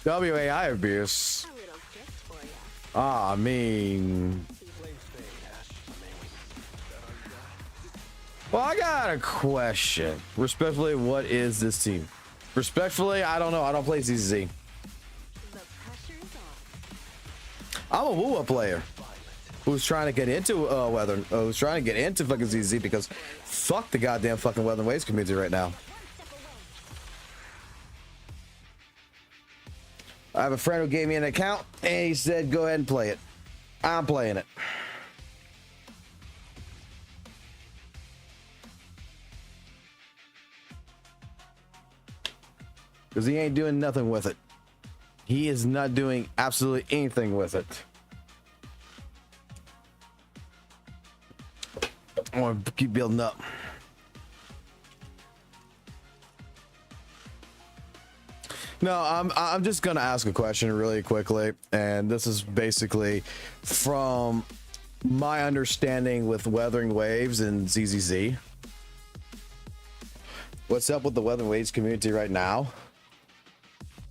WAI abuse. I mean, well, I got a question. Respectfully, what is this team? Respectfully, I don't know. I don't play ZZ. I'm a WUWA player who's trying to get into who's trying to get into fucking ZZ because fuck the goddamn fucking WutheringWaves community right now. I have a friend who gave me an account and he said, go ahead and play it. I'm playing it. Because he ain't doing nothing with it. He is not doing absolutely anything with it. I want to keep building up. No, I'm just gonna ask a question really quickly, and this is basically from my understanding with WutheringWaves and ZZZ. What's up with the WutheringWaves community right now?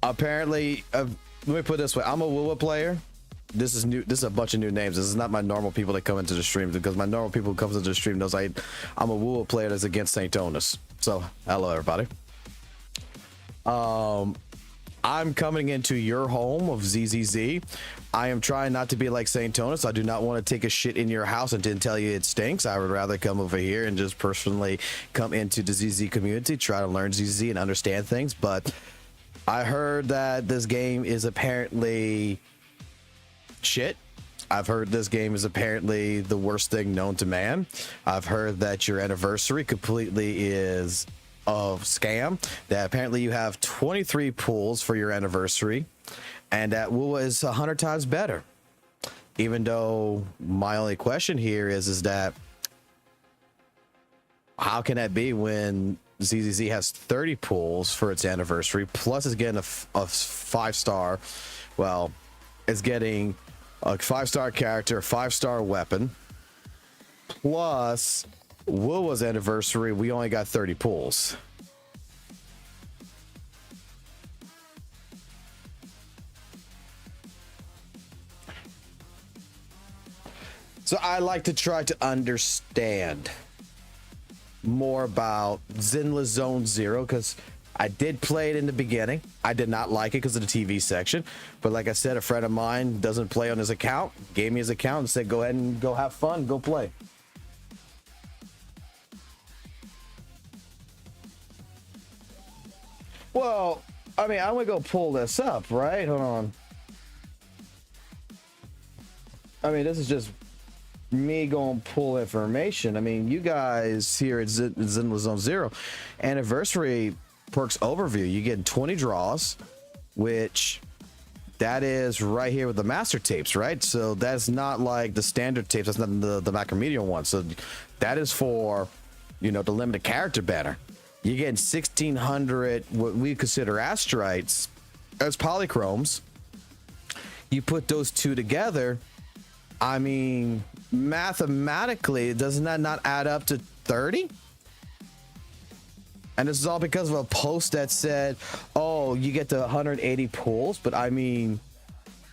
Apparently, let me put it this way: I'm a WUWA player. This is new. This is a bunch of new names. This is not my normal people that come into the stream, because my normal people who comes into the stream knows I'm a WUWA player that's against Saintontas. So, hello everybody. I'm coming into your home of ZZZ. I am trying not to be like Saintontas. I do not want to take a shit in your house and then tell you it stinks. I would rather come over here and just personally come into the ZZ community, try to learn ZZ and understand things. But I heard that this game is apparently shit. I've heard this game is apparently the worst thing known to man. I've heard that your anniversary completely is of scam, that apparently you have 23 pulls for your anniversary, and that WUWA is 100 times better. Even though my only question here is that how can that be when ZZZ has 30 pulls for its anniversary, plus it's getting a 5-star, well, it's getting a 5-star character, a 5-star weapon, plus WUWA's anniversary, we only got 30 pulls. So I like to try to understand more about Zenless Zone Zero, because I did play it in the beginning. I did not like it because of the TV section. But like I said, a friend of mine doesn't play on his account, gave me his account and said, go ahead and go have fun, go play. Well, I mean, I'm gonna go pull this up, right? Hold on. I mean, this is just me going to pull information. I mean, you guys here at Zenless Zone Zero, anniversary perks overview, you get 20 draws, which that is right here with the master tapes, right? So that's not like the standard tapes. That's not the macromedia one. So that is for, you know, the limited character banner. You're getting 1,600 what we consider asteroids as polychromes. You put those two together, I mean, mathematically, doesn't that not add up to 30? And this is all because of a post that said, oh, you get to 180 pulls. But I mean,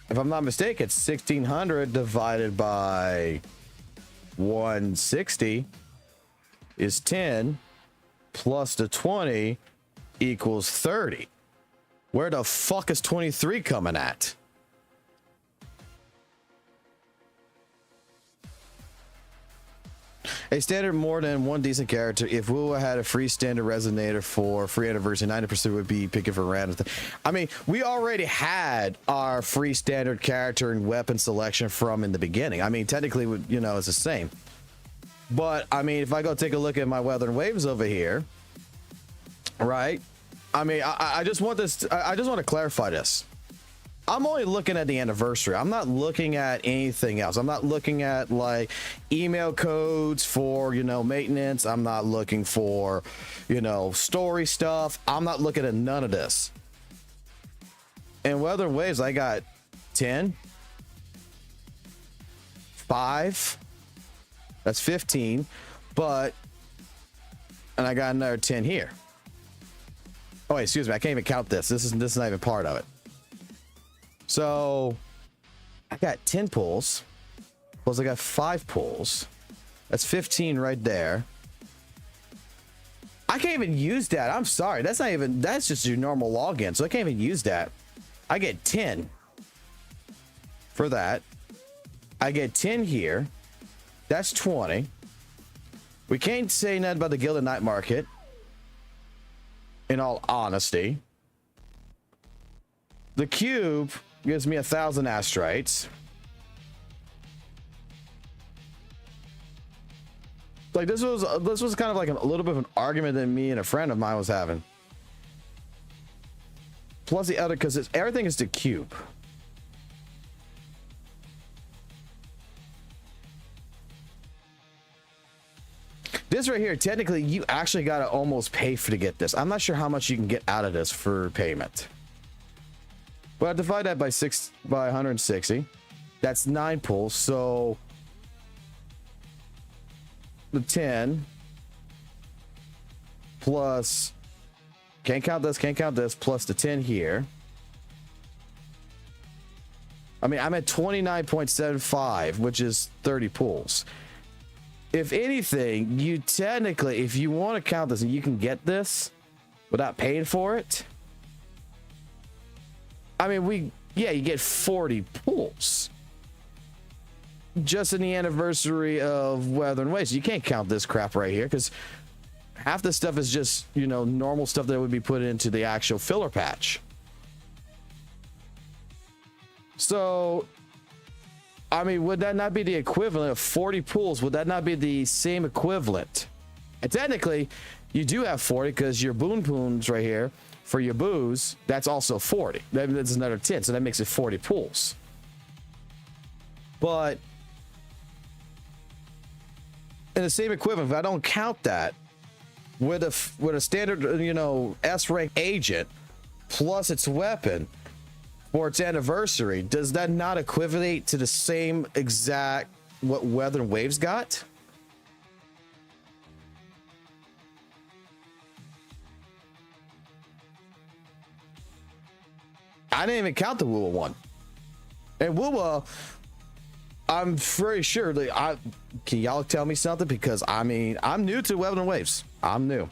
if I'm not mistaken, it's 1,600 divided by 160 is 10. Plus the 20 equals 30. Where the fuck is 23 coming at? A standard more than one decent character. If WUWA had a free standard resonator for free anniversary, 90% would be picking for random. I mean, we already had our free standard character and weapon selection from in the beginning. I mean, technically, you know, it's the same. But I mean, if I go take a look at my WutheringWaves over here, right? I mean, I just want this. I just want to clarify this. I'm only looking at the anniversary. I'm not looking at anything else. I'm not looking at like email codes for, you know, maintenance. I'm not looking for, you know, story stuff. I'm not looking at none of this. In WutheringWaves, I got 10, 5. That's 15, but, and I got another 10 here. Oh, wait, excuse me. I can't even count this. This is not even part of it. So I got 10 pulls, plus I got 5 pulls. That's 15 right there. I can't even use that. I'm sorry. That's not even, that's just your normal login. So I can't even use that. I get 10 for that. I get 10 here. That's 20. We can't say nothing about the Gilded Night Market, in all honesty. The cube gives me 1,000 astrites. Like this was kind of like a little bit of an argument that me and a friend of mine was having. Plus the other, because everything is the cube. This right here, technically, you actually got to almost pay to get this. I'm not sure how much you can get out of this for payment. But I divide that by 160. That's 9 pulls. So the 10 plus, can't count this, plus the 10 here. I mean, I'm at 29.75, which is 30 pulls. If anything, you technically, if you want to count this and you can get this without paying for it, I mean, you get 40 pulls just in the anniversary of WutheringWaves. You can't count this crap right here because half the stuff is just, you know, normal stuff that would be put into the actual filler patch. So, I mean, would that not be the equivalent of 40 pulls? Would that not be the same equivalent? And technically, you do have 40 because your boon poons right here for your booze, that's also 40. That's another 10, so that makes it 40 pulls. But in the same equivalent, if I don't count that with a standard, you know, S rank agent plus its weapon for its anniversary, does that not equivalent to the same exact what WutheringWaves got? I didn't even count the WUWA one. And WUWA, I'm very sure that can y'all tell me something? Because I mean, I'm new to WutheringWaves. I'm new.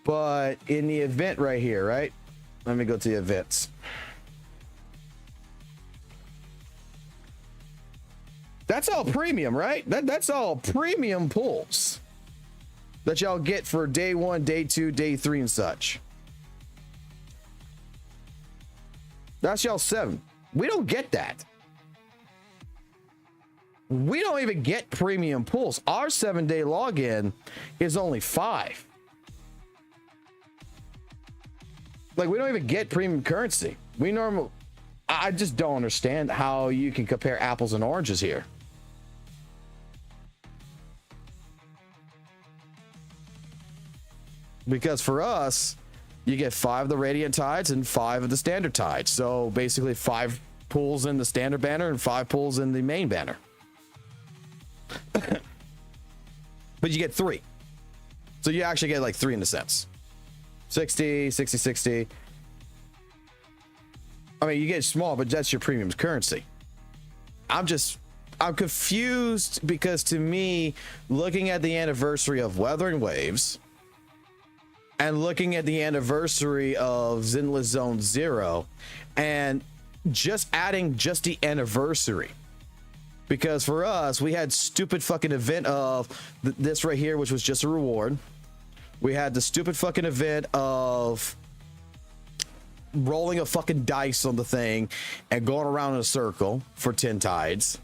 But in the event right here, right? Let me go to the events. That's all premium, right? That's all premium pulls that y'all get for day 1, day 2, day 3, and such. That's y'all 7. We don't get that. We don't even get premium pulls. Our 7-day login is only 5. Like, we don't even get premium currency. I just don't understand how you can compare apples and oranges here. Because for us, you get 5 of the Radiant Tides and 5 of the Standard Tides. So basically 5 pulls in the Standard banner and 5 pulls in the main banner. But you get 3. So you actually get like 3 in a sense. 60, 60, 60. I mean, you get small, but that's your premium currency. I'm confused because to me, looking at the anniversary of WutheringWaves and looking at the anniversary of Zenless Zone Zero and just adding just the anniversary. Because for us, we had stupid fucking event of this right here, which was just a reward. We had the stupid fucking event of rolling a fucking dice on the thing and going around in a circle for 10 tides.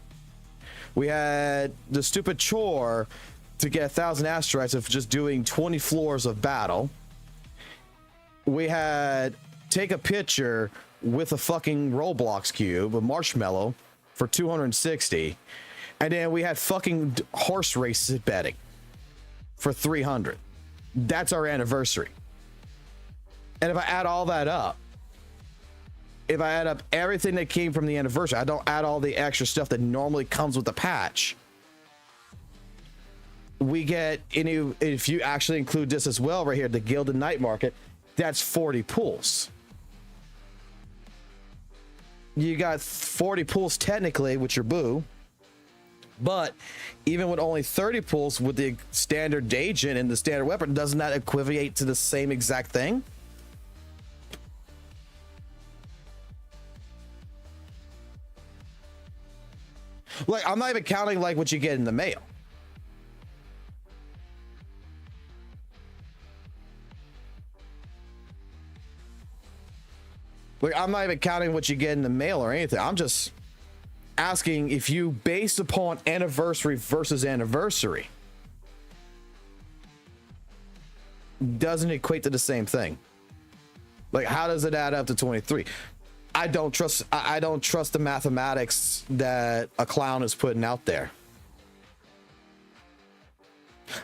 We had the stupid chore to get 1,000 asteroids of just doing 20 floors of battle. We had take a picture with a fucking Roblox cube, a marshmallow, for 260. And then we had fucking horse races betting for 300. That's our anniversary. And if I add all that up, if I add up everything that came from the anniversary, I don't add all the extra stuff that normally comes with the patch, we get, if you actually include this as well right here, the Gilded Night Market, that's 40 pulls. you got 40 pulls technically with your boo, but even with only 30 pulls with the standard agent and the standard weapon, doesn't that equivalent to the same exact thing? Like, I'm not even counting like what you get in the mail. Like, I'm not even counting what you get in the mail or anything. I'm just asking if you based upon anniversary versus anniversary, doesn't equate to the same thing. Like, how does it add up to 23? I don't trust the mathematics that a clown is putting out there.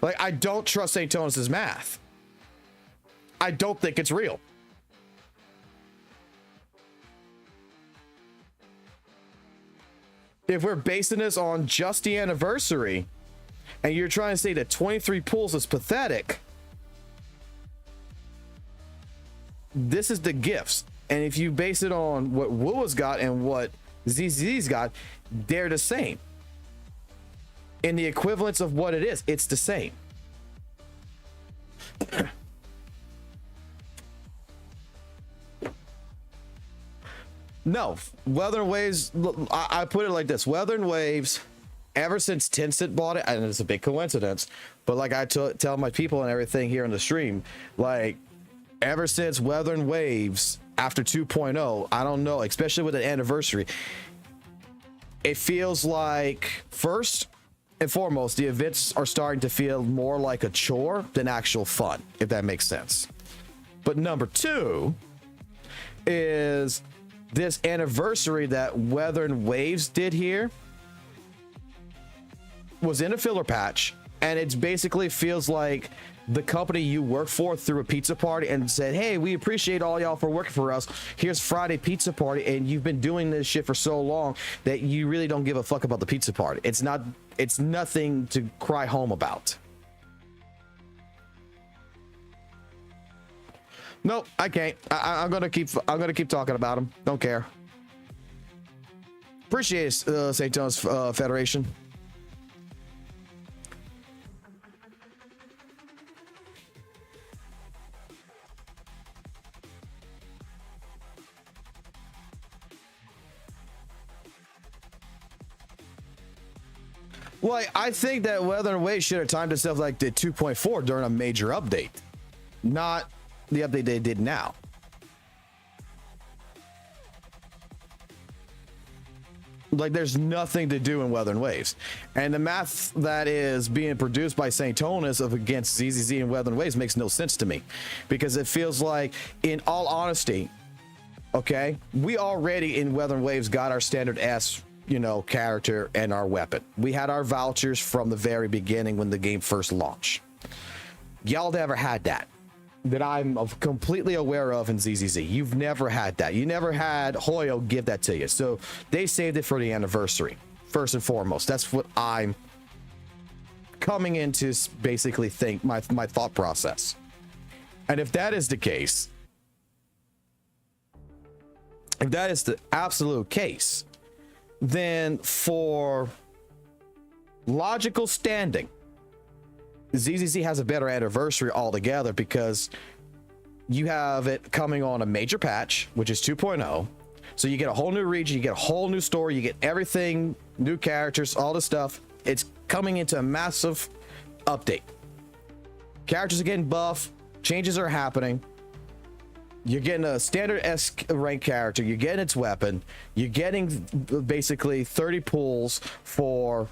Like, I don't trust Saintontas' math. I don't think it's real. If we're basing this on just the anniversary and you're trying to say that 23 pulls is pathetic, this is the gifts. And if you base it on what WUWA's got and what ZZ's got, they're the same. In the equivalence of what it is, it's the same. No, WutheringWaves, I put it like this. WutheringWaves, ever since Tencent bought it, and it's a big coincidence, but like I tell my people and everything here on the stream, like ever since WutheringWaves, after 2.0, I don't know, especially with the anniversary, it feels like, first and foremost, the events are starting to feel more like a chore than actual fun, if that makes sense. But number two is this anniversary that WutheringWaves did here was in a filler patch, and it basically feels like the company you work for threw a pizza party and said, hey, we appreciate all y'all for working for us. Here's Friday pizza party, and you've been doing this shit for so long that you really don't give a fuck about the pizza party. It's nothing to cry home about. Nope, I can't. I'm gonna keep talking about them. Don't care. Appreciate it, Saintontas Federation. Well, I think that WutheringWaves should have timed itself like the 2.4 during a major update, not the update they did now. Like, there's nothing to do in WutheringWaves, and the math that is being produced by Saintontas of against ZZZ and WutheringWaves makes no sense to me, because it feels like, in all honesty, okay, we already in WutheringWaves got our standard S, character and our weapon. We had our vouchers from the very beginning when the game first launched. Y'all never had that I'm completely aware of in ZZZ. You've never had that. You never had Hoyo give that to you. So they saved it for the anniversary, first and foremost. That's what I'm coming into basically think my thought process. And if that is the case, if that is the absolute case, then for logical standing, ZZZ has a better anniversary altogether, because you have it coming on a major patch, which is 2.0. So you get a whole new region, you get a whole new story, you get everything, new characters, all this stuff. It's coming into a massive update. Characters are getting buff, changes are happening. You're getting a standard S rank character, you're getting its weapon, you're getting basically 30 pulls for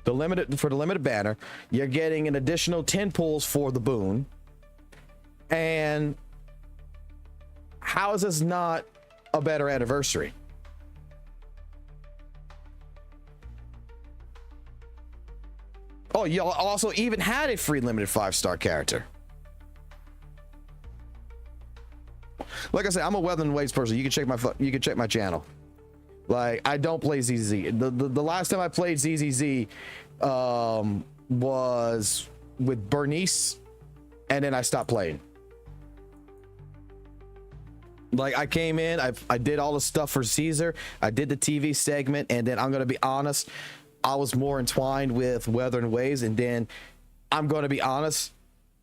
the limited banner, you're getting an additional 10 pulls for the boon. And how is this not a better anniversary? Oh, you also even had a free limited 5-star character. Like I said, I'm a WutheringWaves person. You can check my channel. Like, I don't play ZZZ. The last time I played ZZZ was with Bernice, and then I stopped playing. Like, I came in, I did all the stuff for Caesar, I did the TV segment, and then I'm gonna be honest, I was more entwined with WutheringWaves, and then I'm gonna be honest,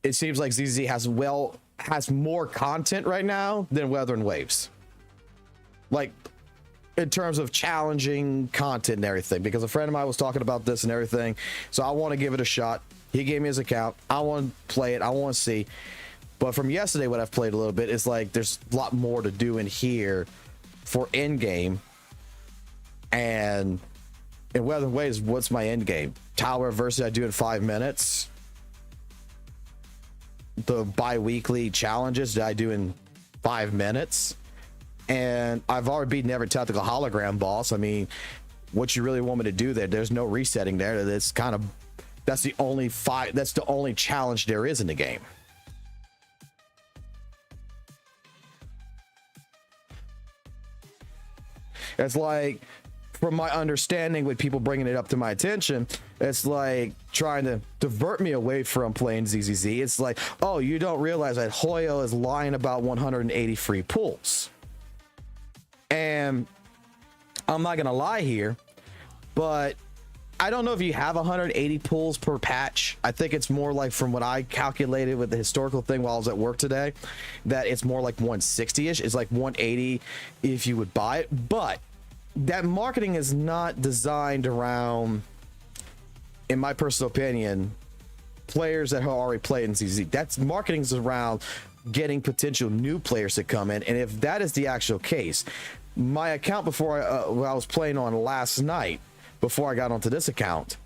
it seems like ZZ has more content right now than WutheringWaves. Like, in terms of challenging content and everything, because a friend of mine was talking about this and everything, so I want to give it a shot. He gave me his account. I want to play it. I want to see. But from yesterday, what I've played a little bit, is like there's a lot more to do in here for end game. And in WutheringWaves, what's my end game? Tower versus I do in 5 minutes. The bi-weekly challenges that I do in 5 minutes. And I've already beaten every tactical hologram boss. I mean, what you really want me to do there? There's no resetting there. That's the only challenge there is in the game. It's like, from my understanding, with people bringing it up to my attention, it's like trying to divert me away from playing ZZZ. It's like, oh, you don't realize that Hoyo is lying about 180 free pulls. And I'm not gonna lie here, but I don't know if you have 180 pulls per patch. I think it's more like, from what I calculated with the historical thing while I was at work today, that it's more like 160-ish. It's like 180 if you would buy it. But that marketing is not designed around, in my personal opinion, players that have already played in ZZ. That's marketing is around getting potential new players to come in. And if that is the actual case, my account before when I was playing on last night, before I got onto this account,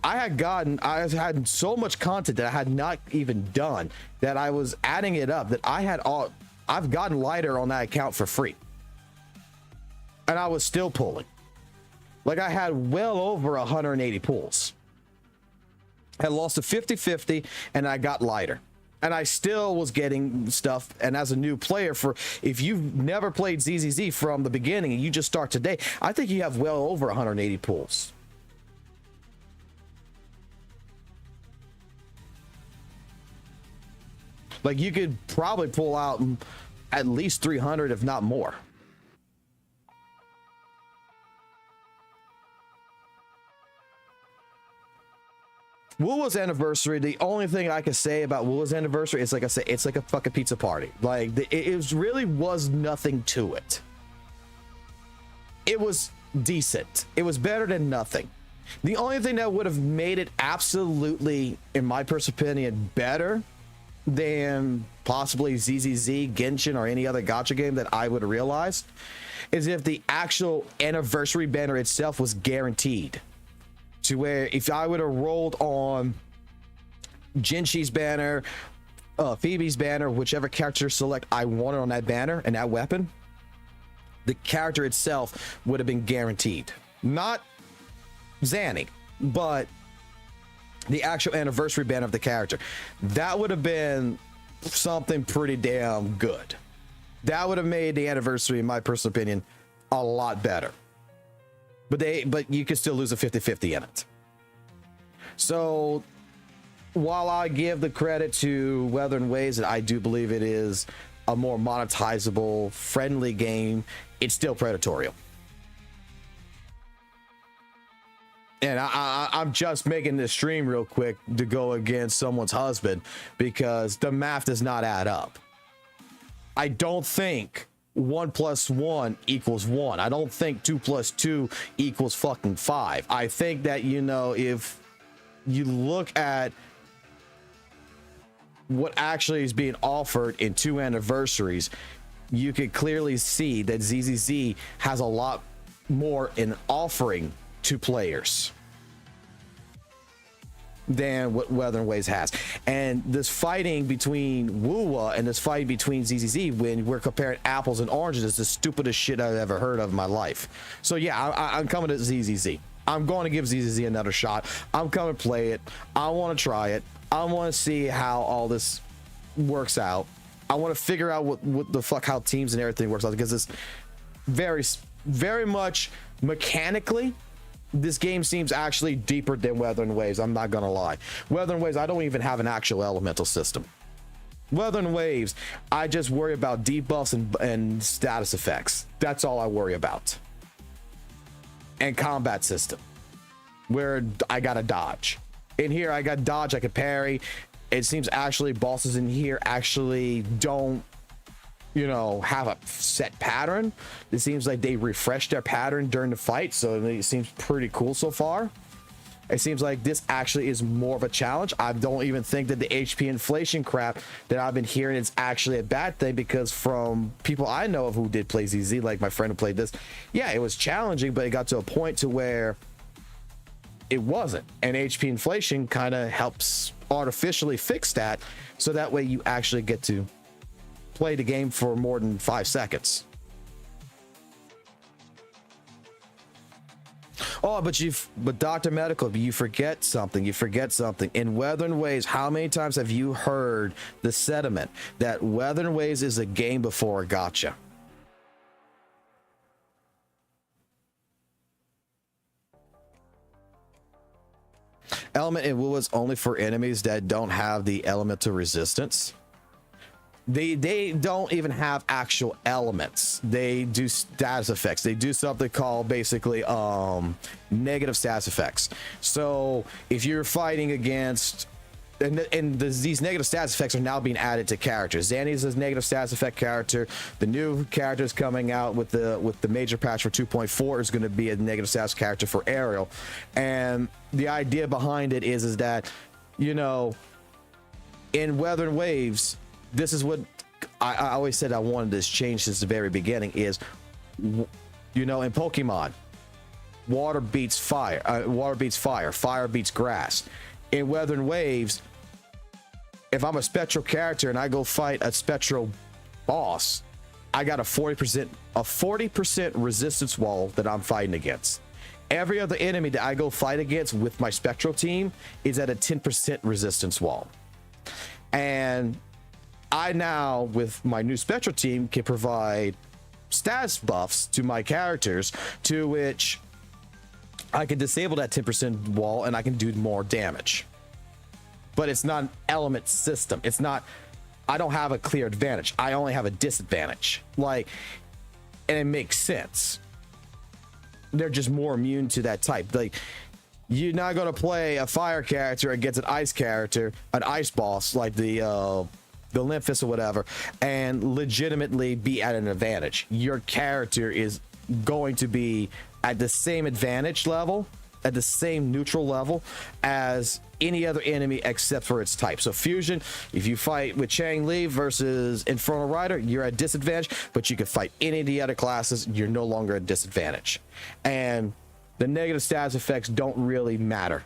I had so much content that I had not even done, that I was adding it up, that I've gotten lighter on that account for free. And I was still pulling. Like, I had well over 180 pulls. I lost to 50-50 and I got lighter. And I still was getting stuff. And as a new player, if you've never played ZZZ from the beginning and you just start today, I think you have well over 180 pulls. Like, you could probably pull out at least 300, if not more. WUWA's anniversary, the only thing I can say about WUWA's anniversary is, like I said, it's like a fucking pizza party. Like, it really was nothing to it. It was decent. It was better than nothing. The only thing that would have made it absolutely, in my personal opinion, better than possibly ZZZ, Genshin, or any other gacha game that I would have realized, is if the actual anniversary banner itself was guaranteed. To where if I would have rolled on Genshi's banner, Phoebe's banner, whichever character select I wanted on that banner and that weapon, the character itself would have been guaranteed. Not Zanny, but the actual anniversary banner of the character. That would have been something pretty damn good. That would have made the anniversary, in my personal opinion, a lot better. But you could still lose a 50-50 in it. So while I give the credit to WutheringWaves, and I do believe it is a more monetizable, friendly game, it's still predatorial. And I'm just making this stream real quick to go against someone's husband, because the math does not add up. I don't think 1 + 1 = 1. I don't think 2 + 2 = fucking 5. I think that, you know, if you look at what actually is being offered in 2 anniversaries, you could clearly see that ZZZ has a lot more in offering to players than what WutheringWaves has. And this fighting between WUWA and this fight between ZZZ, when we're comparing apples and oranges, is the stupidest shit I've ever heard of in my life. So yeah, I'm coming to ZZZ. I'm going to give ZZZ another shot. I'm coming to play it. I want to try it. I want to see how all this works out. I want to figure out what the fuck, how teams and everything works out, because it's very much mechanically, this game seems actually deeper than WutheringWaves. I'm not gonna lie. WutheringWaves, I don't even have an actual elemental system. Wuthering Waves, I just worry about debuffs and status effects. That's all I worry about. And combat system, where I gotta dodge. In here, I got dodge, I could parry. It seems actually bosses in here actually don't, you know, have a set pattern. It seems like they refresh their pattern during the fight, so it seems pretty cool so far. It seems like this actually is more of a challenge. I don't even think that the HP inflation crap that I've been hearing is actually a bad thing, because from people I know of who did play ZZ, like my friend who played this, yeah, it was challenging, but it got to a point to where it wasn't. And HP inflation kind of helps artificially fix that, so that way you actually get to play the game for more than 5 seconds. Oh, but Dr. Medical, you forget something. You forget something. In Wuthering Waves, how many times have you heard the sentiment that Wuthering Waves is a game before a gotcha? Element in WUWA is only for enemies that don't have the elemental resistance. They don't even have actual elements. They do status effects. They do something called basically negative status effects. So if you're fighting against, these negative status effects are now being added to characters. Zanny's a negative status effect character. The new characters coming out with the major patch for 2.4 is going to be a negative status character for Ariel. And the idea behind it is that, you know, in Wuthering Waves, this is what I always said I wanted this change since the very beginning is, you know, in Pokemon, water beats fire, fire beats grass. In Wuthering Waves, if I'm a spectral character and I go fight a spectral boss, I got a 40% resistance wall that I'm fighting against. Every other enemy that I go fight against with my spectral team is at a 10% resistance wall. And I now, with my new spectral team, can provide status buffs to my characters, to which I can disable that 10% wall and I can do more damage. But it's not an element system. It's not, I don't have a clear advantage. I only have a disadvantage. Like, and it makes sense. They're just more immune to that type. Like, you're not going to play a fire character against an ice character, an ice boss like the Lymphus or whatever, and legitimately be at an advantage. Your character is going to be at the same advantage level, at the same neutral level as any other enemy except for its type. So fusion, if you fight with Chang Li versus Infernal Rider, you're at disadvantage, but you can fight any of the other classes, you're no longer at disadvantage. And the negative status effects don't really matter.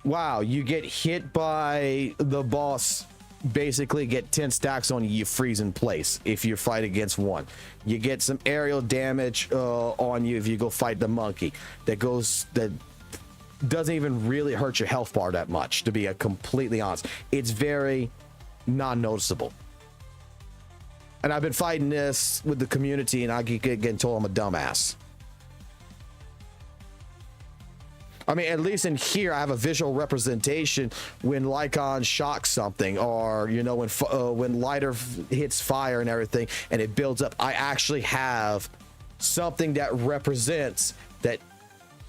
Wow, you get hit by the boss, basically get 10 stacks on you, you freeze in place if you fight against one. You get some aerial damage on you if you go fight the monkey. That doesn't even really hurt your health bar that much, to be completely honest. It's very non-noticeable. And I've been fighting this with the community and I keep getting told I'm a dumbass. I mean, at least in here, I have a visual representation when Lycon shocks something, or, you know, when Lighter hits fire and everything, and it builds up. I actually have something that represents that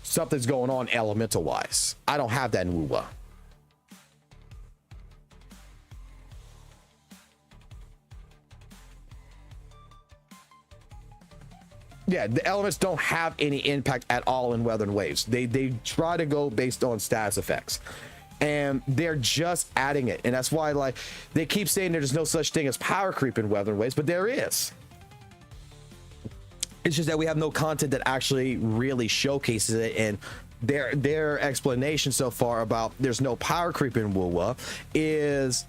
something's going on elemental-wise. I don't have that in WUWA. Yeah, the elements don't have any impact at all in Wuthering Waves. They try to go based on status effects, and they're just adding it. And that's why, like, they keep saying there's no such thing as power creep in Wuthering Waves, but there is. It's just that we have no content that actually really showcases it. And their explanation so far about there's no power creep in WUWA is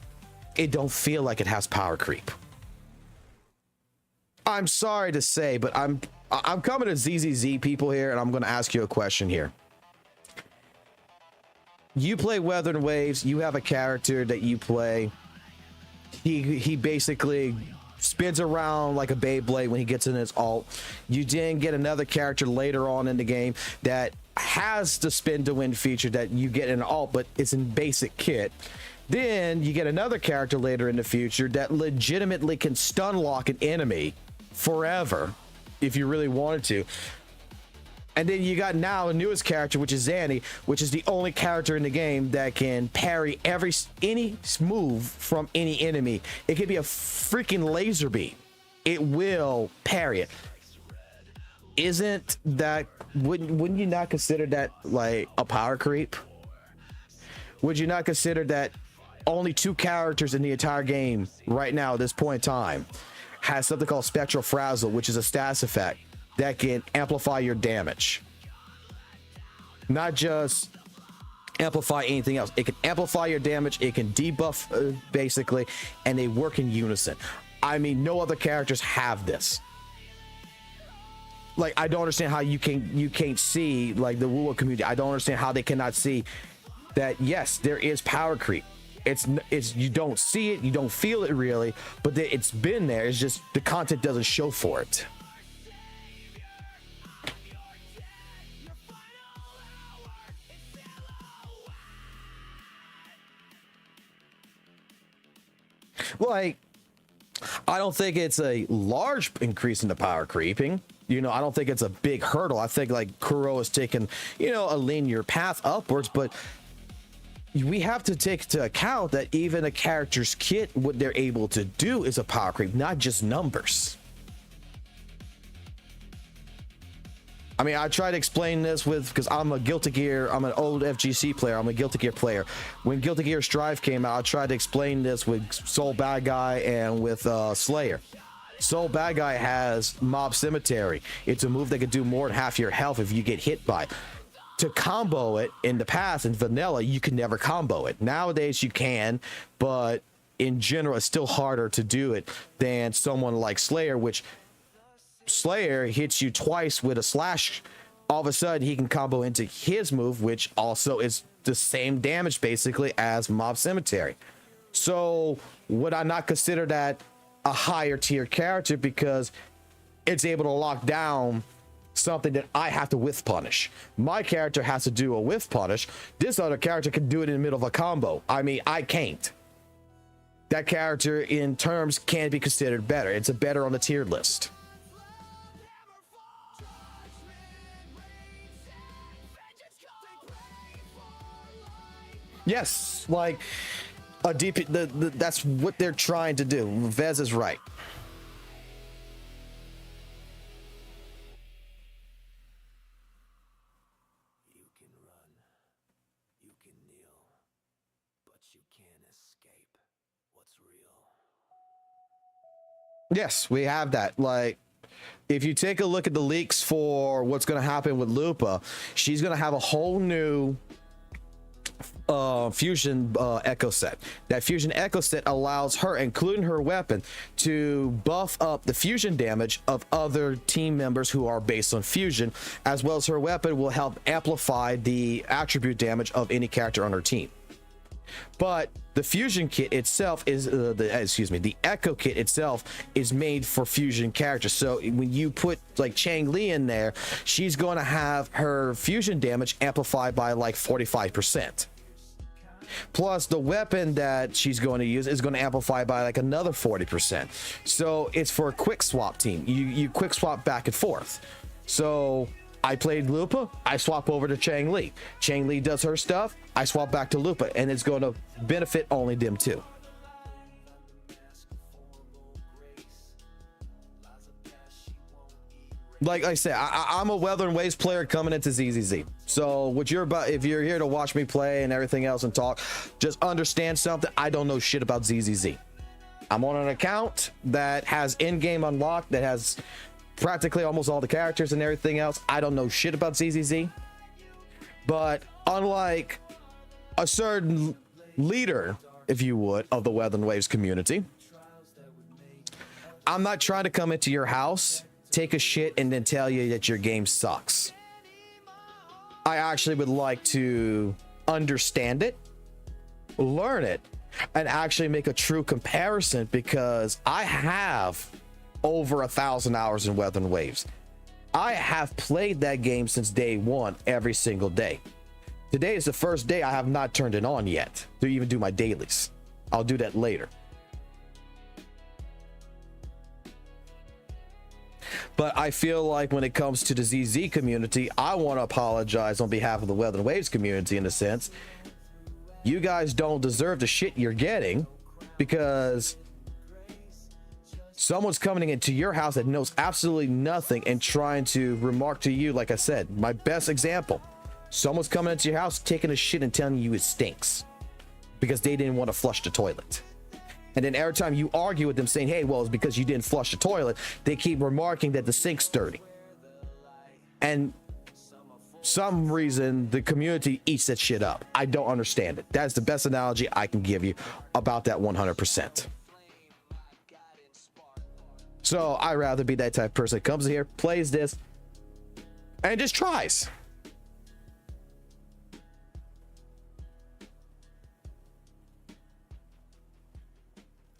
it don't feel like it has power creep. I'm sorry to say, but I'm coming to ZZZ people here, and I'm going to ask you a question here. You play Wuthering Waves. You have a character that you play. He basically spins around like a Beyblade when he gets in his ult. You then get another character later on in the game that has the spin to win feature that you get in an ult, but it's in basic kit. Then you get another character later in the future that legitimately can stun lock an enemy forever if you really wanted to. And then you got now the newest character, which is Zanny, which is the only character in the game that can parry any move from any enemy. It could be a freaking laser beam. It will parry it. Isn't that, wouldn't you not consider that like a power creep? Would you not consider that only 2 characters in the entire game right now at this point in time has something called Spectral Frazzle, which is a status effect that can amplify your damage? Not just amplify anything else. It can amplify your damage, it can debuff basically, and they work in unison. I mean, no other characters have this. Like, I don't understand how you can't see, like, the WUWA community. I don't understand how they cannot see that, yes, there is power creep. It's you don't see it, you don't feel it really, but it's been there. It's just the content doesn't show for it. Like, I don't think it's a large increase in the power creeping. You know, I don't think it's a big hurdle. I think like Kuro has taken, you know, a linear path upwards, but we have to take into account that even a character's kit, what they're able to do is a power creep, not just numbers. I mean, I try to explain this because I'm a Guilty Gear, I'm an old FGC player, I'm a Guilty Gear player. When Guilty Gear Strive came out, I tried to explain this with Soul Bad Guy and with Slayer. Soul Bad Guy has Mob Cemetery. It's a move that could do more than half your health if you get hit by it. To combo it in the past, in vanilla, you can never combo it. Nowadays you can, but in general, it's still harder to do it than someone like Slayer, which Slayer hits you twice with a slash. All of a sudden he can combo into his move, which also is the same damage basically as Mob Cemetery. So would I not consider that a higher tier character because it's able to lock down something that I have to whiff punish? My character has to do a whiff punish. This other character can do it in the middle of a combo. I mean, I can't. That character in terms can be considered better. It's a better on the tier list. Yes, like a DP, that's what they're trying to do. Vez is right. You can run, you can kneel, but you can't escape what's real. Yes, we have that. Like, if you take a look at the leaks for what's going to happen with Lupa, she's going to have a whole new fusion echo set. That fusion echo set allows her, including her weapon, to buff up the fusion damage of other team members who are based on fusion, as well as her weapon will help amplify the attribute damage of any character on her team. But the fusion kit itself is the echo kit itself is made for fusion characters. So when you put like Chang Li in there, she's going to have her fusion damage amplified by like 45%. Plus the weapon that she's going to use is going to amplify by like another 40%. So it's for a quick swap team. You quick swap back and forth. So I played Lupa, I swap over to Chang Li. Chang Li does her stuff, I swap back to Lupa, and it's going to benefit only them too. Like I said, I'm a WutheringWaves player coming into ZZZ. So what you're about, if you're here to watch me play and everything else and talk, just understand something. I don't know shit about ZZZ. I'm on an account that has in-game unlocked, that has practically almost all the characters and everything else. I don't know shit about ZZZ. But unlike a certain leader, if you would, of the WutheringWaves community, I'm not trying to come into your house, take a shit, and then tell you that your game sucks. I actually would like to understand it, learn it, and actually make a true comparison, because I have over 1,000 hours in WutheringWaves. I have played that game since day one, every single day. Today is the first day I have not turned it on yet to even do my dailies. I'll do that later. But I feel like when it comes to the ZZ community, I want to apologize on behalf of the WutheringWaves community in a sense. You guys don't deserve the shit you're getting because someone's coming into your house that knows absolutely nothing and trying to remark to you, like I said, my best example. Someone's coming into your house, taking a shit and telling you it stinks because they didn't want to flush the toilet. And then every time you argue with them saying, hey, well, it's because you didn't flush the toilet, they keep remarking that the sink's dirty. And some reason the community eats that shit up. I don't understand it. That's the best analogy I can give you about that 100%. So I'd rather be that type of person that comes here, plays this, and just tries.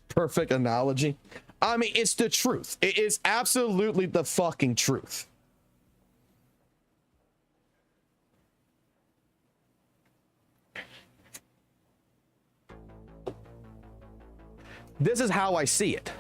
Perfect analogy. I mean, it's the truth. It is absolutely the fucking truth. This is how I see it.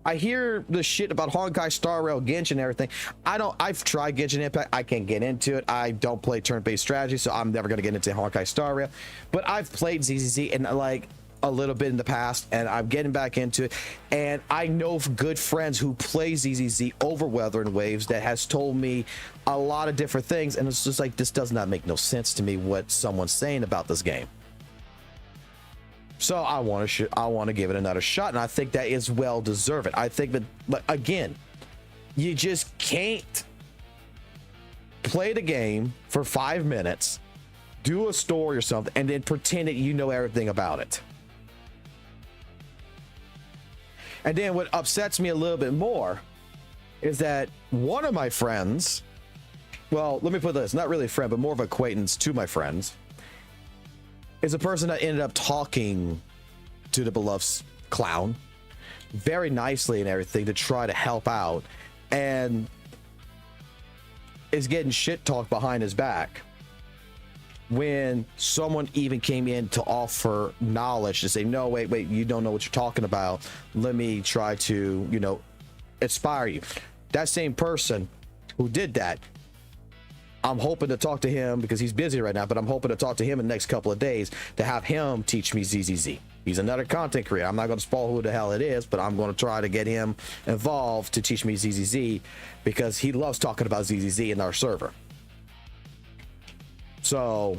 I hear the shit about Honkai Star Rail, Genshin and everything. I've tried Genshin Impact. I can't get into it. I don't play turn-based strategy, so I'm never going to get into Honkai Star Rail. But I've played ZZZ and like a little bit in the past, and I'm getting back into it. And I know good friends who play ZZZ over WutheringWaves that has told me a lot of different things. And it's just like, this does not make no sense to me what someone's saying about this game. So I want to give it another shot, and I think that is well deserved. I think that, but again, you just can't play the game for 5 minutes, do a story or something, and then pretend that you know everything about it. And then what upsets me a little bit more is that one of my friends, well, let me put this, not really a friend, but more of an acquaintance to my friends, is a person that ended up talking to the beloved clown very nicely and everything to try to help out, and is getting shit talked behind his back when someone even came in to offer knowledge to say, no, wait, you don't know what you're talking about. Let me try to, inspire you. That same person who did that, I'm hoping to talk to him because he's busy right now, but I'm hoping to talk to him in the next couple of days to have him teach me ZZZ. He's another content creator. I'm not going to spoil who the hell it is, but I'm going to try to get him involved to teach me ZZZ because he loves talking about ZZZ in our server. So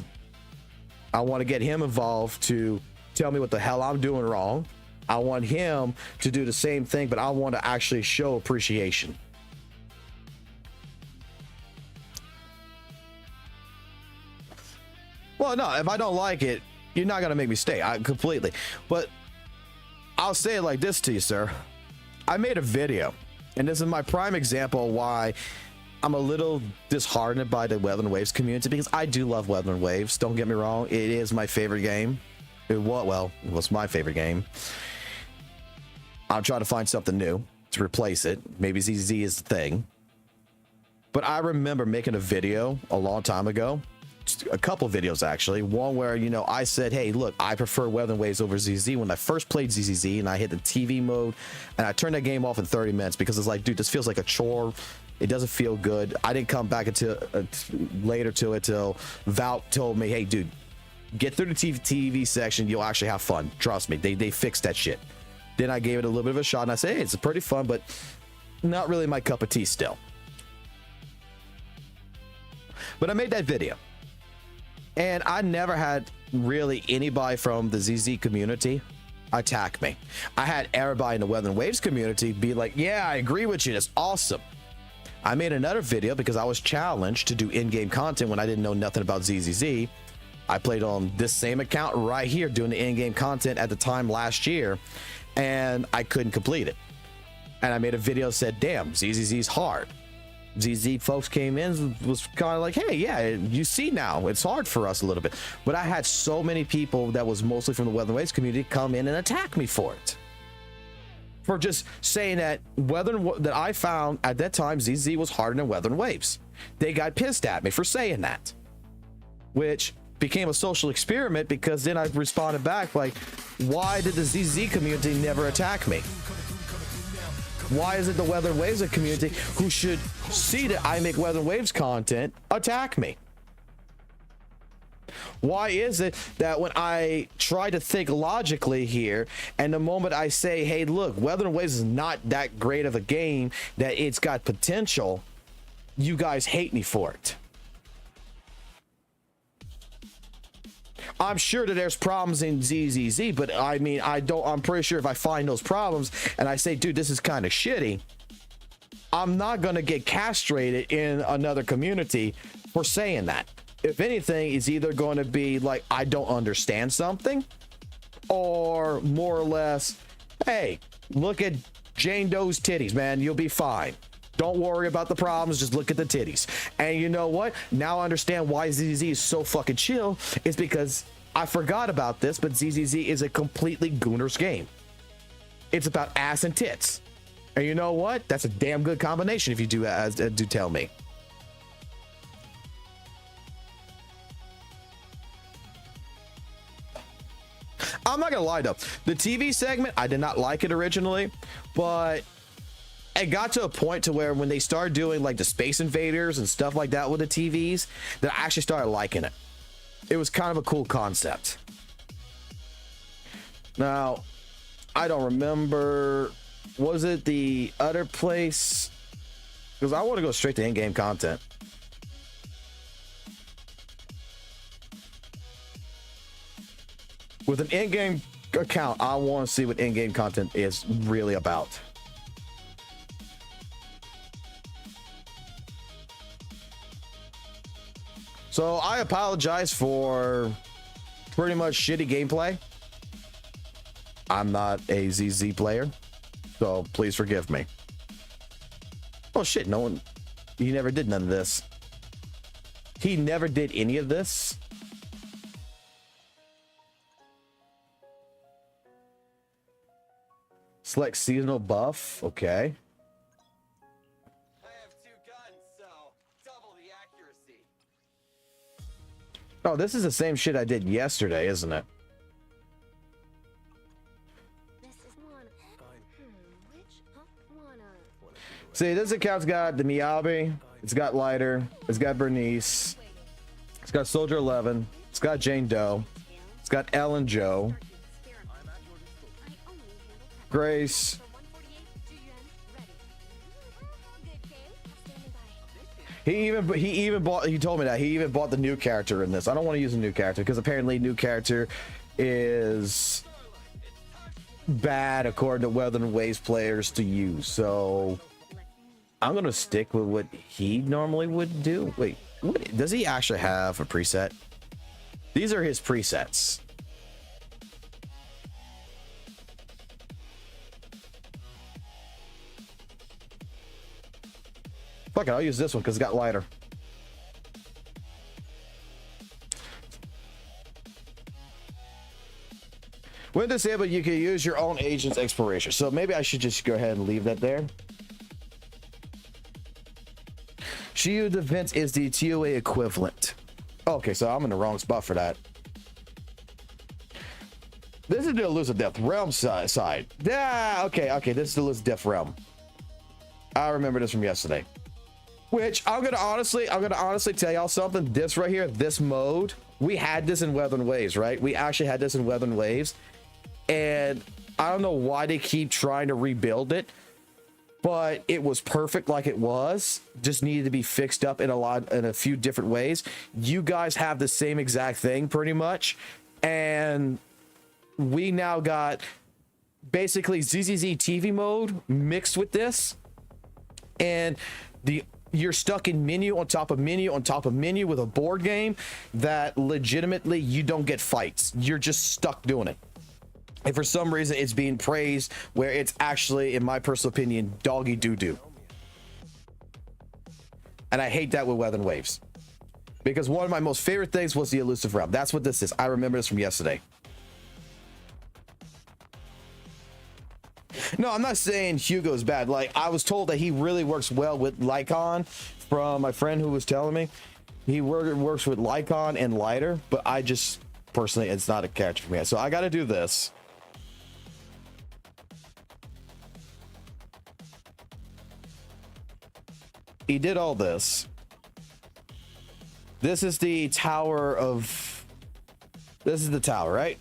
I want to get him involved to tell me what the hell I'm doing wrong. I want him to do the same thing, but I want to actually show appreciation. Well, no, if I don't like it, you're not going to make me stay. Completely. But I'll say it like this to you, sir. I made a video, and this is my prime example of why I'm a little disheartened by the WutheringWaves community, because I do love WutheringWaves. Don't get me wrong. It is my favorite game. It was my favorite game. I'm trying to find something new to replace it. Maybe ZZ is the thing. But I remember making a video a long time ago. A couple videos actually. One where I said, hey, look, I prefer WutheringWaves over ZZ when I first played ZZZ, and I hit the TV mode and I turned that game off in 30 minutes because it's like, dude, this feels like a chore. It doesn't feel good. I didn't come back until later to it till Valve told me, hey, dude, get through the TV section, you'll actually have fun. Trust me, they fixed that shit. Then I gave it a little bit of a shot and I said, hey, it's pretty fun, but not really my cup of tea still. But I made that video. And I never had really anybody from the ZZ community attack me. I had everybody in the WutheringWaves community be like, yeah, I agree with you. That's awesome. I made another video because I was challenged to do in-game content when I didn't know nothing about ZZZ. I played on this same account right here doing the in-game content at the time last year, and I couldn't complete it. And I made a video that said, damn, ZZZ's hard. ZZ folks came in, was kind of like, hey, yeah, you see now, it's hard for us a little bit. But I had so many people that was mostly from the WutheringWaves community come in and attack me for it. For just saying that that I found at that time ZZ was harder than WutheringWaves. They got pissed at me for saying that. Which became a social experiment, because then I responded back like, why did the ZZ community never attack me? Why is it the WutheringWaves community, who should see that I make WutheringWaves content, attack me? Why is it that when I try to think logically here, and the moment I say, hey, look, WutheringWaves is not that great of a game, that it's got potential, you guys hate me for it? I'm sure that there's problems in ZZZ, but I mean, I'm pretty sure if I find those problems and I say, dude, this is kind of shitty, I'm not going to get castrated in another community for saying that. If anything, it's either going to be like, I don't understand something, or more or less, hey, look at Jane Doe's titties, man, you'll be fine. Don't worry about the problems, just look at the titties. And you know what? Now I understand why ZZZ is so fucking chill. It's because I forgot about this, but ZZZ is a completely Gooners game. It's about ass and tits. And you know what? That's a damn good combination if you do tell me. I'm not gonna lie though, the TV segment, I did not like it originally, but it got to a point to where when they started doing like the Space Invaders and stuff like that with the TVs, that I actually started liking it. It was kind of a cool concept. Now, I don't remember, was it the other place? Because I want to go straight to in-game content. With an in-game account, I want to see what in-game content is really about. So I apologize for pretty much shitty gameplay. I'm not a ZZ player, so please forgive me. Oh shit, he never did none of this. He never did any of this. Select seasonal buff, okay. I have 2 guns, so double the accuracy. Oh, this is the same shit I did yesterday, isn't it? This is one. Which one? See, this account's got the Miyabi, it's got Lighter, it's got Bernice, it's got Soldier 11, it's got Jane Doe, it's got Ellen Joe, Grace. He told me that he even bought the new character in this. I don't want to use a new character because apparently new character is bad according to WutheringWaves players to use. So I'm gonna stick with what he normally would do. Wait, does he actually have a preset? These are his presets. Fuck it, I'll use this one because it's got Lighter. When disabled, you can use your own agent's exploration. So maybe I should just go ahead and leave that there. Shield Defense is the TOA equivalent. Okay, so I'm in the wrong spot for that. This is the Elusive Death Realm side. Yeah, okay, this is the Elusive Death Realm. I remember this from yesterday. Which I'm gonna honestly tell y'all something. This right here, this mode, we had this in WutheringWaves, right? We actually had this in WutheringWaves, and I don't know why they keep trying to rebuild it, but it was perfect like it was. Just needed to be fixed up in a few different ways. You guys have the same exact thing pretty much, and we now got basically ZZZ TV mode mixed with this, and you're stuck in menu on top of menu on top of menu with a board game that legitimately you don't get fights. You're just stuck doing it. And for some reason it's being praised where it's actually, in my personal opinion, doggy doo-doo. And I hate that with WutheringWaves. Because one of my most favorite things was the Elusive Realm. That's what this is. I remember this from yesterday. No, I'm not saying Hugo's bad. Like, I was told that he really works well with Lycon from my friend who was telling me. He works with Lycon and Lighter, but I just personally, it's not a character for me. So I got to do this. He did all this. This is the tower of. This is the tower, right?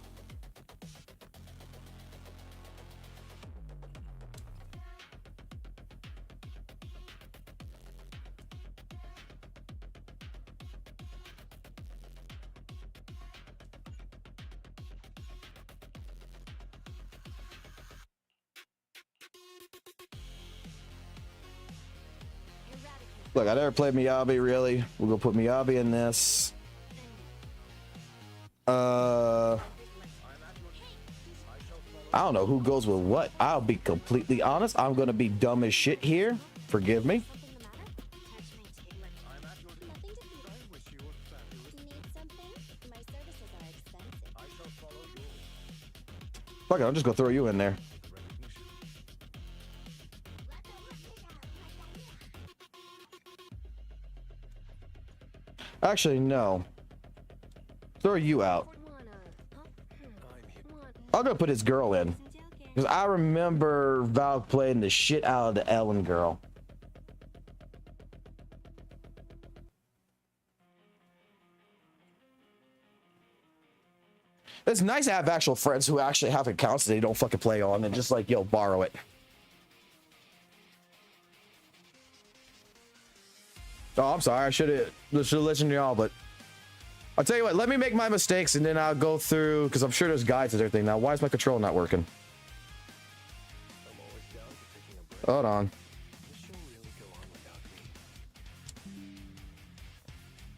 Look, I never played Miyabi, really. We're gonna put Miyabi in this. I don't know who goes with what. I'll be completely honest. I'm gonna be dumb as shit here. Forgive me. Fuck it, I'm just gonna throw you in there. Actually, no. Throw you out. I'm gonna put his girl in. Because I remember Val playing the shit out of the Ellen girl. It's nice to have actual friends who actually have accounts that they don't fucking play on and just like, yo, borrow it. Oh, I'm sorry. I should have listened to y'all, but I'll tell you what, let me make my mistakes and then I'll go through, because I'm sure there's guides and everything. Now, why is my controller not working? Hold on.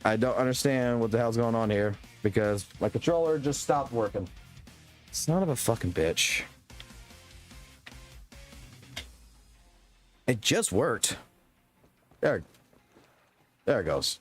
I don't understand what the hell's going on here because my controller just stopped working. Son of a fucking bitch. It just worked. There it goes.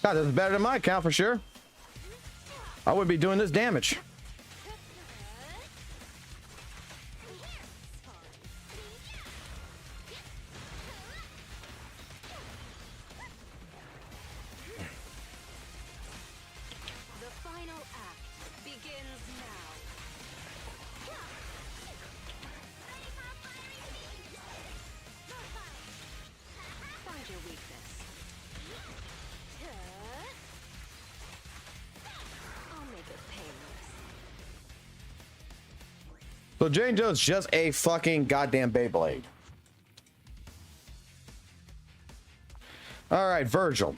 God, this is better than my account for sure. I wouldn't be doing this damage. The final act begins now. Find your weakness. I'll make it painless. So Jane Joe's just a fucking goddamn Beyblade. All right, Virgil.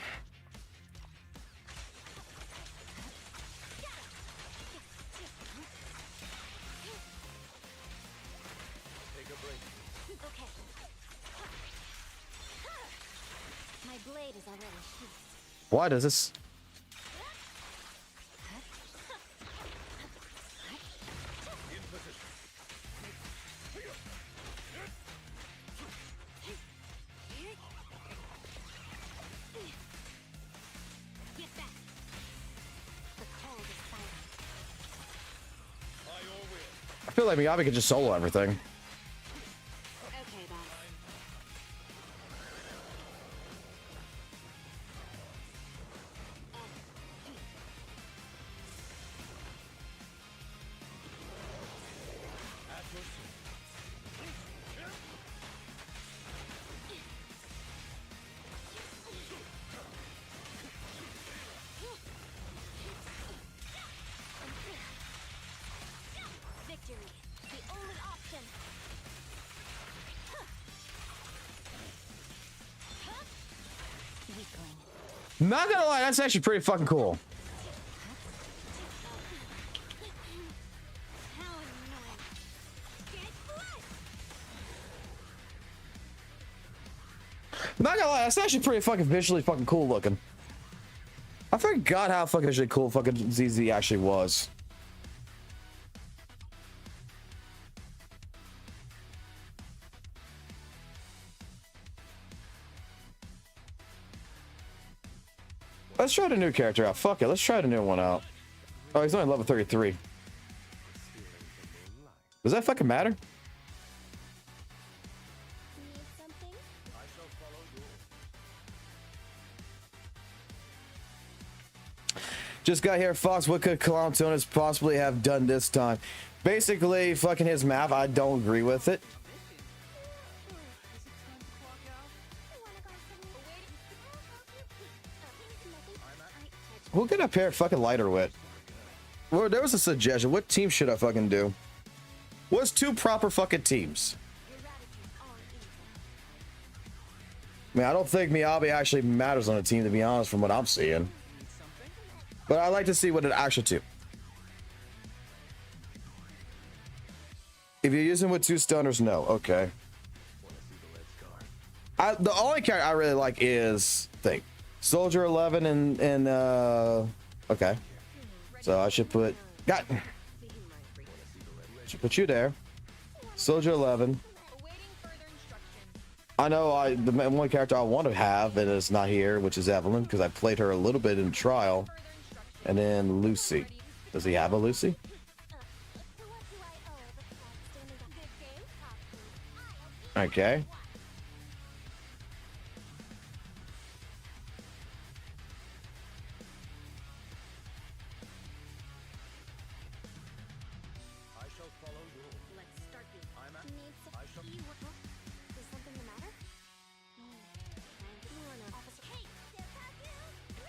Okay. My blade is already sheathed. Why does this? Get back. The cold is silent. I feel like Miyabi could just solo everything. Okay, boss. Victory, the only option. Not gonna lie, that's actually pretty fucking cool. How annoying. Get flushed. Not gonna lie, that's actually pretty fucking visually fucking cool looking. I forgot how fucking visually cool fucking ZZ actually was. Let's try the new character out. Fuck it, let's try the new one out. Oh, he's only level 33. Does that fucking matter? Need something? Just got here, Fox. What could Saintontas possibly have done this time? Basically, fucking his map. I don't agree with it. Who can I pair fucking lighter with? Well, there was a suggestion. What team should I fucking do? What's two proper fucking teams? I mean, I don't think Miyabi actually matters on a team, to be honest, from what I'm seeing. But I like to see what it actually do. If you're using with two stunners, no. Okay. The only character I really like is Soldier 11 and okay. So I should put should put you there. Soldier 11. I know the one character I want to have and it's not here, which is Evelyn, because I played her a little bit in trial. And then Lucy. Does he have a Lucy? Okay.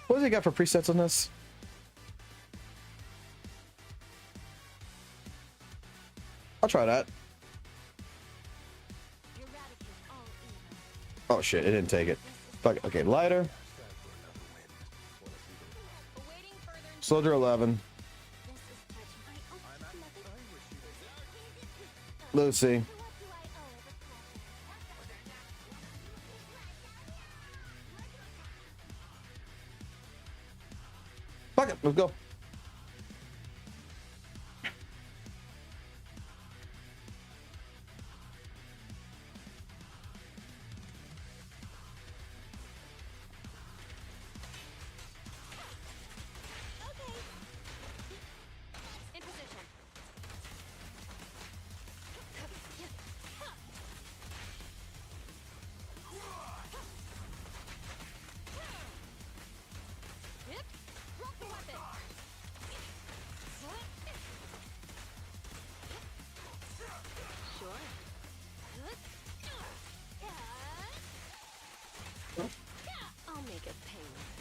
What does he got for presets on this? I'll try that. Oh shit, it didn't take it. Fuck it. Okay, lighter. Soldier 11. Lucy. Fuck it, let's go. I'll make it painless.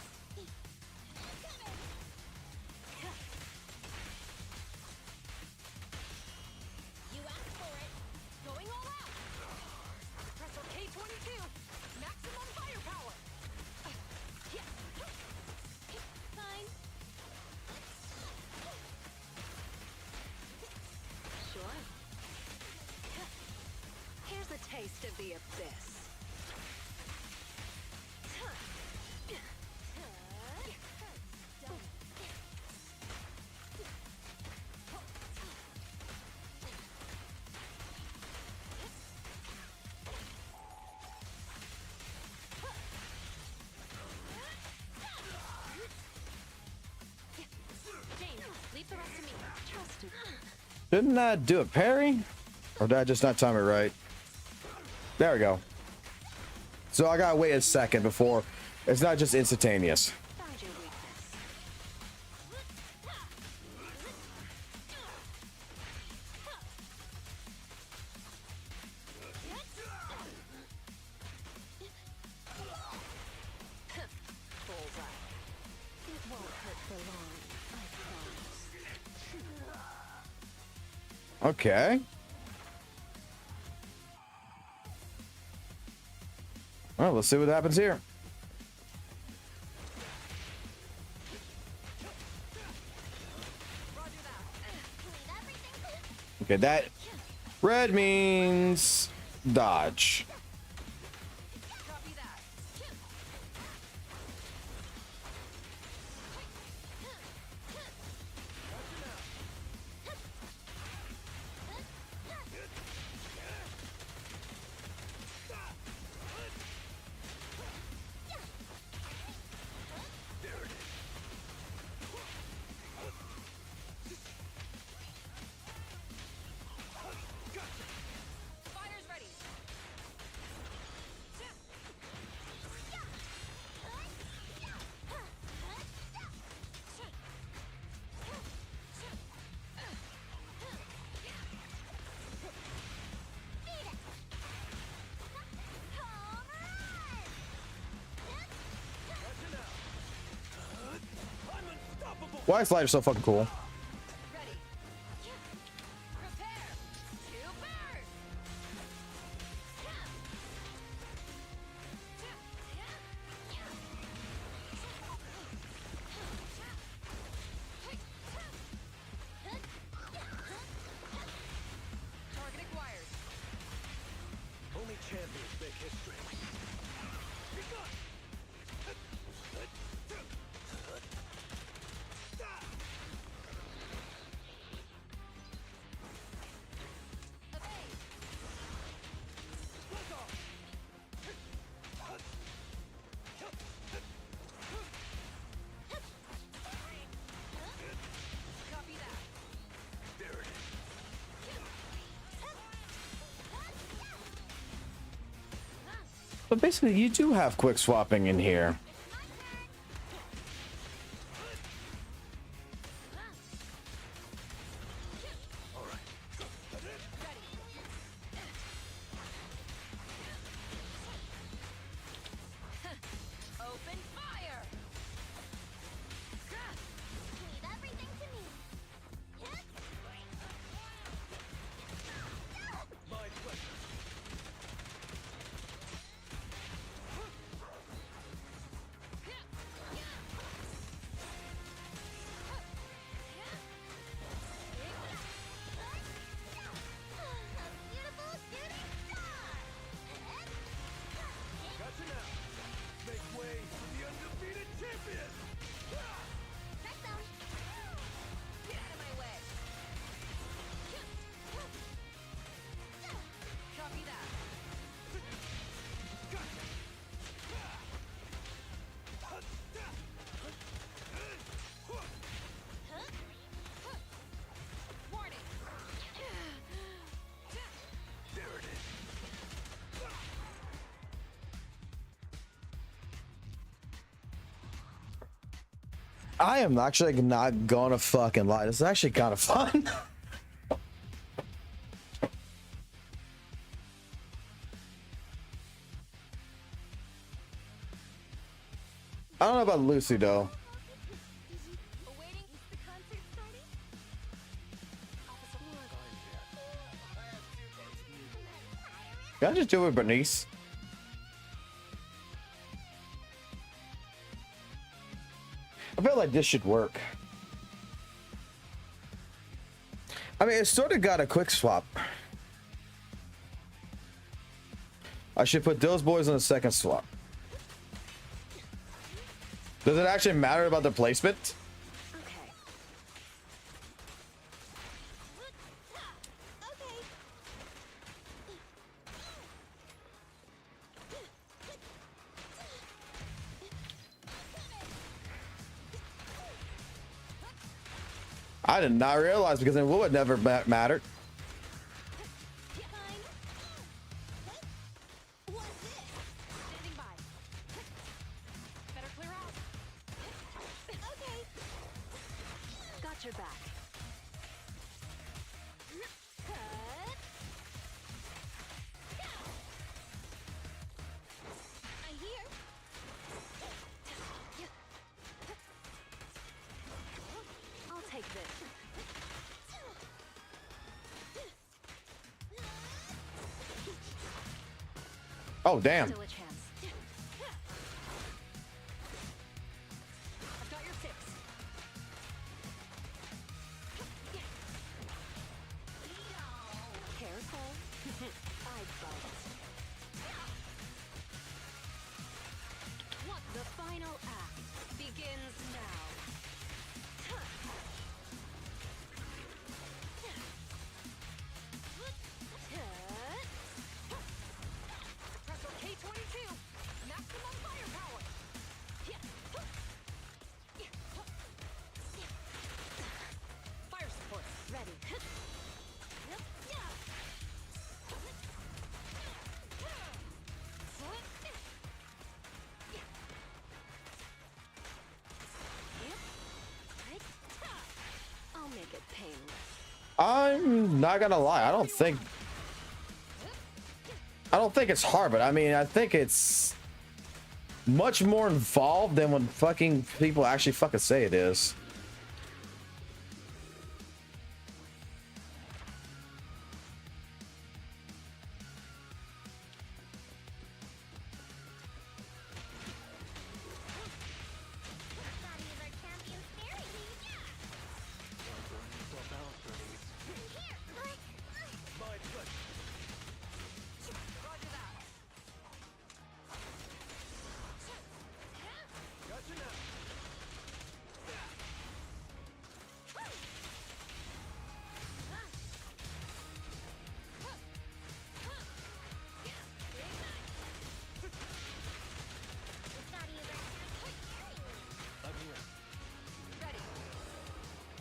You asked for it. Going all out. Compressor K-22. Maximum firepower. Fine. Sure. Here's a taste of the abyss. Didn't I do a parry? Or did I just not time it right? There we go. So I gotta wait a second before. It's not just instantaneous. Okay. Well, let's see what happens here. Okay, that red means dodge. Copy that. Fire's ready. Why is Slider so fucking cool? Ready. Prepare to burn. Target acquired. Only champions make history. Evade. Copy that. There it is. But basically, you do have quick swapping in here. All right. Open fire. Leave everything to me. My pleasure. Beautiful shooting star. Gotcha now. Make way for the undefeated champion. Press them. Get out of my way. Copy that. Warning. There it is. I am actually not gonna fucking lie. This is actually kind of fun. I don't know about Lucy though. Awaiting. Is the concert starting? Officer Can I just do it, Bernice? I feel like this should work. I mean, it's sort of got a quick swap. I should put those boys on the second swap. Does it actually matter about the placement? Okay. Okay. I did not realize because then WUWA never mattered. Fine. What's this? Standing by. Better clear out. Okay. Got your back. Cut. I'm here. I'll take this. Oh, damn. Still a chance. I've got your six. Lead on. What the final act begins now. Pressure K22, maximum firepower. Fire support ready. I'll make it painless. I'm not gonna lie. I don't think it's hard, but I mean, I think it's much more involved than when fucking people actually fucking say it is.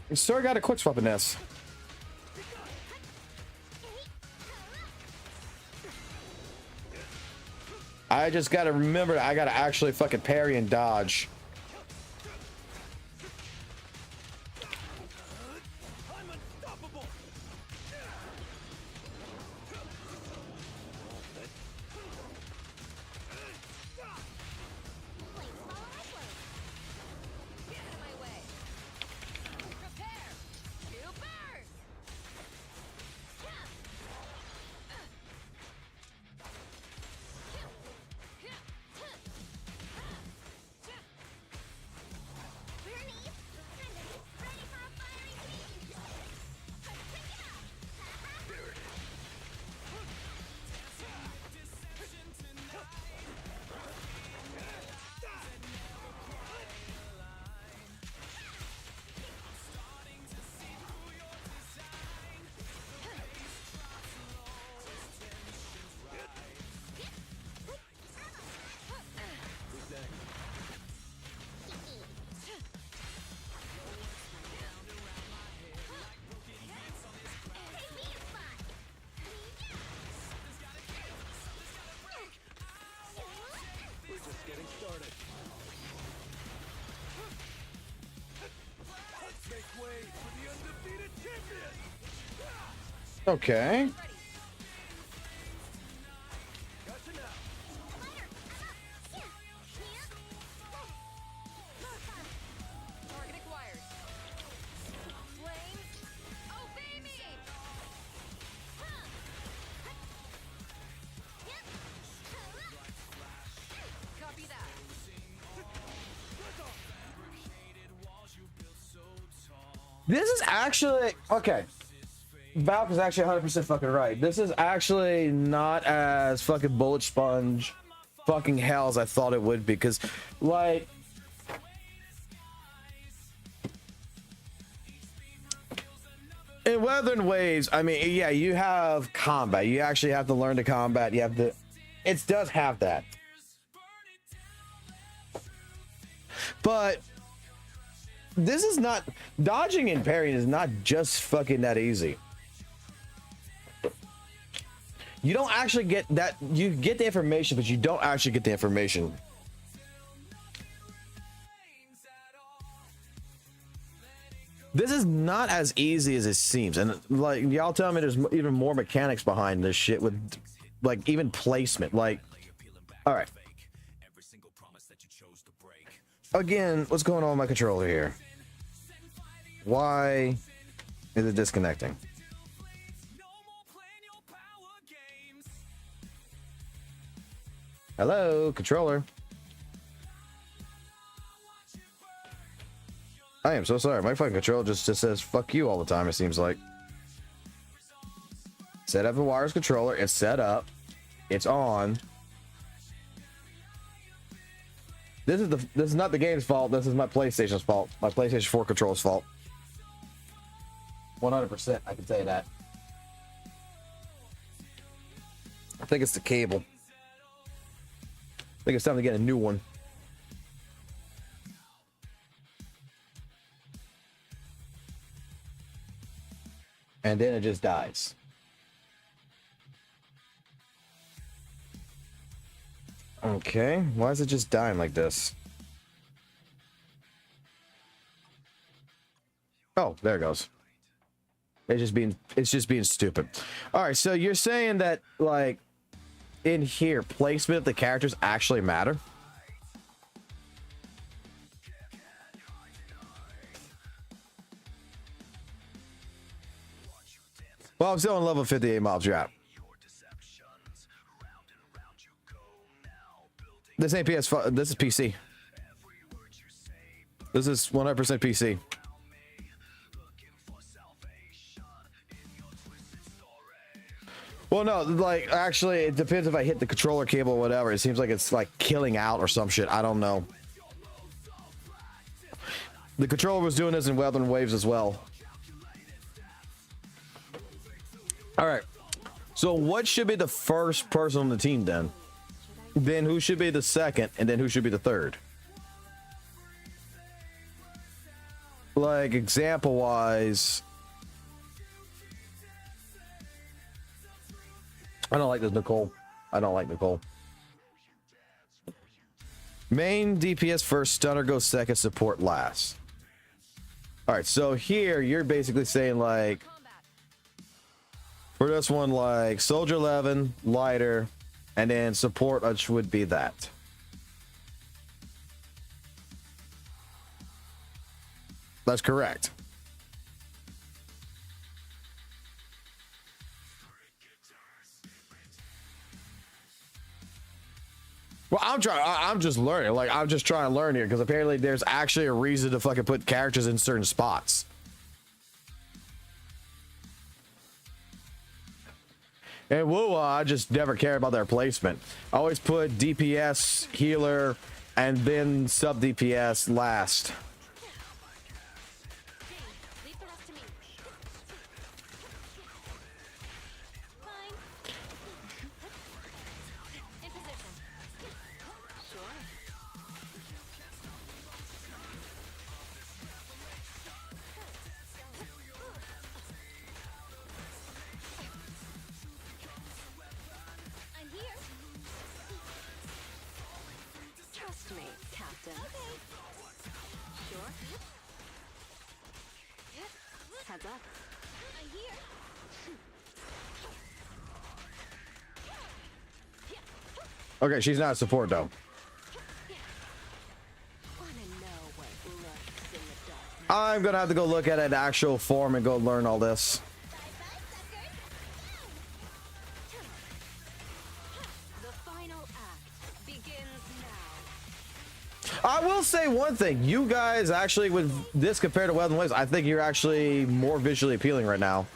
You still got a quick swap in this. I just gotta remember that I gotta actually fucking parry and dodge. Okay. This is actually okay. Valk is actually 100% fucking right. This is actually not as fucking bullet sponge fucking hell as I thought it would be, because like in WutheringWaves, I mean, yeah, you have combat. You actually have to learn to combat. You have to. It does have that, but this is not dodging and parrying is not just fucking that easy. You don't actually get that. You get the information, but you don't actually get the information. This is not as easy as it seems, and like y'all tell me, there's even more mechanics behind this shit with, like, even placement. Like, all right. Again, what's going on with my controller here? Why is it disconnecting? Hello, controller. I am so sorry. My fucking controller just says fuck you all the time, it seems like. Set up a wireless controller. It's set up. It's on. This is not the game's fault. This is my PlayStation's fault. My PlayStation 4 controller's fault. 100%. I can tell you that. I think it's the cable. I think it's time to get a new one. And then it just dies. Okay, why is it just dying like this? Oh, there it goes. It's just being stupid. All right, so you're saying that, like, in here, placement of the characters actually matter? Well, I'm still on level 58 mobs. You're out. This ain't PS5. This is PC. This is 100% PC. Well, no, like, actually, it depends if I hit the controller cable or whatever. It seems like it's, like, killing out or some shit. I don't know. The controller was doing this in WutheringWaves as well. All right. So what should be the first person on the team then? Then who should be the second? And then who should be the third? Like, example-wise... I don't like this, Nicole. I don't like Nicole. Main DPS first, stunner goes second, support last. All right, so here you're basically saying, like, for this one, like, soldier 11, lighter, and then support, which would be that. That's correct. Well, I'm just learning. Like, I'm just trying to learn here because apparently there's actually a reason to fucking put characters in certain spots. And WUWA, I just never care about their placement. I always put DPS, healer, and then sub DPS last. Leave the rest to me. Fine. In position. Sure. I'm here. Trust me, Captain. Okay. Sure? Heads up. I'm here. Okay, she's not a support though. Wanna know what lurks in the darkness? I'm gonna have to go look at an actual form and go learn all this. Bye-bye, suckers. The final act begins now. I will say one thing. You guys actually, with this compared to WutheringWaves, I think you're actually more visually appealing right now.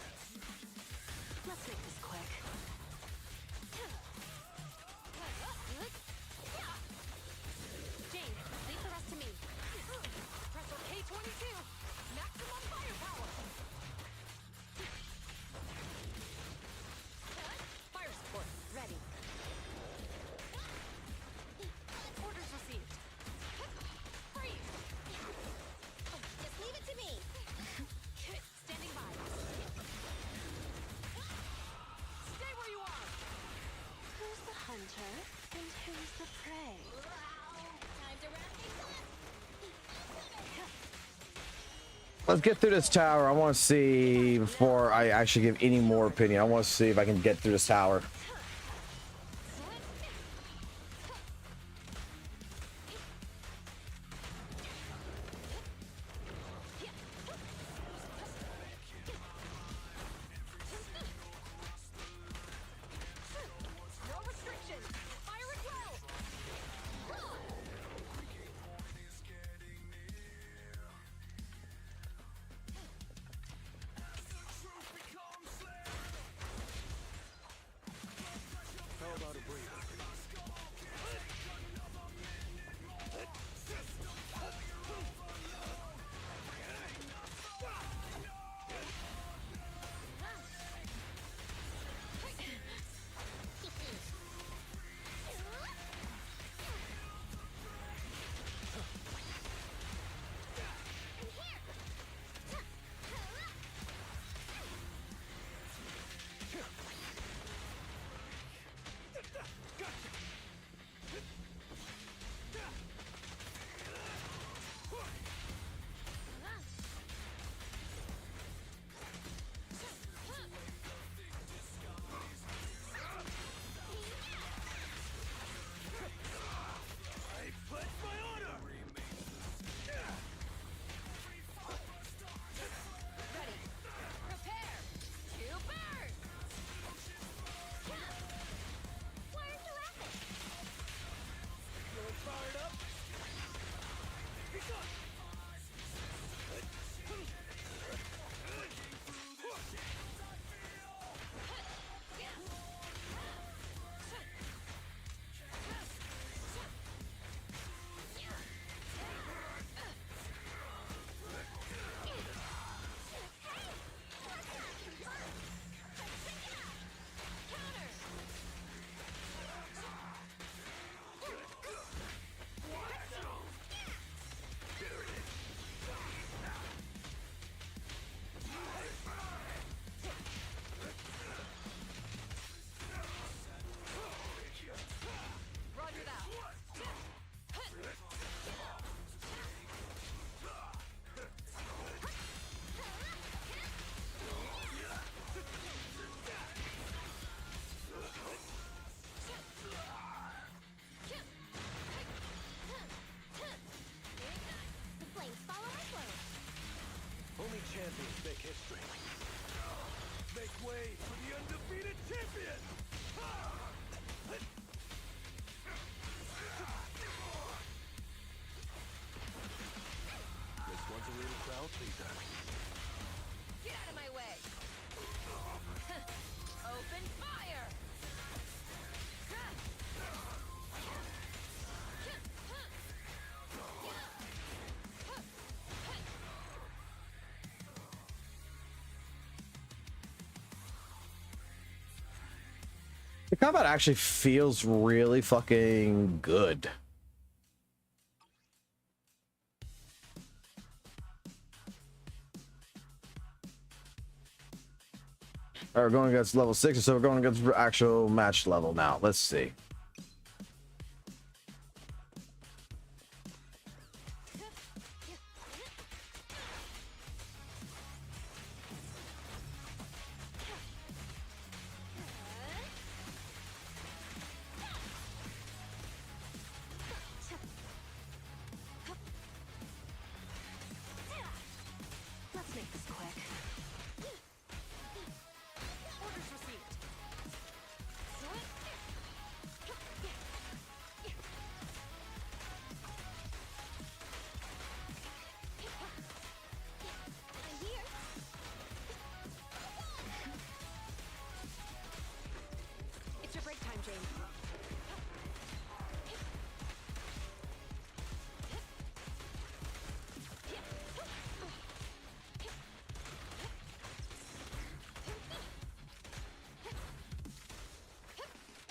Let's make this quick. Jane, leave the rest to me. Pressor K-22. Maximum firepower. Fire support ready. Orders received. Freeze. Just leave it to me. Standing by. Stay where you are. Who's the hunter and who's the prey? Time to wrap things up. Let's get through this tower. I want to see, before I actually give any more opinion, I want to see if I can get through this tower. No restrictions. Fire at will. This one's a little crowd pleaser. Get out of my way! Open fire! The combat actually feels really fucking good. All right, we're going against level 6, so we're going against actual match level now. Let's see. Let's make this quick. Orders received. I'm here. It's your break time, James.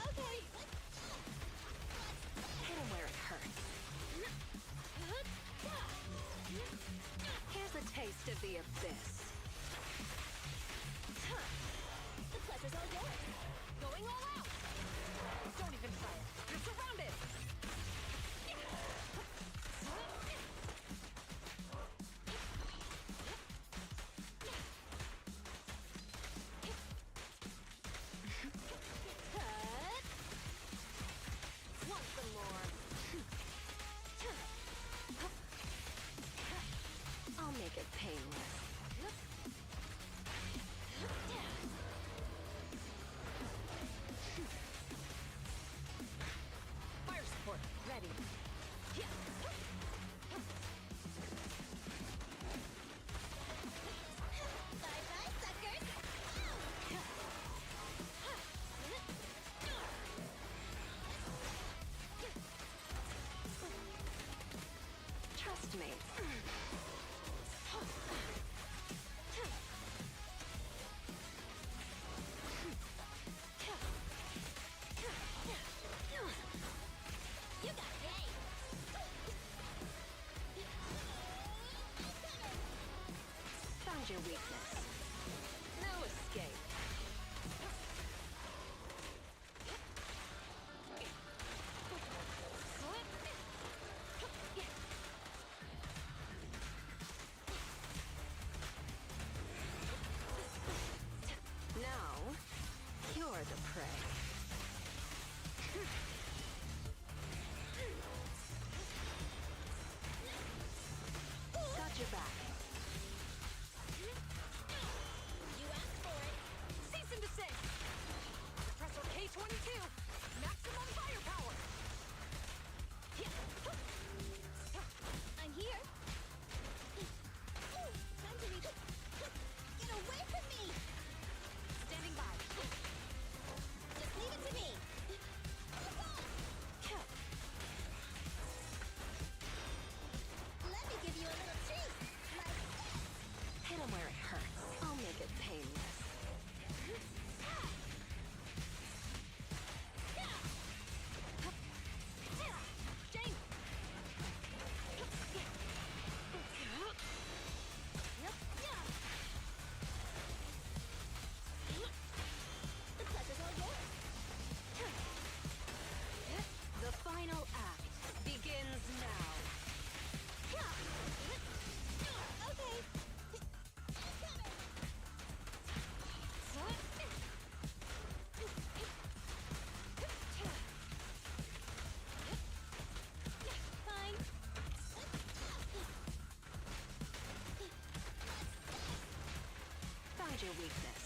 Okay. Hit him where it hurts. Here's a taste of the abyss. The pleasure's all yours. Going all out. Don't even try it. You're surrounded. Want some more? I'll make it painless. Fire support. Ready. Bye-bye, suckers. Trust me. You got game. Found your weakness. No escape. Now, you're the prey. Got your back. You asked for it. Cease and desist. Compressor K-22. Maximum firepower. I'm here. Time to leave. Get away from me. Standing by. Just leave it to me. Let me give you a little treat. Like Hit him where it hurts. I'll make it painless. James. The pleasure's all yours. The final act begins now. Okay. Fine. Found your weakness.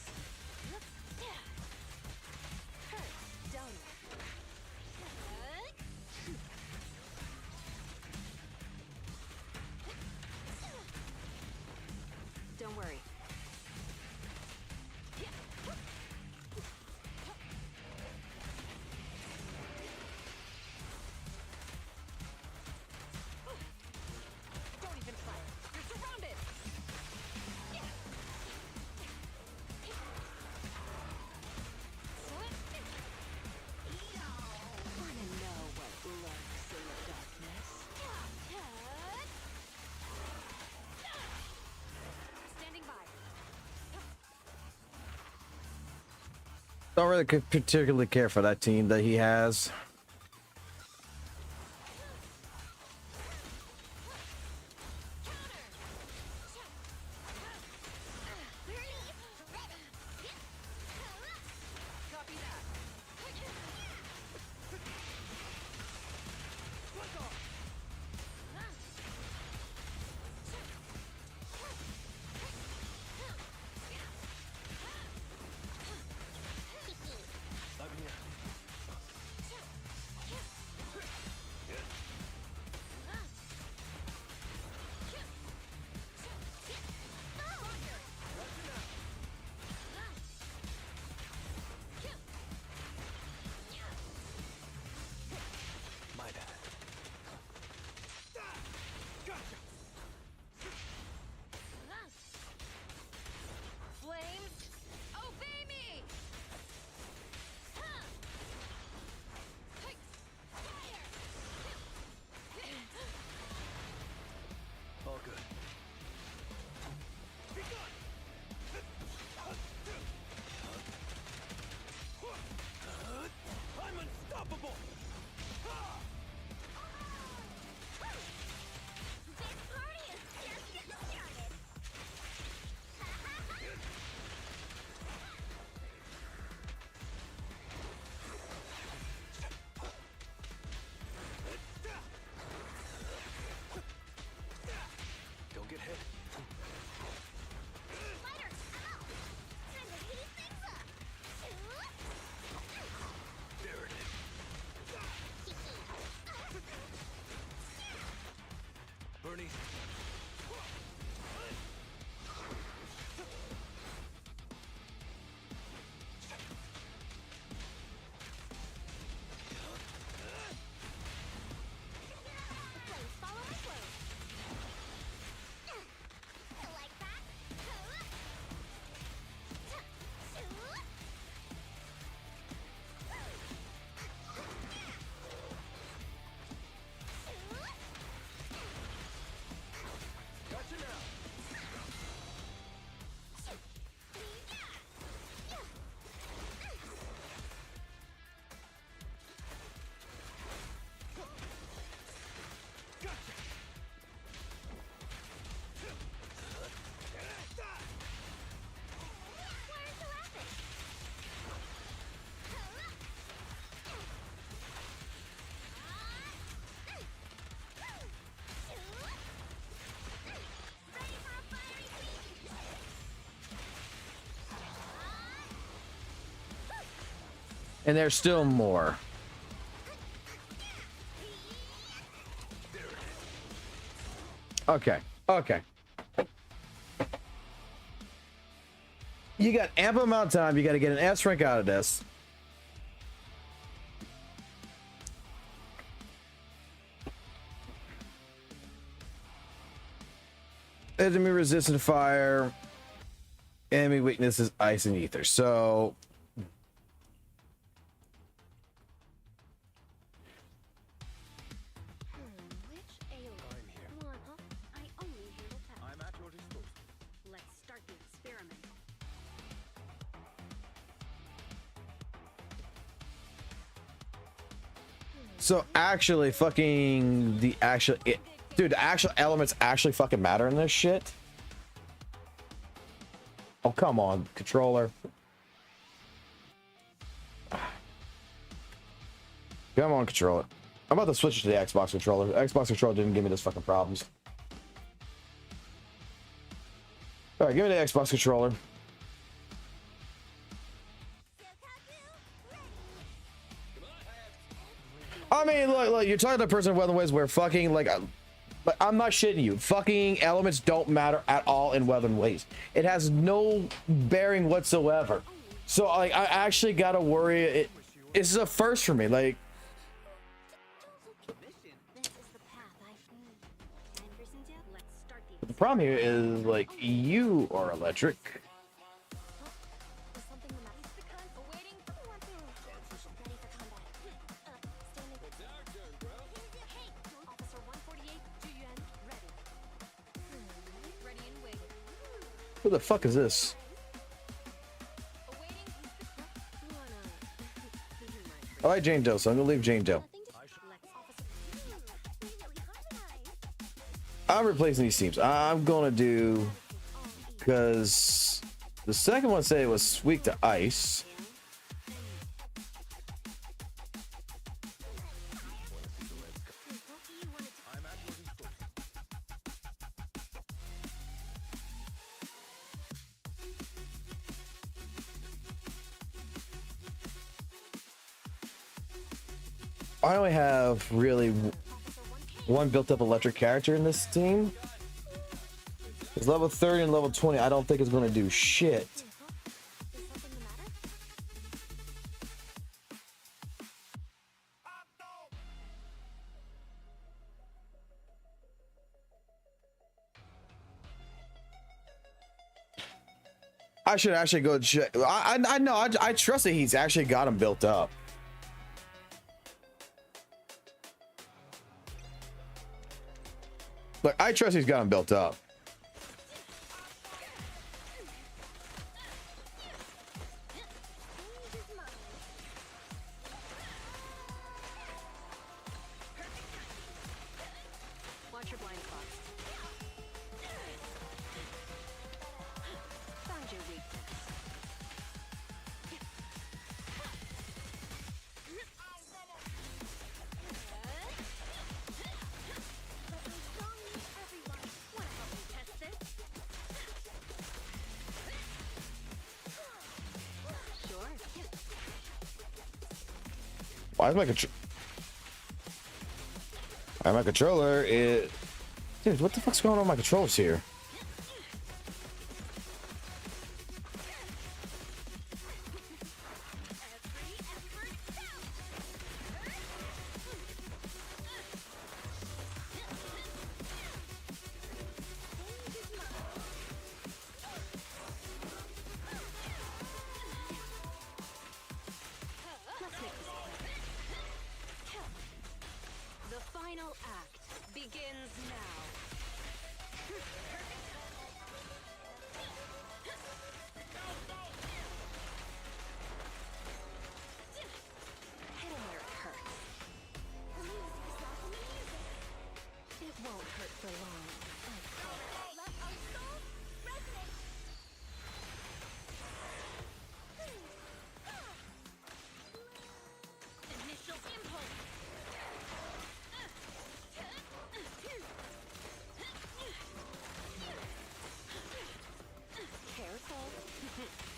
Don't really particularly care for that team that he has. My bad. Flames, obey me! All good. I'm unstoppable! This party is just getting started! Don't get hit. Lighter, ow! Time to heat things up! There it is. Bernie. Flames follow my flow. You like that? Gotcha now. Why aren't you laughing? Ready for a fiery feast? And there's still more. Okay. Okay. You got ample amount of time. You got to get an S rank out of this. Enemy resistant to fire. Enemy weakness is ice and ether. So Which alien? I'm here. One, huh? I only handle tasks. I'm at your disposal. Let's start the experiment. So actually, fucking the actual, dude, the actual elements actually fucking matter in this shit. Oh, come on, controller. Come on, controller. I'm about to switch to the Xbox controller. The Xbox controller didn't give me this fucking problems. All right, give me the Xbox controller. I mean, look, you're talking to a person in WuWa where fucking, like, but I'm not shitting you. Fucking elements don't matter at all in WuWa. It has no bearing whatsoever. So, like, I actually gotta worry. This is a first for me. Like, This is the path I've. Time for some dip. Let's start the the problem here is, like, you are electric. Is something the matter? Awaiting. Ready for combat. Standing. It's our turn, bro. Hey, Officer 148, Juyan, ready. Ready and waiting. Who the fuck is this? Awaiting. I like Jane Doe, so I'm gonna leave Jane Doe. Nothing to we really harmonize. I'm replacing these teams. I'm gonna do, because the second one said it was weak to ice. I only have really one built-up electric character in this team. It's level 30 and level 20. I don't think it's going to do shit. I should actually go check. I know. I trust that he's actually got him built up. Look, I trust he's got him built up. Watch your blind spots. Found your weakness. Why is my controller? Dude, what the fuck's going on with my controls here? The final act begins now. Hit him where it hurts. It won't hurt for long. Let our souls resonate. Initial impulse. Careful.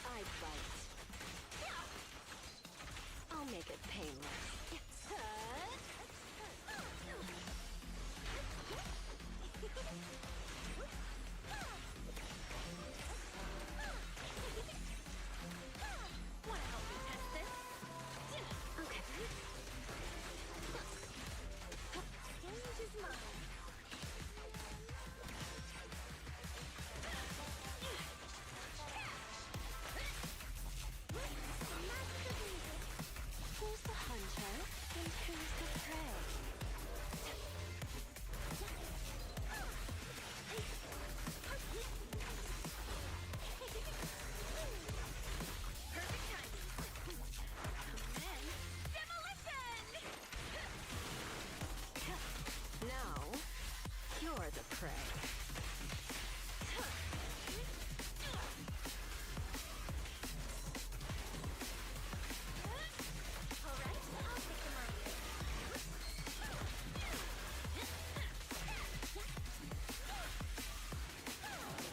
I bite. I'll make it painless. Wanna help me test this? Okay. Stage is mine. Who's the hunter and who's the prey? Now, you're the prey.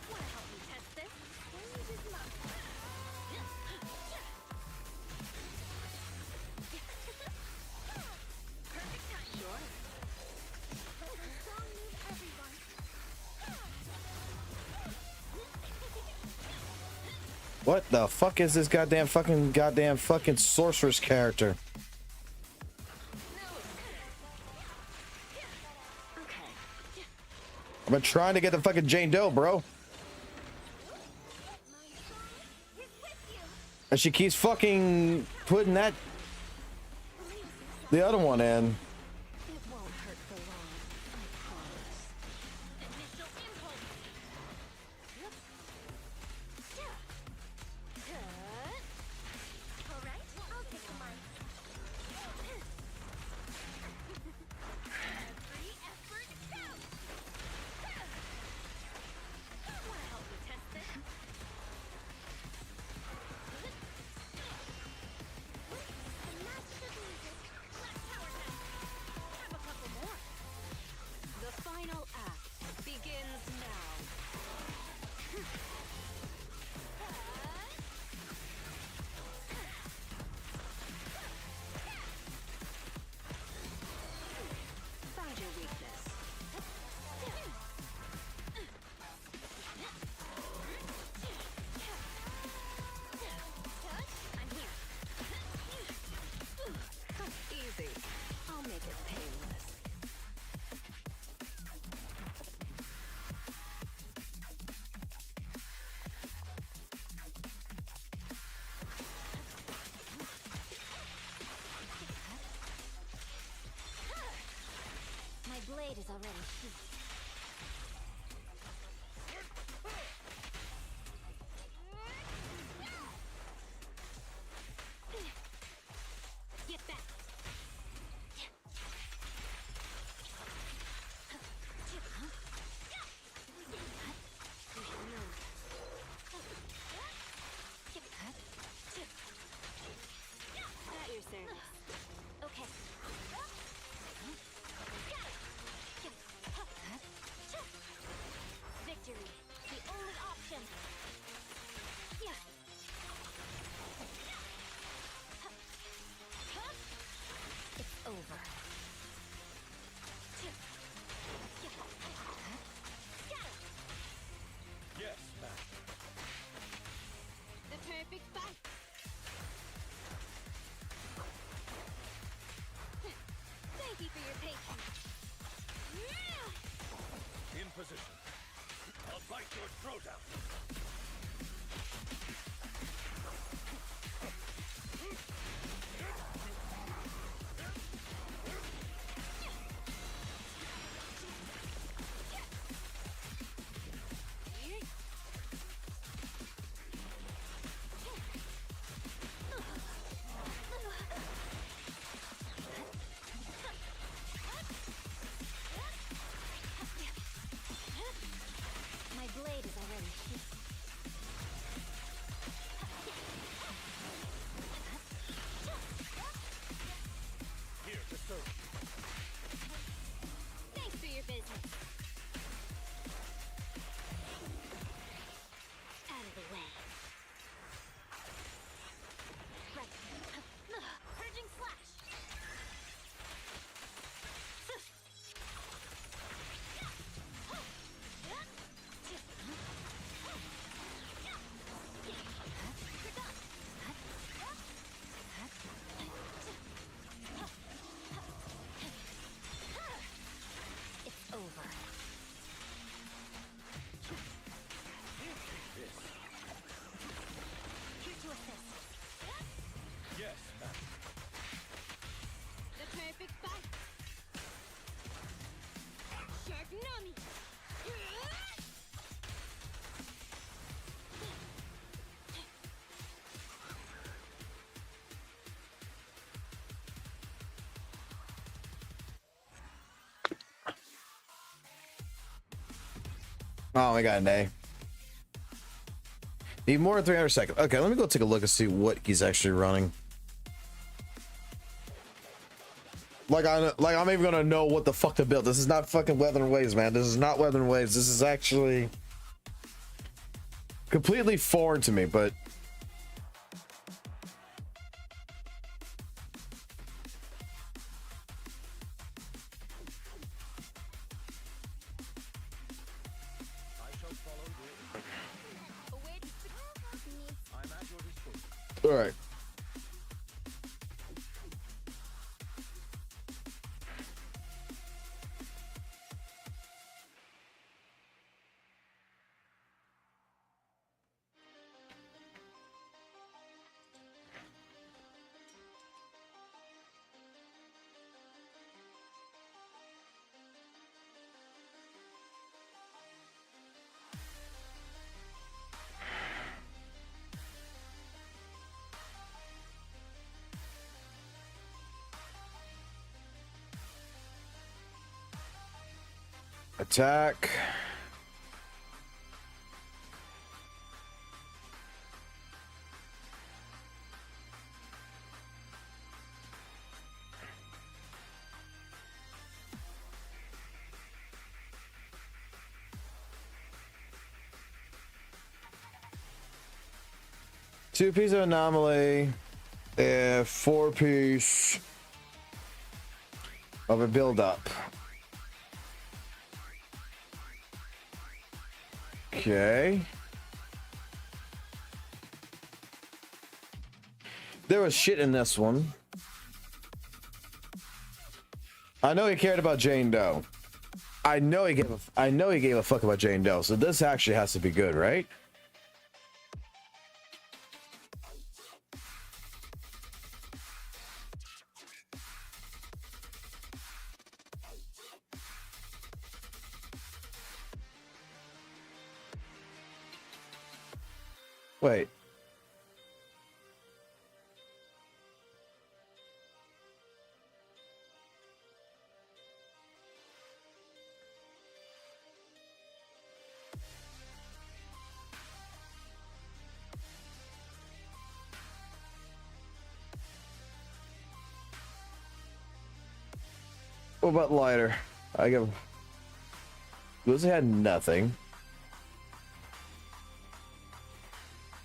Wanna help me test this? Stage is mine. Perfect time. Sure. Song needs everyone. What the fuck is this goddamn fucking sorceress character? Okay. I've been trying to get the fucking Jane Doe, bro. And she keeps fucking putting the other one in. It won't hurt for long, I promise. Initial impulse. All right, I'll take the mic. blade is already heat. Get back. At your service. Okay. Victory, the only option. It's over. Yes, master. The perfect fight. Thank you for your patience. In position. I'll bite your throat out. My blade is already heat. Here to serve. Thanks for your business. Out of the way. Right. Purging slash. It's over. Here to assist. Yes, master. The perfect fight. Shark Nami. Oh, we got an A. Need more than 300 seconds. Okay, let me go take a look and see what he's actually running. Like I'm even gonna know what the fuck to build. This is not fucking WutheringWaves, man. This is not WutheringWaves. This is actually completely foreign to me, but I shall follow your Await. I'm at your disposal. all right. Attack. Two-piece of anomaly, 4-piece of a build-up. Okay. There was shit in this one. I know he cared about Jane Doe. I know he gave a fuck about Jane Doe. So this actually has to be good, right? Wait. What about lighter? I give. Lucy had nothing.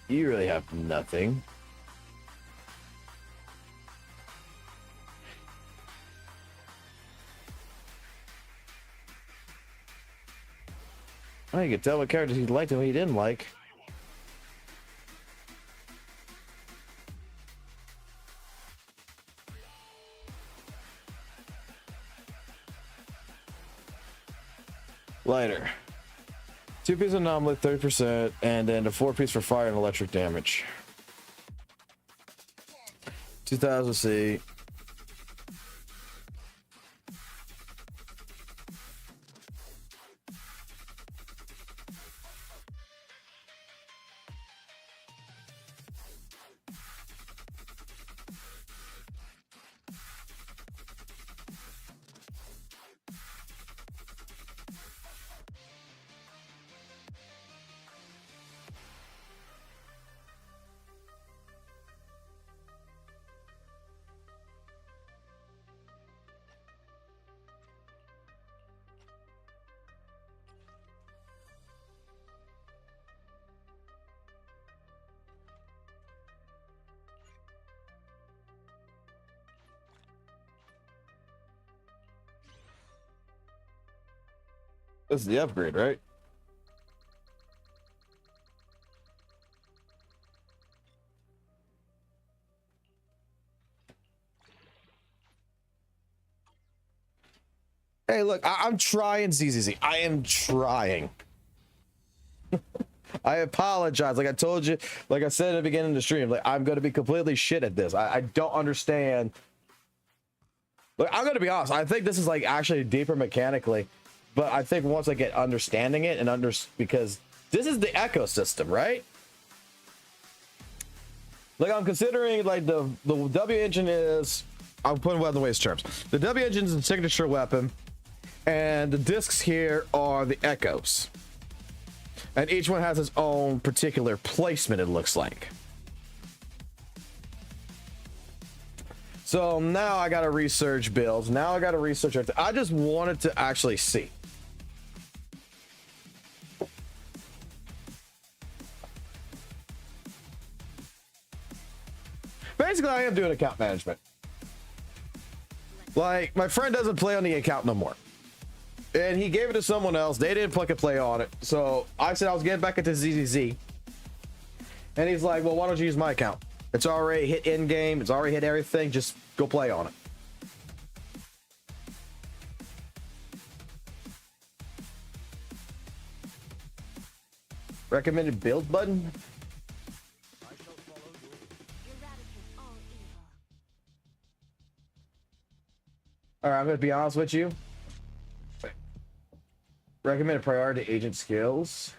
You really have nothing. I can tell what characters he liked and what he didn't like. Lighter. 2-piece anomaly, 30%, and then a 4-piece for fire and electric damage. 2000 C. This is the upgrade, right? Hey, look, I'm trying, ZZZ. I am trying. I apologize. Like I told you, like I said at the beginning of the stream, like I'm going to be completely shit at this. I don't understand. Look, I'm going to be honest. I think this is like actually deeper mechanically, but I think once I get understanding it and because this is the ecosystem, right? Like I'm considering like the W engine is, I'm putting Weapon Waves terms. The W engine is a signature weapon, and the discs here are the echoes. And each one has its own particular placement, it looks like. So now I got to research builds. Now I got to research everything. I just wanted to actually see. Basically, I am doing account management. Like, my friend doesn't play on the account no more. And he gave it to someone else. They didn't plug and play on it. So I said I was getting back into ZZZ. And he's like, well, why don't you use my account? It's already hit in-game. It's already hit everything. Just go play on it. Recommended build button? Eradicate all evil. All right, I'm going to be honest with you. Recommended priority agent skills.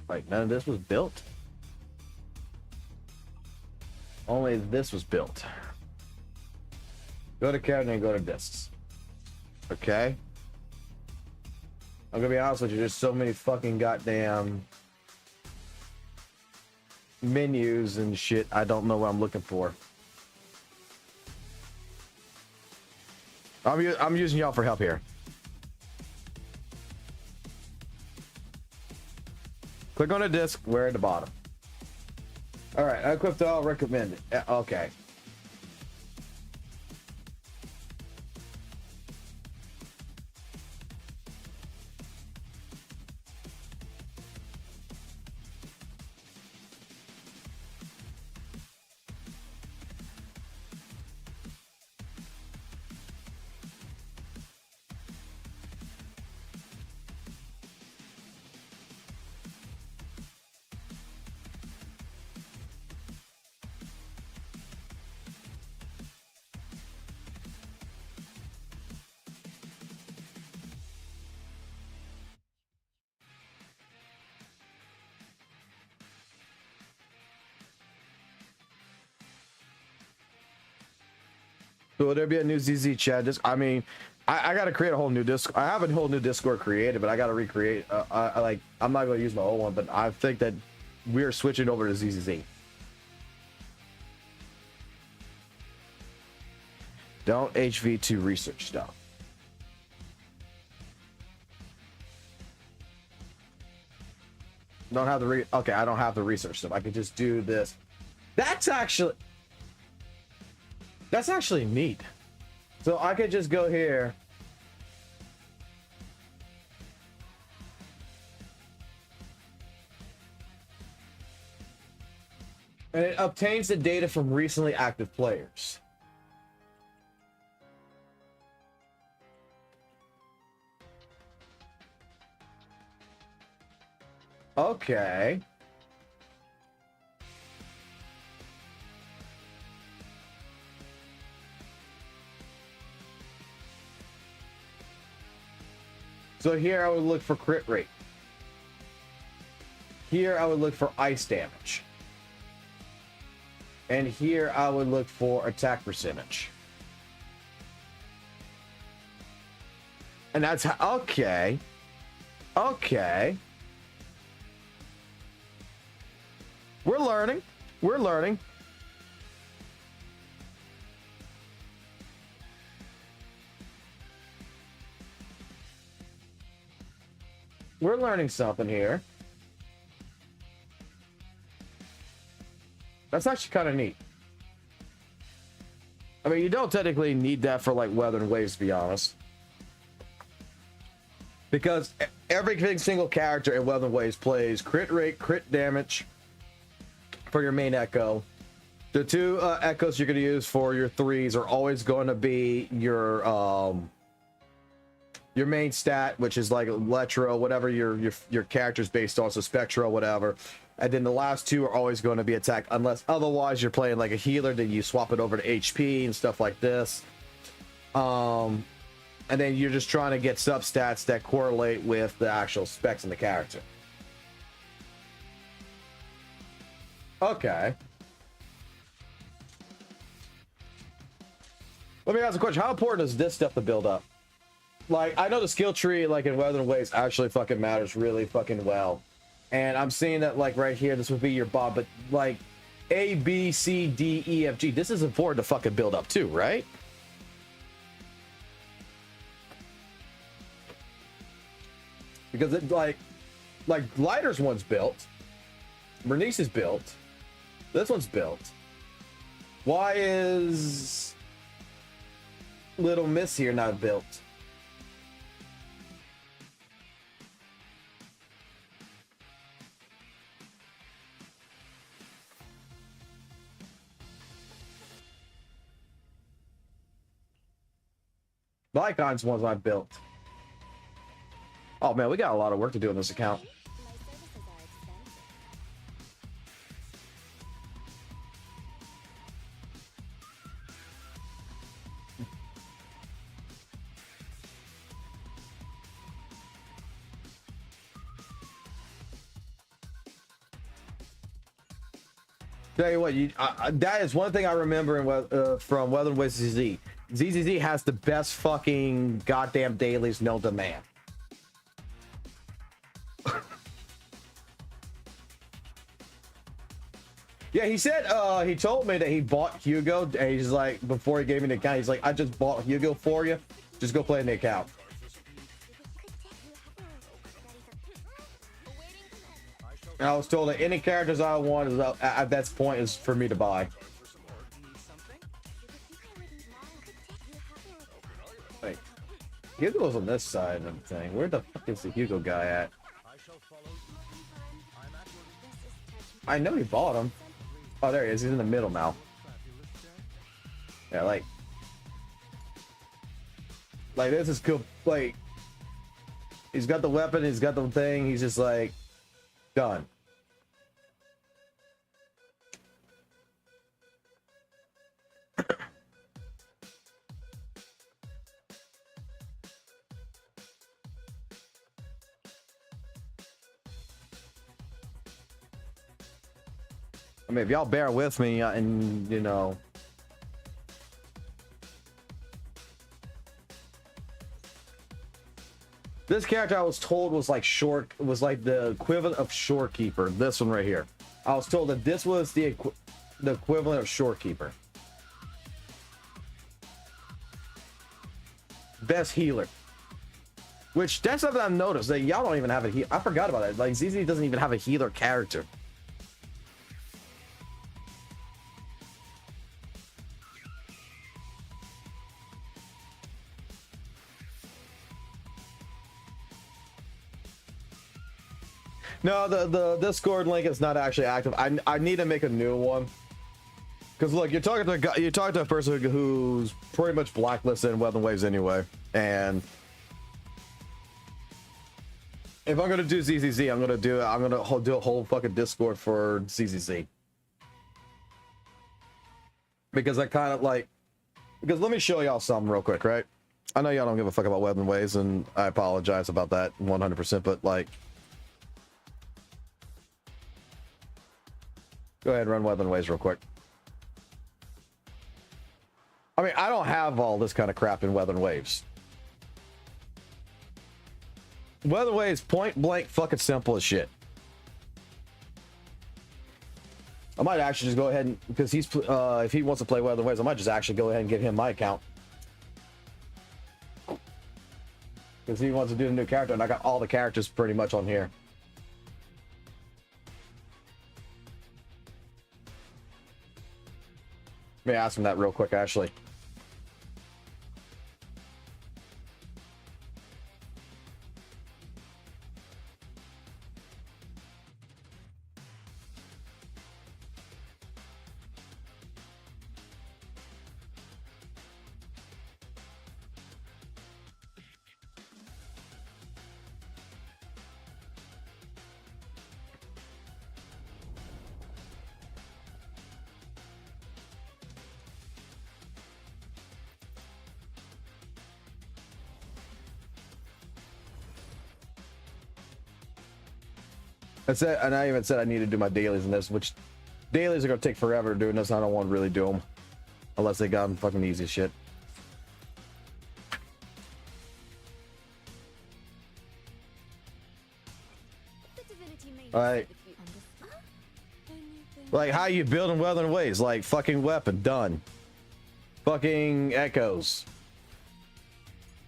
Like, none of this was built. Only this was built. Go to cabinet and go to discs. Okay. I'm gonna be honest with you, there's so many fucking goddamn menus and shit. I don't know what I'm looking for. I'm using y'all for help here. Click on a disc. We're at the bottom. All right, equipped all recommended. Okay. So will there be a new ZZ chat? Just, I mean, I got to create a whole new Discord. I have a whole new Discord created, but I got to recreate. I'm not going to use my old one, but I think that we are switching over to ZZZ. Don't HV2 research stuff. Don't have the okay, I don't have the research stuff. I could just do this. That's actually neat. So I could just go here. And it obtains the data from recently active players. Okay. So here I would look for crit rate. Here I would look for ice damage. And here I would look for attack percentage. And that's how, okay. Okay. We're learning. We're learning. We're learning something here. That's actually kind of neat. I mean, you don't technically need that for like WutheringWaves, to be honest. Because every single character in WutheringWaves plays crit rate, crit damage for your main echo. The two echoes you're going to use for your threes are always going to be your main stat, which is like Electro, whatever your character's based on, so Spectro, whatever. And then the last two are always going to be attack, unless otherwise you're playing like a healer, then you swap it over to HP and stuff like this. And then you're just trying to get substats that correlate with the actual specs in the character. Okay. Let me ask a question. How important is this stuff to build up? Like, I know the skill tree, like in WutheringWaves, actually fucking matters really fucking well. And I'm seeing that, like, right here, this would be your bob, but, like, A, B, C, D, E, F, G, this is important to fucking build up, too, right? Because, it, like Lighter's one's built. Bernice is built. This one's built. Why is Little Miss here not built? The Icon's one's not built. Oh man, we got a lot of work to do on this account. My services are expensive. Tell you what, that is one thing I remember from WutheringWaves ZZ. ZZZ has the best fucking goddamn dailies known to man. Yeah, he said he told me that he bought Hugo, and he's like, before he gave me the account, he's like, I just bought Hugo for you. Just go play in the account. And I was told that any characters I want is at that point is for me to buy. Wait, Hugo's on this side of the thing. Where the fuck is the Hugo guy at? I know he bought him. Oh, there he is. He's in the middle now. Yeah, like this is cool. Like, he's got the weapon. He's got the thing. He's just like done. I mean, if y'all bear with me and, you know, This character I was told was like the equivalent of Shorekeeper. This one right here. I was told that this was the equivalent of Shorekeeper. Best healer. Which, that's something I've noticed, that y'all don't even have a healer. I forgot about that. Like, ZZ doesn't even have a healer character. No, the Discord link is not actually active. I need to make a new one. Because look, you're talking to a person who's pretty much blacklisted in WutheringWaves anyway, and if I'm gonna do ZZZ, I'm gonna do a whole fucking Discord for ZZZ. Because I kind of like, because let me show y'all something real quick, right? I know y'all don't give a fuck about WutheringWaves, and I apologize about that 100%, but like, go ahead and run WutheringWaves real quick. I mean, I don't have all this kind of crap in WutheringWaves. WutheringWaves point blank fucking simple as shit. I might actually just go ahead and, because he's if he wants to play WutheringWaves, I might just actually go ahead and give him my account. Because he wants to do the new character, and I got all the characters pretty much on here. Let me ask him that real quick, actually. That's it, and I even said I need to do my dailies in this, which dailies are gonna take forever doing this. I don't want to really do them unless they got them fucking easy as shit. Alright. Like, how you building WutheringWaves? Like, fucking weapon, done. Fucking echoes.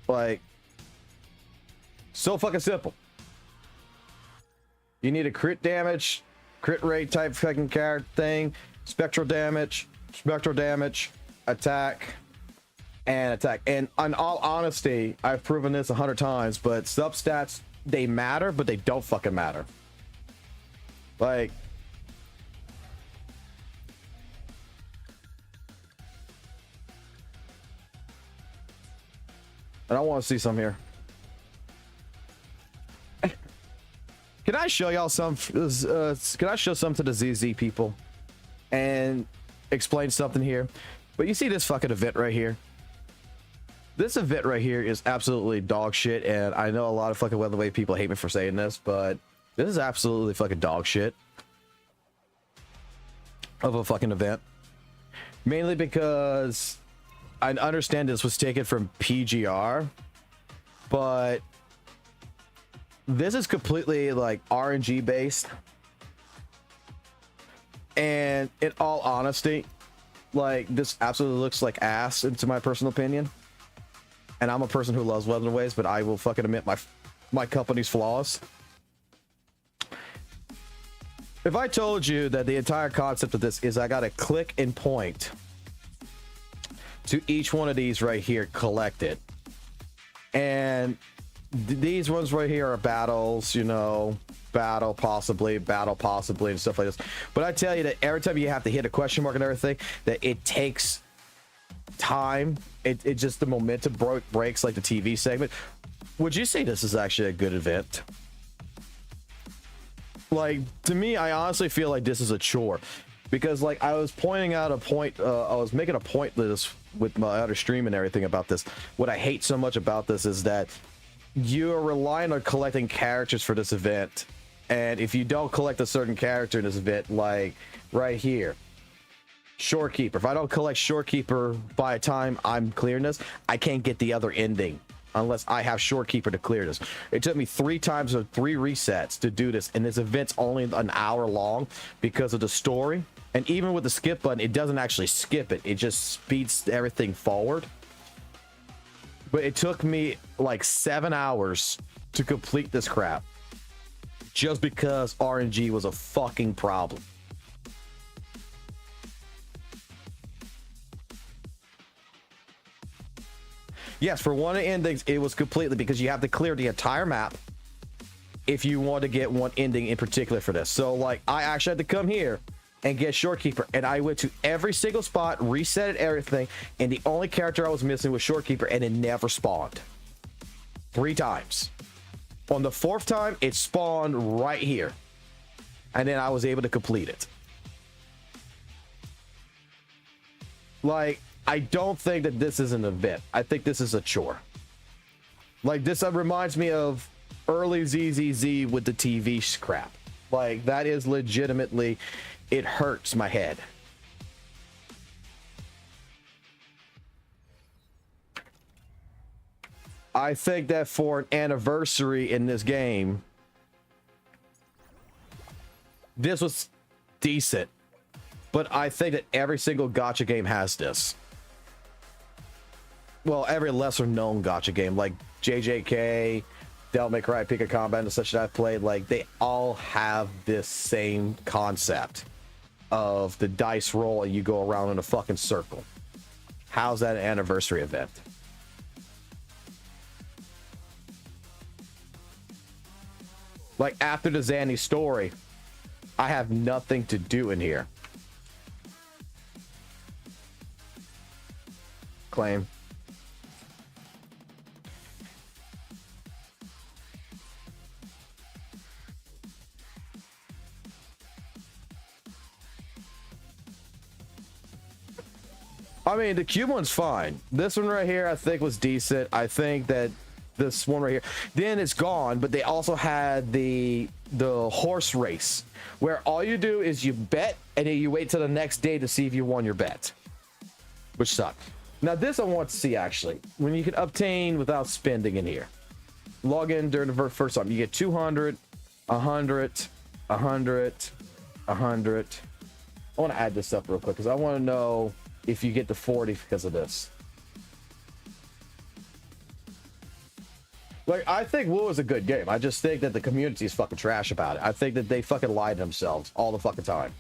Like, so fucking simple. You need a crit damage, crit rate type fucking character thing, spectral damage, attack, and attack. And in all honesty, I've proven this 100 times, but substats, they matter, but they don't fucking matter. Like, and I want to see some here. Can I show y'all some? Can I show some to the ZZ people and explain something here? But you see this fucking event right here? This event right here is absolutely dog shit, and I know a lot of fucking WutheringWaves people hate me for saying this, but this is absolutely fucking dog shit of a fucking event. Mainly because I understand this was taken from PGR, but this is completely like RNG based, and in all honesty, like, this absolutely looks like ass, into my personal opinion. And I'm a person who loves WutheringWaves, but I will fucking admit my company's flaws. If I told you that the entire concept of this is I gotta click and point to each one of these right here, collect it, and these ones right here are battles, you know, battle possibly, and stuff like this. But I tell you that every time you have to hit a question mark and everything, that it takes time. It just, the momentum breaks like the TV segment. Would you say this is actually a good event? Like, to me, I honestly feel like this is a chore, because like I was pointing out a point, I was making a point this with my other stream and everything about this. What I hate so much about this is that you are relying on collecting characters for this event, and if you don't collect a certain character in this event, like right here, Shorekeeper, if I don't collect Shorekeeper by the time I'm clearing this, I can't get the other ending unless I have Shorekeeper to clear this. It took me 3 times or 3 resets to do this, and this event's only an hour long because of the story. And even with the skip button, it doesn't actually skip it. It just speeds everything forward. But it took me like 7 hours to complete this crap just because RNG was a fucking problem. Yes, for one of the endings, it was completely because you have to clear the entire map if you want to get one ending in particular for this. So, like, I actually had to come here and get Shorekeeper, and I went to every single spot, reset everything, and the only character I was missing was Shorekeeper, and it never spawned. 3 times. On the 4th time, it spawned right here, and then I was able to complete it. Like, I don't think that this is an event. I think this is a chore. Like, this reminds me of early ZZZ with the TV crap. Like, that is legitimately, it hurts my head. I think that for an anniversary in this game, this was decent. But I think that every single gacha game has this. Well, every lesser known gacha game, like JJK, Devil May Cry, Pick a Combat, and such that I've played, like, they all have this same concept of the dice roll and you go around in a fucking circle. How's that an anniversary event? Like, after the Zanny story, I have nothing to do in here. Claim. I mean, the cube one's fine. This one right here, I think, was decent. I think that this one right here, then it's gone, but they also had the horse race, where all you do is you bet, and then you wait till the next day to see if you won your bet, which sucked. Now, this I want to see, actually, when you can obtain without spending in here. Log in during the first time. You get 200, 100, 100, 100. I want to add this up real quick, because I want to know if you get to 40 because of this. Like, I think WUWA is a good game. I just think that the community is fucking trash about it. I think that they fucking lie to themselves all the fucking time.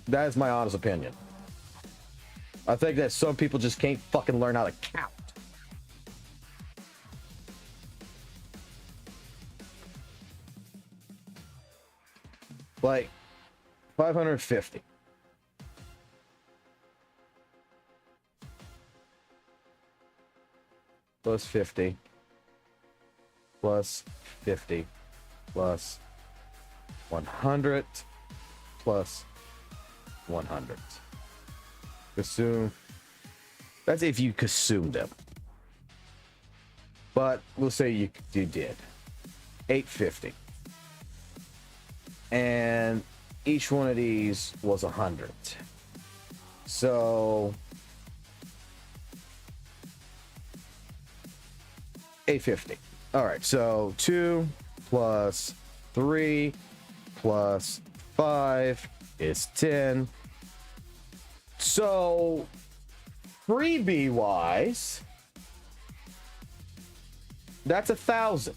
That is my honest opinion. I think that some people just can't fucking learn how to count. Like, 550. Plus 50. Plus 50. Plus 100. Plus 100. Consume. That's if you consume them. But we'll say you did. 850. And each one of these was 100. So 850. All right, so 2 plus 3 plus 5 is 10. So freebie wise, that's 1,000.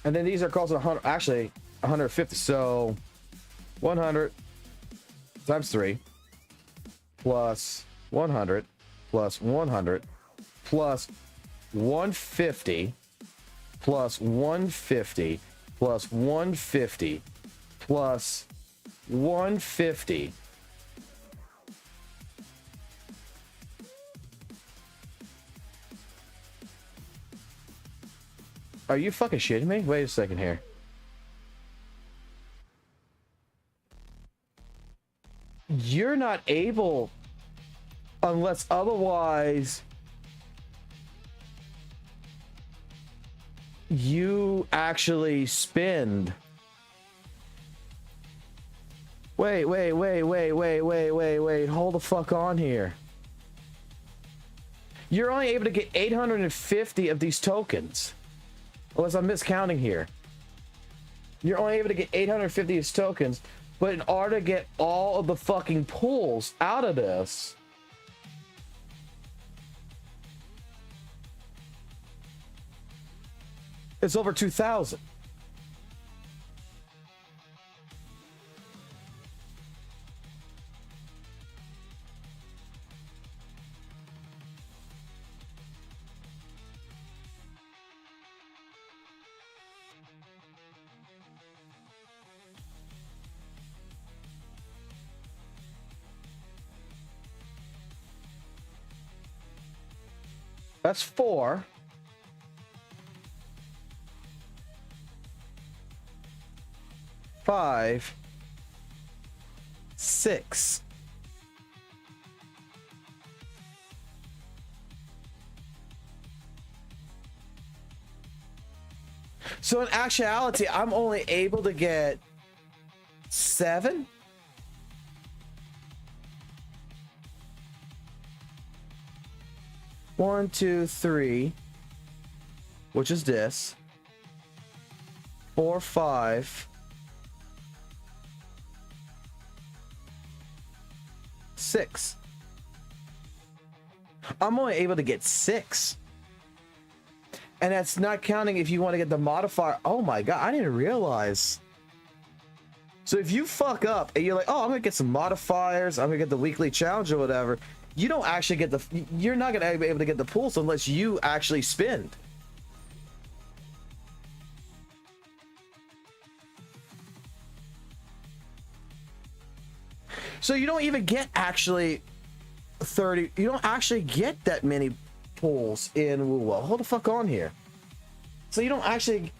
And then these are costing 100, actually 150. So 100 times 3 plus 100 plus 100 plus 150 plus 150 plus 150 plus 150 Are you fucking shitting me? Wait a second here. You're not able, unless otherwise you actually spend Wait. Hold the fuck on here. You're only able to get 850 of these tokens. Unless I'm miscounting here. You're only able to get 850 of these tokens. But in order to get all of the fucking pulls out of this, it's over 2,000. That's 4. Five, 6. So in actuality, I'm only able to get 7. One, 2, 3, which is this. 4, 5. 6. I'm only able to get 6. And that's not counting if you want to get the modifier. Oh my god, I didn't realize. So if you fuck up and you're like, oh, I'm gonna get some modifiers, I'm gonna get the weekly challenge or whatever, you don't actually get the, you're not gonna be able to get the pulls unless you actually spend. So you don't even get actually 30, you don't actually get that many pulls in WUWA. Hold the fuck on here. So you don't actually,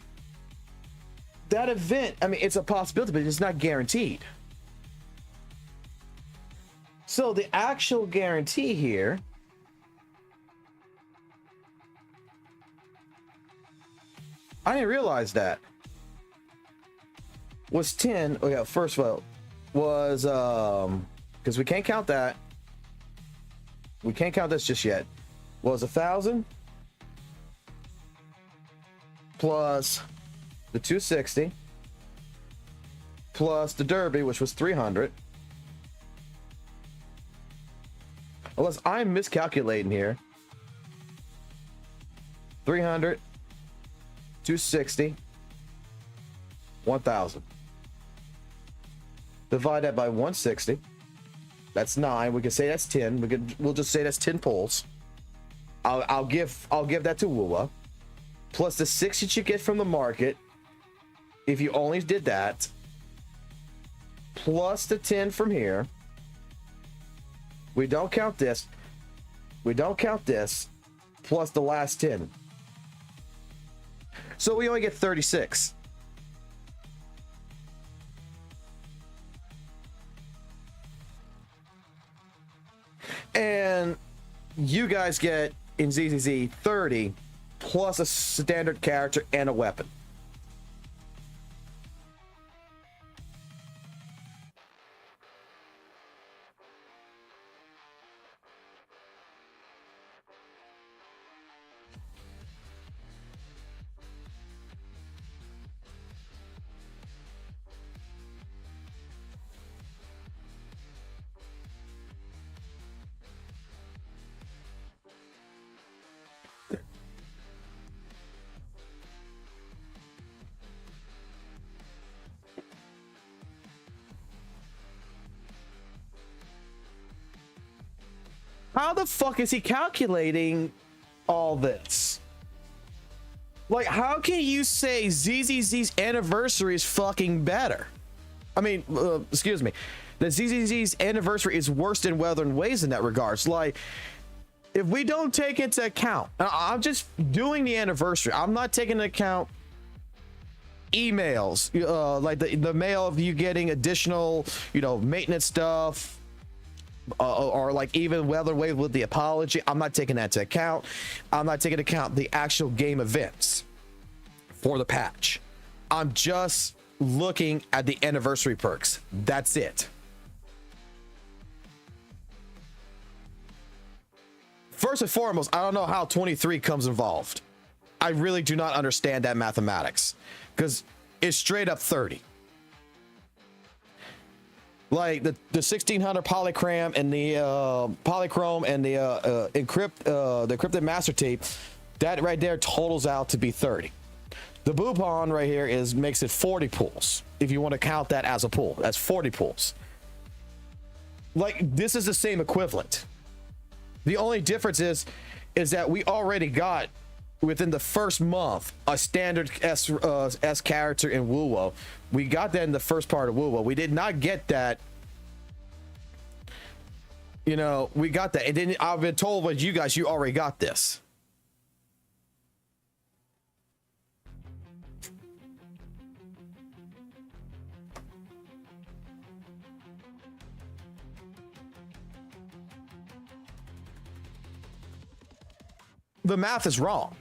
that event, I mean, it's a possibility, but it's not guaranteed. So the actual guarantee here I didn't realize that was 10. Oh yeah, first of all was because we can't count that. We can't count this just yet. Was 1,000 plus the 260 plus the Derby, which was 300. Unless I'm miscalculating here. 300, 260, 1,000. Divide that by 160. That's 9. We can say that's 10. We'll just say that's 10 pulls. I'll give that to WUWA. Plus the 6 that you get from the market, if you only did that. Plus the 10 from here. We don't count this. We don't count this. Plus the last 10. So we only get 36. And you guys get in ZZZ 30 plus a standard character and a weapon. How the fuck is he calculating all this? Like, how can you say ZZZ's anniversary is fucking better? I mean, excuse me. The ZZZ's anniversary is worse than WutheringWaves in that regards. Like, if we don't take into account, I'm just doing the anniversary. I'm not taking into account emails, like the mail of you getting additional, maintenance stuff, or like even WutheringWaves with the apology. I'm not taking that into account. I'm not taking into account the actual game events for the patch. I'm just looking at the anniversary perks. That's it. First and foremost, I don't know how 23 comes involved. I really do not understand that mathematics, because it's straight up 30. Like the 1600 polychrome and the polychrome and the encrypted master tape, that right there totals out to be 30. The Boupon right here makes it 40 pools. If you want to count that as a pool, that's 40 pools. Like, this is the same equivalent. The only difference is that we already got, within the first month, a standard S character in WUWA. We got that in the first part of WUWA. We did not get that. You know, we got that. And then I've been told by you guys, you already got this. The math is wrong.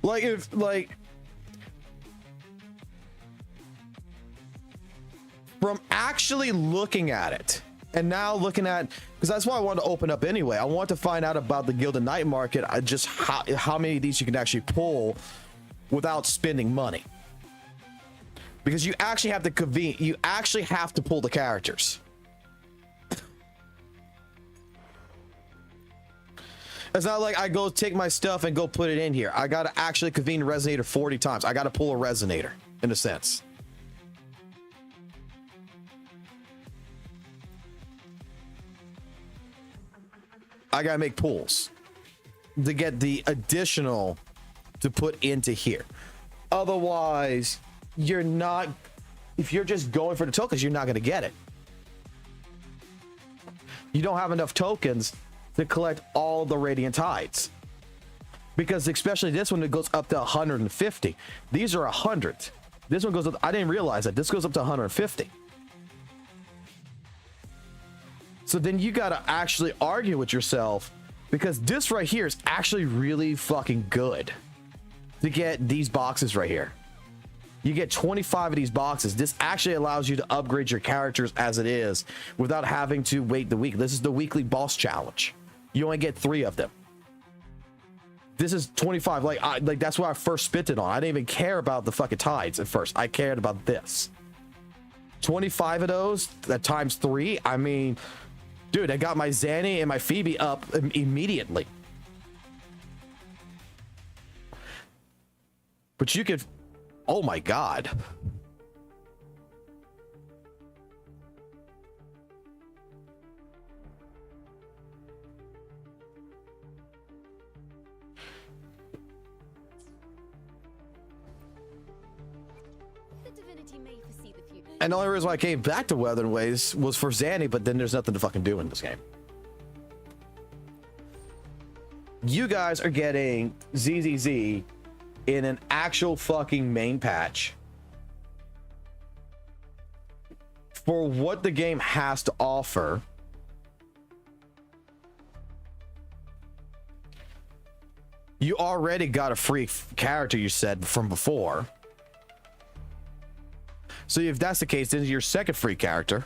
Like, if, like, from actually looking at it, and now looking at, because that's why I wanted to open up anyway. I want to find out about the Gilded Night market, just how many of these you can actually pull without spending money. Because you actually have to convene, you actually have to pull the characters. It's not like I go take my stuff and go put it in here. I got to actually convene a resonator 40 times. I got to pull a resonator, in a sense. I got to make pulls to get the additional to put into here. Otherwise, you're not, if you're just going for the tokens, you're not going to get it. You don't have enough tokens to collect all the Radiant Tides, because especially this one, it goes up to 150. These are 100. This one goes up, I didn't realize that this goes up to 150. So then you got to actually argue with yourself, because this right here is actually really fucking good to get these boxes right here. You get 25 of these boxes. This actually allows you to upgrade your characters as it is without having to wait the week. This is the weekly boss challenge. You only get 3 of them. This is 25. Like that's what I first spit it on. I didn't even care about the fucking tides at first. I cared about this. 25 of those, that times 3. I mean, dude, I got my Zanny and my Phoebe up immediately. But you could, oh my God. And the only reason why I came back to WutheringWaves was for Zanny, but then there's nothing to fucking do in this game. You guys are getting ZZZ in an actual fucking main patch for what the game has to offer. You already got a free character, you said, from before. So if that's the case, then your second free character.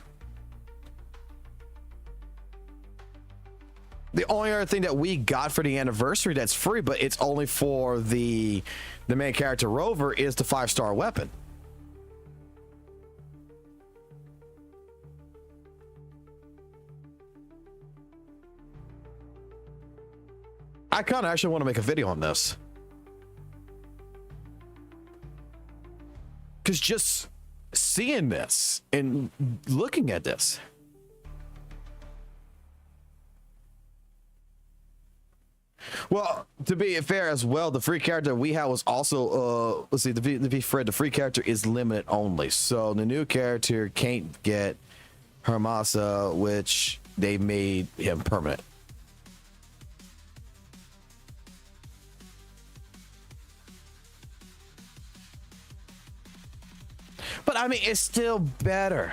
The only other thing that we got for the anniversary that's free, but it's only for the main character Rover, is the 5-star weapon. I kind of actually want to make a video on this, because just seeing this and looking at this, well, to be fair as well, the free character we had was also let's see, to be fair, the free character is limited only, so the new character can't get Hermasa, which they made him permanent. But I mean, it's still better.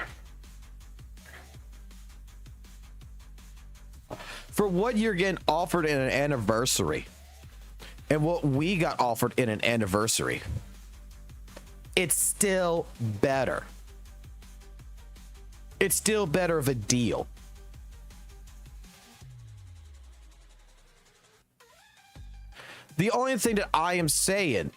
For what you're getting offered in an anniversary, and what we got offered in an anniversary, it's still better. It's still better of a deal. The only thing that I am saying,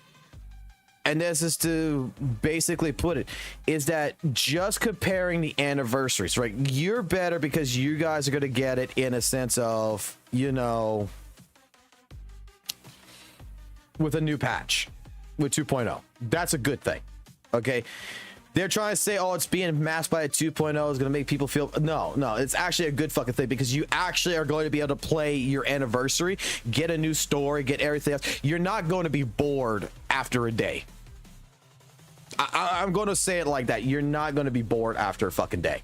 and this is to basically put it, is that just comparing the anniversaries, right? You're better because you guys are going to get it in a sense of, you know, with a new patch, with 2.0. That's a good thing. Okay. They're trying to say, oh, it's being masked by a 2.0 is going to make people feel. No, it's actually a good fucking thing because you actually are going to be able to play your anniversary, get a new story, get everything else. You're not going to be bored after a day. I'm going to say it like that. You're not going to be bored after a fucking day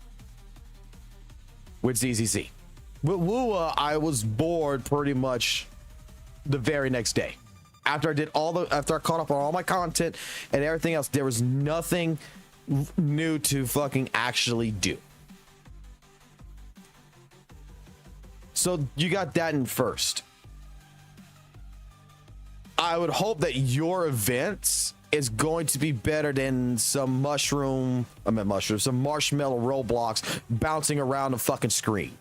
with ZZZ. With WUWA, I was bored pretty much the very next day. After I caught up on all my content and everything else, there was nothing new to fucking actually do. So you got that in first. I would hope that your events is going to be better than some marshmallow Roblox bouncing around the fucking screen.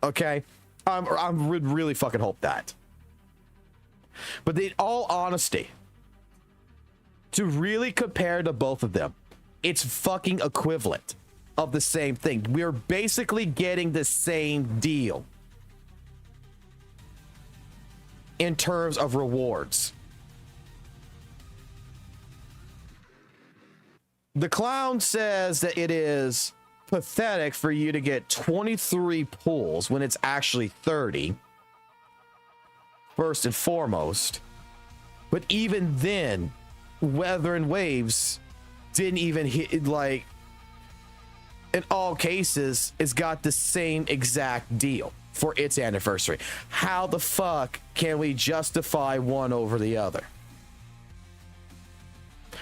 Okay? I would really fucking hope that. But in all honesty, to really compare to both of them, it's fucking equivalent of the same thing. We're basically getting the same deal in terms of rewards. The clown says that it is pathetic for you to get 23 pulls when it's actually 30. First and foremost. But even then, WutheringWaves didn't even hit, like, in all cases, it's got the same exact deal for its anniversary. How the fuck can we justify one over the other?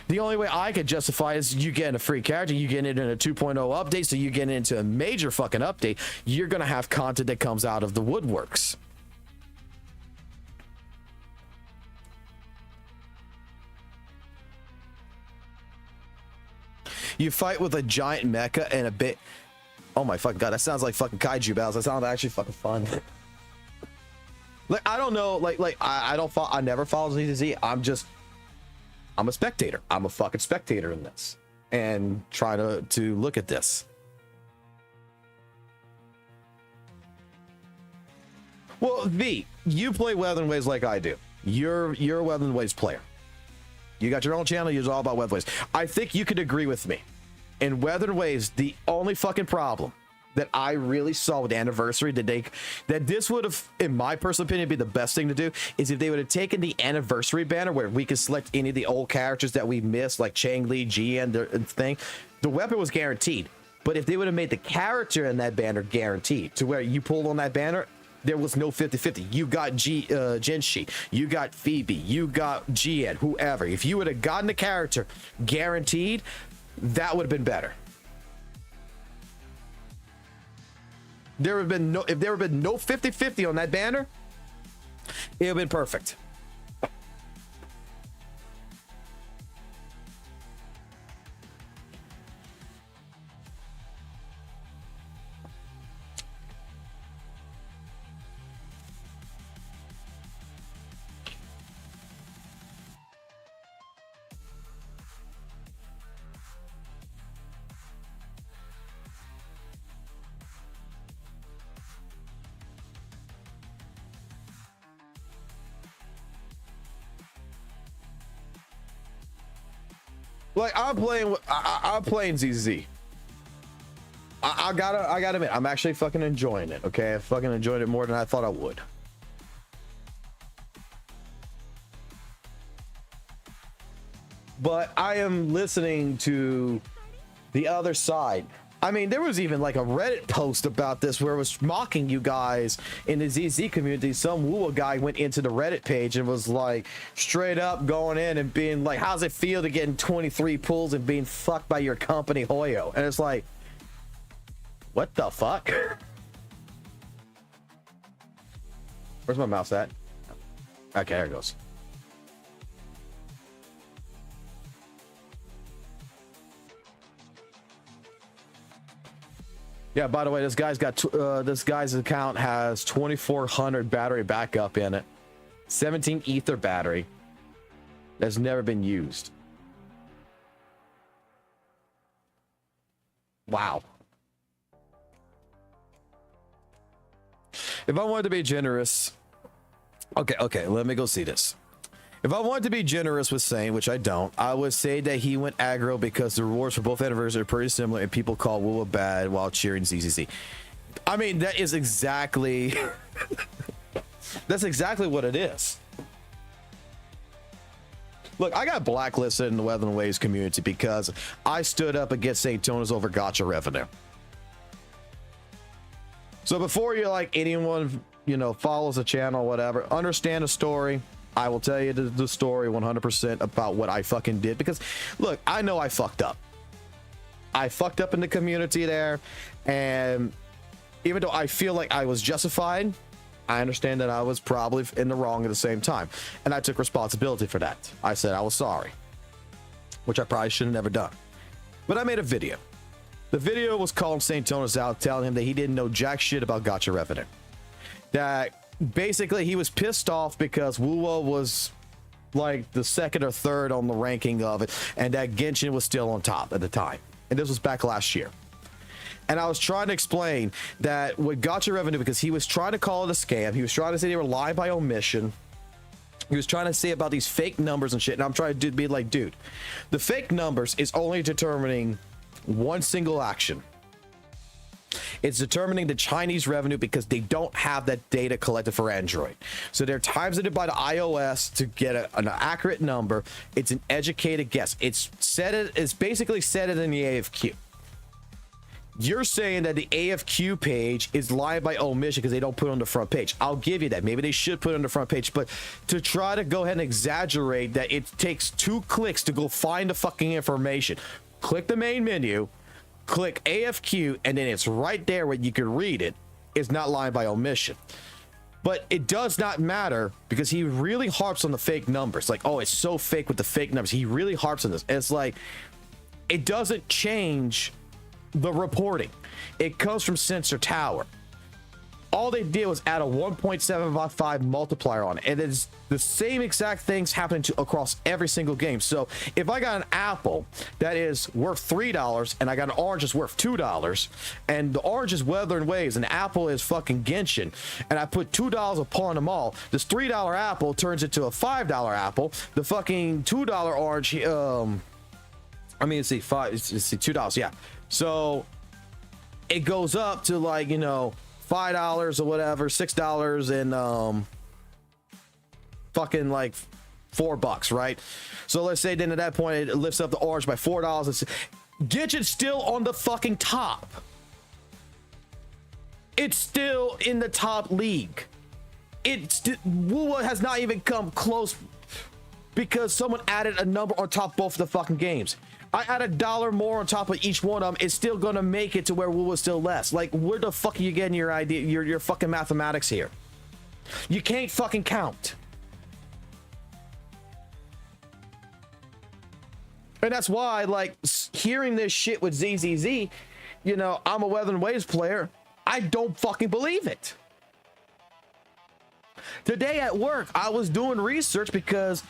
The only way I could justify is you getting a free character, you getting it in a 2.0 update, so you get into a major fucking update, you're gonna have content that comes out of the woodworks. You fight with a giant mecha and a bit. Oh my fucking god, that sounds like fucking kaiju battles. That sounds actually fucking fun. Like, I don't know, I never follow ZZZ. I'm a spectator. I'm a fucking spectator in this and trying to look at this. Well, V, you play WutheringWaves like I do. You're a WutheringWaves player. You got your own channel. You're all about WutheringWaves. I think you could agree with me. In WutheringWaves, the only fucking problem that I really saw with the anniversary that this would have, in my personal opinion, be the best thing to do is if they would have taken the anniversary banner where we could select any of the old characters that we missed, like Changli, GN, the thing. The weapon was guaranteed, but if they would have made the character in that banner guaranteed to where you pulled on that banner, there was no 50-50. You got Jinshi, you got Phoebe, you got GN, whoever. If you would have gotten the character guaranteed, that would have been better. If there would have been no 50-50 on that banner, it would have been perfect. Like, I'm playing ZZ. I gotta admit, I'm actually fucking enjoying it. Okay, I fucking enjoyed it more than I thought I would. But I am listening to the other side. I mean, there was even like a Reddit post about this where it was mocking you guys in the ZZ community. Some WUWA guy went into the Reddit page and was like straight up going in and being like, how's it feel to getting 23 pulls and being fucked by your company Hoyo? And it's like, what the fuck? Where's my mouse at? Okay, there it goes. Yeah, by the way, this guy's got this guy's account has 2400 battery backup in it, 17 ether battery that's never been used. Wow. If I wanted to be generous, okay, let me go see this. If I wanted to be generous with Saint, which I don't, I would say that he went aggro because the rewards for both anniversaries are pretty similar and people call WUWA bad while cheering ZZZ. I mean, that is exactly... that's exactly what it is. Look, I got blacklisted in the WutheringWaves community because I stood up against Saintontas over gacha revenue. So before you like anyone, you know, follows the channel, whatever, understand the story. I will tell you the story 100% about what I fucking did because, look, I know I fucked up. I fucked up in the community there, and even though I feel like I was justified, I understand that I was probably in the wrong at the same time, and I took responsibility for that. I said I was sorry, which I probably should have never done. But I made a video. The video was calling Saintontas out, telling him that he didn't know jack shit about gacha revenue. That basically he was pissed off because WUWA was like the second or third on the ranking of it, and that Genshin was still on top at the time. And this was back last year. And I was trying to explain that with gacha revenue, because he was trying to call it a scam, he was trying to say they were lying by omission. He was trying to say about these fake numbers and shit, and I'm trying to be like, dude, the fake numbers is only determining one single action. It's determining the Chinese revenue because they don't have that data collected for Android. So they're times it by the iOS to get an accurate number. It's an educated guess. It's basically set it in the AFQ. You're saying that the AFQ page is lying by omission because they don't put it on the front page. I'll give you that. Maybe they should put it on the front page, but to try to go ahead and exaggerate that it takes 2 clicks to go find the fucking information. Click the main menu, click AFQ, and then it's right there where you can read it. It's not lying by omission. But it does not matter because he really harps on the fake numbers. Like, oh, it's so fake with the fake numbers. He really harps on this. It's like, it doesn't change the reporting. It comes from Sensor Tower. All they did was add a 1.75 multiplier on it, and it's the same exact things happening across every single game. So if I got an apple that is worth $3 and I got an orange that's worth $2, and the orange is WutheringWaves and the apple is fucking Genshin, and I put $2 upon them all, this $3 apple turns into a $5 apple. The fucking $2 orange, I mean, let's see, $2, yeah. So it goes up to, like, you know, $5 or whatever, $6, and fucking like $4, right? So let's say then at that point it lifts up the orange by $4. Genshin's still on the fucking top. It's still in the top league. WUWA has not even come close because someone added a number on top of both of the fucking games. I add $1 more on top of each one of them. It's still gonna make it to where WUWA's still less. Like, where the fuck are you getting your idea, your fucking mathematics here? You can't fucking count. And that's why, like, hearing this shit with ZZZ, you know, I'm a WutheringWaves player, I don't fucking believe it. Today at work, I was doing research because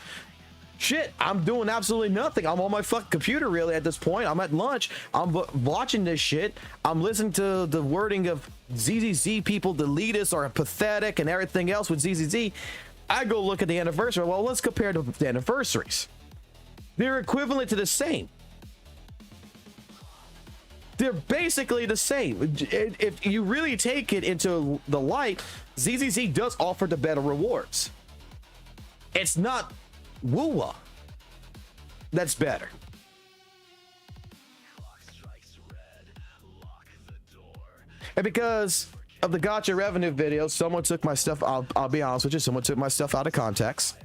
shit, I'm doing absolutely nothing. I'm on my fucking computer really at this point. I'm at lunch. I'm watching this shit. I'm listening to the wording of ZZZ people, the elitists are pathetic and everything else with ZZZ. I go look at the anniversary. Well, let's compare the anniversaries. They're equivalent to the same. They're basically the same. If you really take it into the light, ZZZ does offer the better rewards. It's not WUWA that's better. And because of the gacha revenue video, someone took my stuff, I'll be honest with you, someone took my stuff out of context.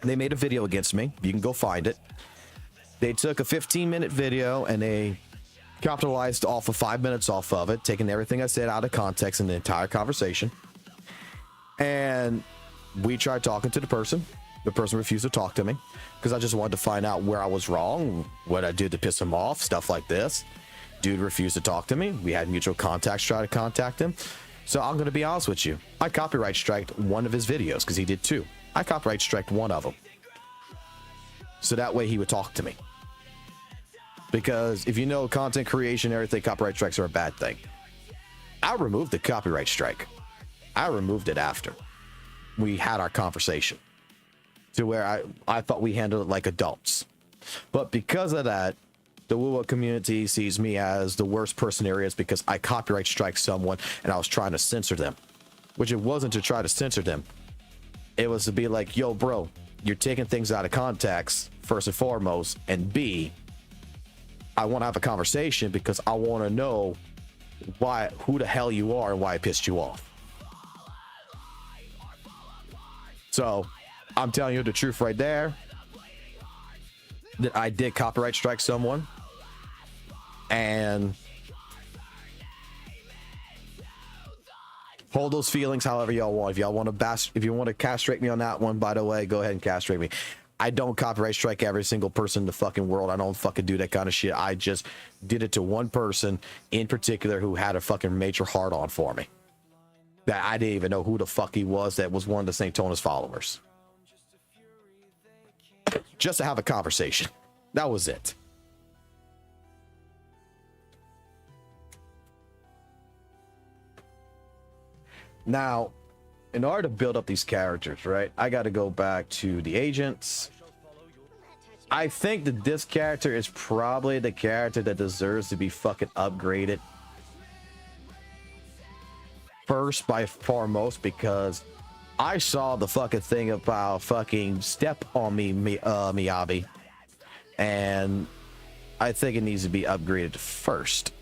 They made a video against me. You can go find it. They took a 15-minute video and they capitalized off of 5 minutes off of it, taking everything I said out of context in the entire conversation. And we tried talking to the person. The person refused to talk to me because I just wanted to find out where I was wrong, what I did to piss him off, stuff like this. Dude refused to talk to me. We had mutual contacts try to contact him. So I'm going to be honest with you. I copyright striked one of his videos because he did two. I copyright striked one of them. So that way he would talk to me. Because if you know content creation, everything, copyright strikes are a bad thing. I removed the copyright strike. I removed it after we had our conversation to where I thought we handled it like adults. But because of that, the WUWA community sees me as the worst person there is because I copyright strike someone and I was trying to censor them, which it wasn't to try to censor them. It was to be like, yo, bro, you're taking things out of context, first and foremost, and B, I want to have a conversation because I want to know who the hell you are and why I pissed you off. So I'm telling you the truth right there, that I did copyright strike someone, and hold those feelings however y'all want. If y'all want to if you want to castrate me on that one, by the way, go ahead and castrate me. I don't copyright strike every single person in the fucking world. I don't fucking do that kind of shit. I just did it to one person in particular who had a fucking major hard on for me that I didn't even know who the fuck he was. That was one of the Saintontas followers. Just to have a conversation. That was it. Now, in order to build up these characters, right, I got to go back to the agents. I think that this character is probably the character that deserves to be fucking upgraded first by far most, because I saw the fucking thing about fucking step on me, Miyabi, and I think it needs to be upgraded first.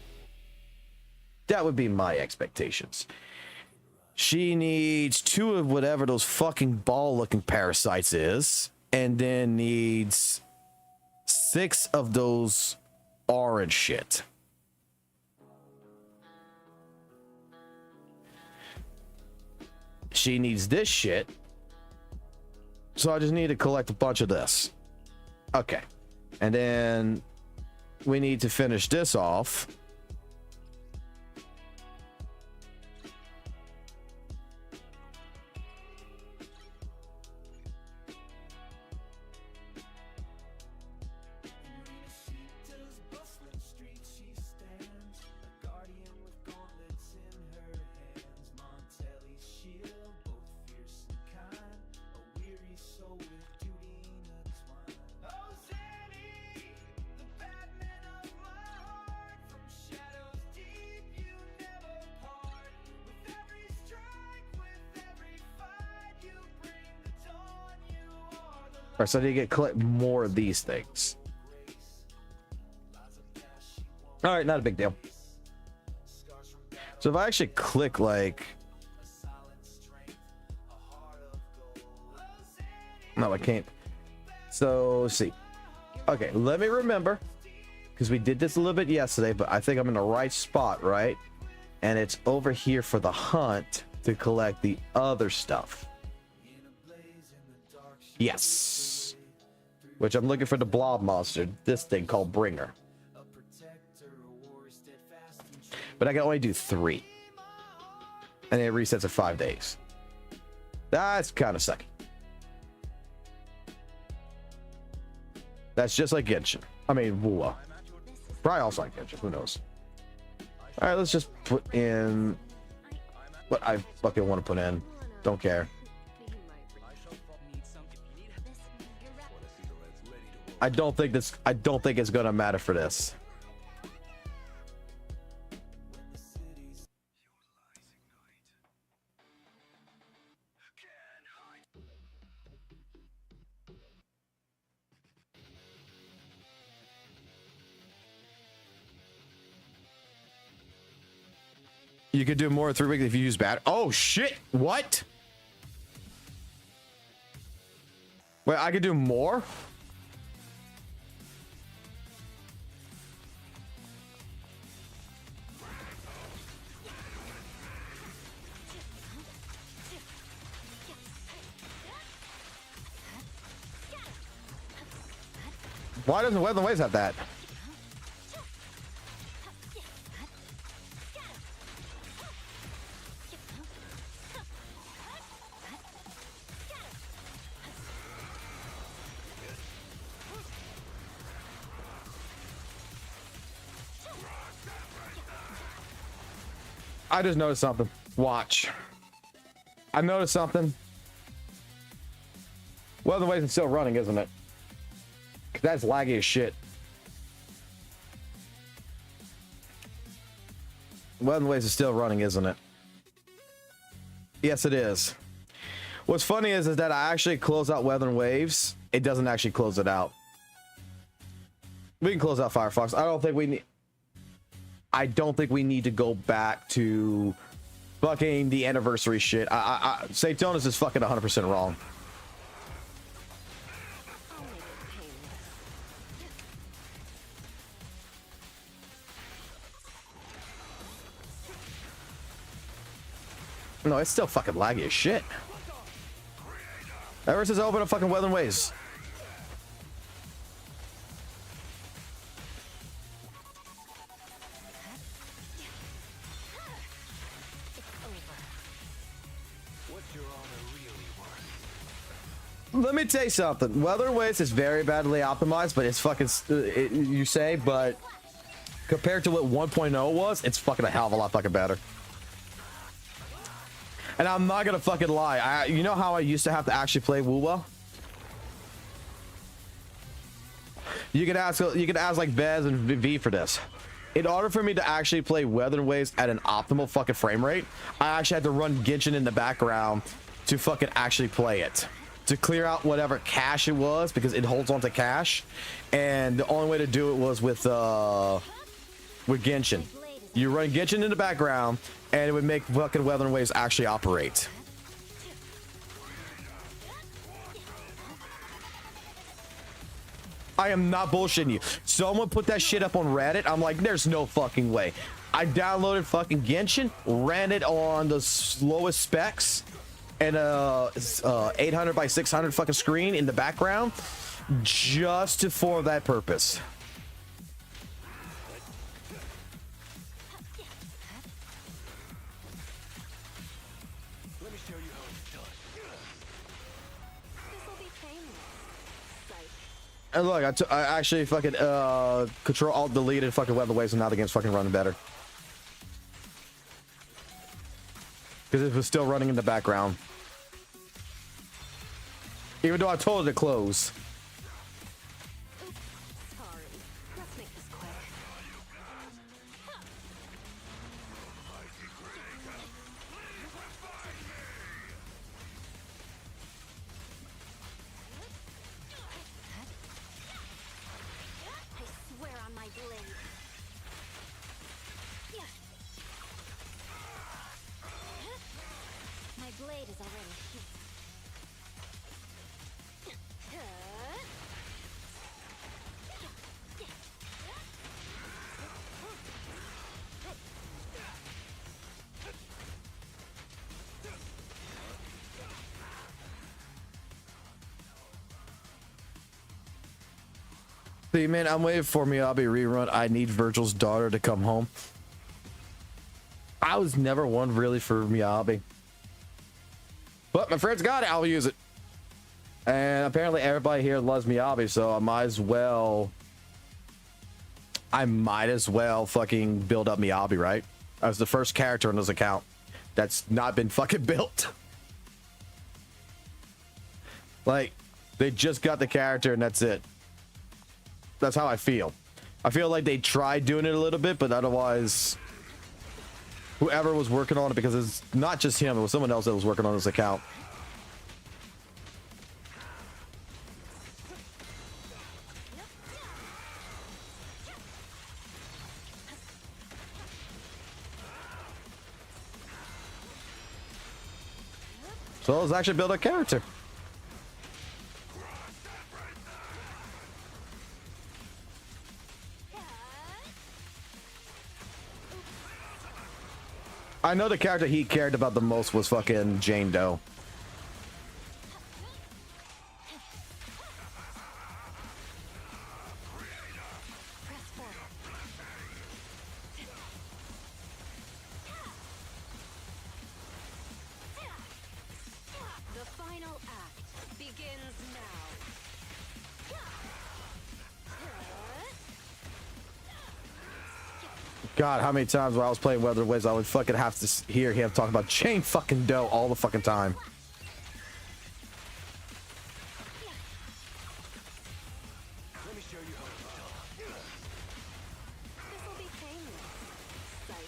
That would be my expectations. She needs 2 of whatever those fucking ball-looking parasites is, and then needs 6 of those orange shit. She needs this shit, so I just need to collect a bunch of this. Okay, and then we need to finish this off. All right, so I need to collect more of these things. All right, not a big deal. So if I actually click like, no, I can't. So let's see. Okay, let me remember, because we did this a little bit yesterday, but I think I'm in the right spot, right? And it's over here for the hunt to collect the other stuff. Yes. Which I'm looking for the blob monster, this thing called Bringer. But I can only do 3. And it resets in 5 days. That's kind of sucky. That's just like Genshin. I mean, WUWA. Probably also like Genshin, who knows. All right, let's just put in what I fucking want to put in. Don't care. I don't think it's gonna matter for this. You could do more in 3 weeks if you use bad. Oh shit! What? Wait, I could do more? Why doesn't WutheringWaves have that? I just noticed something. Watch. I noticed something. Well, the waves is still running, isn't it? 'Cause that's laggy as shit. Well, the waves is still running, isn't it? Yes, it is. What's funny is that I actually close out Weather and Waves. It doesn't actually close it out. We can close out Firefox. I don't think we need to go back to fucking the anniversary shit. Saintontas is fucking 100% wrong. I'll make it painless. No, it's still fucking laggy as shit. Ever since I opened up fucking Weather and Waves. What's your honor really worth? Let me tell you something. Weather and Waves is very badly optimized, but it's fucking, you say, but compared to what 1.0 was, it's fucking a hell of a lot fucking better. And I'm not gonna fucking lie. You know how I used to have to actually play WUWA? You could ask like Bez and V for this. In order for me to actually play Weather and Waves at an optimal fucking frame rate, I actually had to run Genshin in the background to fucking actually play it. To clear out whatever cache it was, because it holds onto cache. And the only way to do it was with Genshin. You run Genshin in the background, and it would make fucking Weather and Waves actually operate. I am not bullshitting you. Someone put that shit up on Reddit. I'm like, there's no fucking way. I downloaded fucking Genshin, ran it on the slowest specs, and 800 by 600 fucking screen in the background, just for that purpose. Let me show you how it's done. This'll be painless. Psych. And look, I actually fucking Control Alt deleted fucking Weather Waves, and now the game's fucking running better. Because it was still running in the background. Even though I told it to close. Oops. Sorry. Let's make this quick. I swear on my blade. My blade is already heat. See, man, I'm waiting for Miyabi rerun. I need Virgil's daughter to come home. I was never one really for Miyabi. But my friends got it, I'll use it. And apparently everybody here loves Miyabi, so I might as well fucking build up Miyabi, right? I was the first character on this account that's not been fucking built. Like, they just got the character and that's it. That's how I feel. I feel like they tried doing it a little bit, but otherwise, whoever was working on it, because it's not just him, it was someone else that was working on this account. So let's actually build a character. I know the character he cared about the most was fucking Jane Doe. Press forward. The final act begins now. God, how many times when I was playing WutheringWaves, I would fucking have to hear him talk about chain fucking dough all the fucking time. Let me show you how it's done. This'll be painless. Psych.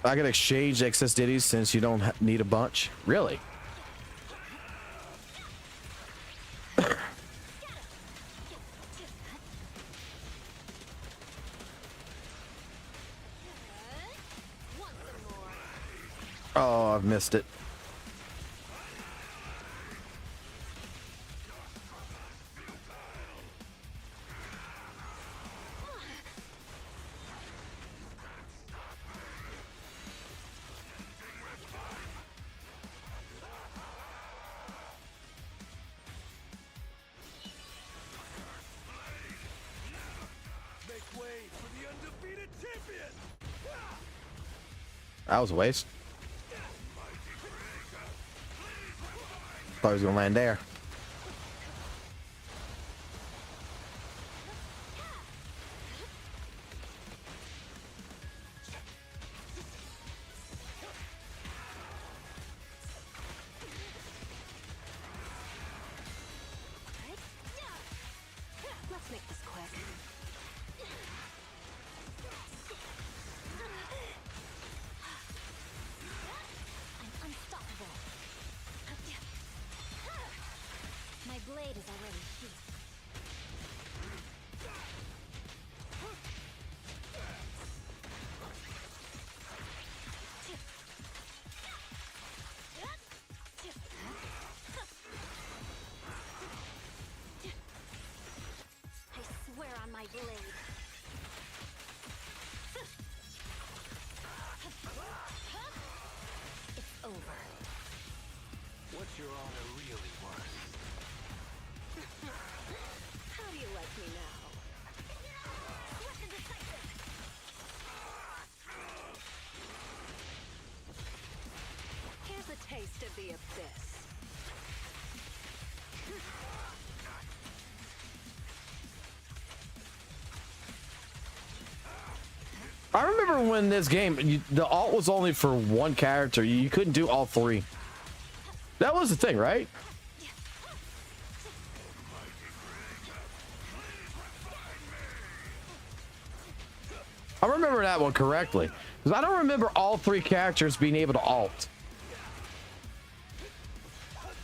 I can exchange excess ditties since you don't need a bunch. Really? Oh, I've missed it. Make way for the undefeated champion! That was a waste. Thought he was gonna land there. Let's make this quick. I'm unstoppable. My blade is already heat. I swear on my blade. It's over. What's your honor really worth? How do you like me now? Here's a taste of the abyss. I remember when this game, the alt was only for one character. You couldn't do all three. That was the thing, right? I remember that one correctly. Because I don't remember all three characters being able to alt.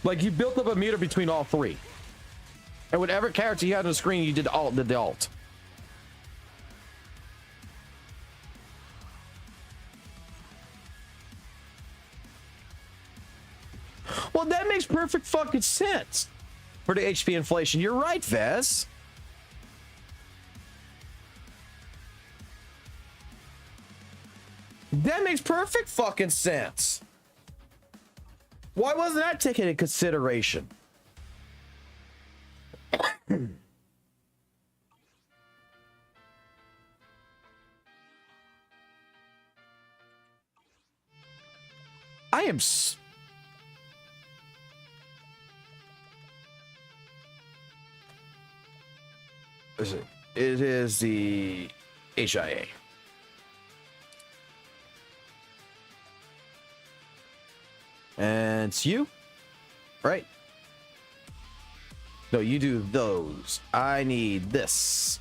Like, you built up a meter between all three. And whatever character you had on the screen, you did the alt. Well, that makes perfect fucking sense for the HP inflation. You're right, Vez. That makes perfect fucking sense. Why wasn't that taken into consideration? I am It is the HIA. And it's you, right? No, you do those. I need this.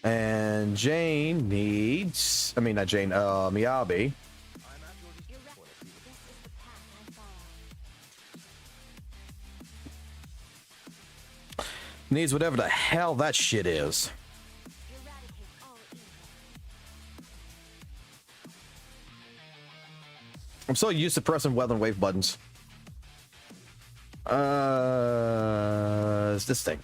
And Jane needs, I mean, not Jane, Miyabi. Needs whatever the hell that shit is. I'm so used to pressing weather and wave buttons. It's this thing.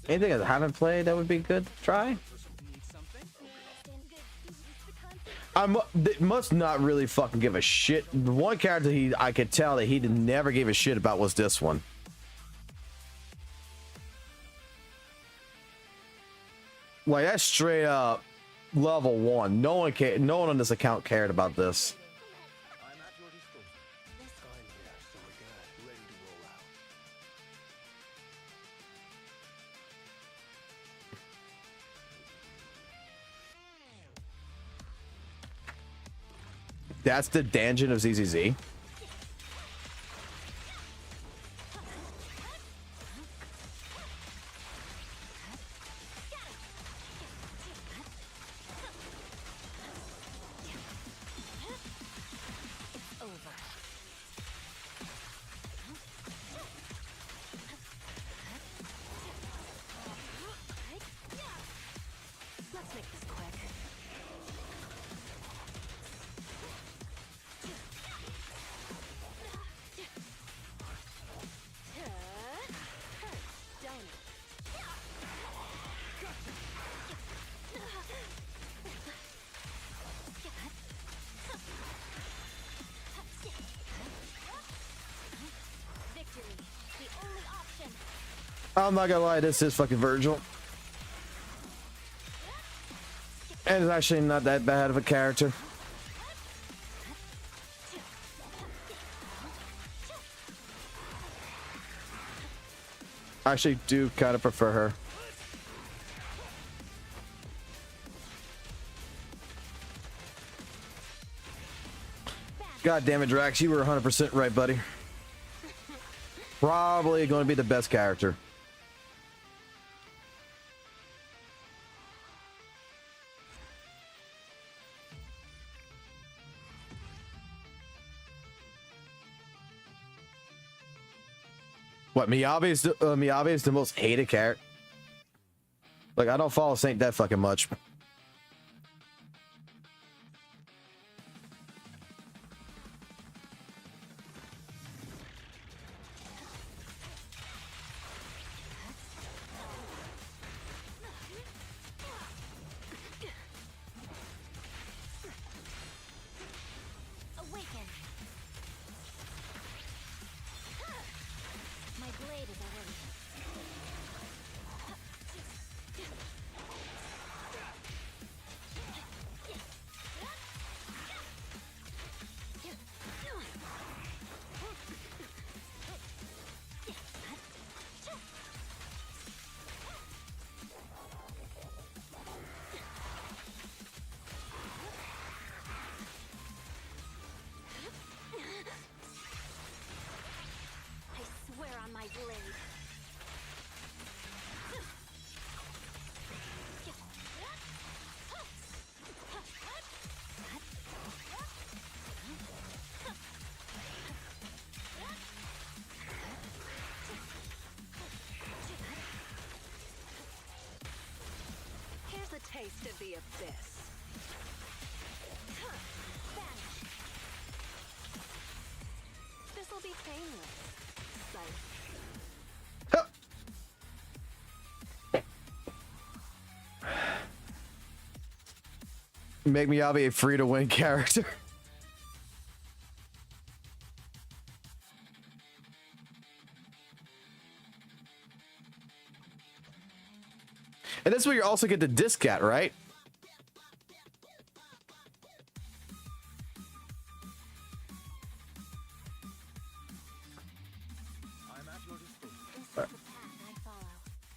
Anything I haven't played that would be good to try? Must not really fucking give a shit. The one character I could tell that he never gave a shit about was this one. Like that's straight up level 1. No one on this account cared about this. I'm at your disposal. I'm here, so we're good. Ready to roll out. That's the dungeon of ZZZ. Let's make this quick. Hurts, don't it? Victory, the only option. I'm not gonna lie, this is fucking Virgil. And it's actually not that bad of a character. I actually do kind of prefer her. God damn it, Drax, you were 100% right, buddy. Probably going to be the best character. What, Miyabi is the most hated character? Like, I don't follow Saint that fucking much. Awaken. My blade is awake. I swear on my blade. Here's a taste of the abyss. Vanish. This'll be painless. Sight. Make Miyabi a free-to-win character. And this is where you also get the disc at, right? I'm at your disposal. This is the path I follow.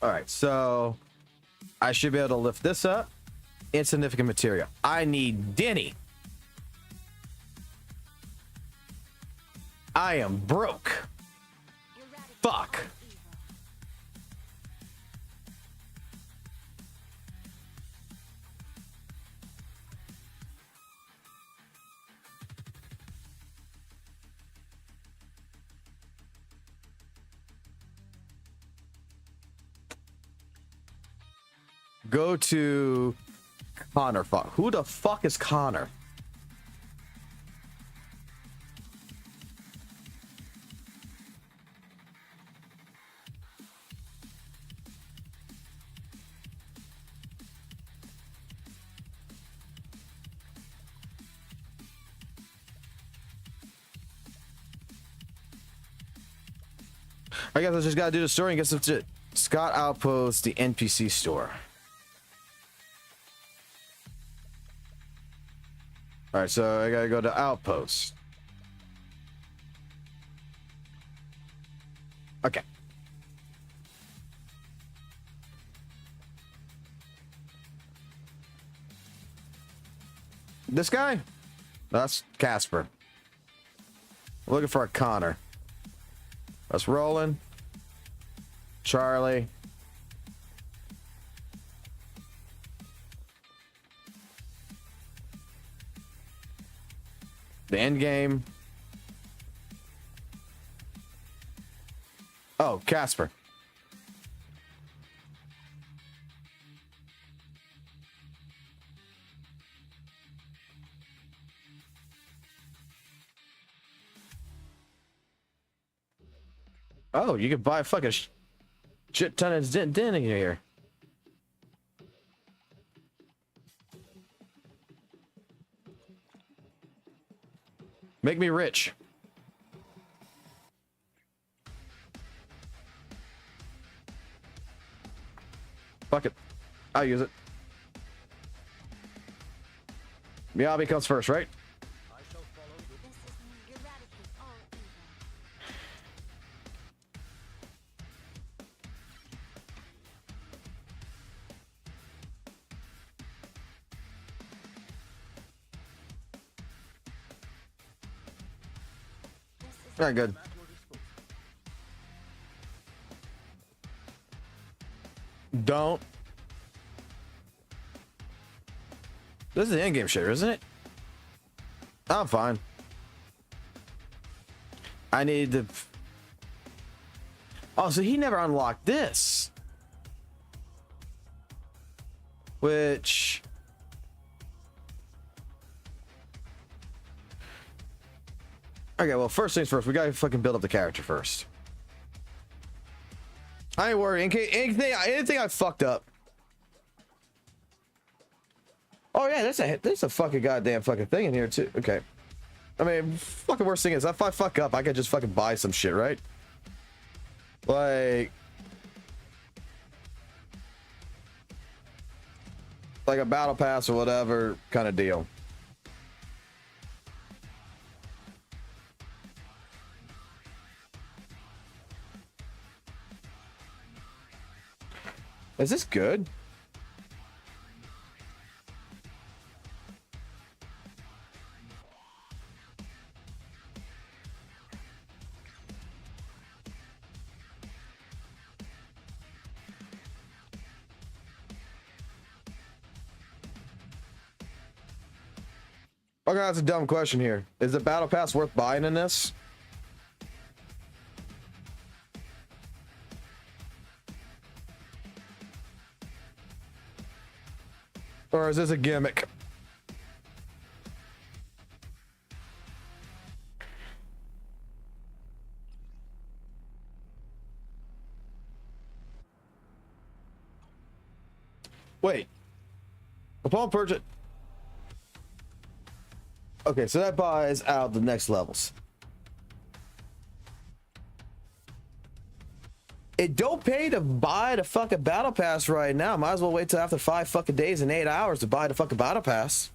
All right, so I should be able to lift this up. Insignificant material. I need Denny. I am broke. Eradicate Fuck. all evil. Go to Connor. Fuck. Who the fuck is Connor? I guess I just gotta do the story and get some shit. Scott Outpost, the NPC store. Alright, so I gotta go to Outpost. Okay. This guy? That's Casper. I'm looking for a Connor. That's Roland. Charlie. The end game. Oh, Casper. Oh, you could buy a fucking shit ton of din in here. Make me rich. Fuck it. I'll use it. Miyabi comes first, right? This is eradicate all evil. Very good. Don't. This is the in-game shit, isn't it? I'm fine. I need to. Oh, so he never unlocked this. Which. Okay, well, first things first, we gotta fucking build up the character first. I ain't worried. In case anything I fucked up. Oh yeah, there's a fucking goddamn fucking thing in here too. Okay. I mean, fucking worst thing is if I fuck up, I could just fucking buy some shit, right? Like a battle pass or whatever kind of deal. Is this good? Okay, that's a dumb question here. Is the battle pass worth buying in this? Or is this a gimmick? Wait. Upon purchase. Okay, so that buys out the next levels. It don't pay to buy the fucking battle pass right now. Might as well wait till after 5 fucking days and 8 hours to buy the fucking battle pass.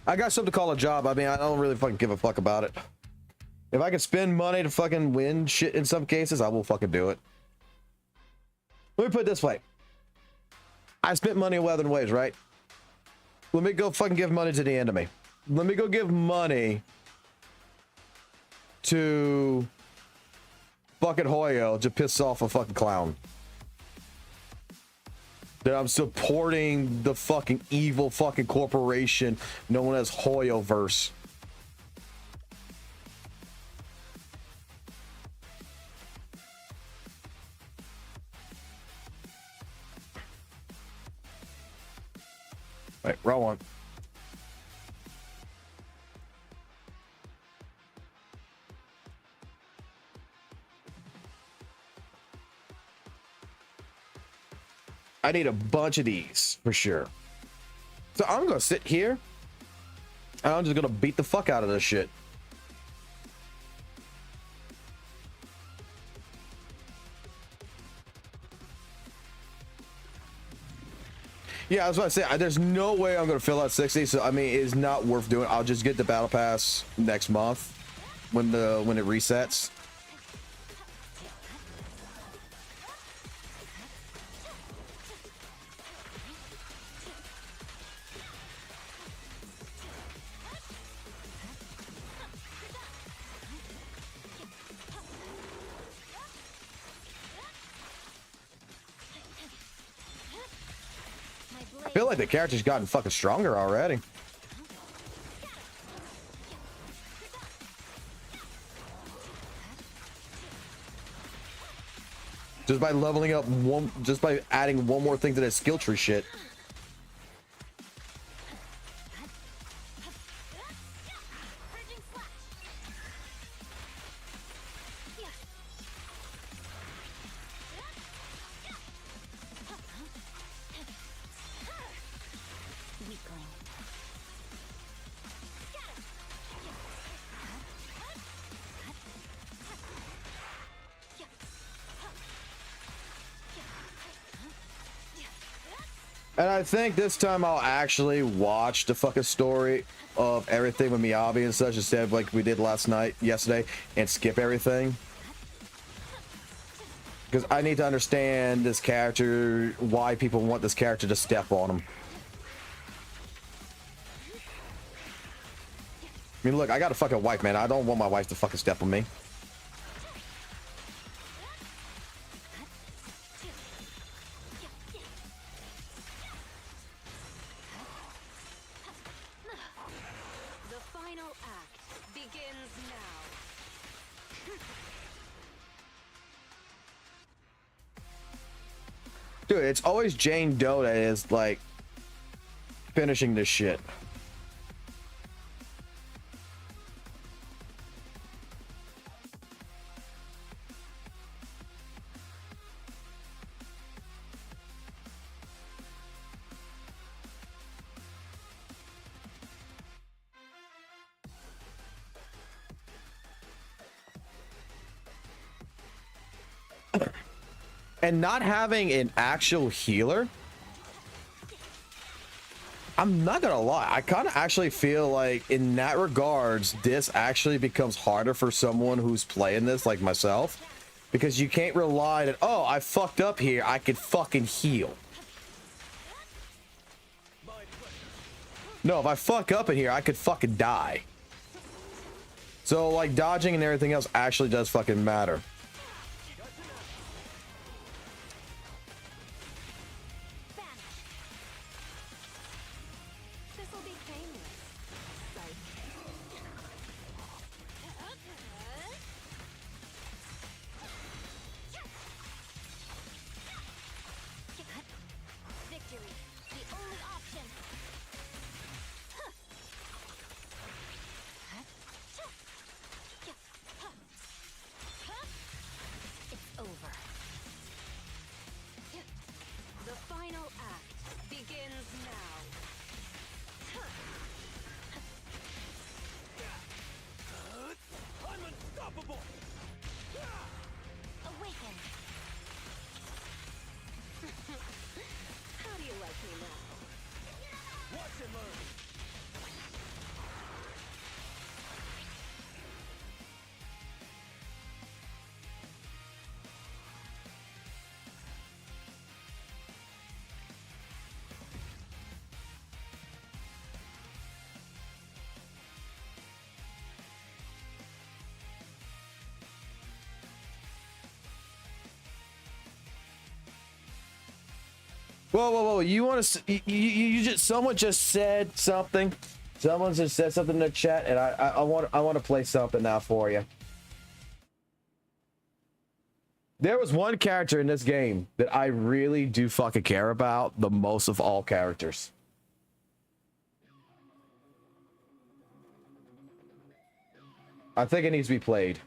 I got something to call a job. I mean, I don't really fucking give a fuck about it. If I can spend money to fucking win shit in some cases, I will fucking do it. Let me put it this way. I spent money on WutheringWaves, right? Let me go fucking give money to the enemy. Let me go give money to fucking Hoyo to piss off a fucking clown. That I'm supporting the fucking evil fucking corporation known as Hoyoverse. Wait, wrong one. I need a bunch of these for sure. So I'm gonna sit here and I'm just gonna beat the fuck out of this shit. Yeah, I was about to say, there's no way I'm gonna fill out 60, so I mean, it's not worth doing. I'll just get the battle pass next month when it resets. I feel like the character's gotten fucking stronger already. Just by leveling up one, just by adding one more thing to that skill tree shit. And I think this time I'll actually watch the fucking story of everything with Miyabi and such instead of like we did yesterday, and skip everything. Because I need to understand this character, why people want this character to step on him. I mean, look, I got a fucking wife, man. I don't want my wife to fucking step on me. Dude, it's always Jane Doe that is like finishing this shit. And not having an actual healer, I'm not gonna lie, I kind of actually feel like in that regards, this actually becomes harder for someone who's playing this like myself, because you can't rely that, oh, I fucked up here, I could fucking heal. No, if I fuck up in here, I could fucking die. So like dodging and everything else actually does fucking matter. Whoa, whoa, whoa! You want to? You just someone just said something. Someone just said something in the chat, and I want to play something now for you. There was one character in this game that I really do fucking care about the most of all characters. I think it needs to be played.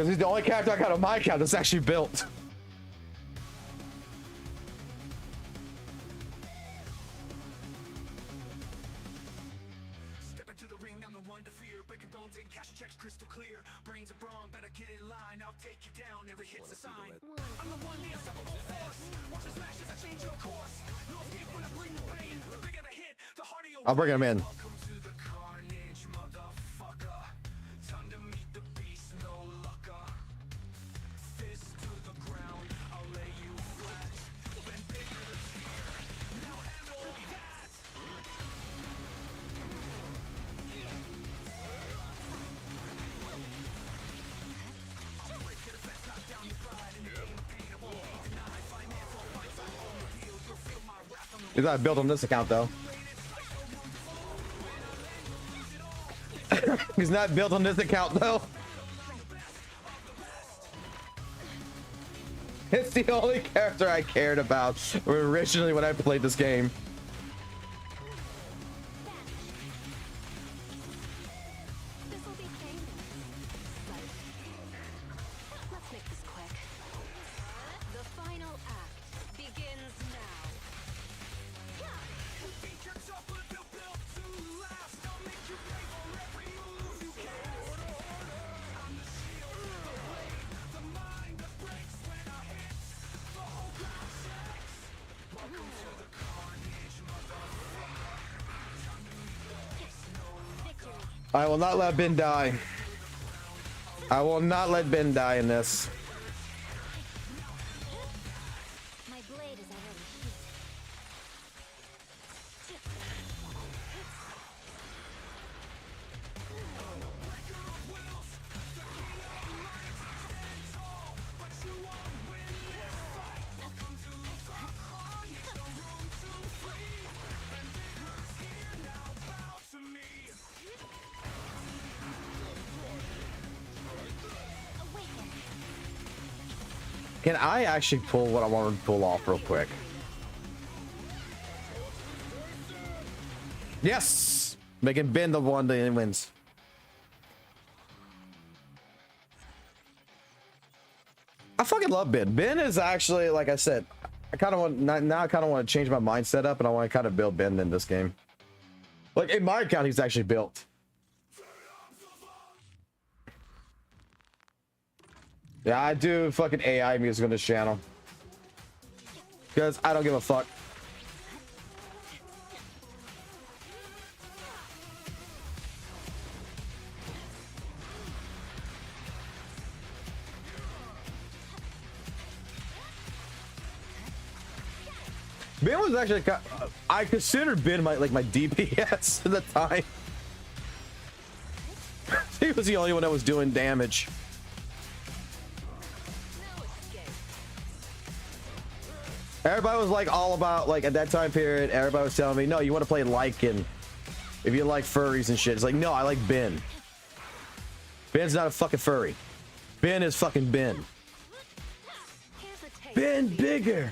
Because he's the only character I got on my account that's actually built. Step into the ring, I'm the one to fear. Breaking bones and cash checks crystal clear. Brains are wrong, better get in line. I'll take you down, every hit's a sign. I'm the one, the unstoppable force. Watch the smash as I change your course. No escape when I bring the pain. The bigger the hit, the harder you'll I'll bring him in. Welcome to the carnage, motherfucker. Time to meet the beast, no lucker. Fist to the ground, I'll lay you flat. Been bigger this year, now handle that. He's not built on this account though. He's not built on this account though. It's the only character I cared about originally when I played this game. This will be famous. Let's make this quick. The final act begins now. I will not let Ben die. I will not let Ben die in this. My blade is already heated. Can I actually pull what I want to pull off real quick? Yes! Making Ben the one that wins. I fucking love Ben. Ben is actually, like I said, I kind of want now. I kind of want to change my mindset up, and I want to kind of build Ben in this game. Like in my account, he's actually built. Yeah, I do fucking AI music on this channel because I don't give a fuck. Ben was actually, I considered Ben my DPS at the time. He was the only one that was doing damage. Everybody was like all about, like at that time period, everybody was telling me, no, you want to play Lycan if you like furries and shit. It's like, no, I like Ben. Ben's not a fucking furry. Ben is fucking Ben. Ben bigger.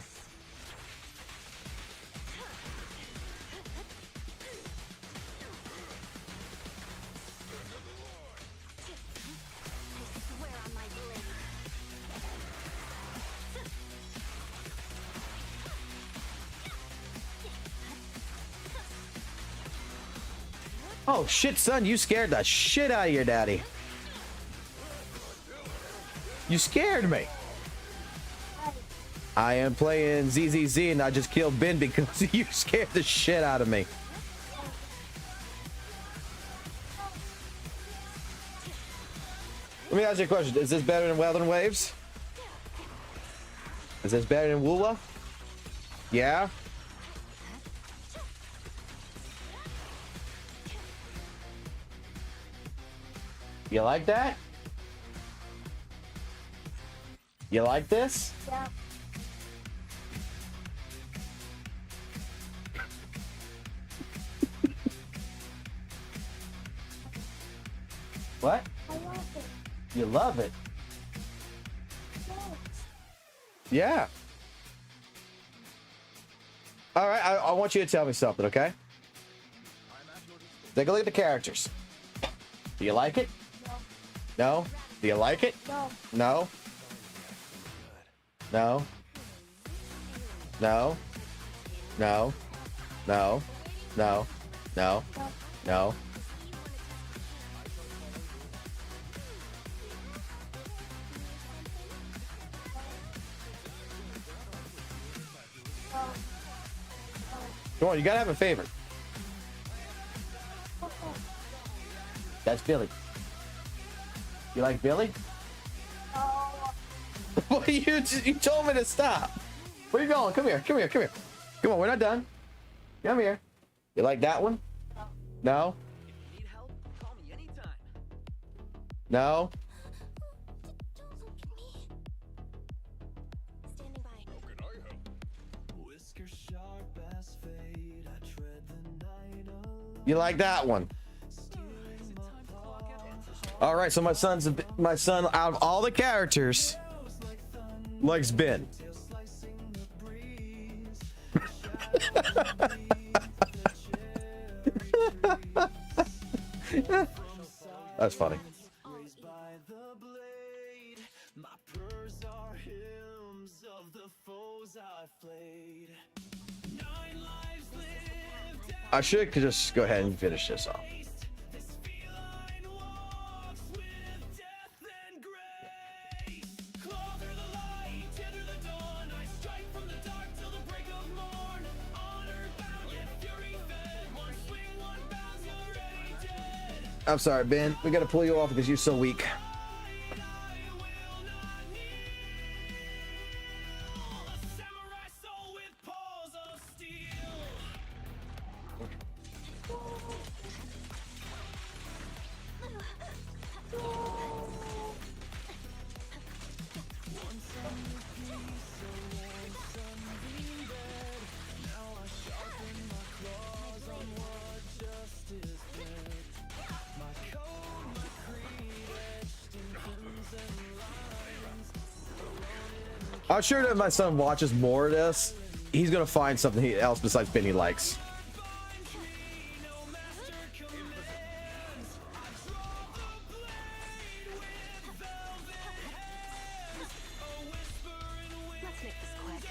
Oh shit, son, you scared the shit out of your daddy. You scared me. I am playing ZZZ and I just killed Ben because you scared the shit out of me. Let me ask you a question. Is this better than WutheringWaves? Is this better than WUWA? Yeah? You like that? You like this? Yeah. What? I love it. You love it? Yeah. Yeah. All right, I want you to tell me something, okay? Take a look at the characters. Do you like it? No. No? Do you like it? No. No? No? No? No? No? No? No? No? Come on, you gotta have a favorite. That's Billy. You like Billy? Well, you told me to stop. Where you going? Come here. Come here. Come here. Come on, we're not done. Come here. You like that one? No? Need help? Call me anytime. No? Don't look at me. Standing by. Whisker sharp as fate. I tread the night alone. You like that one? All right, so my son out of all the characters likes Ben. That's funny. Raised by the blade. My prayers are hymns of the foes I've flayed. 9 lives lived. I should just go ahead and finish this off. This feline walks with death and grace. Claw through the light, tear through the dawn. I strike from the dark till the break of morn. Honor bound, yet fury fed. One swing, one bounce, already dead. I'm sorry, Ben. We gotta pull you off because you're so weak. I will not kneel. A samurai soul with paws of steel. I'm sure that if my son watches more of this, he's gonna find something else besides Ben he likes. Let's make this quick.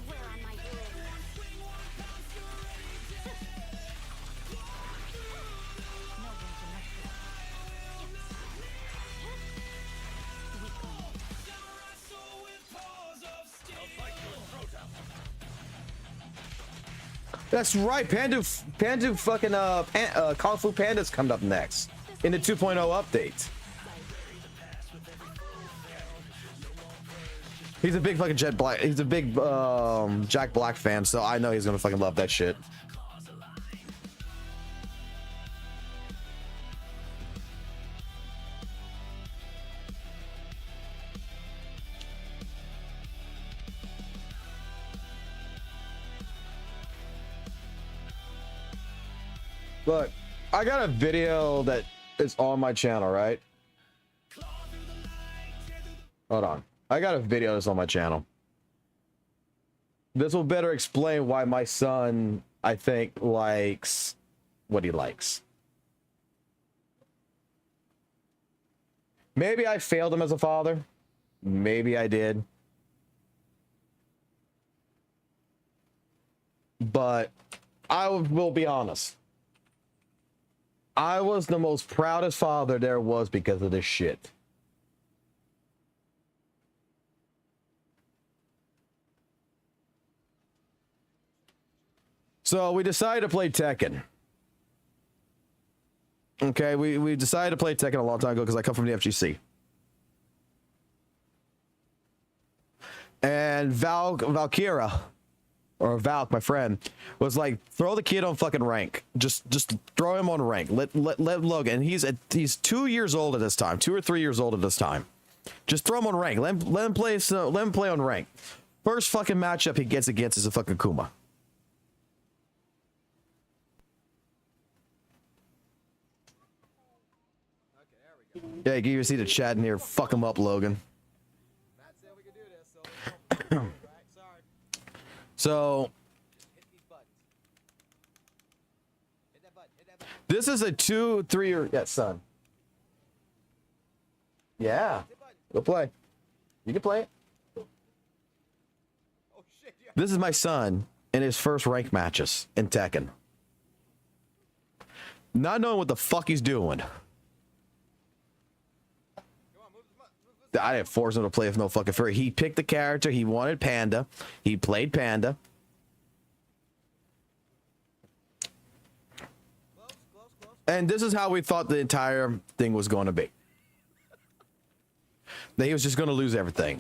Swear on my blade. That's right, Pandu fucking Kung Fu Panda's coming up next in the 2.0 update. He's a big fucking he's a big Jack Black fan, so I know he's gonna fucking love that shit. Look, I got a video that is on my channel, right? Hold on. I got a video that's on my channel. This will better explain why my son, I think, likes what he likes. Maybe I failed him as a father. Maybe I did. But I will be honest. I was the most proudest father there was because of this shit. So we decided to play Tekken. Okay, we decided to play Tekken a long time ago because I come from the FGC. And Valkyra, or Valk, my friend, was like, throw the kid on fucking rank. Just throw him on rank. Let Logan. He's 2 years old at this time, 2 or 3 years old at this time. Just throw him on rank. Let him play on rank. First fucking matchup he gets against is a fucking Kuma. Yeah, you see the chat in here. Fuck him up, Logan. So this is a 2-3 year son. Yeah. Go play. You can play it. This is my son in his first rank matches in Tekken. Not knowing what the fuck he's doing. I didn't force him to play with no fucking furry. He picked the character. He wanted Panda. He played Panda. And this is how we thought the entire thing was going to be. That he was just going to lose everything.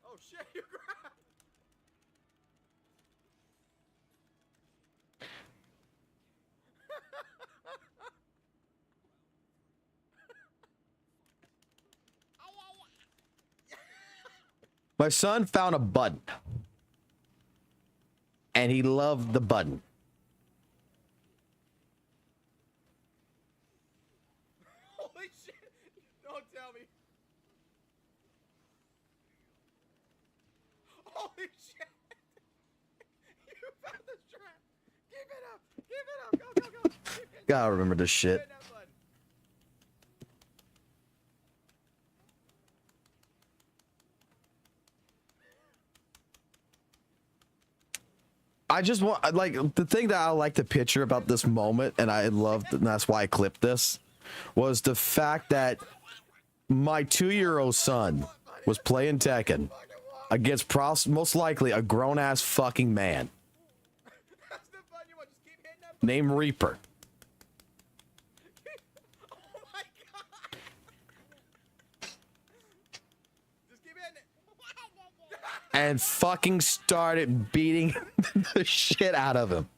Oh shit, you grabbed! My son found a button. And he loved the button. Holy shit! Don't tell me. Holy shit! You found the trap! Keep it up! Keep it up! Go, go, go! Keep it. Gotta remember this shit. Hit that button. I just want, like, the thing that I like to picture about this moment, and I loved, and that's why I clipped this, was the fact that my 2-year-old son was playing Tekken against most likely a grown-ass fucking man That's the button you want. Just keep hitting that button. named Reaper. Oh my god! Just keep hitting it. And fucking started beating the shit out of him.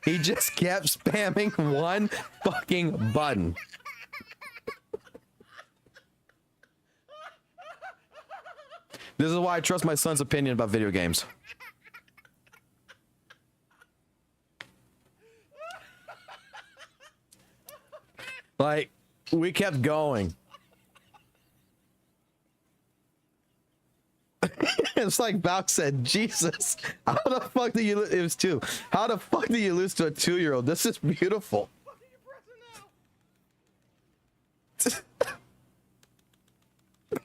He just kept spamming one fucking button. This is why I trust my son's opinion about video games. Like, we kept going. It's like Valk said, Jesus, how the fuck do you lose? It was 2. How the fuck do you lose to a 2-year-old? This is beautiful. What are you pressing now?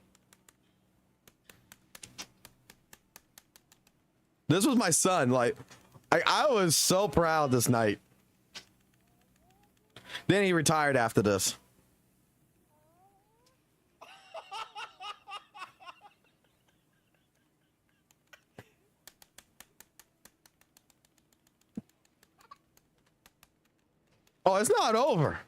This was my son. Like, I was so proud this night. Then he retired after this. Oh, it's not over.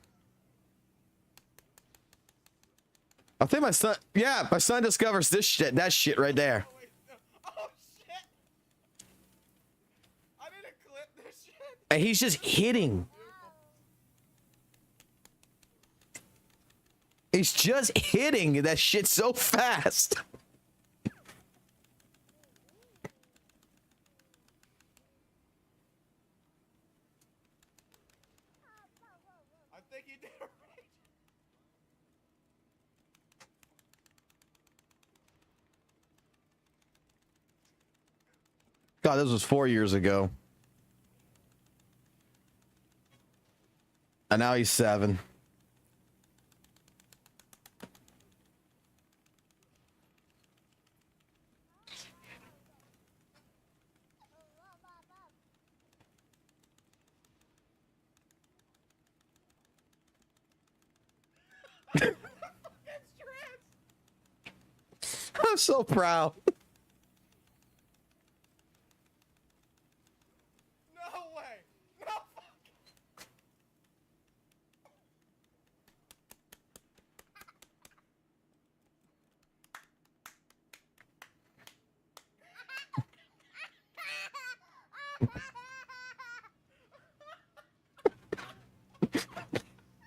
I think my son, yeah, my son discovers this shit, that shit right there. Oh, wait, no. Oh shit! I didn't clip this shit. And he's just hitting. He's just hitting that shit so fast. I think he did it right. God, this was 4 years ago. And now he's 7. I'm so proud. No way! No fuck!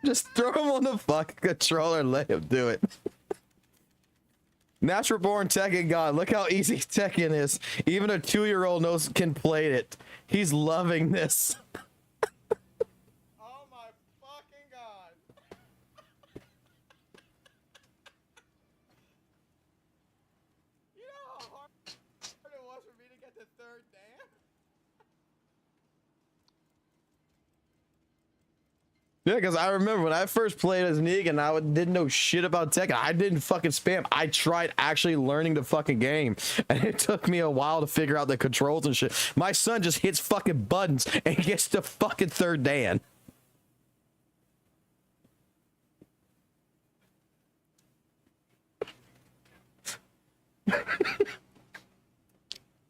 Just throw him on the fucking controller and let him do it. Natural born Tekken god. Look how easy Tekken is. Even a 2-year-old knows can play it. He's loving this. Oh my fucking god. You know how hard it was for me to get the third Dan? Yeah, because I remember when I first played as Negan, I didn't know shit about Tekken. I didn't fucking spam. I tried actually learning the fucking game, and it took me a while to figure out the controls and shit. My son just hits fucking buttons and gets the fucking third Dan.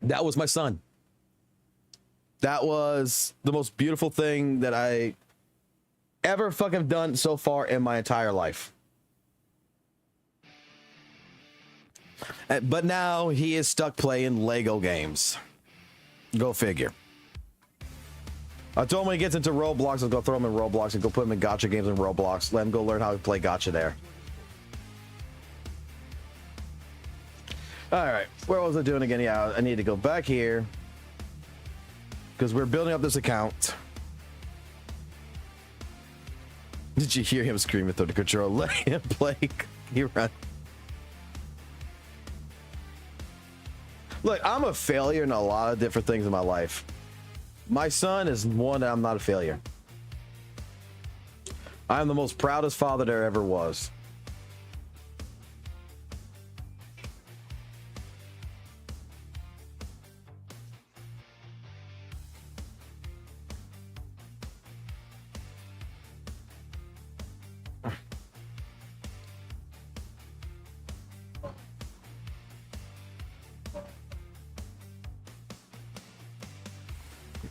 That was my son. That was the most beautiful thing that I ever fucking done so far in my entire life. But now he is stuck playing Lego games. Go figure. I told him when he gets into Roblox, I'll go throw him in Roblox and go put him in gacha games in Roblox. Let him go learn how to play gacha there. All right, where was I doing again? Yeah, I need to go back here because we're building up this account. Did you hear him screaming through the control? Let him play. He run. Look, I'm a failure in a lot of different things in my life. My son is one that I'm not a failure. I'm the most proudest father there ever was.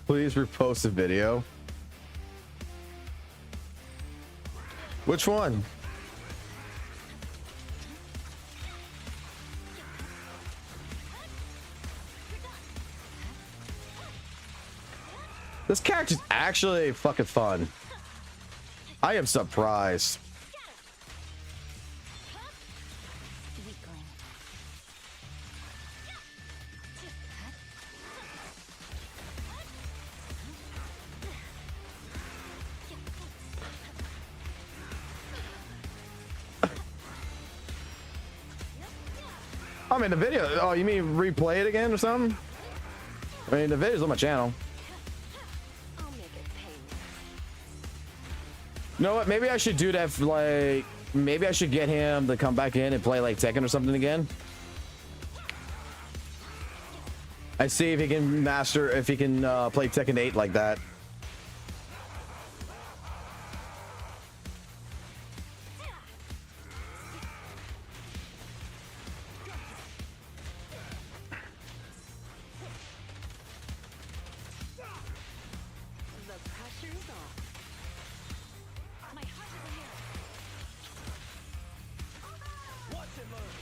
Please repost the video. Which one? This character's actually fucking fun. I am surprised. I mean, the video. Oh, you mean replay it again or something? I mean, the video's on my channel. I'll make it painless. You know what? Maybe I should do that. For, like, maybe I should get him to come back in and play like Tekken or something again. I see if he can master, if he can play Tekken 8 like that. The pressure's off. My heart is in here. Watch it learn.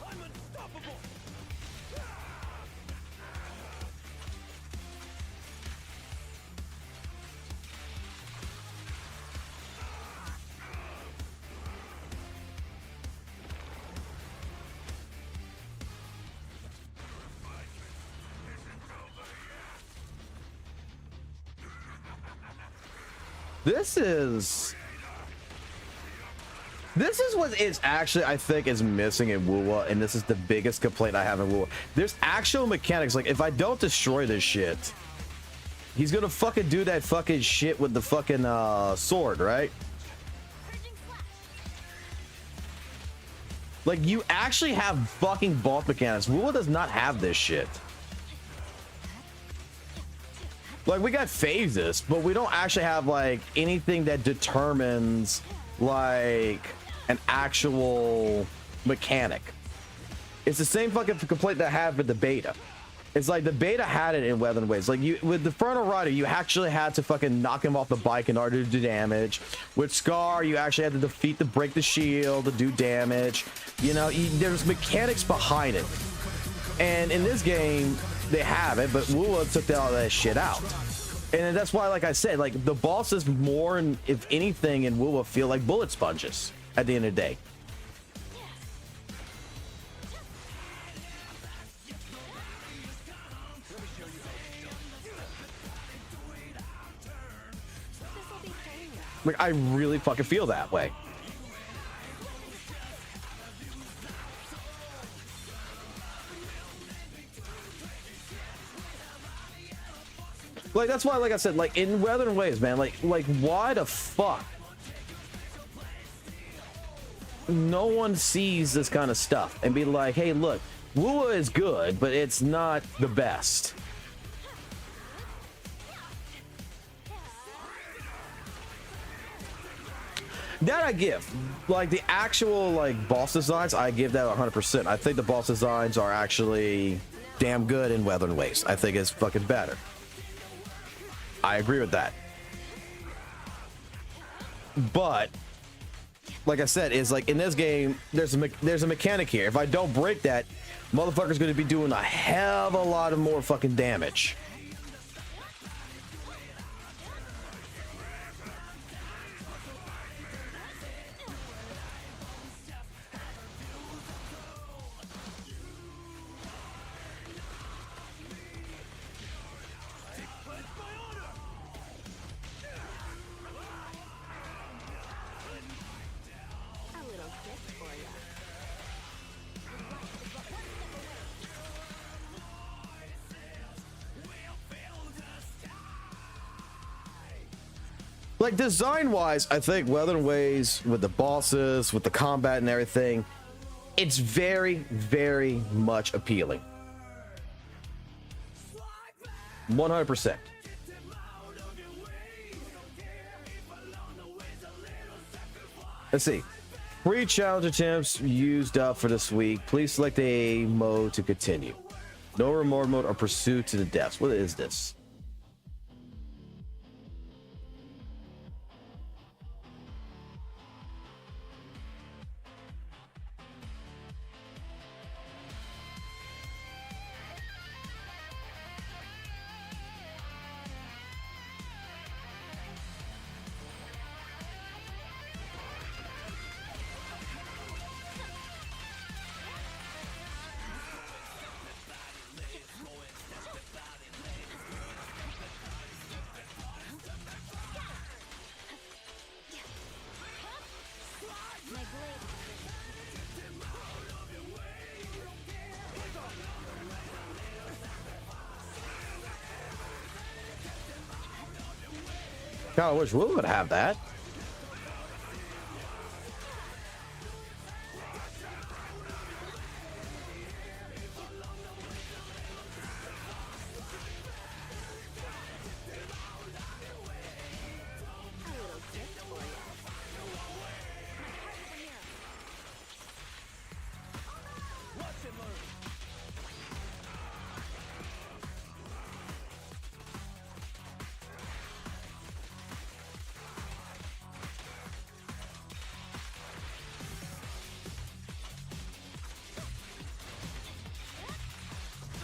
I'm unstoppable. This is what is actually, I think, is missing in WUWA, and this is the biggest complaint I have in WUWA. There's actual mechanics. Like, if I don't destroy this shit, he's gonna fucking do that fucking shit with the fucking sword, right? Like, you actually have fucking boss mechanics. WUWA does not have this shit. Like, we got phases, but we don't actually have, like, anything that determines, like, an actual mechanic. It's the same fucking complaint that I have with the beta. It's like the beta had it in WutheringWaves. Like, you with the frontal rider, you actually had to fucking knock him off the bike in order to do damage. With Scar, you actually had to defeat to break the shield to do damage. You know, there's mechanics behind it. And in this game, they have it, but WUWA took all that shit out. And that's why, like I said, like, the bosses more, and if anything, in WUWA feel like bullet sponges at the end of the day. Like, I really fucking feel that way. Like, that's why, like I said, like, in WutheringWaves, man, like, why the fuck? No one sees this kind of stuff and be like, hey, look, WUWA is good, but it's not the best. That I give. Like, the actual, like, boss designs, I give that 100%. I think the boss designs are actually damn good in WutheringWaves. I think it's fucking better. I agree with that. But like I said, is like in this game, there's a mechanic here. If I don't break that, motherfucker's gonna be doing a hell of a lot of more fucking damage. A little gift for ya. Like, design-wise, I think WutheringWaves, with the bosses, with the combat and everything, it's very, very much appealing. 100%. Let's see. Free challenge attempts used up for this week. Please select a mode to continue. No reward mode or pursuit to the depths. What is this? My blade. God, I wish we would have that. A little gift for ya.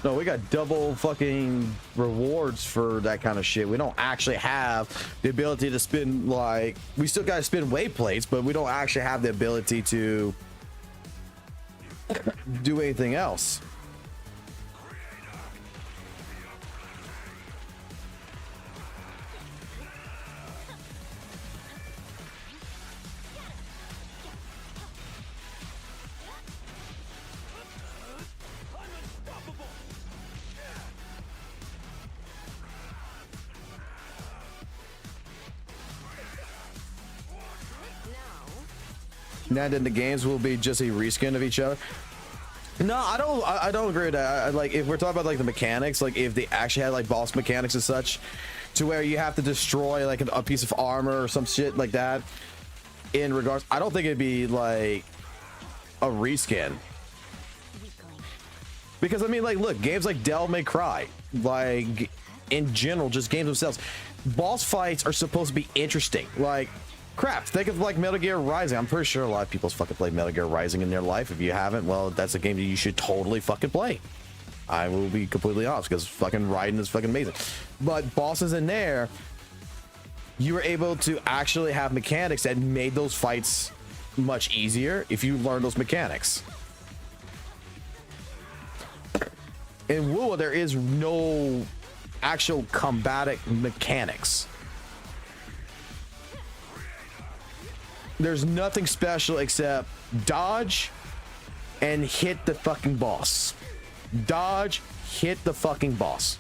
No, we got double fucking rewards for that kind of shit. We don't actually have the ability to spin, like, we still got to spin wave plates, but we don't actually have the ability to do anything else. Now then the games will be just a reskin of each other. No, I don't agree with that. Like, if we're talking about like the mechanics, like if they actually had like boss mechanics and such, to where you have to destroy like a piece of armor or some shit like that, in regards, I don't think it'd be like a reskin. Because I mean, like, look, games like Devil May Cry, like in general, just games themselves, boss fights are supposed to be interesting. Like, crap, think of like Metal Gear Rising. I'm pretty sure a lot of people's fucking played Metal Gear Rising in their life. If you haven't, well, that's a game that you should totally fucking play. I will be completely honest, because fucking Raiden is fucking amazing. But bosses in there, you were able to actually have mechanics that made those fights much easier if you learn those mechanics. In WUWA, there is no actual combatic mechanics. There's nothing special except dodge and hit the fucking boss. Dodge, hit the fucking boss.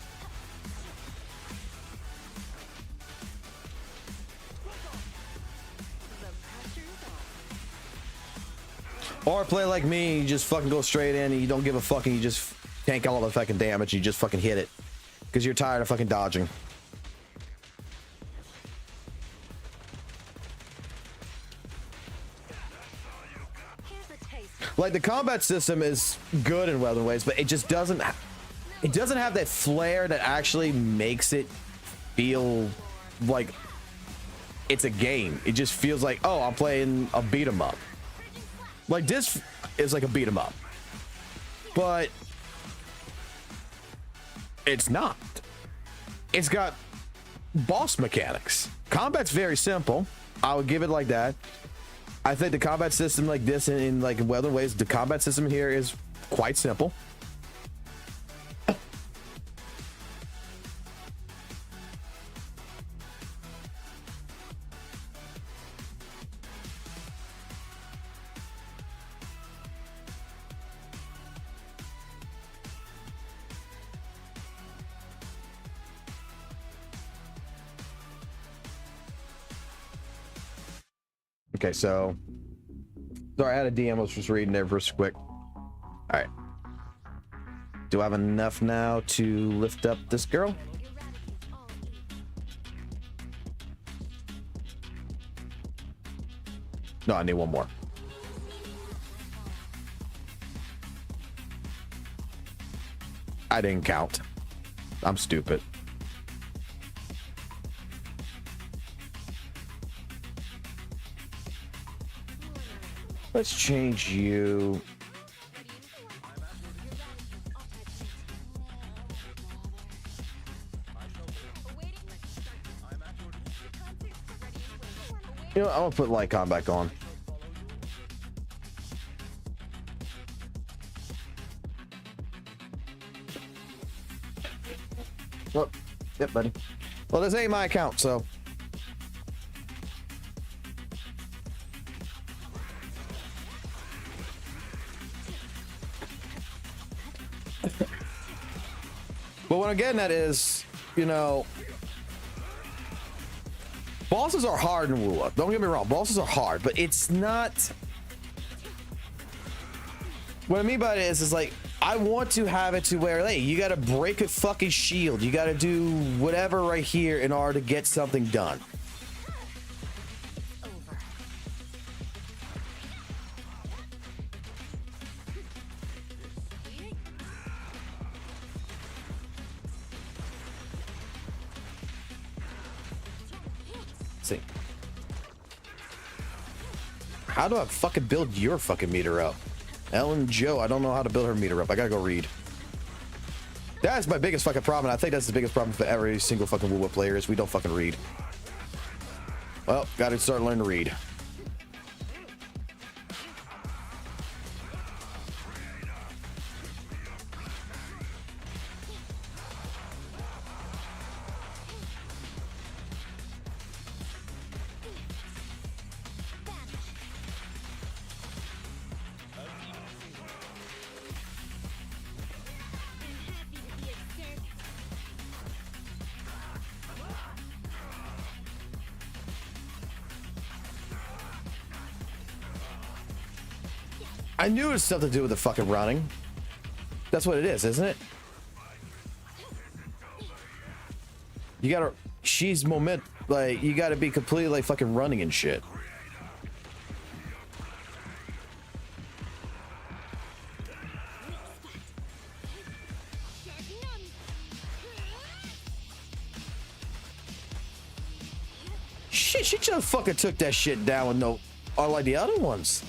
Or play like me, you just fucking go straight in and you don't give a fucking, you just tank all the fucking damage, you just fucking hit it. Because you're tired of fucking dodging. Here's a taste. Like the combat system is good in WutheringWaves, but it just doesn't have that flair that actually makes it feel like it's a game. It just feels like, oh, I'm playing a beat 'em up. Like this is like a beat 'em up, but it's not. It's got boss mechanics. Combat's very simple. I would give it like that. I think the combat system like this in like WutheringWaves, the combat system here is quite simple. Okay, so sorry, I had a DM. I was just reading there real quick. All right. Do I have enough now to lift up this girl? No, I need one more. I didn't count. I'm stupid. Let's change you. You know, I'm gonna put Lycon back on. Oh, yep, buddy. Well, this ain't my account, so. But what I'm getting at is, you know, bosses are hard in WUWA. Don't get me wrong, bosses are hard, but it's not. What I mean by it is like, I want to have it to where, hey, you gotta break a fucking shield. You gotta do whatever right here in order to get something done. See. How do I fucking build your fucking meter up? Ellen Joe, I don't know how to build her meter up. I gotta go read. That's my biggest fucking problem. I think that's the biggest problem for every single fucking WUWA player is we don't fucking read. Well, gotta start learning to read. I knew it was stuff to do with the fucking running. That's what it is, isn't it? You gotta, she's moment, like, you gotta be completely like fucking running and shit. Shit, she just fucking took that shit down with no, unlike the other ones.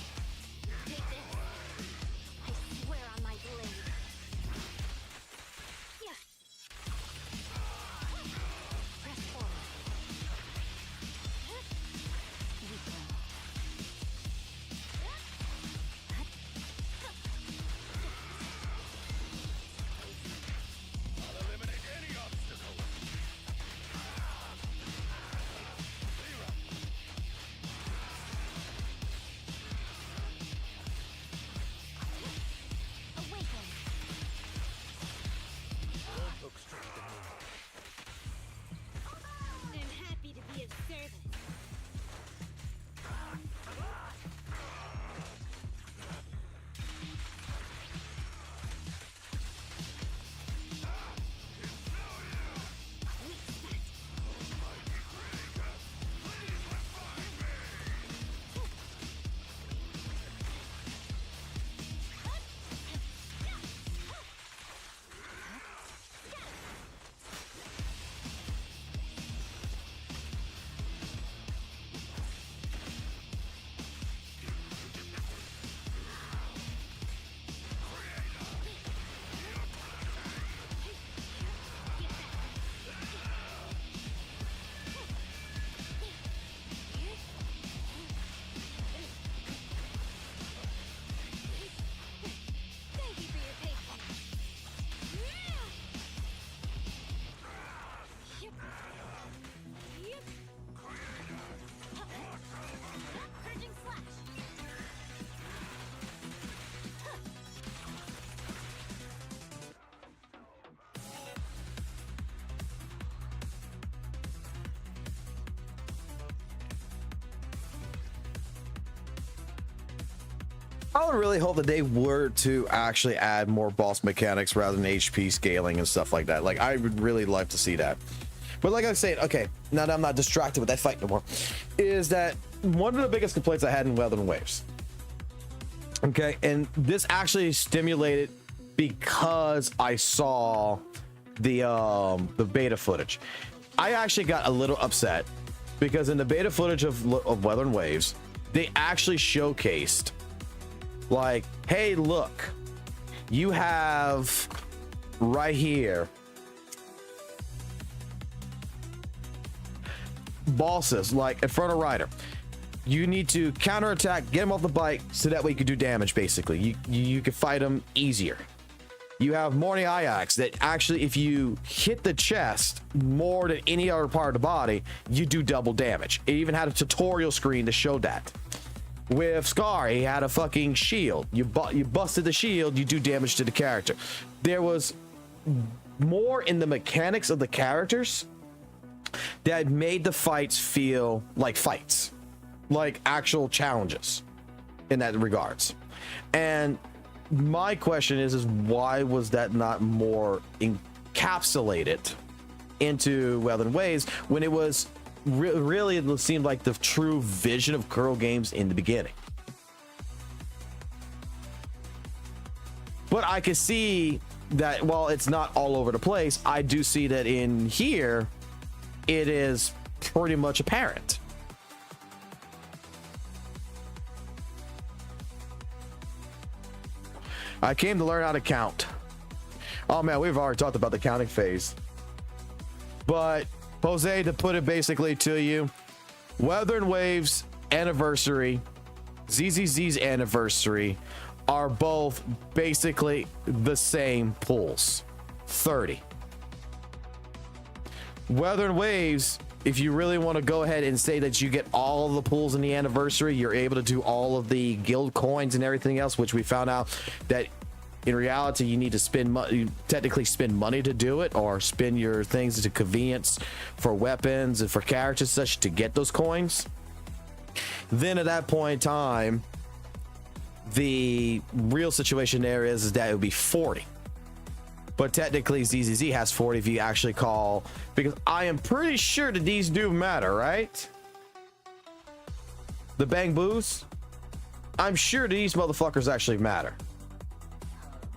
I would really hope that they were to actually add more boss mechanics rather than HP scaling and stuff like that. Like, I would really like to see that. But like I was saying, okay, now that I'm not distracted with that fight no more, is that one of the biggest complaints I had in WutheringWaves. Okay, and this actually stimulated because I saw the beta footage. I actually got a little upset because in the beta footage of WutheringWaves, they actually showcased, like, hey, look, you have right here bosses like in front of Ryder. You need to counterattack, get him off the bike so that way you can do damage. Basically, you can fight him easier. You have Morning Ajax that actually, if you hit the chest more than any other part of the body, you do double damage. It even had a tutorial screen to show that. With Scar, he had a fucking shield. You busted the shield, you do damage to the character. There was more in the mechanics of the characters that made the fights feel like fights, like actual challenges in that regards. And my question is why was that not more encapsulated into WutheringWaves when it was really it seemed like the true vision of Curl games in the beginning? But I can see that while it's not all over the place, I do see that in here it is pretty much apparent. I came to learn how to count. Oh man, we've already talked about the counting phase. But Jose, to put it basically to you, WutheringWaves anniversary, ZZZ's anniversary are both basically the same pulls, 30. WutheringWaves, if you really want to go ahead and say that you get all of the pulls in the anniversary, you're able to do all of the guild coins and everything else, which we found out that in reality you need to spend money, technically spend money to do it, or spend your things to convenience for weapons and for characters such to get those coins. Then at that point in time, the real situation there is that it would be 40. But technically ZZZ has 40 if you actually call, because I am pretty sure that these do matter, right? The bang boos, I'm sure these motherfuckers actually matter.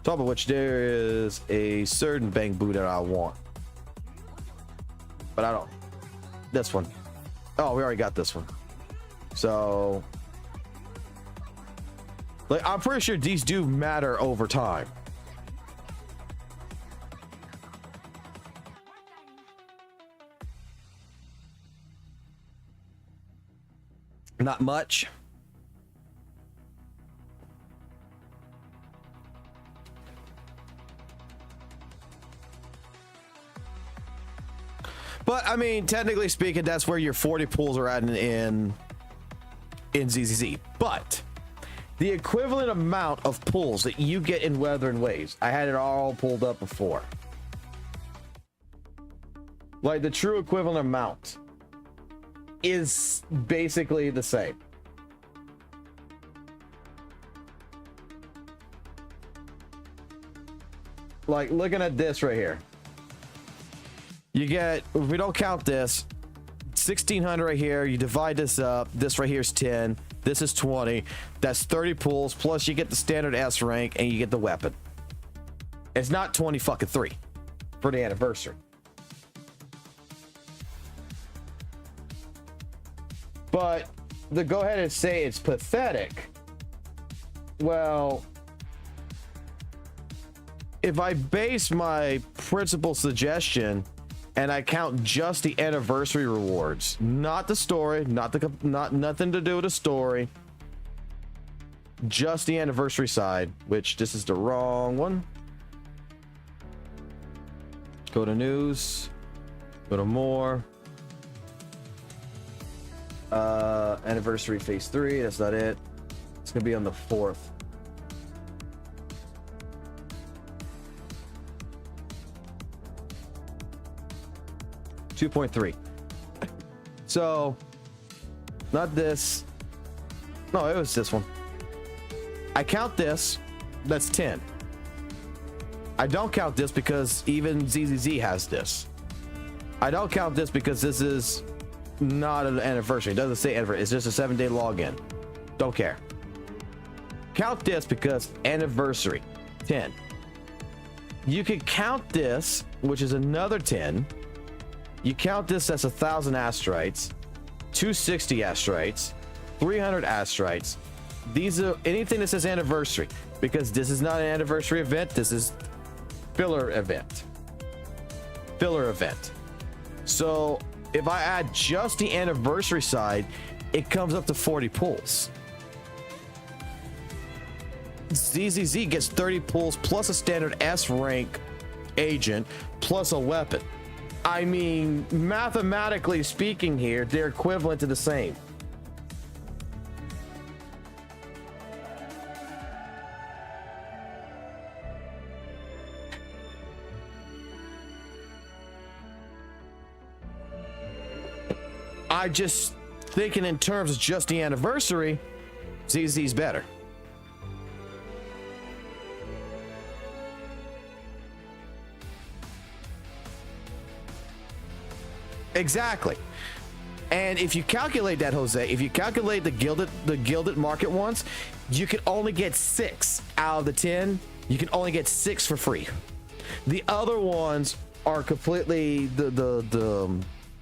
Top of which there is a certain bang boo that I want, but I don't. This one. Oh, we already got this one. So, like, I'm pretty sure these do matter over time. Not much. But I mean, technically speaking, that's where your 40 pulls are at in ZZZ. But the equivalent amount of pulls that you get in WutheringWaves, I had it all pulled up before. Like the true equivalent amount is basically the same. Like looking at this right here, you get, if we don't count this, 1600 right here, you divide this up, this right here is 10, this is 20, that's 30 pulls, plus you get the standard S rank and you get the weapon. It's not 20 fucking 3 for the anniversary. But to go ahead and say it's pathetic, well, if I base my principal suggestion and I count just the anniversary rewards, not the story, not nothing to do with the story, just the anniversary side, which this is the wrong one. Go to news, go to more. Anniversary phase 3, that's not it. It's gonna be on the 4th. $2.3. So not this. No, it was this one. I count this, that's 10. I don't count this because even ZZZ has this. I don't count this because this is not an anniversary. It doesn't say anniversary. It's just a 7-day login. Don't care. Count this because anniversary, 10. You could count this, which is another 10. You count this as 1,000 astrites, 260 astrites, 300 astrites. These are anything that says anniversary, because this is not an anniversary event. This is filler event. Filler event. So if I add just the anniversary side, it comes up to 40 pulls. ZZZ gets 30 pulls plus a standard S rank agent plus a weapon. I mean, mathematically speaking here, they're equivalent to the same. I just thinking in terms of just the anniversary, ZZ's better. Exactly. And if you calculate that, Jose, if you calculate the gilded market ones, you can only get 6 out of the 10. You can only get 6 for free. The other ones are completely the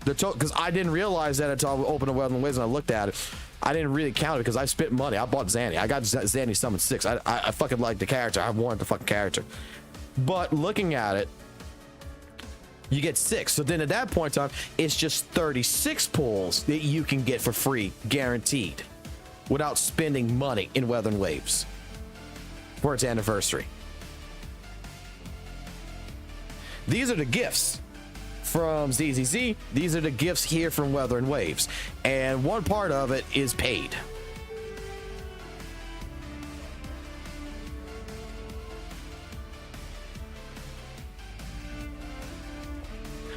total, because I didn't realize that until I opened a WutheringWaves and I looked at it. I didn't really count it because I spent money. I bought Zanny. I got Zanny Summon 6. I fucking like the character. I wanted the fucking character. But looking at it, you get 6. So then at that point in time, it's just 36 pulls that you can get for free, guaranteed, without spending money in WutheringWaves for its anniversary. These are the gifts from ZZZ. These are the gifts here from WutheringWaves. And one part of it is paid.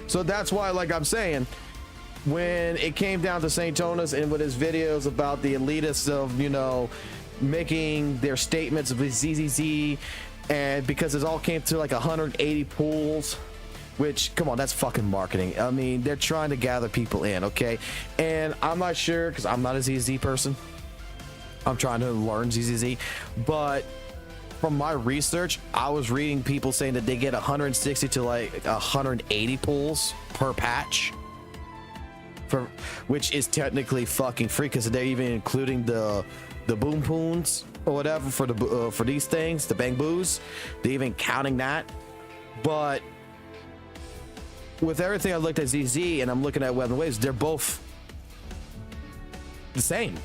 So that's why, like I'm saying, when it came down to Saintontas and with his videos about the elitists of, you know, making their statements with ZZZ, and because it all came to like 180 pools, which, come on, that's fucking marketing. I mean, they're trying to gather people in, okay? And I'm not sure, because I'm not a ZZZ person. I'm trying to learn ZZZ, but from my research, I was reading people saying that they get 160 to like 180 pulls per patch, for which is technically fucking free because they're even including the boom poons or whatever for the for these things, the bang boos. They're even counting that. But with everything I looked at ZZ and I'm looking at WutheringWaves, they're both the same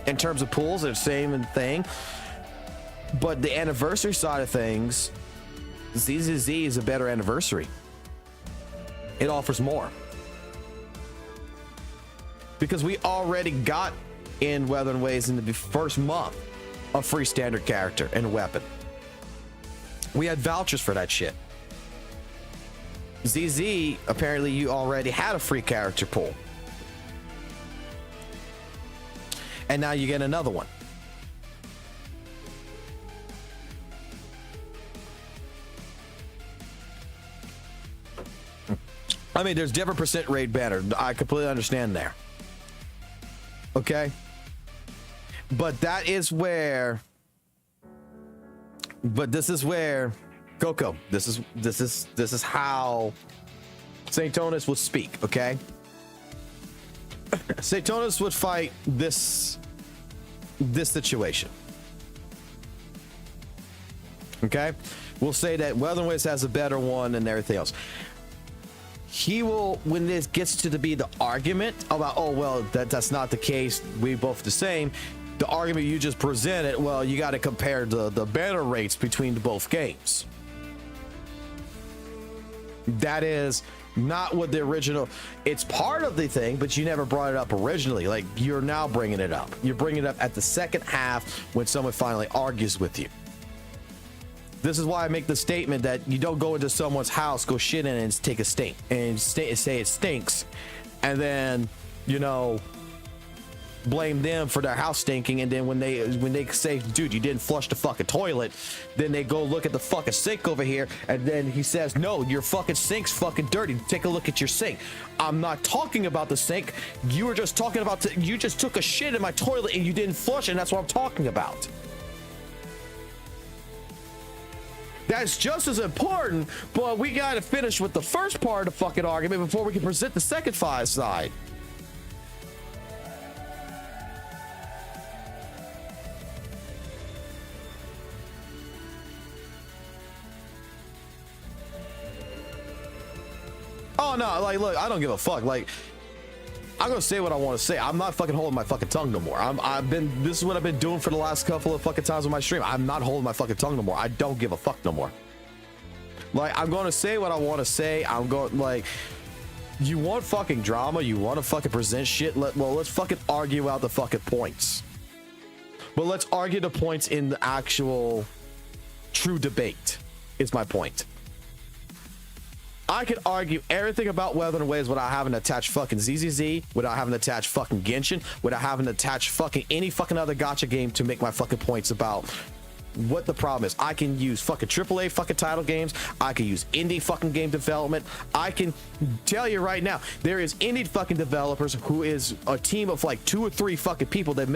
in terms of pulls. They're the same thing. But the anniversary side of things, ZZZ is a better anniversary. It offers more. Because we already got in WutheringWaves in the first month a free standard character and a weapon. We had vouchers for that shit. ZZ, apparently you already had a free character pool. And now you get another one. I mean, there's different percent rate banner. I completely understand there. Okay? But that is where... But this is where... Coco, this is how Saintontas would speak, okay? Saintontas would fight this situation. Okay? We'll say that WutheringWaves has a better one and everything else. He will, when this gets to be the argument about, oh, well, that's not the case, we both the same, the argument you just presented, well, you got to compare the banner rates between the both games. That is not what the original, it's part of the thing, but you never brought it up originally. Like, you're now bringing it up. You're bringing it up at the second half when someone finally argues with you. This is why I make the statement that you don't go into someone's house, go shit in it, and take a stink and say it stinks, and then, you know, blame them for their house stinking, and then when they say, dude, you didn't flush the fucking toilet, then they go look at the fucking sink over here, and then he says, no, your fucking sink's fucking dirty, take a look at your sink. I'm not talking about the sink. You were just talking about you just took a shit in my toilet and you didn't flush it, and that's what I'm talking about. That's just as important, but we gotta finish with the first part of the fucking argument before we can present the second side. Oh no, like, look, I don't give a fuck. Like, I'm gonna say what I want to say. I'm not fucking holding my fucking tongue no more. This is what I've been doing for the last couple of fucking times on my stream. I'm not holding my fucking tongue no more. I don't give a fuck no more. Like, I'm gonna say what I want to say. I'm going, like, you want fucking drama? You want to fucking present shit? Let's fucking argue out the fucking points. But let's argue the points in the actual true debate, is my point. I could argue everything about WutheringWaves without having to attach fucking ZZZ, without having to attach fucking Genshin, without having to attach fucking any fucking other gacha game to make my fucking points about what the problem is. I can use fucking AAA fucking title games. I can use indie fucking game development. I can tell you right now, there is indie fucking developers who is a team of like 2 or 3 fucking people that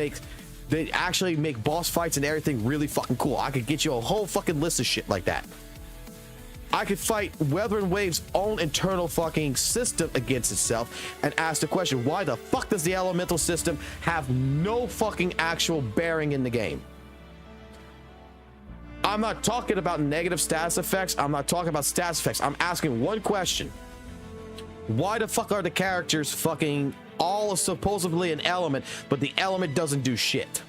they actually make boss fights and everything really fucking cool. I could get you a whole fucking list of shit like that. I could fight WutheringWaves' own internal fucking system against itself and ask the question, why the fuck does the elemental system have no fucking actual bearing in the game? I'm not talking about negative status effects. I'm not talking about status effects. I'm asking one question. Why the fuck are the characters fucking all supposedly an element, but the element doesn't do shit?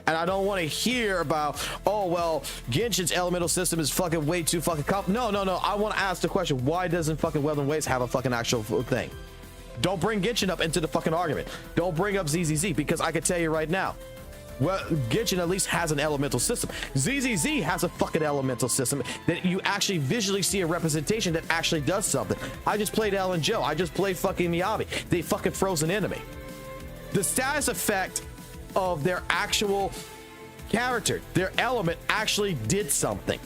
And I don't want to hear about, oh, well, Genshin's elemental system is fucking way too fucking No. I want to ask the question, why doesn't fucking WutheringWaves have a fucking actual thing? Don't bring Genshin up into the fucking argument. Don't bring up ZZZ, because I can tell you right now, well, Genshin at least has an elemental system. ZZZ has a fucking elemental system that you actually visually see a representation that actually does something. I just played Ellen Joe. I just played fucking Miyabi. They fucking froze an enemy. The status effect of their actual character, their element actually did something.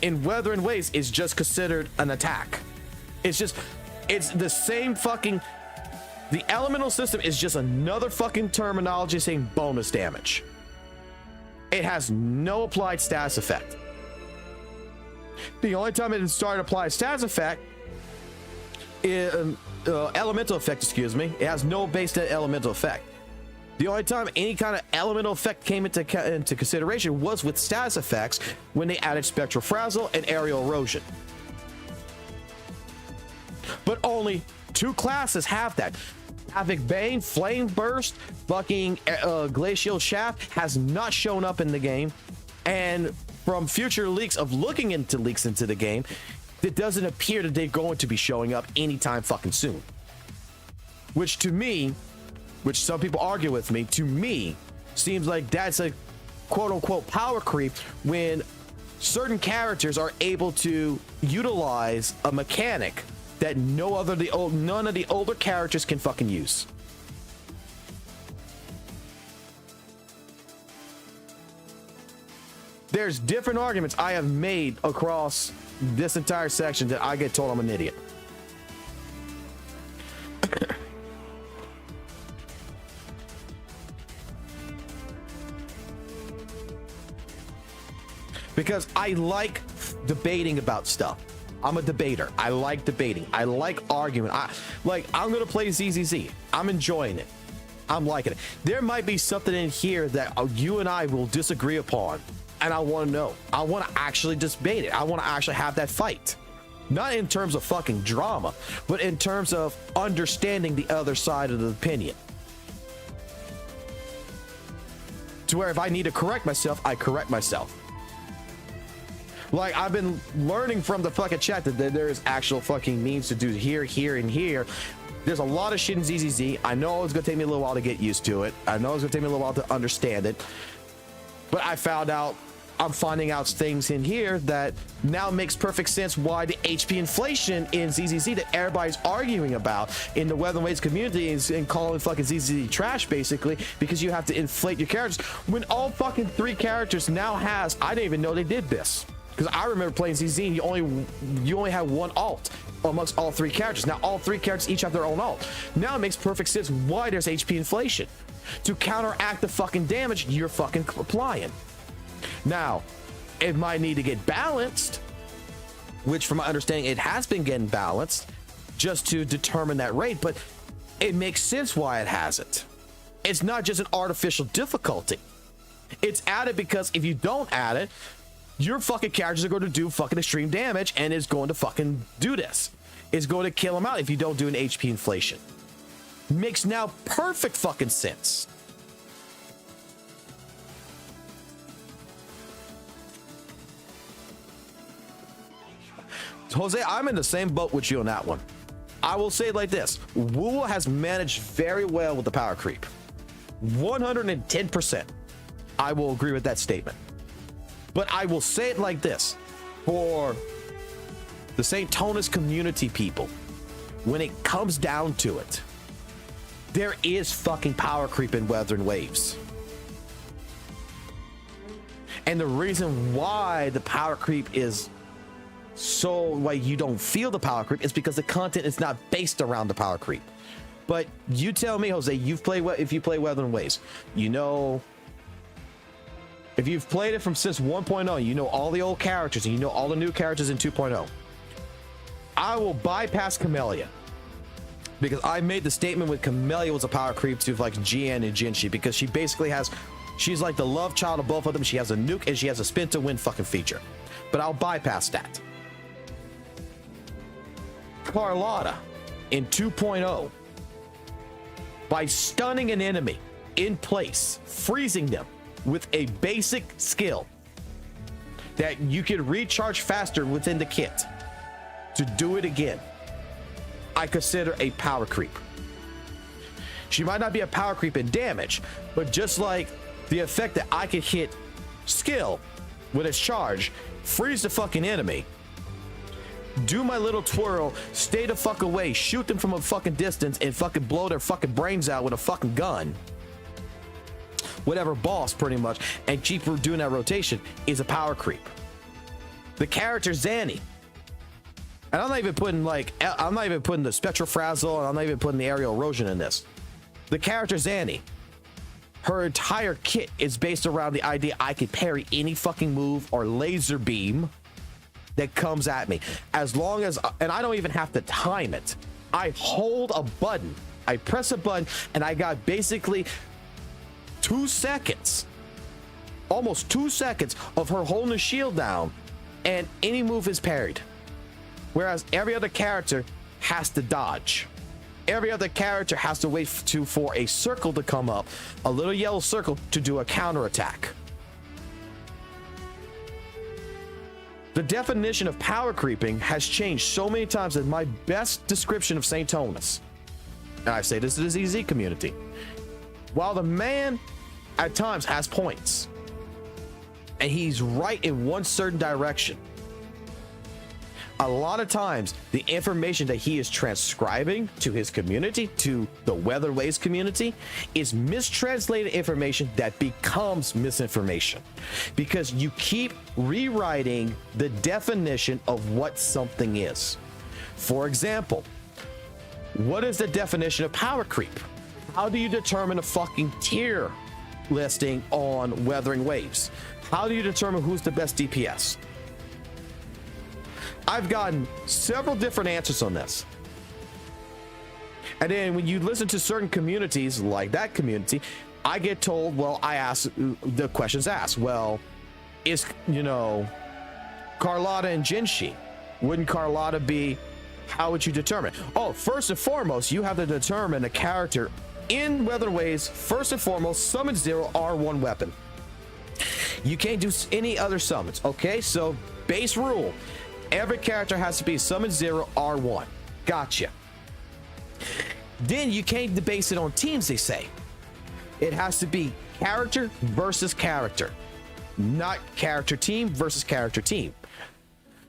In WutheringWaves is just considered an attack. It's the same fucking, the elemental system is just another fucking terminology saying bonus damage. It has no applied status effect. The only time it started applying status effect is elemental effect, excuse me. It has no base elemental effect. The only time any kind of elemental effect came into consideration was with status effects when they added Spectral Frazzle and Aerial Erosion. But only 2 classes have that. Havoc Bane, Flame Burst, fucking Glacial Shaft has not shown up in the game. And from future leaks of looking into leaks into the game, it doesn't appear that they're going to be showing up anytime fucking soon. Which to me, which some people argue with me, to me, seems like that's a quote-unquote power creep when certain characters are able to utilize a mechanic that none of the older characters can fucking use. There's different arguments I have made across this entire section that I get told I'm an idiot. Because I like debating about stuff. I'm a debater. I like debating. I like arguing. I'm gonna play ZZZ. I'm enjoying it. I'm liking it. There might be something in here that you and I will disagree upon, and I want to know. I want to actually debate it. I want to actually have that fight. Not in terms of fucking drama, but in terms of understanding the other side of the opinion. To where if I need to correct myself, I correct myself. Like, I've been learning from the fucking chat that there is actual fucking means to do here, and here. There's a lot of shit in ZZZ. I know it's gonna take me a little while to get used to it. I know it's gonna take me a little while to understand it. But I found out I'm finding out things in here that now makes perfect sense why the HP inflation in ZZZ that everybody's arguing about in the WuWA community is and calling fucking ZZZ trash, basically, because you have to inflate your characters when all fucking 3 characters now has. I didn't even know they did this, because I remember playing ZZ and you only had 1 alt amongst all 3 characters. Now all 3 characters each have their own alt. Now it makes perfect sense why there's HP inflation, to counteract the fucking damage you're fucking applying. Now, it might need to get balanced, which from my understanding, it has been getting balanced just to determine that rate, but it makes sense why it hasn't. It's not just an artificial difficulty. It's added because if you don't add it, your fucking characters are going to do fucking extreme damage and is going to fucking do this. It's going to kill them out if you don't do an HP inflation. Makes now perfect fucking sense. Jose, I'm in the same boat with you on that one. I will say it like this. WUWA has managed very well with the power creep. 110%. I will agree with that statement. But I will say it like this. For the Saintontas community people, when it comes down to it, there is fucking power creep in WutheringWaves. And the reason why the power creep is so why you don't feel the power creep is because the content is not based around the power creep. But you tell me, Jose, if you play WutheringWaves, you know, if you've played it from since 1.0, you know all the old characters and you know all the new characters in 2.0. I will bypass Camellia because I made the statement with Camellia was a power creep to like GN and Jinshi, because she basically has, she's like the love child of both of them. She has a nuke and she has a spin to win fucking feature. But I'll bypass that. Carlotta in 2.0, by stunning an enemy in place, freezing them with a basic skill that you can recharge faster within the kit to do it again, I consider a power creep. She might not be a power creep in damage, but just like the effect that I could hit skill with its charge, freeze the fucking enemy, do my little twirl, stay the fuck away, shoot them from a fucking distance and fucking blow their fucking brains out with a fucking gun, whatever boss pretty much, and keep doing that rotation, is a power creep. The character Zanny, and I'm not even putting the Spectral Frazzle, and I'm not even putting the aerial erosion in this. The character Zanny, her entire kit is based around the idea I could parry any fucking move or laser beam that comes at me, as long as, and I don't even have to time it. I hold a button, I press a button, and I got basically 2 seconds, almost 2 seconds of her holding the shield down, and any move is parried. Whereas every other character has to dodge. Every other character has to wait for a circle to come up, a little yellow circle, to do a counterattack. The definition of power creeping has changed so many times that my best description of Saintontas, and I say this to the ZZ community, while the man at times has points and he's right in one certain direction, a lot of times the information that he is transcribing to his community, to the WutheringWaves community, is mistranslated information that becomes misinformation, because you keep rewriting the definition of what something is. For example, what is the definition of power creep? How do you determine a fucking tier listing on WutheringWaves? How do you determine who's the best DPS? I've gotten several different answers on this. And then when you listen to certain communities like that community, I get told, well, I ask the questions asked. Well, is, you know, Carlotta and Jinshi, wouldn't Carlotta be, how would you determine? Oh, first and foremost, you have to determine a character in WutheringWaves, first and foremost, summon 0 R1 weapon. You can't do any other summons. Okay, so base rule, every character has to be summon 0 R1. Gotcha. Then you can't base it on teams, they say. It has to be character versus character. not character team versus character team.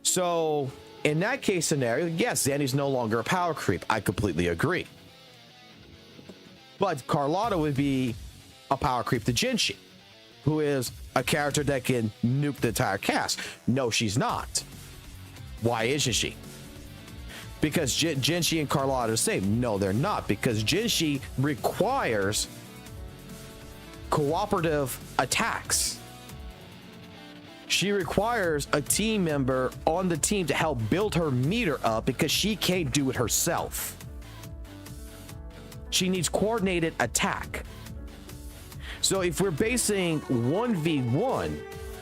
So in that case scenario, yes, Zanny's no longer a power creep. I completely agree. But Carlotta would be a power creep to Jinshi, who is a character that can nuke the entire cast. No, she's not. Why isn't she? Because Jinshi and Carlotta are the same. No, they're not, because Jinshi requires cooperative attacks. She requires a team member on the team to help build her meter up because she can't do it herself. She needs coordinated attack. So if we're basing 1v1,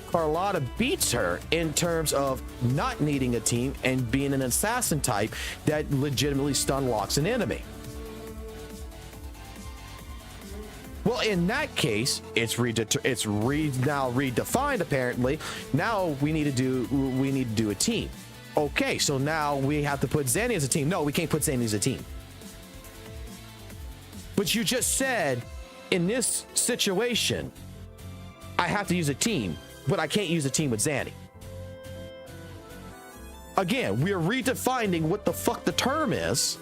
Carlotta beats her in terms of not needing a team and being an assassin type that legitimately stun locks an enemy. Well, in that case, it's now redefined apparently. Now we need to do a team. Okay, so now we have to put Zanny as a team. No, we can't put Zanny as a team. But you just said in this situation, I have to use a team, but I can't use a team with Zanny. Again, we're redefining what the fuck the term is.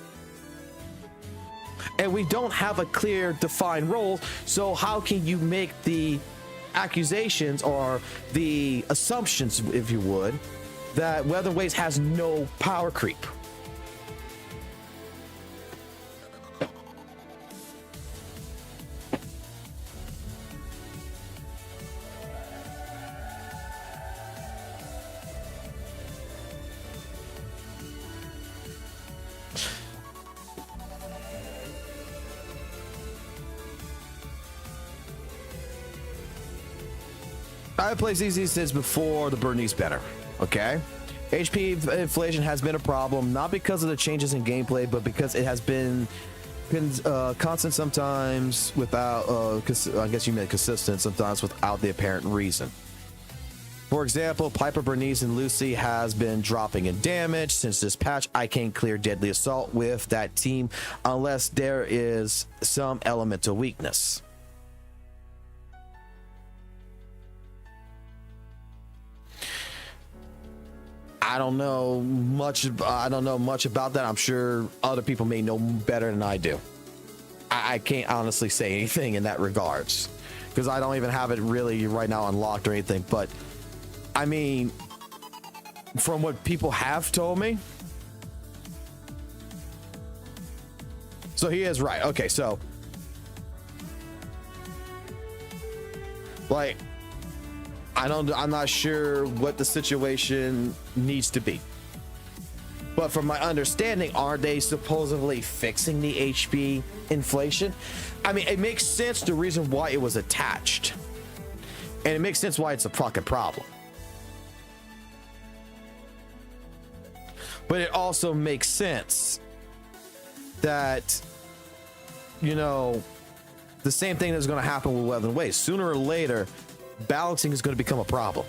And we don't have a clear defined role. So how can you make the accusations or the assumptions, if you would, that WutheringWaves has no power creep? I've played ZZ since before the Bernice banner. Okay, HP inflation has been a problem, not because of the changes in gameplay, but because it has been constant sometimes without, I guess you meant consistent sometimes without the apparent reason. For example, Piper, Bernice, and Lucy has been dropping in damage. Since this patch, I can't clear Deadly Assault with that team unless there is some elemental weakness. I don't know much about that. I'm sure other people may know better than I do. I can't honestly say anything in that regards because I don't even have it really right now unlocked or anything. But I mean, from what people have told me, so he is right. Okay, so like, I'm not sure what the situation needs to be. But from my understanding, are they supposedly fixing the HP inflation? I mean, it makes sense the reason why it was attached. And it makes sense why it's a fucking problem. But it also makes sense that, you know, the same thing that's going to happen with WutheringWaves. Sooner or later, balancing is going to become a problem.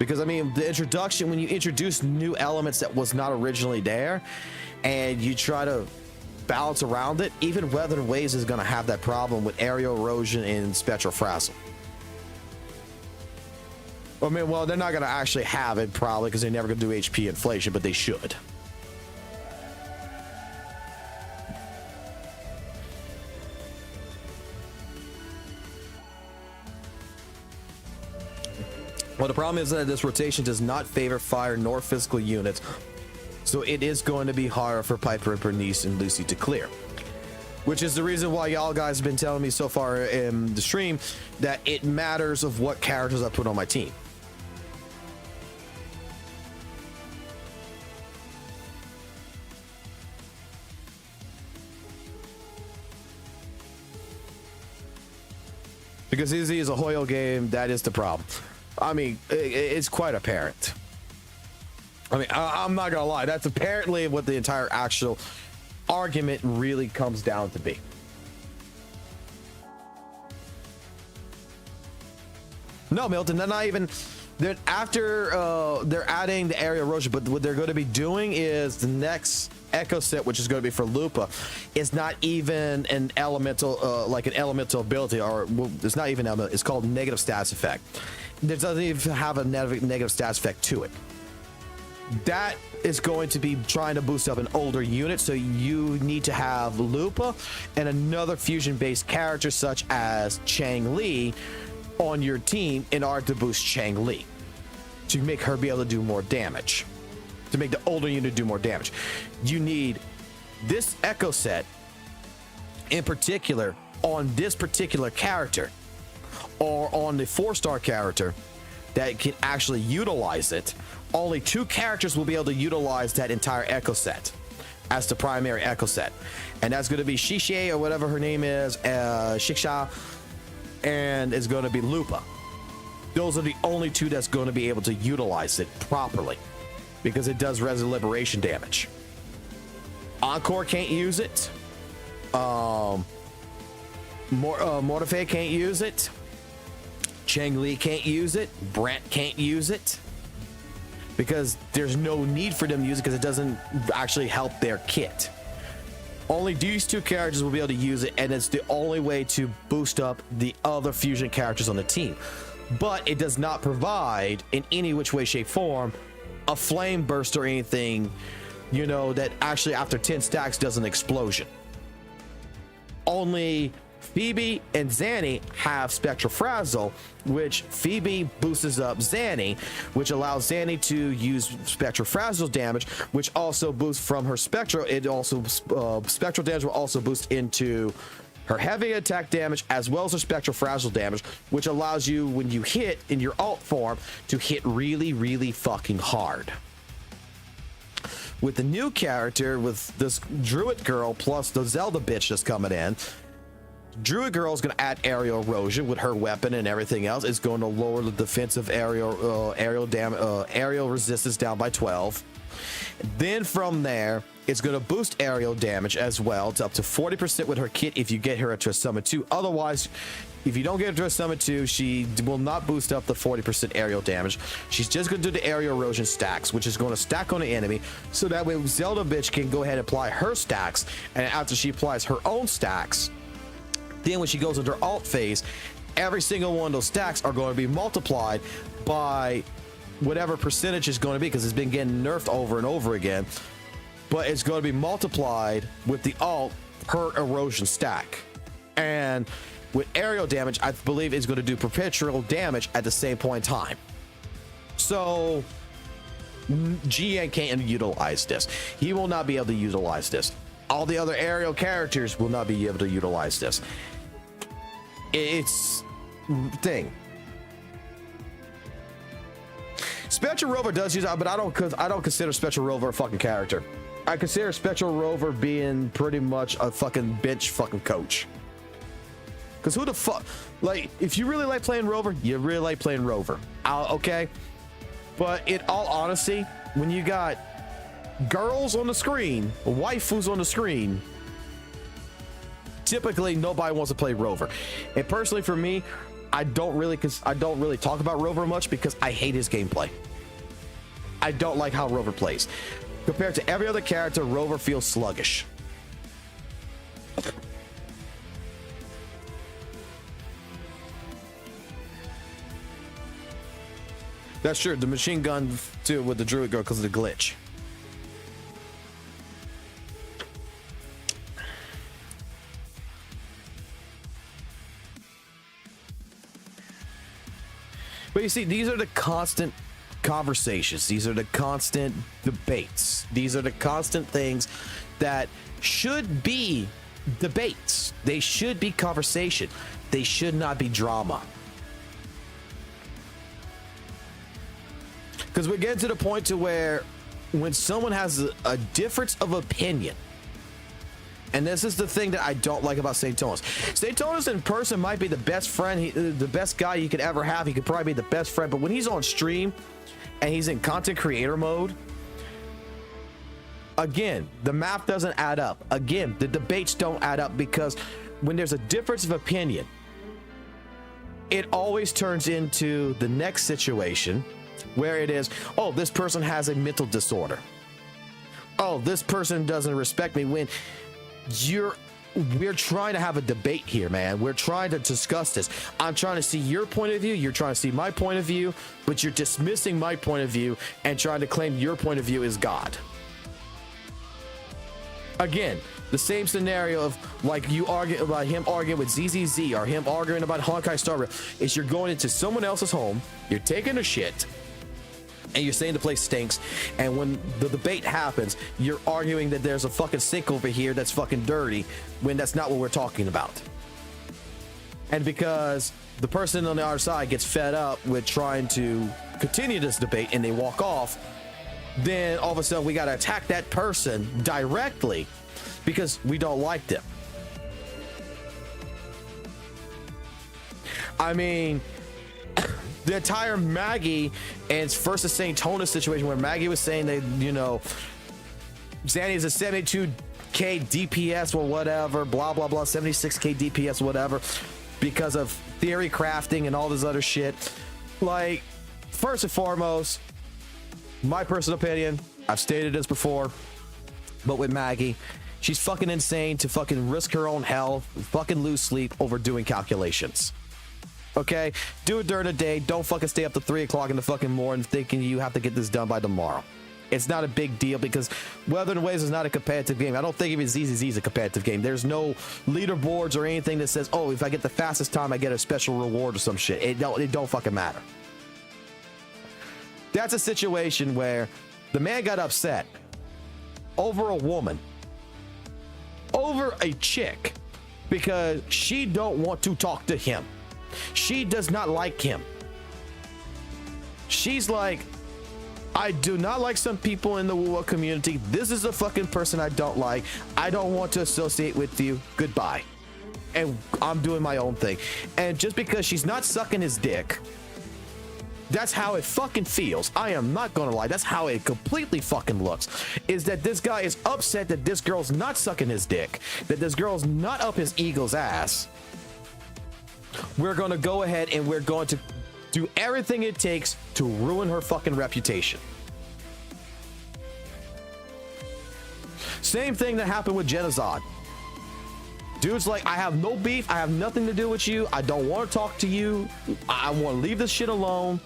Because I mean, the introduction, when you introduce new elements that was not originally there and you try to balance around it, even WutheringWaves is going to have that problem with aerial erosion and spectral frazzle. I mean, well, they're not going to actually have it probably because they're never going to do HP inflation, but they should. Well, the problem is that this rotation does not favor fire nor physical units, so it is going to be harder for Piper, Bernice, and Lucy to clear. Which is the reason why y'all guys have been telling me so far in the stream that it matters of what characters I put on my team. Because ZZ is a Hoyle game, that is the problem. I mean, it's quite apparent. I mean, I'm not gonna lie, that's apparently what the entire actual argument really comes down to be. No, Milton, they're not even, Then after they're adding the area erosion, but what they're going to be doing is the next echo set, which is going to be for Lupa, is not even an elemental, like an elemental ability, or well, it's not even elemental. It's called negative stats effect. It doesn't even have a negative stats effect to it. That is going to be trying to boost up an older unit, so you need to have Lupa and another fusion-based character such as Chang Li on your team in order to boost Chang Li, to make her be able to do more damage, to make the older unit do more damage. You need this echo set in particular on this particular character, or on the 4-star character that can actually utilize it. Only 2 characters will be able to utilize that entire echo set as the primary echo set, and that's going to be Shisha, or whatever her name is, Shiksha, and it's going to be Lupa. Those are the only 2 that's going to be able to utilize it properly, because it does res liberation damage. Encore can't use it. Mortife can't use it. Chang Li can't use it. Brant can't use it, because there's no need for them to use it, because it doesn't actually help their kit. Only these 2 characters will be able to use it, and it's the only way to boost up the other fusion characters on the team. But it does not provide, in any which way, shape, form, a flame burst or anything, you know, that actually after 10 stacks does an explosion. Only Phoebe and Zanny have Spectral Frazzle, which Phoebe boosts up Zanny, which allows Zanny to use Spectral Frazzle damage, which also boosts from her Spectral. It also Spectral damage will also boost into her heavy attack damage as well as her Spectral Frazzle damage, which allows you, when you hit in your alt form, to hit really, really fucking hard. With the new character, with this Druid girl plus the Zelda bitch that's coming in, Druid Girl is going to add aerial erosion with her weapon and everything else. It's going to lower the defensive aerial resistance down by 12. Then from there, it's going to boost aerial damage as well to up to 40% with her kit if you get her to a summon 2. Otherwise, if you don't get her to a summon 2, she will not boost up the 40% aerial damage. She's just going to do the aerial erosion stacks, which is going to stack on the enemy, so that way Zelda bitch can go ahead and apply her stacks, and after she applies her own stacks, then when she goes into her alt phase, every single one of those stacks are going to be multiplied by whatever percentage is going to be, because it's been getting nerfed over and over again, but it's going to be multiplied with the alt per erosion stack. And with aerial damage, I believe it's going to do perpetual damage at the same point in time. So GN can't utilize this. He will not be able to utilize this. All the other aerial characters will not be able to utilize this. It's thing. Spectral Rover does use it, but I don't consider Spectral Rover a fucking character. I consider Spectral Rover being pretty much a fucking bench fucking coach. Because who the fuck, like, if you really like playing Rover, you really like playing Rover. Okay? But in all honesty, when you got girls on the screen, waifus on the screen, typically nobody wants to play Rover. And personally for me, I don't really talk about Rover much, because I hate his gameplay. I don't like how Rover plays. Compared to every other character, Rover feels sluggish. That's true. The machine gun too with the Druid Girl because of the glitch. But you see, these are the constant conversations. These are the constant debates. These are the constant things that should be debates. They should be conversation. They should not be drama. Because we're getting to the point to where when someone has a difference of opinion, and this is the thing that I don't like about Saintontas. Saintontas in person might be the best friend, the best guy you could ever have. He could probably be the best friend, but when he's on stream and he's in content creator mode, again, the math doesn't add up. Again, the debates don't add up, because when there's a difference of opinion, it always turns into the next situation where it is, oh, this person has a mental disorder. Oh, this person doesn't respect me, when we're trying to have a debate here, man. We're trying to discuss this. I'm trying to see your point of view. You're trying to see my point of view, but you're dismissing my point of view and trying to claim your point of view is God. Again, the same scenario of like you argue about him arguing with ZZZ or him arguing about Honkai Star Rail is you're going into someone else's home, you're taking a shit, and you're saying the place stinks, and when the debate happens, you're arguing that there's a fucking sink over here that's fucking dirty, when that's not what we're talking about. And because the person on the other side gets fed up with trying to continue this debate and they walk off, then all of a sudden we got to attack that person directly because we don't like them. I mean, the entire Maggie and versus Saintontas situation where Maggie was saying that, you know, Zanny is a 72k DPS or whatever, blah, blah, blah, 76k DPS, whatever, because of theory crafting and all this other shit. Like, first and foremost, my personal opinion, I've stated this before, but with Maggie, she's fucking insane to fucking risk her own health, fucking lose sleep over doing calculations. Okay, do it during the day. Don't fucking stay up to 3 o'clock in the fucking morning thinking you have to get this done by tomorrow. It's not a big deal because WutheringWaves is not a competitive game. I don't think even ZZZ is a competitive game. There's no leaderboards or anything that says, oh, if I get the fastest time, I get a special reward or some shit. It don't fucking matter. That's a situation where the man got upset over a woman, over a chick, because she don't want to talk to him. She does not like him. She's like, I do not like some people in the WUWA community. This is a fucking person I don't like. I don't want to associate with you. Goodbye. And I'm doing my own thing. And just because she's not sucking his dick, that's how it fucking feels. I am not gonna lie. That's how it completely fucking looks. Is that this guy is upset that this girl's not sucking his dick, that this girl's not up his eagle's ass. We're going to go ahead and we're going to do everything it takes to ruin her fucking reputation. Same thing that happened with Genocide. Dude's like, I have no beef. I have nothing to do with you. I don't want to talk to you. I want to leave this shit alone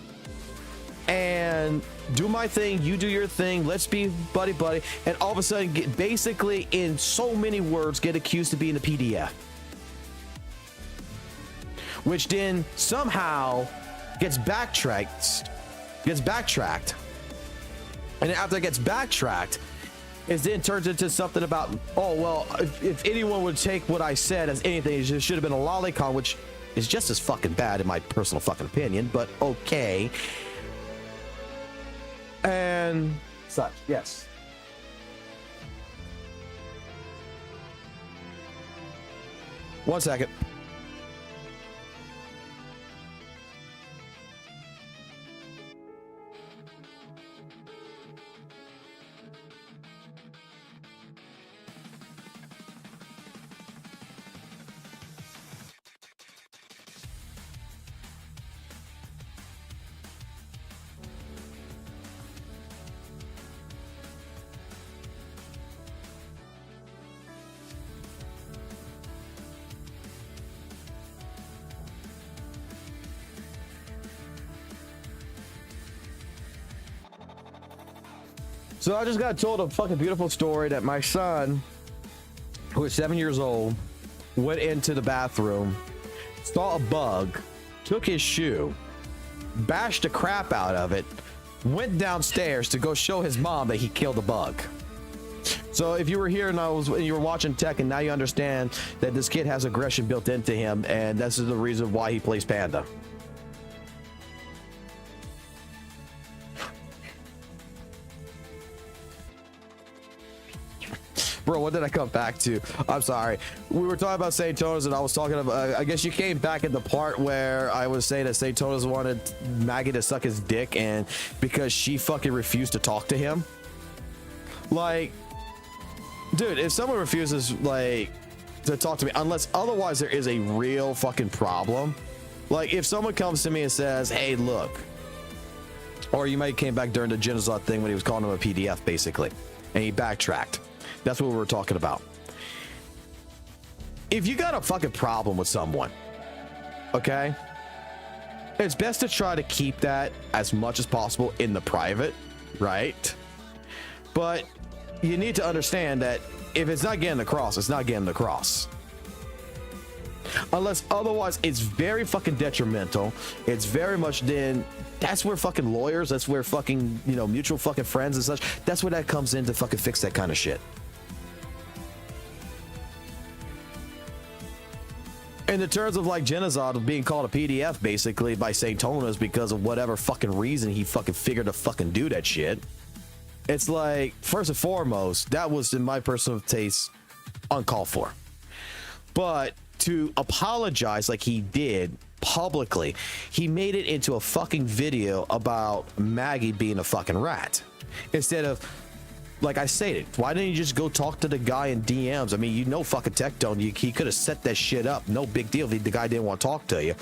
and do my thing. You do your thing. Let's be buddy buddy. And all of a sudden, basically in so many words, get accused of being a PDF. Which then somehow gets backtracked. And after it gets backtracked, it then turns into something about, oh, well, if anyone would take what I said as anything, it should have been a lolicon, which is just as fucking bad in my personal fucking opinion, but okay. And such, yes. One second. So I just got told a fucking beautiful story that my son, who is 7 years old, went into the bathroom, saw a bug, took his shoe, bashed the crap out of it, went downstairs to go show his mom that he killed a bug. So if you were here and you were watching Tech, and now you understand that this kid has aggression built into him, and this is the reason why he plays Panda. Bro, what did I come back to? I'm sorry. We were talking about Saintontas, and I was talking about, I guess you came back at the part where I was saying that Saintontas wanted Maggie to suck his dick, and because she fucking refused to talk to him. Like, dude, if someone refuses, like, to talk to me, unless otherwise there is a real fucking problem, Like, if someone comes to me and says, hey, look, or you might came back during the Genocide thing when he was calling him a PDF, basically, and he backtracked. That's what we were talking about. If you got a fucking problem with someone, okay, it's best to try to keep that as much as possible in the private, right? But you need to understand that if it's not getting across, it's not getting across. Unless otherwise it's very fucking detrimental. It's very much then, that's where fucking lawyers, that's where fucking, you know, mutual fucking friends and such, that's where that comes in to fucking fix that kind of shit. In the terms of like Genocide of being called a PDF basically by Saintontas because of whatever fucking reason he fucking figured to fucking do that shit. It's like, first and foremost, that was in my personal taste uncalled for. But to apologize like he did publicly, he made it into a fucking video about Maggie being a fucking rat. Instead of, like I stated, why didn't you just go talk to the guy in DMs? I mean, you know fucking Tectone, he could have set that shit up. No big deal if the guy didn't want to talk to you.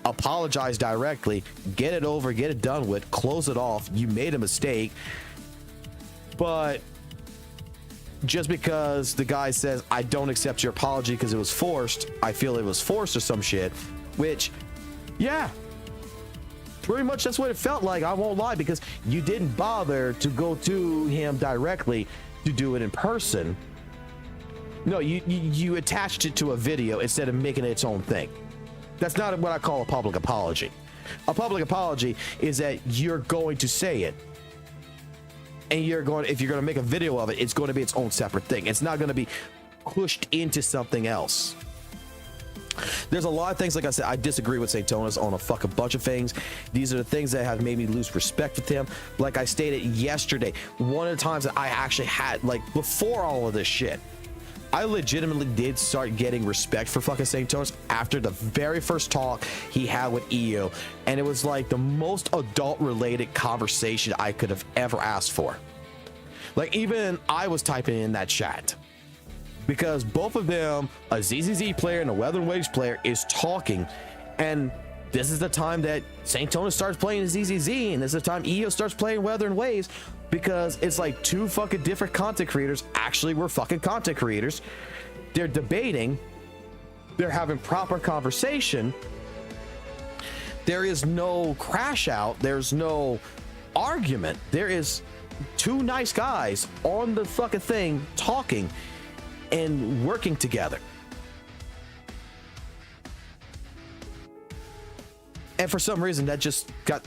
Apologize directly, get it over, get it done with, close it off. You made a mistake. But just because the guy says, I don't accept your apology because it was forced, I feel it was forced or some shit, which, yeah, pretty much that's what it felt like. I won't lie, because you didn't bother to go to him directly to do it in person. No, you attached it to a video instead of making it its own thing. That's not what I call a public apology. A public apology is that you're going to say it. And if you're going to make a video of it, it's going to be its own separate thing. It's not going to be pushed into something else. There's a lot of things, like I said, I disagree with Saintontas on a fucking bunch of things. These are the things that have made me lose respect with him. Like I stated yesterday, one of the times that I actually had, like, before all of this shit, I legitimately did start getting respect for fucking Saintontas after the very first talk he had with EO, and it was like the most adult-related conversation I could have ever asked for. Like, even I was typing in that chat, because both of them, a ZZZ player and a WutheringWaves player, is talking, and this is the time that Saintontas starts playing ZZZ, and this is the time EO starts playing WutheringWaves, because it's like two fucking different content creators. Actually, we're fucking content creators. They're debating, they're having proper conversation. There is no crash out, there's no argument. There is two nice guys on the fucking thing talking and working together. And for some reason that just got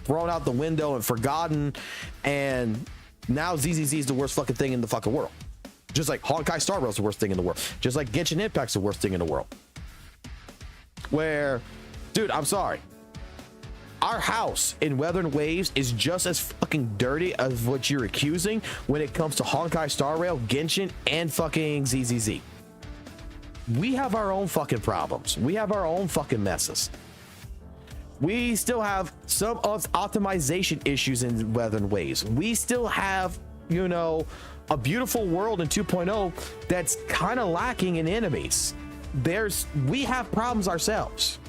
thrown out the window and forgotten, and now ZZZ is the worst fucking thing in the fucking world. Just like Honkai Star Rail is the worst thing in the world. Just like Genshin Impact's the worst thing in the world. Where, dude, I'm sorry, our house in WutheringWaves is just as fucking dirty as what you're accusing when it comes to Honkai Star Rail, Genshin, and fucking ZZZ. We have our own fucking problems. We have our own fucking messes. We still have some optimization issues in WutheringWaves. We still have, you know, a beautiful world in 2.0 that's kind of lacking in enemies. We have problems ourselves.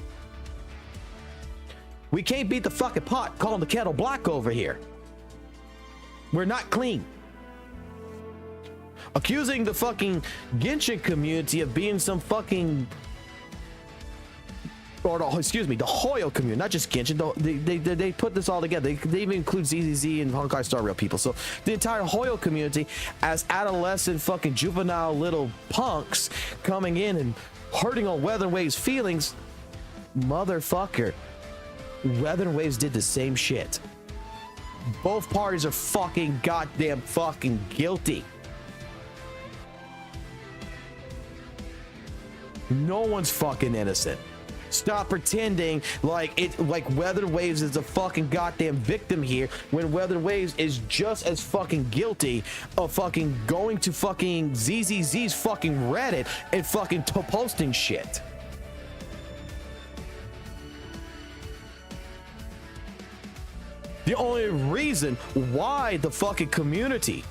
We can't beat the fucking pot calling the kettle black over here. We're not clean. Accusing the fucking Genshin community of being some fucking, or the Hoyo community, not just Genshin. They put this all together. They even include ZZZ and Honkai Star Rail people. So the entire Hoyo community as adolescent fucking juvenile little punks coming in and hurting on WutheringWaves' feelings. Motherfucker, WutheringWaves did the same shit. Both parties are fucking goddamn fucking guilty. No one's fucking innocent. Stop pretending like WutheringWaves is a fucking goddamn victim here, when WutheringWaves is just as fucking guilty of fucking going to fucking ZZZ's fucking Reddit and fucking posting shit. The only reason why the fucking community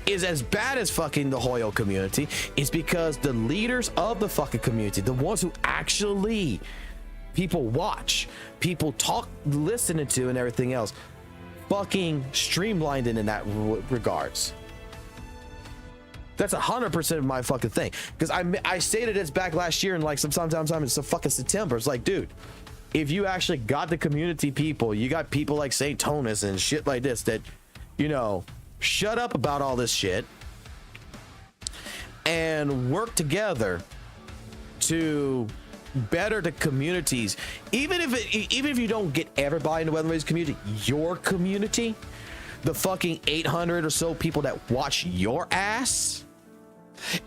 is as bad as fucking the Hoyo community is because the leaders of the fucking community, the ones who actually people watch, people talk, listening to, and everything else, fucking streamlined it in that regards. That's 100% of my fucking thing. Because I stated this back last year, and like sometime it's a fucking September. It's like, dude, if you actually got the community people, you got people like Saintontas and shit like this that, you know, shut up about all this shit and work together to better the communities. Even if you don't get everybody in the WutheringWaves community, your community, the fucking 800 or so people that watch your ass,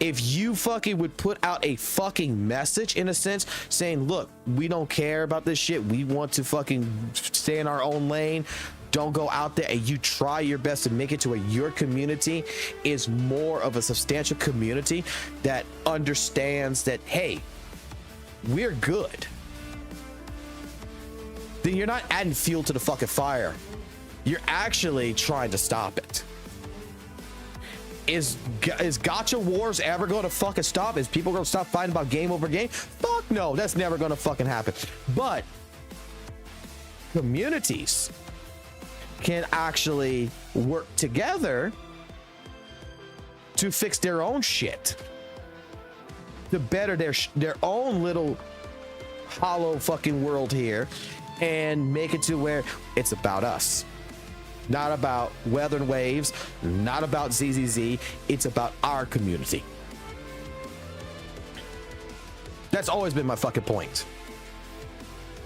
if you fucking would put out a fucking message in a sense saying, look, we don't care about this shit, we want to fucking stay in our own lane, don't go out there, and you try your best to make it to where your community is more of a substantial community that understands that, hey, we're good, then you're not adding fuel to the fucking fire. You're actually trying to stop it. Is gacha wars ever going to fucking stop? Is people going to stop fighting about game over game? Fuck no, that's never going to fucking happen. But communities can actually work together to fix their own shit, to better their own little hollow fucking world here, and make it to where it's about us. Not about WutheringWaves, not about ZZZ. It's about our community. That's always been my fucking point.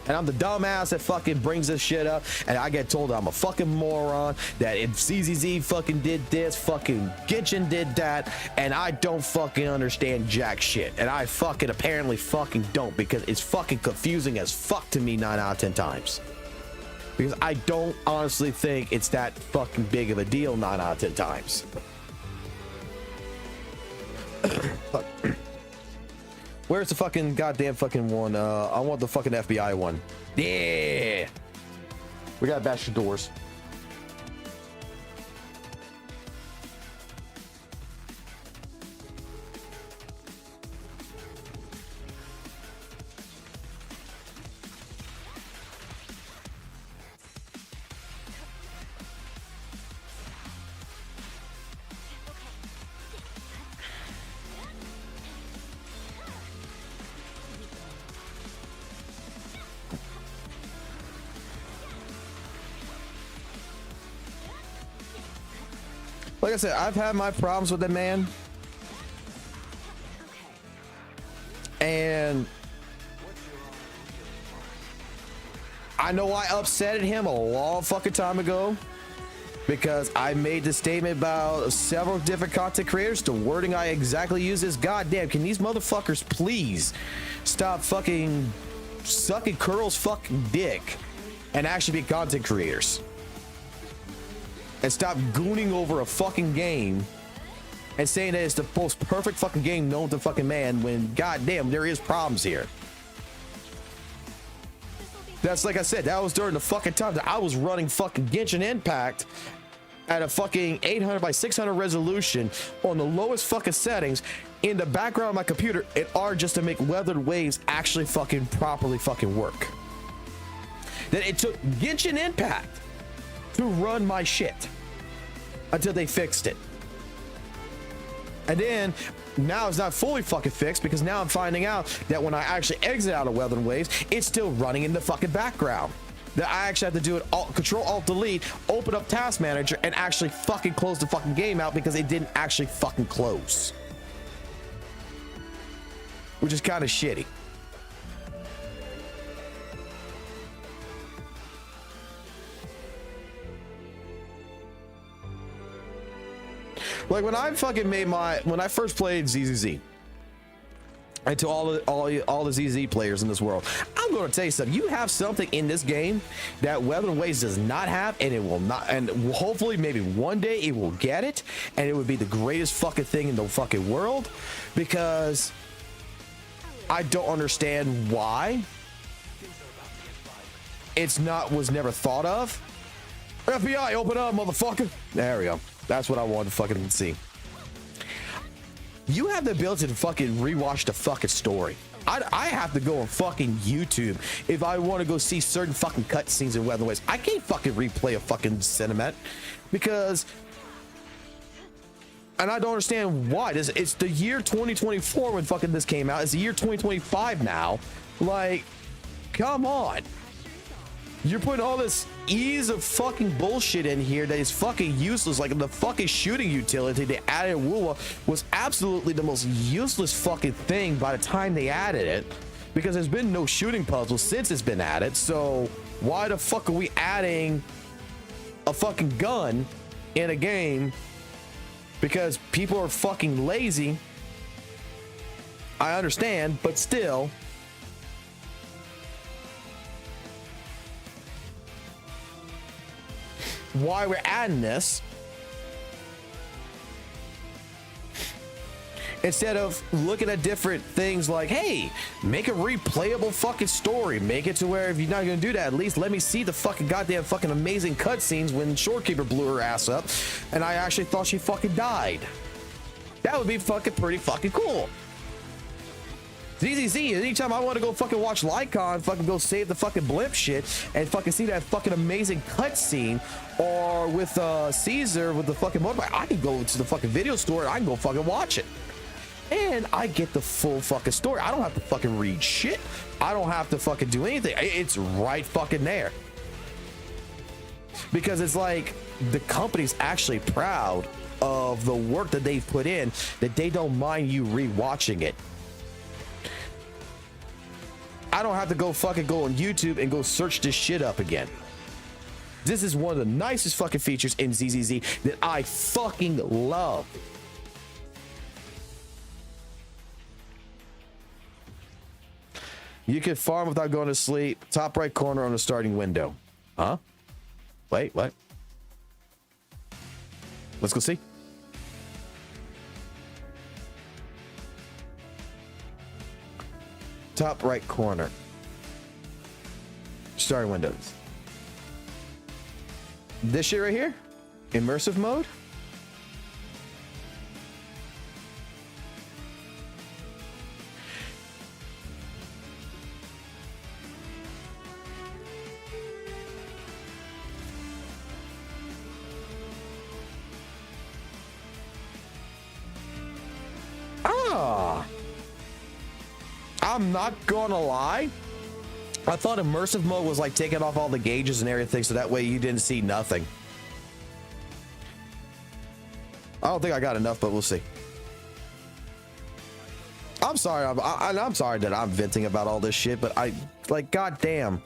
And I'm the dumbass that fucking brings this shit up, and I get told that I'm a fucking moron, that if ZZZ fucking did this, fucking Genshin did that, and I don't fucking understand jack shit. And I fucking apparently fucking don't, because it's fucking confusing as fuck to me 9 out of 10 times. Because I don't honestly think it's that fucking big of a deal 9 out of 10 times. Where's the fucking goddamn fucking one? I want the fucking FBI one. Yeah. We gotta bash the doors. Like I said, I've had my problems with the man, and I know I upset him a long fucking time ago because I made the statement about several different content creators. The wording I exactly use is, goddamn, can these motherfuckers please stop fucking sucking Curl's fucking dick and actually be content creators? And stop gooning over a fucking game and saying that it's the most perfect fucking game known to fucking man, when goddamn there is problems here. That's, like I said, that was during the fucking time that I was running fucking Genshin Impact at a fucking 800 by 600 resolution on the lowest fucking settings in the background of my computer in order just to make WutheringWaves actually fucking properly fucking work. Then it took Genshin Impact to run my shit until they fixed it. And then now it's not fully fucking fixed, because now I'm finding out that when I actually exit out of WutheringWaves, it's still running in the fucking background. That I actually have to do it Control Alt Delete, open up Task Manager, and actually fucking close the fucking game out because it didn't actually fucking close. Which is kind of shitty. Like when I fucking made when I first played ZZZ, and to all the ZZ players in this world, I'm going to tell you something. You have something in this game that WutheringWaves does not have, and it will not, and hopefully maybe one day it will get it, and it would be the greatest fucking thing in the fucking world, because I don't understand why was never thought of. FBI, open up, motherfucker. There we go. That's what I wanted to fucking see. you have the ability to fucking rewatch the fucking story. I have to go on fucking YouTube if I want to go see certain fucking cutscenes in WuWA. I can't fucking replay a fucking cinematic because, and I don't understand why. It's the year 2024 when fucking this came out. It's the year 2025 now. Like, come on. You're putting all this ease of fucking bullshit in here that is fucking useless. Like the fucking shooting utility they added in WUWA was absolutely the most useless fucking thing by the time they added it, because there's been no shooting puzzle since it's been added. So why the fuck are we adding a fucking gun in a game? Because people are fucking lazy. I understand, but still. Why we're adding this instead of looking at different things like, hey, make a replayable fucking story, make it to where if you're not gonna do that, at least let me see the fucking goddamn fucking amazing cutscenes when Shorekeeper blew her ass up and I actually thought she fucking died. That would be fucking pretty fucking cool. ZZZ, anytime I want to go fucking watch Lycon, fucking go save the fucking blimp shit and fucking see that fucking amazing cutscene, or with Caesar with the fucking motorbike, I can go to the fucking video store and I can go fucking watch it. And I get the full fucking story. I don't have to fucking read shit. I don't have to fucking do anything. It's right fucking there. Because it's like the company's actually proud of the work that they've put in, that they don't mind you rewatching it. I don't have to go fucking go on YouTube and go search this shit up again. This is one of the nicest fucking features in ZZZ that I fucking love. You can farm without going to sleep. Top right corner on the starting window. Huh? Wait, what? Let's go see. Top right corner. Starting windows. This shit right here? Immersive mode? I'm not gonna lie, I thought immersive mode was like taking off all the gauges and everything so that way you didn't see nothing. I don't think I got enough, but we'll see. I'm sorry, I'm sorry that I'm venting about all this shit, but I, like, goddamn.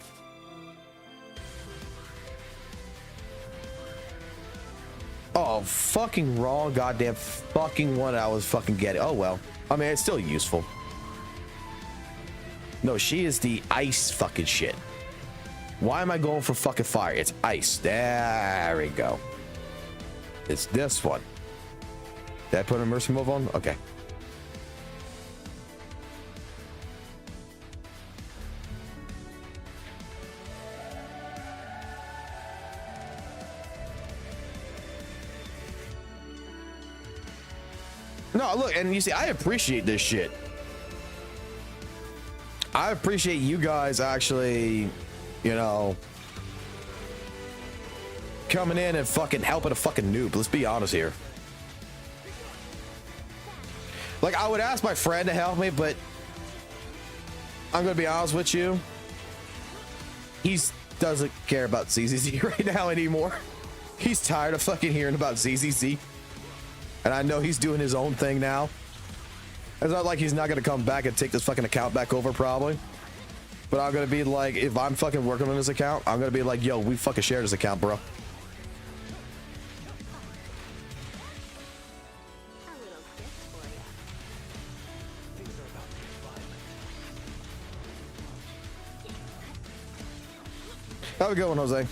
Oh, fucking wrong goddamn fucking one I was fucking getting. Oh well, I mean, it's still useful. No, she is the ice fucking shit. Why am I going for fucking fire? It's ice. There we go. It's this one. Did I put an immersive mode on? Okay. No, look, and you see, I appreciate this shit. I appreciate you guys actually, you know, coming in and fucking helping a fucking noob. Let's be honest here. Like, I would ask my friend to help me, but I'm gonna be honest with you. He doesn't care about ZZZ right now anymore. He's tired of fucking hearing about ZZZ. And I know he's doing his own thing now. It's not like he's not gonna come back and take this fucking account back over probably. But I'm gonna be like, if I'm fucking working on this account, I'm gonna be like, yo, we fucking share this account, bro. Have a good one, Jose.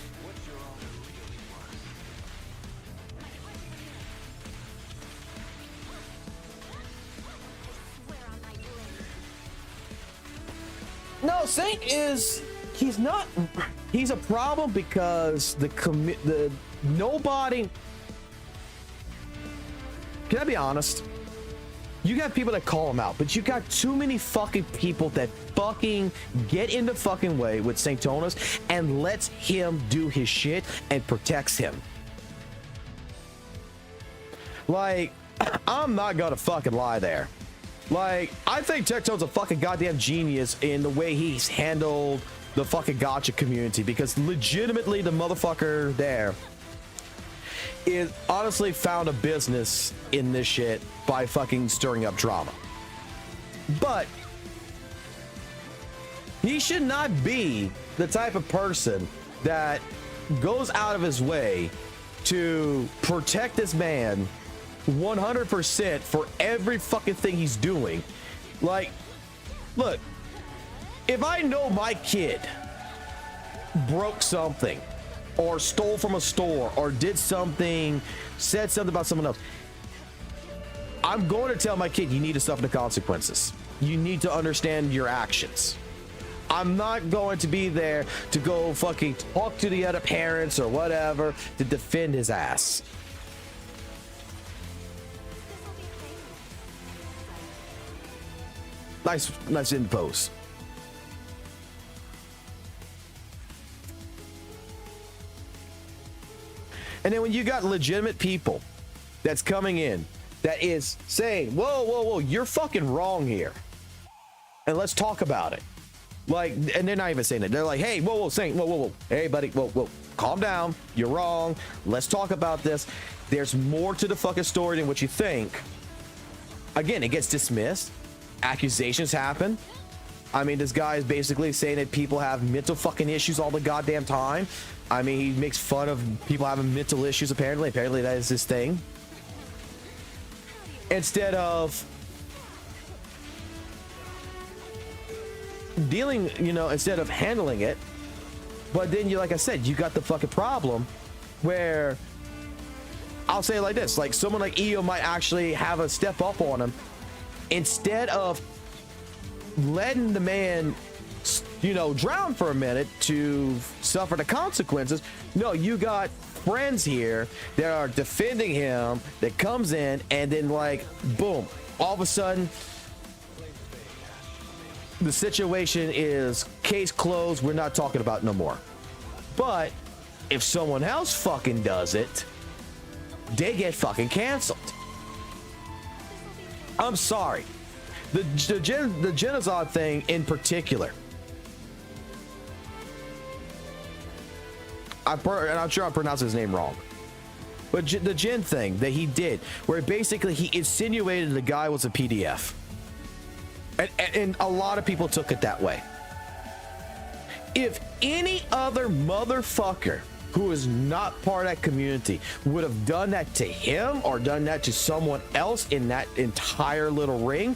No, Saint is, he's a problem because nobody, can I be honest? You got people that call him out, but you got too many fucking people that fucking get in the fucking way with Saintontas and lets him do his shit and protects him. Like, I'm not gonna fucking lie there. Like, I think Tectone's a fucking goddamn genius in the way he's handled the fucking gacha community, because legitimately the motherfucker there is honestly found a business in this shit by fucking stirring up drama. But he should not be the type of person that goes out of his way to protect this man 100% for every fucking thing he's doing. Like, look, if I know my kid broke something or stole from a store or did something, said something about someone else, I'm going to tell my kid, you need to suffer the consequences. You need to understand your actions. I'm not going to be there to go fucking talk to the other parents or whatever to defend his ass. Nice in post. And then when you got legitimate people that's coming in that is saying, whoa, you're fucking wrong here, and let's talk about it. Like, and they're not even saying it. They're like, hey, whoa, Saint, whoa, hey, buddy, whoa, calm down. You're wrong. Let's talk about this. There's more to the fucking story than what you think. Again, it gets dismissed. Accusations happen. I mean, this guy is basically saying that people have mental fucking issues all the goddamn time. I mean, he makes fun of people having mental issues, apparently. Apparently, that is his thing. Instead of dealing, instead of handling it. But then, like I said, you got the fucking problem where, I'll say it like this, like someone like EO might actually have a step up on him. Instead of letting the man, drown for a minute to suffer the consequences, no, you got friends here that are defending him, that comes in, and then like, boom, all of a sudden, the situation is case closed, we're not talking about it no more. But if someone else fucking does it, they get fucking canceled. I'm sorry. The Genozod thing in particular, I'm sure I'm pronouncing his name wrong, but the Gen thing that he did, where basically he insinuated the guy was a PDF, and a lot of people took it that way. If any other motherfucker who is not part of that community would have done that to him or done that to someone else in that entire little ring,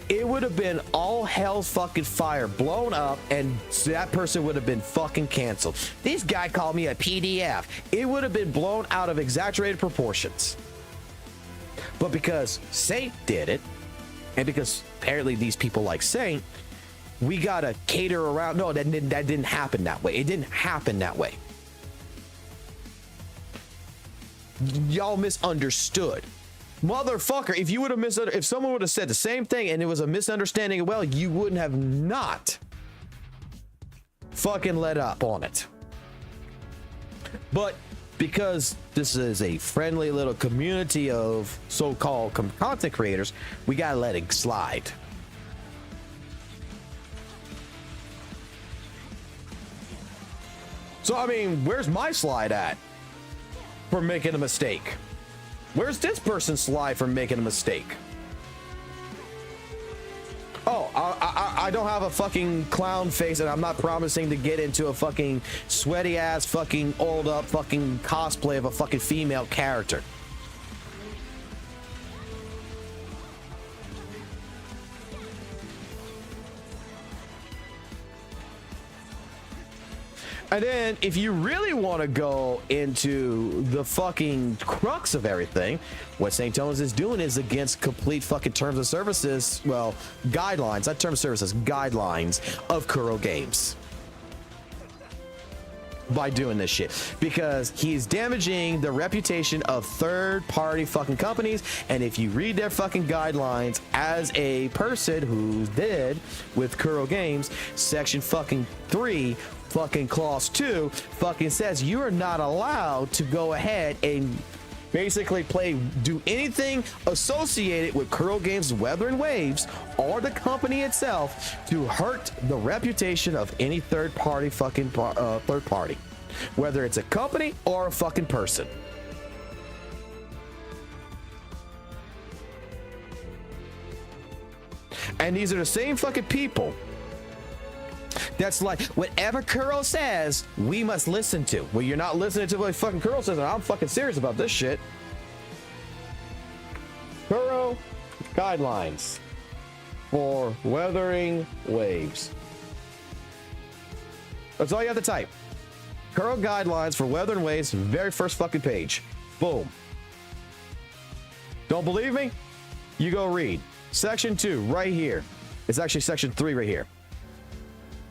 it would have been all hell's fucking fire, blown up, and that person would have been fucking canceled. This guy called me a PDF. It would have been blown out of exaggerated proportions. But because Saint did it, and because apparently these people like Saint, we gotta cater around. No, that didn't happen that way. It didn't happen that way. Y'all misunderstood. Motherfucker, if you would have if someone would have said the same thing and it was a misunderstanding, well, you wouldn't have not fucking let up on it. But because this is a friendly little community of so-called content creators, we gotta let it slide. So, I mean, where's my slide at for making a mistake? Where's this person's slide for making a mistake? Oh, I don't have a fucking clown face, and I'm not promising to get into a fucking sweaty ass fucking oiled up fucking cosplay of a fucking female character. And then, if you really want to go into the fucking crux of everything, what Saintontas is doing is against complete fucking terms of services, well, guidelines, not terms of services, guidelines of Kuro Games. by doing this shit, because he's damaging the reputation of third-party fucking companies. And if you read their fucking guidelines as a person who did with Kuro Games, section fucking 3 fucking clause 2 fucking says you are not allowed to go ahead and basically do anything associated with Kuro Games' WutheringWaves or the company itself to hurt the reputation of any third party, whether it's a company or a fucking person. And these are the same fucking people that's like, whatever Kuro says, we must listen to. Well, you're not listening to what fucking Kuro says, and I'm fucking serious about this shit. Kuro guidelines for WutheringWaves. That's all you have to type. Kuro guidelines for WutheringWaves, very first fucking page. Boom. Don't believe me? You go read. Section 2, right here. It's actually section 3 right here.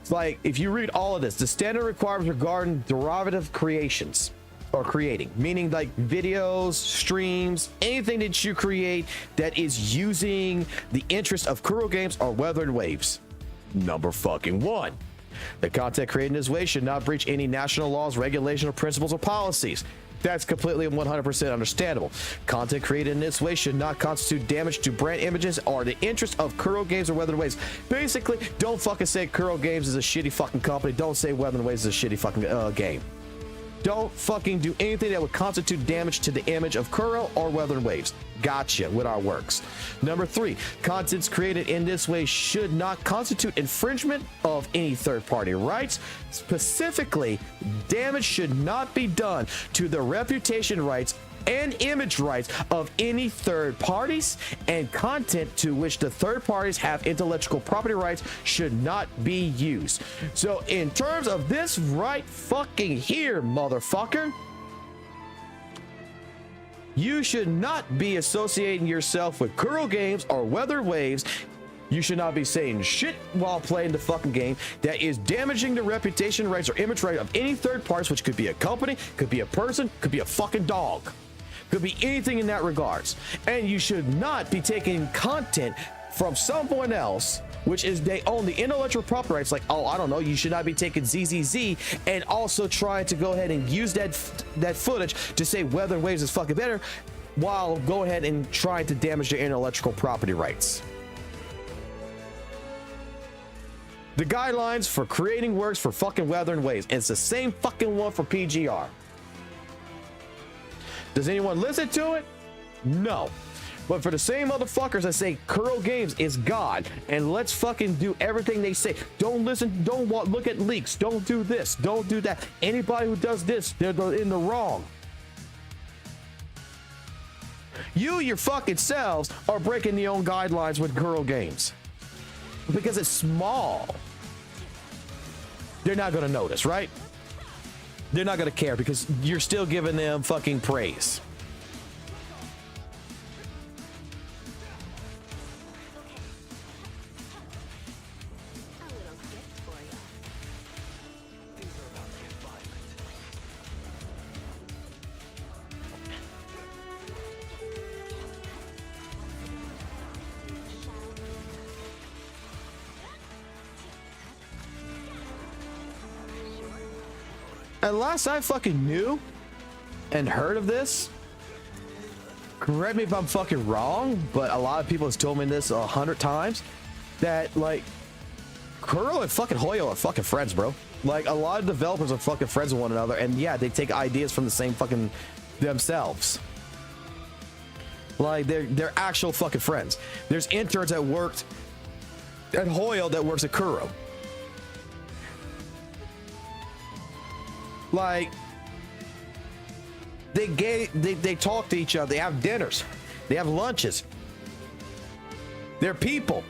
It's like, if you read all of this, the standard requirements regarding derivative creations or creating, meaning like videos, streams, anything that you create that is using the interest of Kuro Games or WutheringWaves. Number fucking 1. The content created in this way should not breach any national laws, regulations, or principles or policies. That's completely 100% understandable. Content created in this way should not constitute damage to brand images or the interest of Kuro Games or WutheringWaves. Basically, don't fucking say Kuro Games is a shitty fucking company. Don't say WutheringWaves is a shitty fucking game. Don't fucking do anything that would constitute damage to the image of Kuro or WutheringWaves. Gotcha with our works. Number 3, contents created in this way should not constitute infringement of any third-party rights. Specifically, damage should not be done to the reputation rights and image rights of any third parties, and content to which the third parties have intellectual property rights should not be used. So in terms of this right fucking here, motherfucker, you should not be associating yourself with Kuro Games or WutheringWaves. You should not be saying shit while playing the fucking game that is damaging the reputation rights or image rights of any third parties, which could be a company, could be a person, could be a fucking dog. Could be anything in that regards. And you should not be taking content from someone else, which is they own the intellectual property rights. Like, oh, I don't know, you should not be taking ZZZ and also trying to go ahead and use that footage to say WutheringWaves is fucking better, while go ahead and trying to damage their intellectual property rights. The guidelines for creating works for fucking WutheringWaves, and it's the same fucking one for PGR. Does anyone listen to it? No. But for the same motherfuckers that say Kuro Games is God and let's fucking do everything they say, don't listen, don't look at leaks, don't do this, don't do that. Anybody who does this, they're in the wrong. You, your fucking selves, are breaking the own guidelines with Kuro Games. Because it's small. They're not gonna notice, right? They're not gonna care because you're still giving them fucking praise. A little gift for you. And last I fucking knew and heard of this, correct me if I'm fucking wrong, but a lot of people has told me this 100 times, that like Kuro and fucking Hoyo are fucking friends, bro. Like a lot of developers are fucking friends with one another, and yeah, they take ideas from the same fucking themselves. Like they're actual fucking friends. There's interns that worked at Hoyo that works at Kuro. Like they talk to each other, they have dinners, they have lunches. They're people.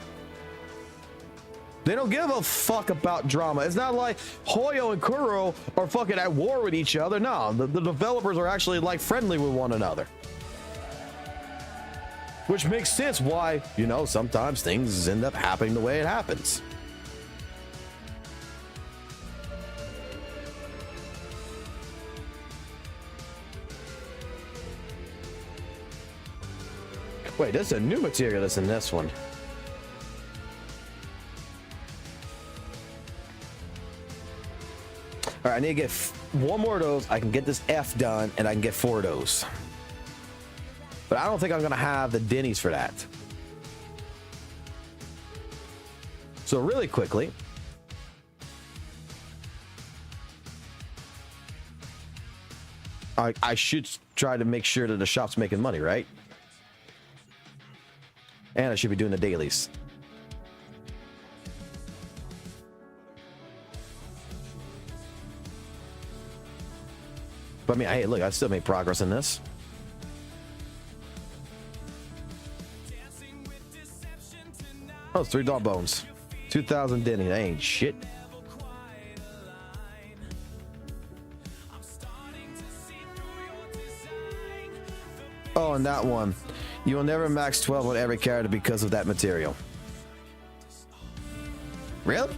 They don't give a fuck about drama. It's not like Hoyo and Kuro are fucking at war with each other. No, the developers are actually like friendly with one another. Which makes sense why, you know, sometimes things end up happening the way it happens. Wait, there's a new material that's in this one. All right, I need to get one more of those. I can get this F done, and I can get 4 of those. But I don't think I'm gonna have the Denny's for that. So really quickly, I should try to make sure that the shop's making money, right? And I should be doing the dailies. But I mean, hey, look, I still made progress in this. Oh, it's $3 bones. 2,000 Denny. That ain't shit. Oh, and that one. You will never max 12 on every character because of that material. Really?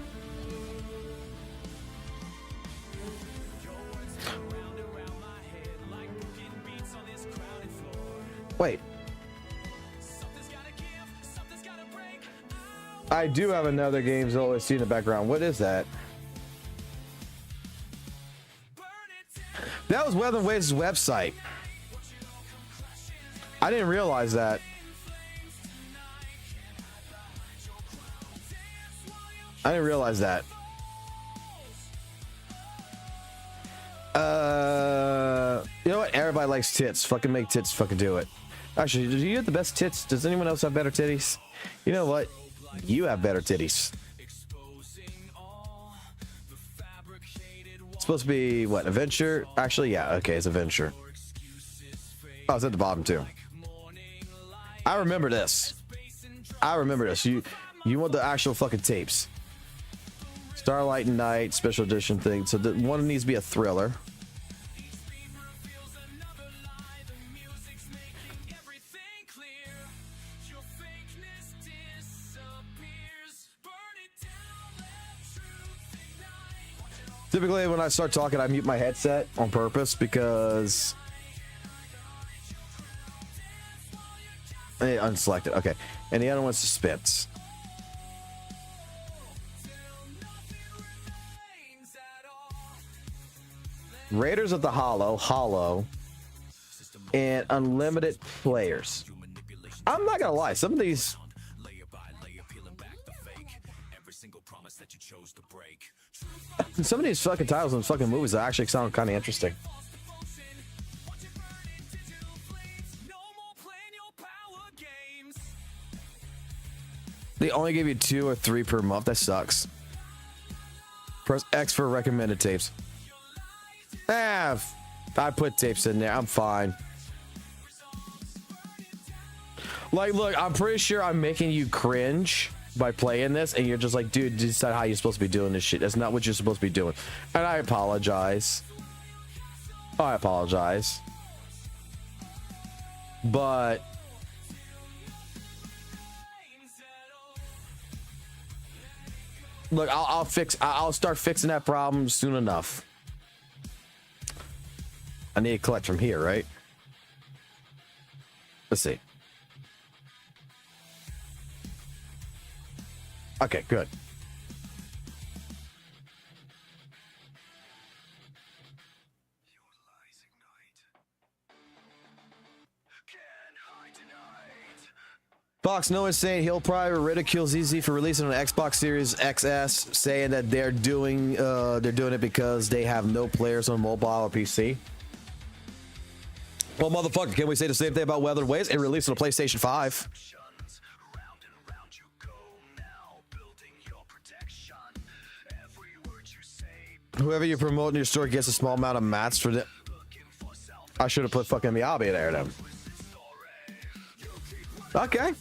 Wait. I do have another game's always see in the background. What is that? That was WutheringWaves' website. I didn't realize that. I didn't realize that. You know what? Everybody likes tits. Fucking make tits. Fucking do it. Actually, do you have the best tits? Does anyone else have better titties? You know what? You have better titties. It's supposed to be what? Adventure? Actually, yeah. Okay, it's adventure. Oh, it's at the bottom too. I remember this. I remember this. You want the actual fucking tapes. Starlight and Night special edition thing. So the one needs to be a thriller. Typically, when I start talking, I mute my headset on purpose because unselected. Okay, and the other one's suspense. Raiders of the Hollow, and unlimited players. I'm not gonna lie, some of these. Some of these fucking titles and fucking movies actually sound kind of interesting. They only give you 2 or 3 per month. That sucks. Press X for recommended tapes. I put tapes in there. I'm fine. Like, look, I'm pretty sure I'm making you cringe by playing this, and you're just like, dude, this is not how you're supposed to be doing this shit. That's not what you're supposed to be doing. And I apologize. I apologize. But look, I'll start fixing that problem soon enough. I need to collect from here, right? Let's see. Okay, good. Fox Noah is saying he'll probably ridicule ZZ for releasing an Xbox Series XS, saying that they're doing it because they have no players on mobile or PC. Well, motherfucker, can we say the same thing about WutheringWaves and release on a PlayStation 5? Whoever you promote in your store gets a small amount of mats for the. I should have put fucking Miyabi there then. Okay.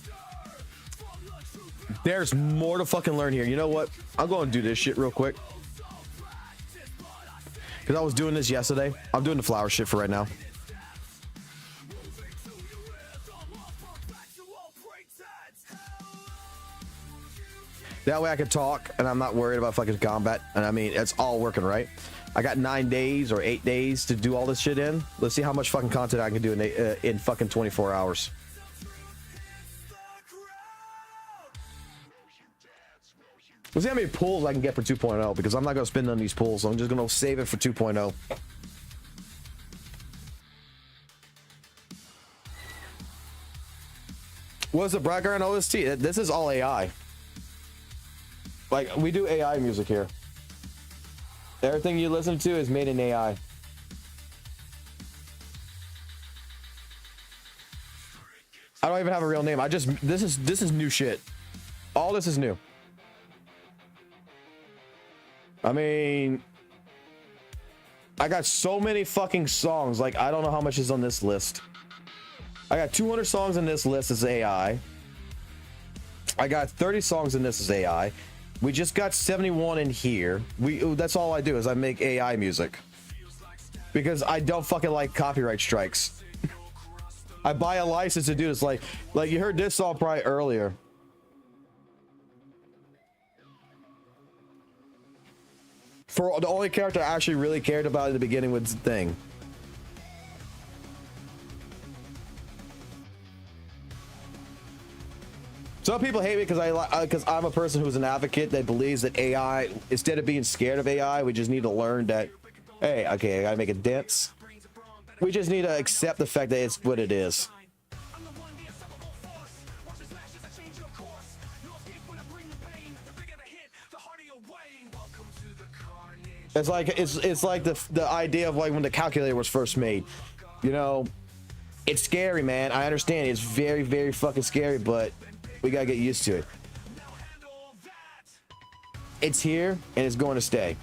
There's more to fucking learn here. You know what? I'm going to do this shit real quick. Because I was doing this yesterday. I'm doing the flower shit for right now. That way I can talk and I'm not worried about fucking combat. And I mean, it's all working, right? I got 9 days or 8 days to do all this shit in. Let's see how much fucking content I can do in fucking 24 hours. Let's see how many pulls I can get for 2.0 because I'm not going to spend on these pulls. So I'm just going to save it for 2.0. What's the background OST? This is all AI. Like, we do AI music here. Everything you listen to is made in AI. I don't even have a real name. This is new shit. All this is new. I mean, I got so many fucking songs. Like, I don't know how much is on this list. I got 200 songs in this list as AI. I got 30 songs in this as AI. We just got 71 in here. That's all I do is I make AI music. Because I don't fucking like copyright strikes. I buy a license to do this. Like you heard this song probably earlier. For the only character I actually really cared about in the beginning was the thing. Some people hate me because I'm a person who's an advocate that believes that AI, instead of being scared of AI, we just need to learn that, hey, okay, I gotta make it dense. We just need to accept the fact that it's what it is. It's like the idea of like when the calculator was first made. You know, it's scary, man. I understand it's very, very fucking scary, but we gotta get used to it. It's here and it's going to stay.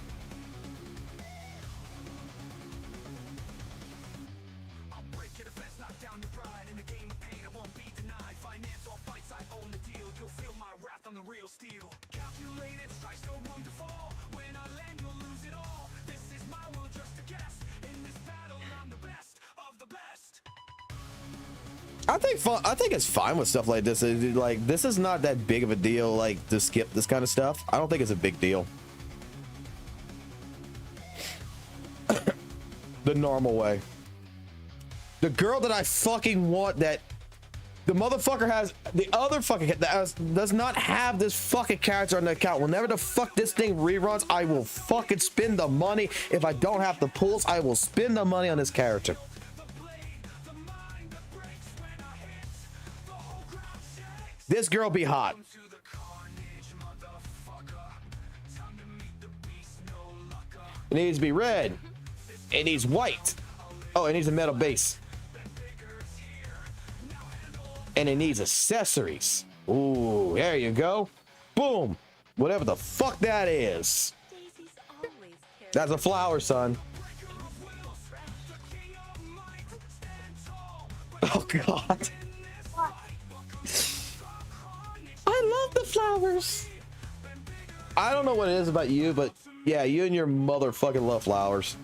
I think it's fine with stuff like this. Like, this is not that big of a deal, like, to skip this kind of stuff. I don't think it's a big deal. The normal way. The girl that I fucking want, that the motherfucker has, the other fucking does not have this fucking character on the account. Whenever the fuck this thing reruns, I will fucking spend the money. If I don't have the pulls, I will spend the money on this character. This girl be hot. It needs to be red. It needs white. Oh, it needs a metal base. And it needs accessories. Ooh, there you go. Boom. Whatever the fuck that is. That's a flower, son. Oh, God. I love the flowers. I don't know what it is about you, but yeah, you and your motherfucking love flowers.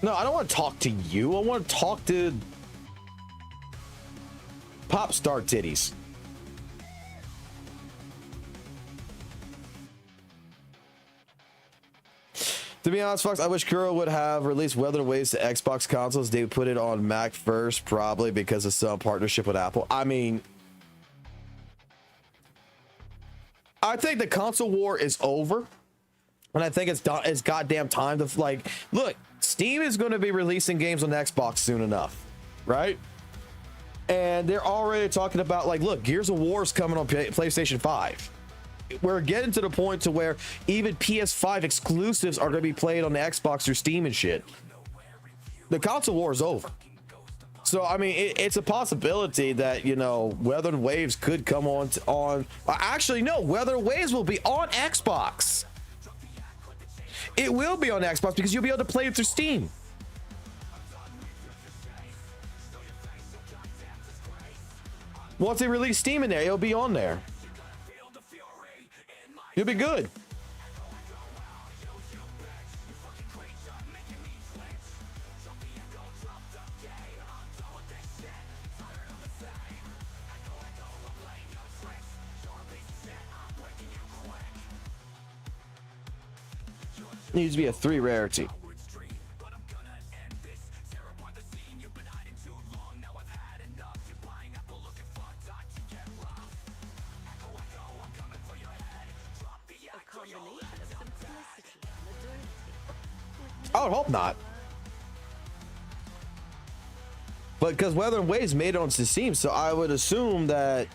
No, I don't want to talk to you. I want to talk to pop star titties. To be honest, folks, I wish Kuro would have released WutheringWaves to Xbox consoles. They would put it on Mac first, probably because of some partnership with Apple. I mean, I think the console war is over, and I think it's goddamn time to, like, look, Steam is going to be releasing games on Xbox soon enough, right? And they're already talking about, like, look, Gears of War is coming on PlayStation 5. We're getting to the point to where even PS5 exclusives are going to be played on the Xbox through Steam and shit. The console war is over. So, I mean, it's a possibility that, you know, WutheringWaves could come on. Actually, no, WutheringWaves will be on Xbox. It will be on Xbox because you'll be able to play it through Steam. Once they release Steam in there, it'll be on there. You'll be good. Needs to be a 3 rarity. I would hope not. But because WutheringWaves made it on Steam, so I would assume that,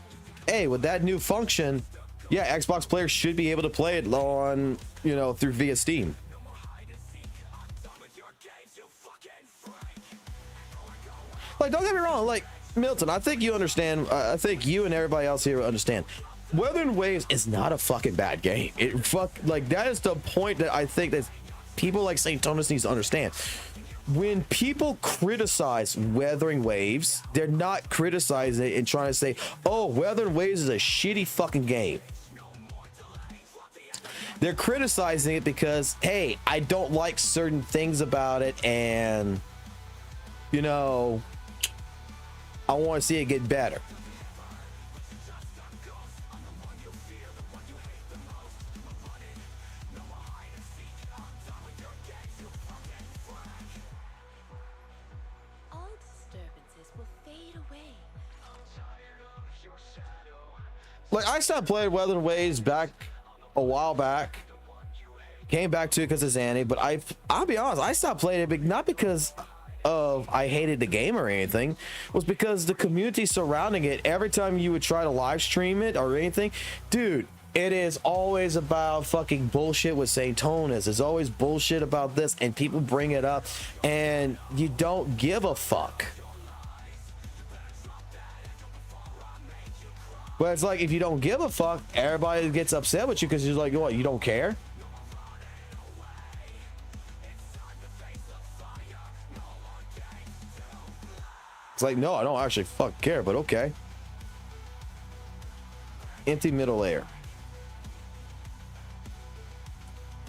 hey, with that new function, yeah, Xbox players should be able to play it on, you know, through via Steam. Like, don't get me wrong, like, Milton, I think you understand. I think you and everybody else here understand. WutheringWaves is not a fucking bad game. Like, that is the point that I think that people like Saintontas needs to understand. When people criticize WutheringWaves, they're not criticizing it and trying to say, oh, WutheringWaves is a shitty fucking game. They're criticizing it because, hey, I don't like certain things about it, and, you know, I want to see it get better. All disturbances will fade away. Like, I stopped playing WutheringWaves back a while back. Came back to it because of Zanny, but I'll be honest, I stopped playing it not because of I hated the game or anything. It was because the community surrounding it, every time you would try to live stream it or anything, dude, it is always about fucking bullshit with Saintontas. It's always bullshit about this, and people bring it up, and you don't give a fuck. But it's like, if you don't give a fuck, everybody gets upset with you because you're like, what, you don't care? It's like, no, I don't actually fuck care, but okay. Empty middle layer.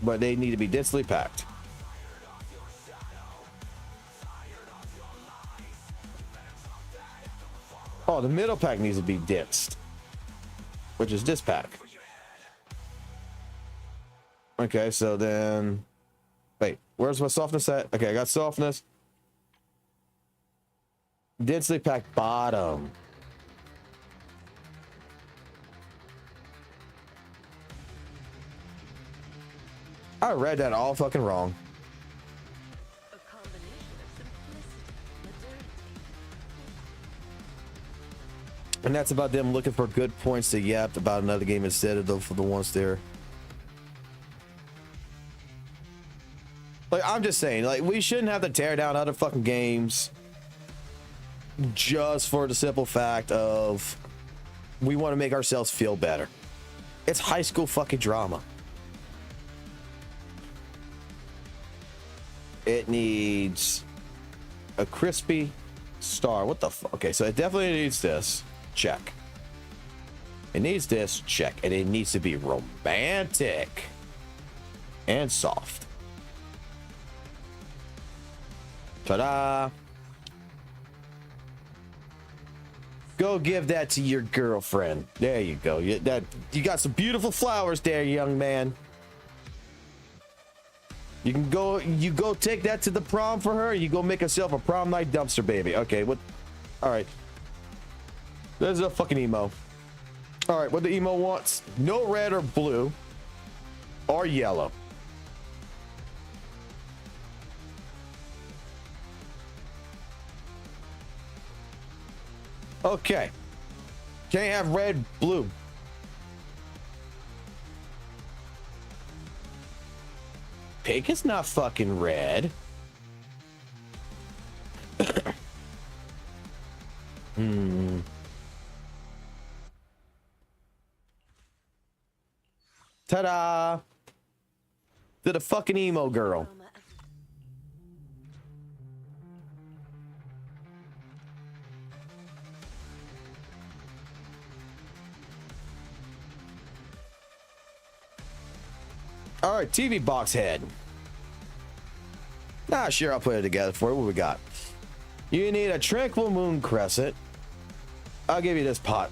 But they need to be densely packed. Oh, the middle pack needs to be densed, which is this pack. Okay, so then, wait, where's my softness at? Okay, I got softness. Densely packed bottom. I read that all fucking wrong. A combination of simplicity, modernity. And that's about them looking for good points to yap about another game instead of the ones there. Like, I'm just saying, like, we shouldn't have to tear down other fucking games just for the simple fact of we want to make ourselves feel better. It's high school fucking drama. It needs a crispy star. What the fuck? Okay, so it definitely needs this. Check. It needs this. Check. And it needs to be romantic and soft. Ta-da! Go give that to your girlfriend. There you go. You got some beautiful flowers there, young man. You go take that to the prom for her. You go make yourself a prom night dumpster baby. Okay, what? All right. There's a fucking emo. All right, what the emo wants? No red or blue or yellow. Okay. Can't have red, blue. Pink is not fucking red. Ta-da! To the fucking emo girl. Aroma of All right, TV box head. Ah, sure, I'll put it together for you. What we got? You need a tranquil moon crescent. I'll give you this pot.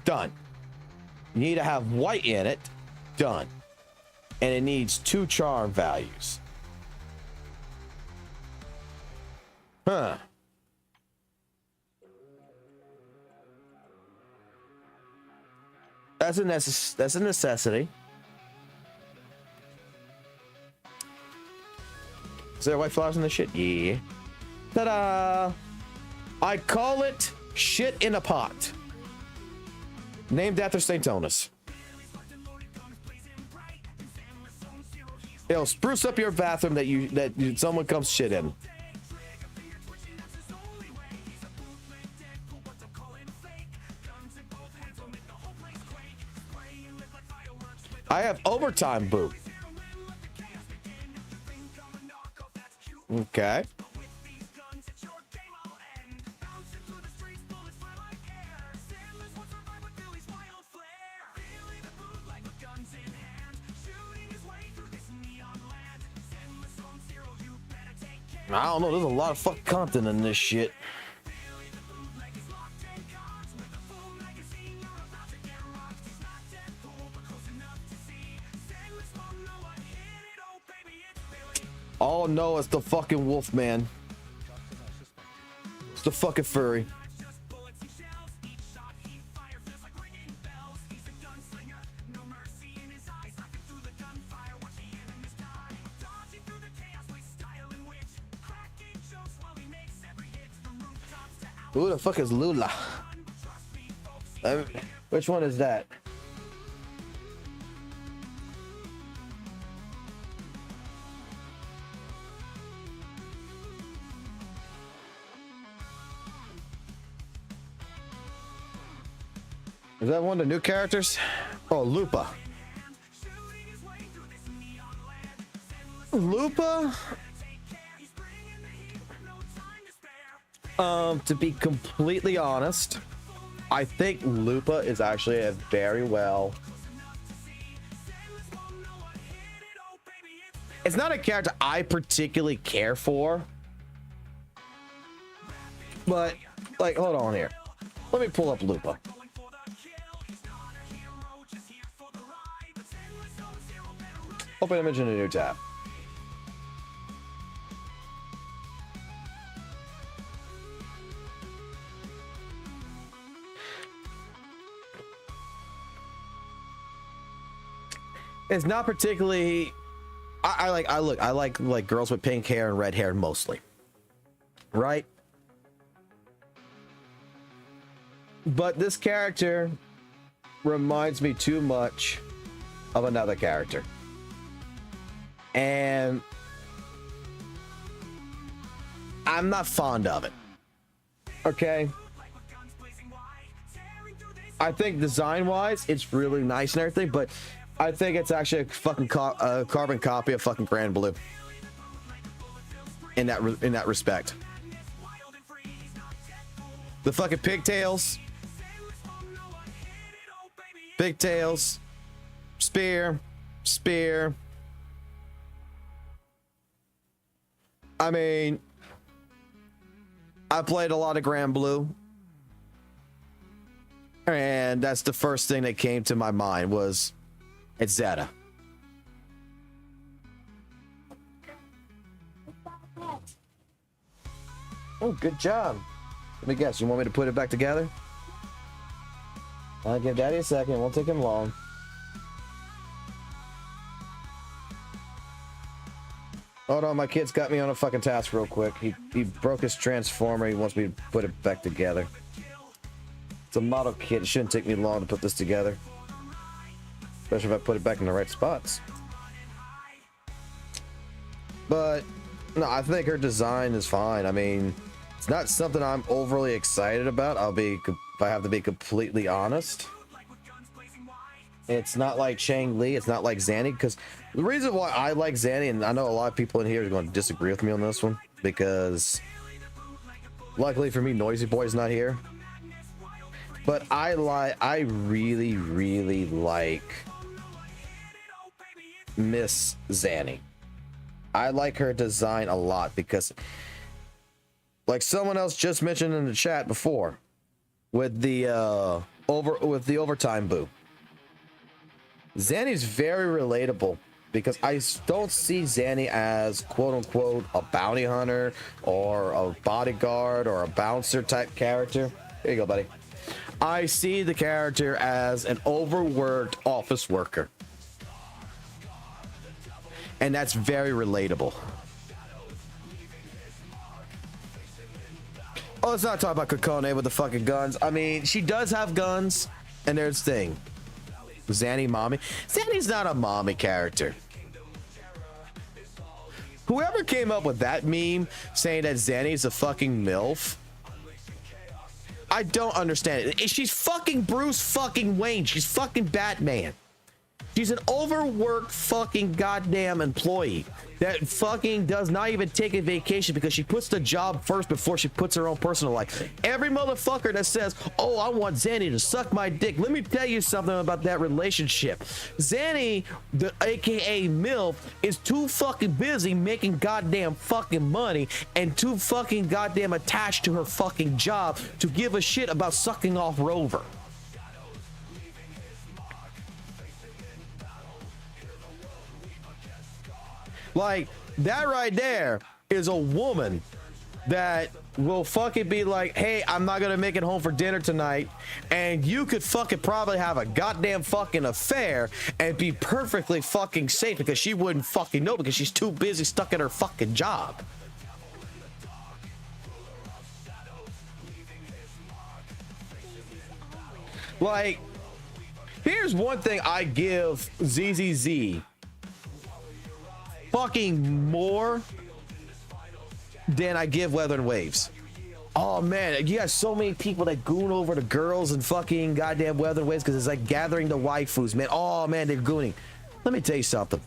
Done. You need to have white in it. Done. And it needs 2 charm values. Huh. That's a necessity. Is there white flowers in this shit? Yeah. Ta-da! I call it shit in a pot. Named after Saintontas. It'll spruce up your bathroom that someone comes shit in. I have overtime boo. Okay. I don't know, there's a lot of fuck content in this shit. Oh no, it's the fucking wolf man. It's the fucking furry. Who the fuck is Lula? Which one is that? Is that one of the new characters? Oh, Lupa. Lupa? To be completely honest, I think Lupa is actually a very well. It's not a character I particularly care for, but like, hold on here. Let me pull up Lupa. Open image in a new tab. It's not particularly. I like girls with pink hair and red hair mostly, right? But this character reminds me too much of another character, and I'm not fond of it. Okay. I think design-wise, it's really nice and everything, but I think it's actually a fucking carbon copy of fucking Grand Blue. In that respect, the fucking pigtails, spear. I mean, I played a lot of Grand Blue, and that's the first thing that came to my mind was. It's Zeta. Oh, good job. Let me guess, you want me to put it back together? I'll give Daddy a second. It won't take him long. Hold on, my kid's got me on a fucking task real quick. He broke his transformer. He wants me to put it back together. It's a model kit. It shouldn't take me long to put this together. Especially if I put it back in the right spots. But no, I think her design is fine. I mean, it's not something I'm overly excited about. If I have to be completely honest. It's not like Chang Li. It's not like Zanny. Because the reason why I like Zanny, and I know a lot of people in here are going to disagree with me on this one, because luckily for me, Noisy Boy's not here. But I really, really like Miss Zanny. I like her design a lot because, like someone else just mentioned in the chat before, with the overtime boo, Zanny's very relatable because I don't see Zanny as quote unquote a bounty hunter or a bodyguard or a bouncer type character. Here you go, buddy. I see the character as an overworked office worker. And that's very relatable. Oh, let's not talk about Kokone with the fucking guns. I mean, she does have guns, and there's the thing. Zanny mommy. Zanny's not a mommy character. Whoever came up with that meme saying that Zanny's a fucking MILF, I don't understand it. She's fucking Bruce fucking Wayne. She's fucking Batman. She's an overworked fucking goddamn employee that fucking does not even take a vacation because she puts the job first before she puts her own personal life. Every motherfucker that says, oh, I want Zanny to suck my dick. Let me tell you something about that relationship. Zanny, the AKA MILF, is too fucking busy making goddamn fucking money and too fucking goddamn attached to her fucking job to give a shit about sucking off Rover. Like, that right there is a woman that will fucking be like, hey, I'm not gonna make it home for dinner tonight, and you could fucking probably have a goddamn fucking affair and be perfectly fucking safe because she wouldn't fucking know because she's too busy stuck in her fucking job. Like, here's one thing I give ZZZ fucking more than I give WutheringWaves. Oh man, you got so many people that goon over the girls and fucking goddamn WutheringWaves because it's like gathering the waifus, man. Oh man, they're gooning. Let me tell you something.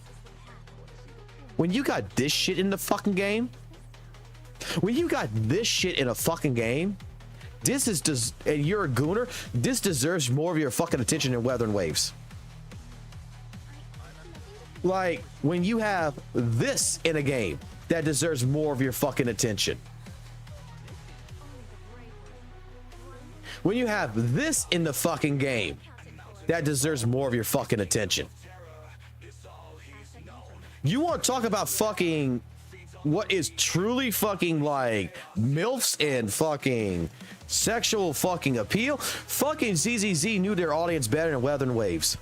When you got this shit in the fucking game, when you got this shit in a fucking game, this is and you're a gooner, this deserves more of your fucking attention than WutheringWaves. Like, when you have this in a game, that deserves more of your fucking attention. When you have this in the fucking game, that deserves more of your fucking attention. You want to talk about fucking what is truly fucking like MILFs and fucking sexual fucking appeal? Fucking ZZZ knew their audience better than WutheringWaves.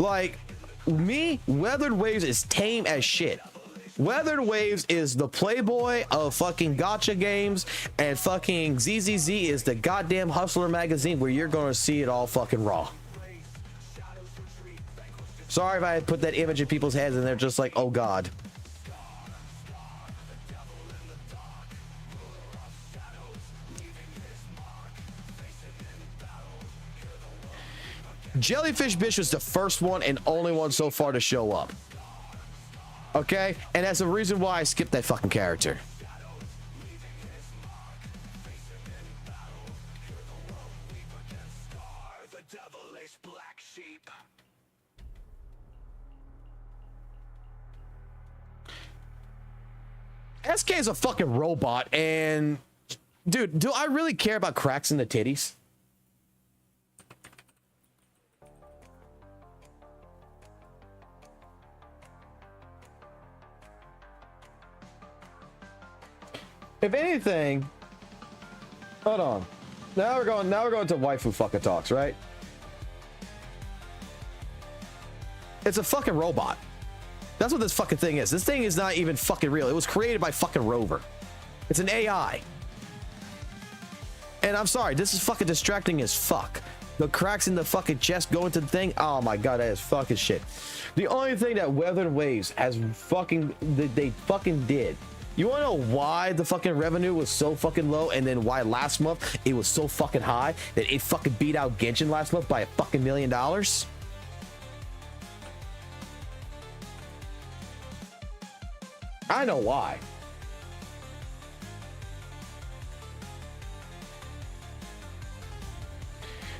Like, me, WutheringWaves is tame as shit. WutheringWaves is the playboy of fucking gacha games, and fucking ZZZ is the goddamn Hustler magazine where you're gonna see it all fucking raw. Sorry if I put that image in people's heads and they're just like, oh god. Jellyfish Bitch was the first one and only one so far to show up. Okay? And that's the reason why I skipped that fucking character. SK is a fucking robot, and dude, do I really care about cracks in the titties? If anything, hold on. Now we're going to waifu fucking talks, right? It's a fucking robot. That's what this fucking thing is. This thing is not even fucking real. It was created by fucking Rover. It's an AI. And I'm sorry, this is fucking distracting as fuck. The cracks in the fucking chest going to the thing. Oh my god, that is fucking shit. The only thing that WutheringWaves has fucking they fucking did. You wanna know why the fucking revenue was so fucking low, and then why last month it was so fucking high that it fucking beat out Genshin last month by a fucking $1 million? I know why.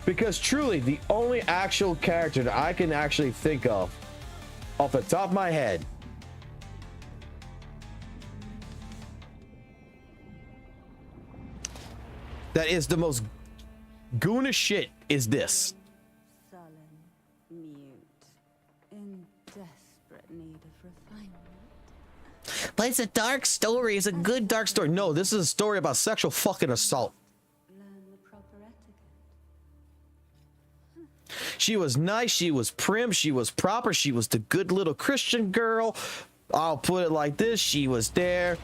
Because truly, the only actual character that I can actually think of off the top of my head that is the most goonish shit is this. Sullen, mute, in desperate need of refinement. But it's a dark story. It's a good dark story. No, this is a story about sexual fucking assault. Learn the proper etiquette. She was nice, she was prim, she was proper, she was the good little Christian girl. I'll put it like this, she was there.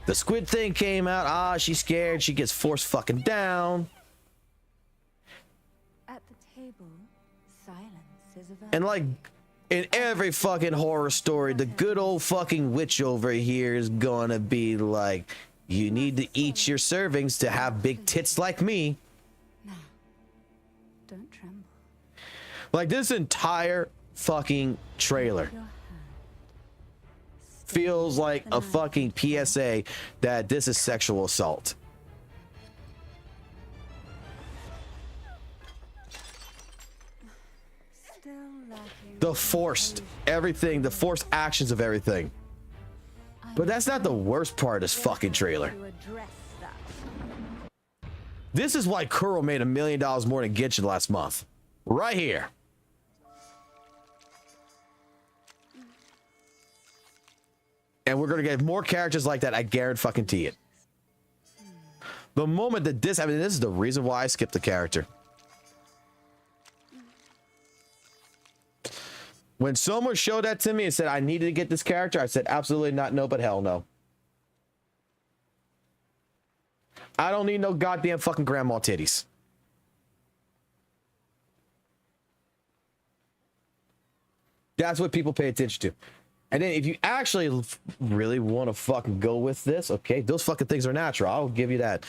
The squid thing came out, she's scared, she gets forced fucking down. At the table, silence is a virtue. And like in every fucking horror story, the good old fucking witch over here is gonna be like, you need to eat your servings to have big tits like me. Now, don't tremble. Like this entire fucking trailer Your hand. feels like a fucking PSA that this is sexual assault. Still lacking The forced everything, the forced actions of everything. But that's not the worst part of this fucking trailer. to address that. This is why Kuro made $1 million more than Genshin last month. Right here. And we're gonna get more characters like that, I guarantee it. The moment that this, I mean, this is the reason why I skipped the character. When someone showed that to me and said I needed to get this character, I said absolutely not, no, but hell no. I don't need no goddamn fucking grandma titties. That's what people pay attention to. And then if you actually really want to fucking go with this, okay, those fucking things are natural. I'll give you that.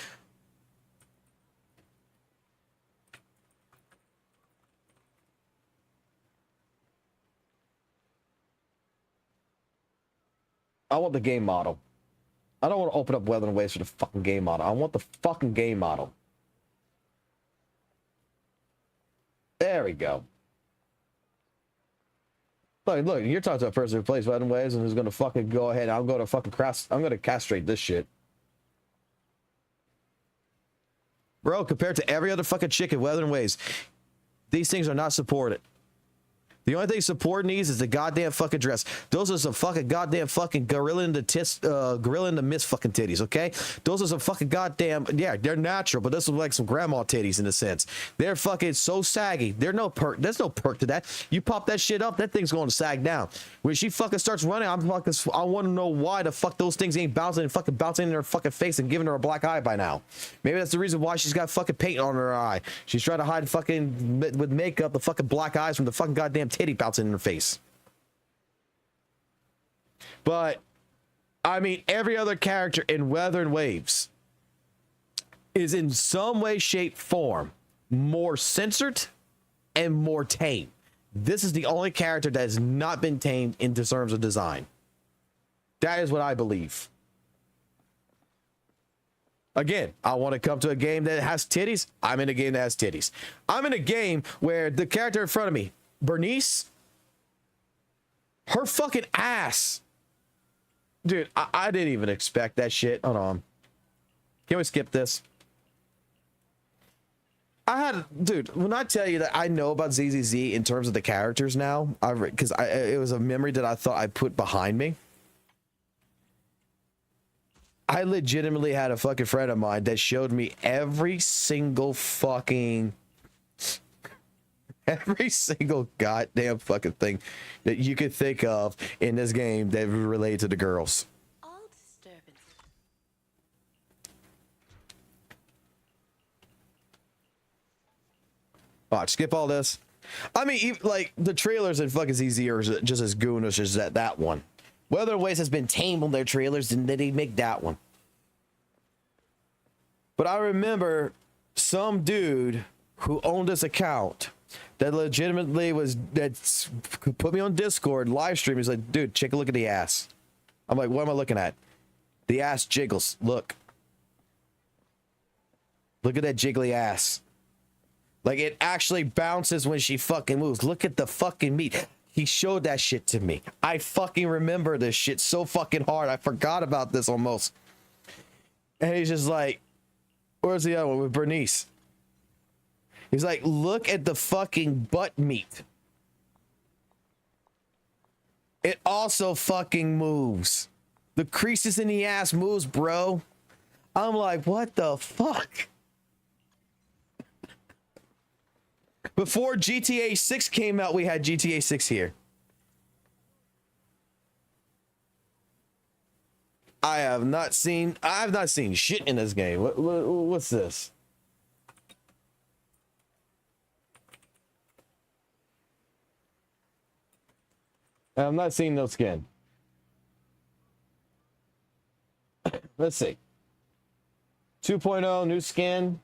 I want the game model. I don't want to open up WutheringWaves for the fucking game model. I want the fucking game model. There we go. Look, you're talking to a person who plays WutheringWaves and who's gonna fucking go ahead. I'm gonna castrate this shit. Bro, compared to every other fucking chick in WutheringWaves, these things are not supported. The only thing support needs is the goddamn fucking dress. Those are some fucking goddamn fucking gorilla in the mist fucking titties, okay? Those are some fucking goddamn, yeah, they're natural, but those are like some grandma titties in a sense. They're fucking so saggy. There's no perk to that. You pop that shit up, that thing's going to sag down. When she fucking starts running, I want to know why the fuck those things ain't bouncing in her fucking face and giving her a black eye by now. Maybe that's the reason why she's got fucking paint on her eye. She's trying to hide fucking with makeup the fucking black eyes from the fucking goddamn titty bouncing in her face. But I mean, every other character in WutheringWaves is in some way, shape, form more censored and more tame. This is the only character that has not been tamed in terms of design. That is what I believe. Again, I want to come to a game that has titties. I'm in a game that has titties. I'm in a game where the character in front of me, Bernice, her fucking ass. Dude, I didn't even expect that shit. Hold on. Can we skip this? Dude, when I tell you that I know about ZZZ in terms of the characters now, because it was a memory that I thought I put behind me. I legitimately had a fucking friend of mine that showed me every single goddamn fucking thing that you could think of in this game that related to the girls. All disturbances. Watch, skip all this. I mean, like, the trailers in fucking ZZ are just as goonish as that one. WutheringWaves has been tamed on their trailers, and then they make that one. But I remember some dude who owned this account that legitimately that put me on Discord live stream. He's like, dude, take a look at the ass. I'm like, what am I looking at? The ass jiggles. Look at that jiggly ass. Like, it actually bounces when she fucking moves. Look at the fucking meat. He showed that shit to me. I fucking remember this shit so fucking hard. I forgot about this almost. And he's just like, where's the other one with Bernice? He's like, look at the fucking butt meat. It also fucking moves. The creases in the ass moves, bro. I'm like, what the fuck? Before GTA 6 came out, we had GTA 6 here. I have not seen shit in this game. What's this? I'm not seeing no skin. Let's see. 2.0 new skin.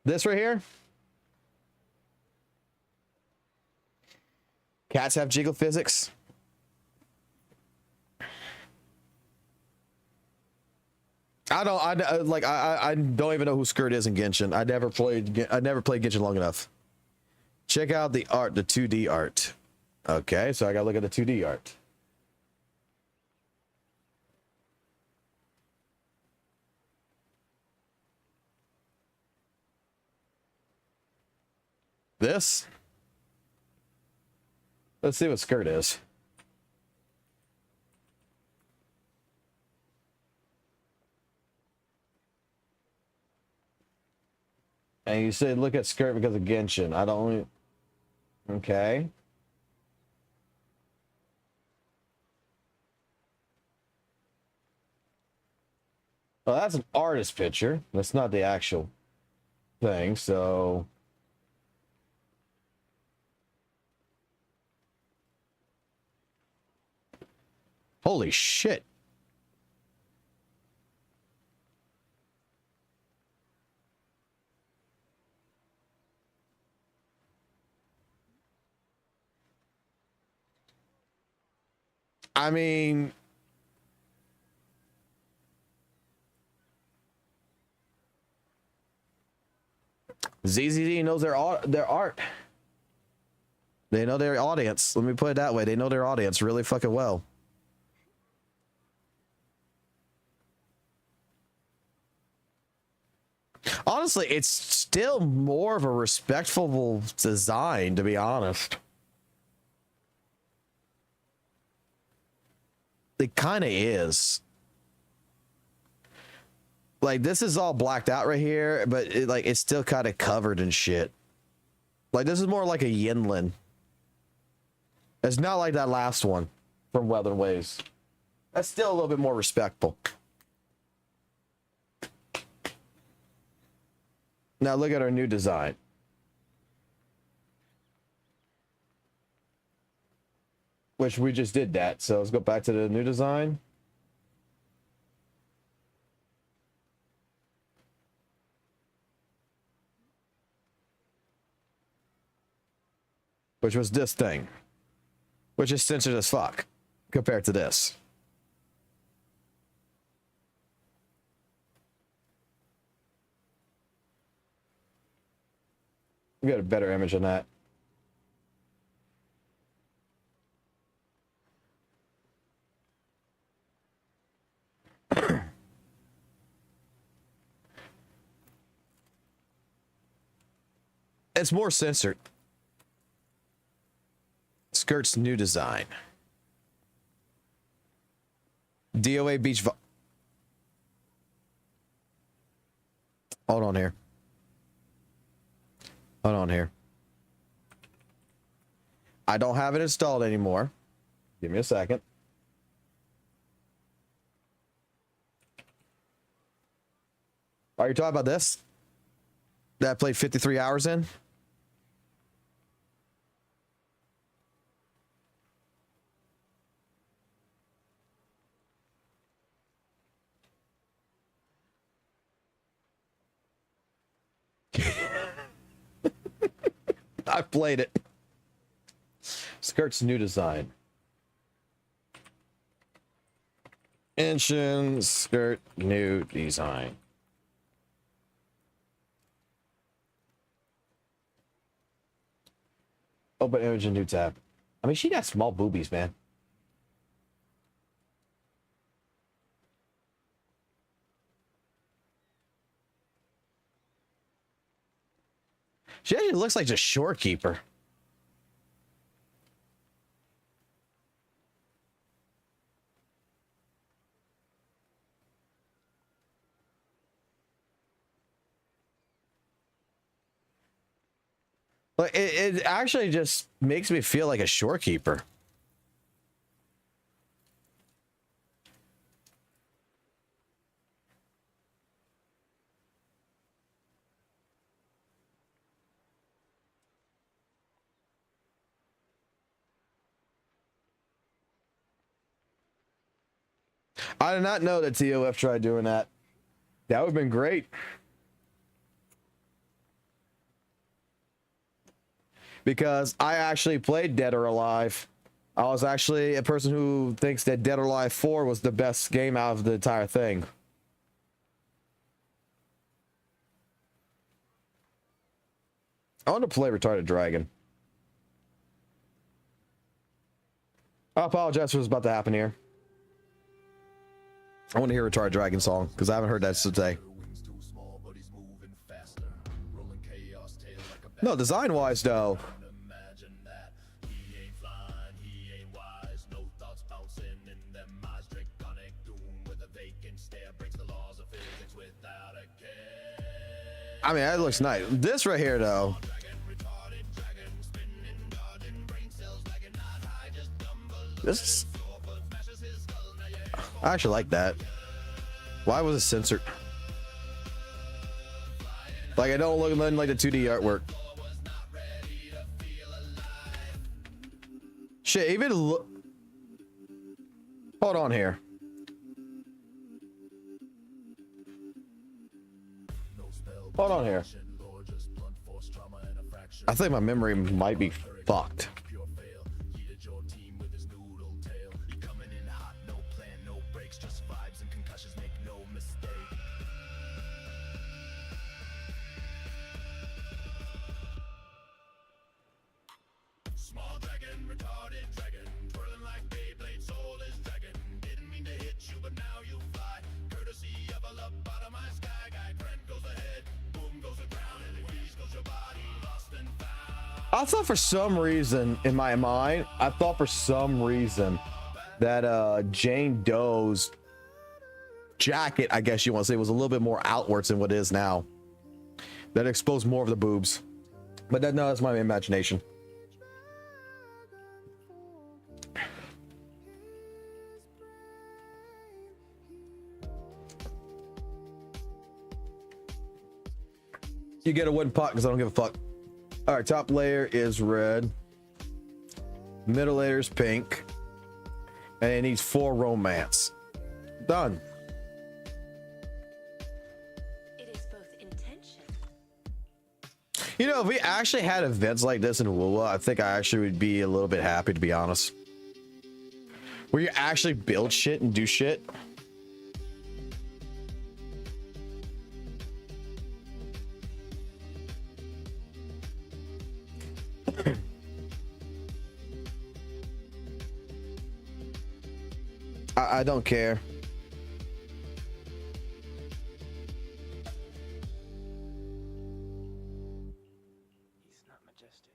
This right here. Cats have jiggle physics. I don't even know who Skirt is in Genshin. I never played Genshin long enough. Check out the art, the 2D art. Okay, so I gotta look at the 2D art. This? Let's see what Skirt is. And you said look at Skirt because of Genshin. I don't... Okay. Well, that's an artist picture. That's not the actual thing, so... Holy shit. I mean, ZZD knows their art. They know their audience. Let me put it that way. They know their audience really fucking well. Honestly, it's still more of a respectful design, to be honest. It kind of is. Like, this is all blacked out right here, but it's still kind of covered in shit. Like, this is more like a Yinlin. It's not like that last one from WutheringWaves. That's still a little bit more respectful. Now look at our new design. Which we just did that. So let's go back to the new design. Which was this thing. Which is censored as fuck compared to this. We got a better image on that. It's more censored. Skirt's new design. DOA Beach. Hold on here. Hold on here. I don't have it installed anymore. Give me a second. Are you talking about this? That I played 53 hours in? I played it. Skirt's new design. Engine, Skirt, new design. Open image and new tab. I mean, she got small boobies, man. She actually looks like a shorekeeper. Like it actually just makes me feel like a shorekeeper. I did not know that TOF tried doing that. That would have been great. Because I actually played Dead or Alive. I was actually a person who thinks that Dead or Alive 4 was the best game out of the entire thing. I want to play Retarded Dragon. I apologize for what's about to happen here. I want to hear a Retarded Dragon song because I haven't heard that today. No, design wise though. I mean, that looks nice. This right here though. This is... I actually like that. Why was it censored? Like, I don't look nothing like the 2D artwork. Shit, even look. Hold on here. Hold on here. I think my memory might be fucked. I thought for some reason in my mind, that Jane Doe's jacket, I guess you want to say, was a little bit more outwards than what it is now. That exposed more of the boobs. But no, that's my imagination. You get a wooden pot because I don't give a fuck. All right, top layer is red. Middle layer is pink. And it needs 4 romance. Done. It is both intention. You know, if we actually had events like this in WUWA, I think I actually would be a little bit happy, to be honest. Where you actually build shit and do shit. I don't care. He's not majestic.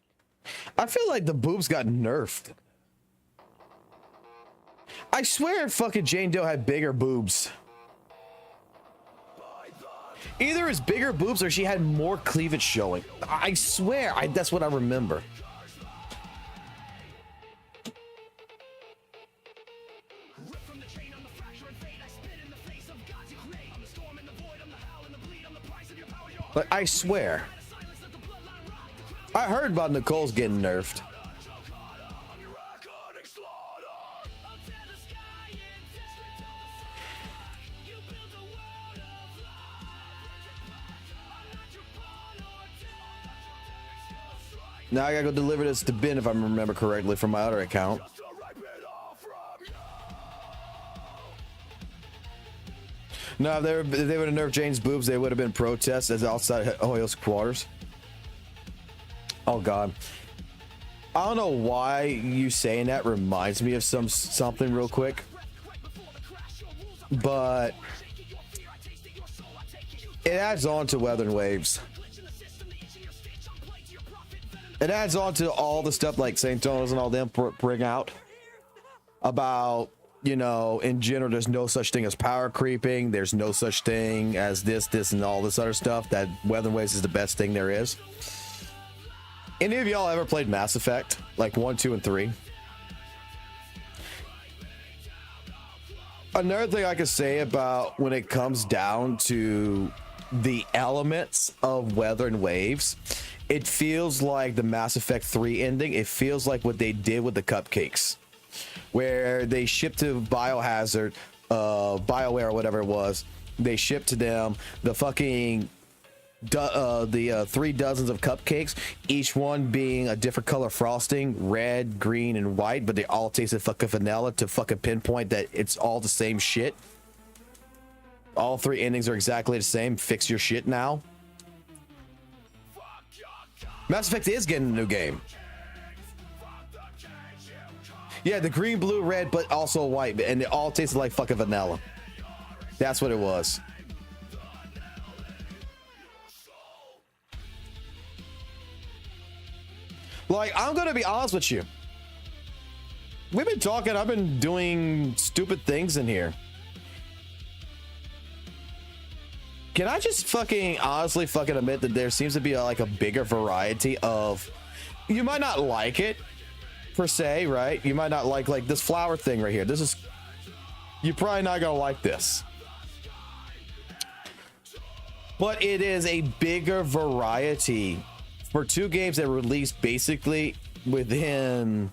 I feel like the boobs got nerfed. I swear fucking Jane Doe had bigger boobs. Either it's bigger boobs or she had more cleavage showing. I swear, that's what I remember. But I swear, I heard about Nicole's getting nerfed. Now I gotta go deliver this to Ben if I remember correctly from my other account. No, if they would have nerfed Jane's boobs, they would have been protests as outside Hoyo's quarters. Oh God, I don't know why you saying that reminds me of something real quick, but it adds on to WutheringWaves. It adds on to all the stuff like Saintontas and all them bring out about, you know, in general, there's no such thing as power creeping. There's no such thing as this, and all this other stuff. That WutheringWaves is the best thing there is. Any of y'all ever played Mass Effect? Like 1, 2, and 3? Another thing I could say about when it comes down to the elements of WutheringWaves, it feels like the Mass Effect 3 ending. It feels like what they did with the cupcakes, where they shipped to Biohazard, BioWare or whatever it was. They shipped to them the fucking 3 dozens of cupcakes, each one being a different color frosting, red, green, and white, but they all tasted fucking vanilla to fucking pinpoint that it's all the same shit. All 3 endings are exactly the same. Fix your shit now. Mass Effect is getting a new game. Yeah, the green, blue, red, but also white, and it all tasted like fucking vanilla. That's what it was. Like, I'm gonna be honest with you. We've been talking, I've been doing stupid things in here. Can I just fucking honestly fucking admit that there seems to be like a bigger variety of, you might not like it per se, right? You might not like this flower thing right here. This is, you're probably not gonna like this. But it is a bigger variety for 2 games that released basically within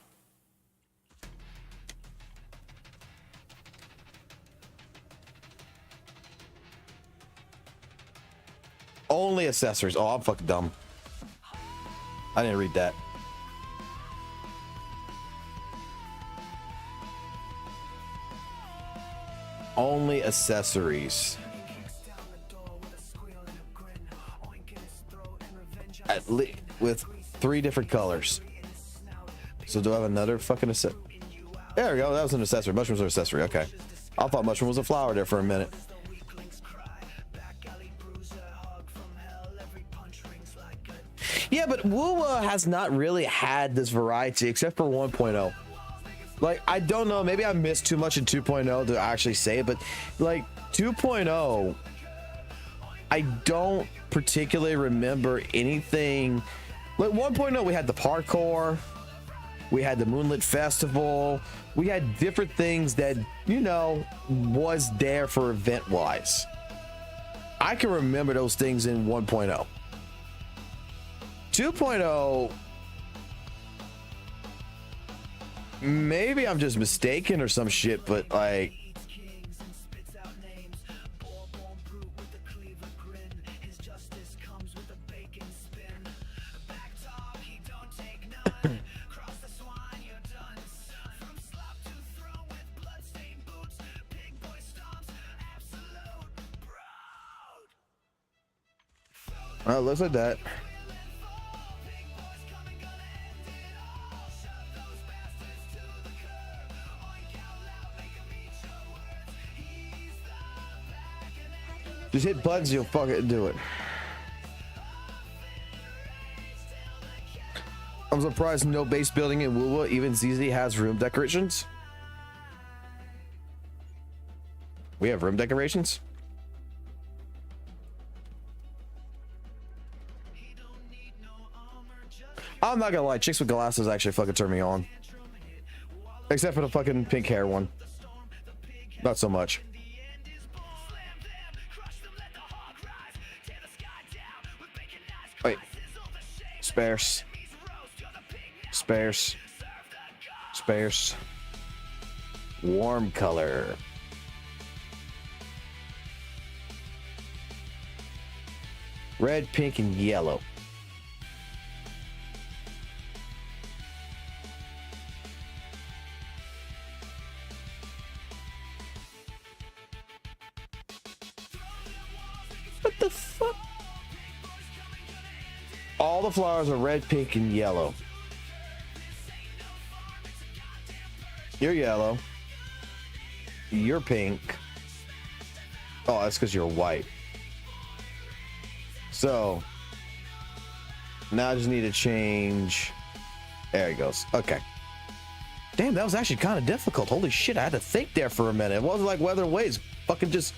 only accessories. Oh, I'm fucking dumb. I didn't read that. Only accessories. At least with 3 different colors. So do I have another fucking accessory? There we go. That was an accessory. Mushrooms are accessory. Okay. I thought mushroom was a flower there for a minute. Yeah, but WUWA has not really had this variety except for 1.0. Like, I don't know. Maybe I missed too much in 2.0 to actually say it, but like 2.0, I don't particularly remember anything. Like 1.0, we had the parkour, we had the Moonlit Festival, we had different things that, you know, was there for event wise. I can remember those things in 1.0. 2.0, maybe I'm just mistaken or some shit, but like, well, it looks like that. Just hit buttons, you'll fucking do it. I'm surprised no base building in WUWA, even ZZ has room decorations. We have room decorations? I'm not gonna lie, chicks with glasses actually fucking turn me on. Except for the fucking pink hair one. Not so much. Wait. Spares. Spares. Spares. Warm color. Red, pink, and yellow. What the fuck? All the flowers are red, pink, and yellow. You're yellow. You're pink. Oh, that's because you're white. So now I just need to change. There he goes. Okay. Damn, that was actually kind of difficult. Holy shit, I had to think there for a minute. It wasn't like WutheringWaves. Fucking just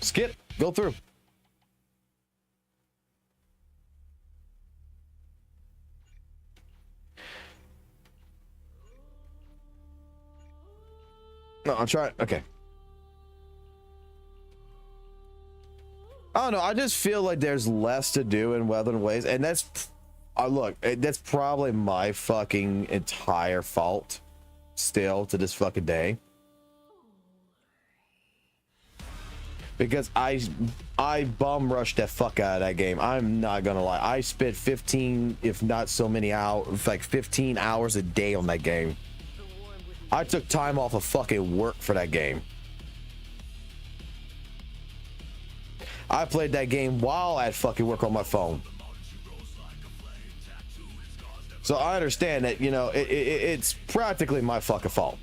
skip, go through. No, I'm trying. Okay. I don't know. I just feel like there's less to do in WutheringWaves, and that's look. That's probably my fucking entire fault. Still to this fucking day, because I bum rushed that fuck out of that game. I'm not gonna lie. I spent 15, if not so many hours, like 15 hours a day on that game. I took time off of fucking work for that game. I played that game while at fucking work on my phone. So I understand that, you know, it's practically my fucking fault.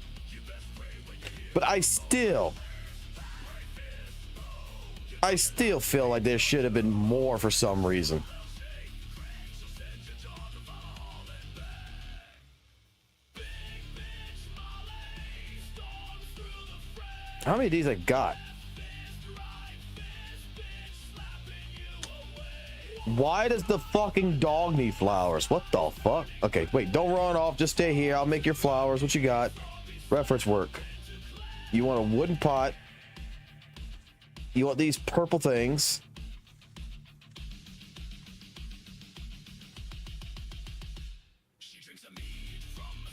But I still feel like there should have been more for some reason. How many of these I got? Why does the fucking dog need flowers? What the fuck? Okay, wait, don't run off. Just stay here. I'll make your flowers. What you got? Reference work. You want a wooden pot. You want these purple things.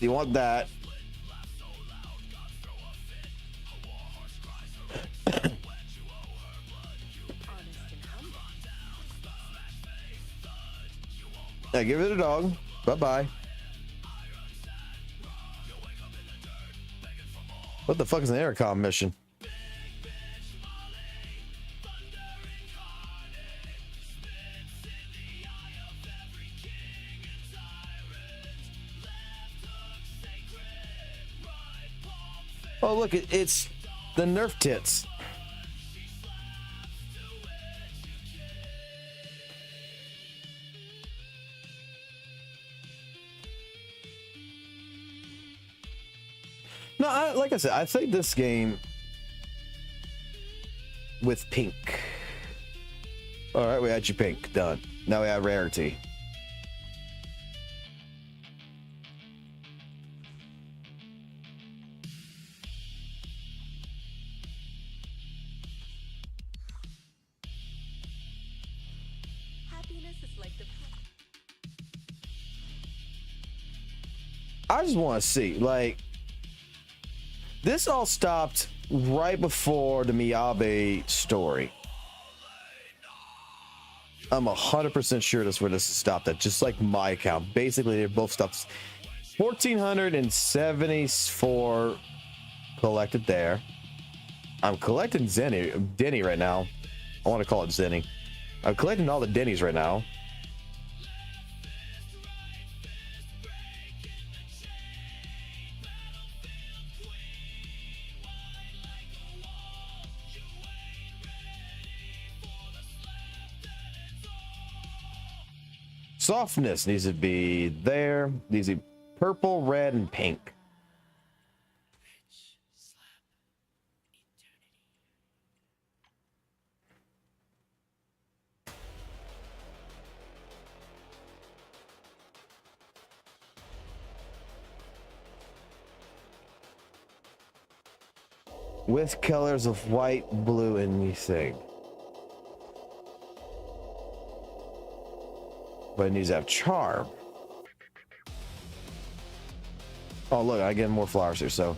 You want that. Yeah, give it a dog. Bye-bye. What the fuck is an intercom mission? Oh, look, it's the Nerf tits. No, like I said, I think this game with pink. All right, we had you pink. Done. Now we have rarity. Happiness is like the I just want to see, like, this all stopped right before the Miyabe story. I'm 100% sure that's where this stopped at, just like my account. Basically, they both stopped. 1,474 collected there. I'm collecting Denny right now. I want to call it Zenny. I'm collecting all the Denny's right now. Softness needs to be there. Needs to be purple, red, and pink. With colors of white, blue, and anything. But it needs to have charm. Oh, look, I get more flowers here, so.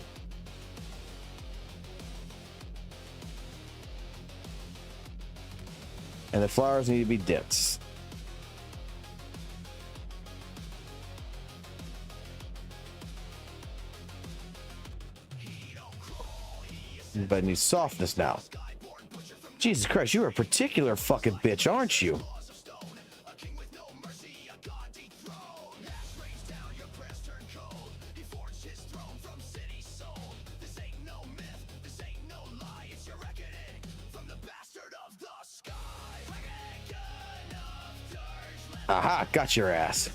And the flowers need to be dense. But it needs softness now. Jesus Christ, you're a particular fucking bitch, aren't you? Aha, got your ass.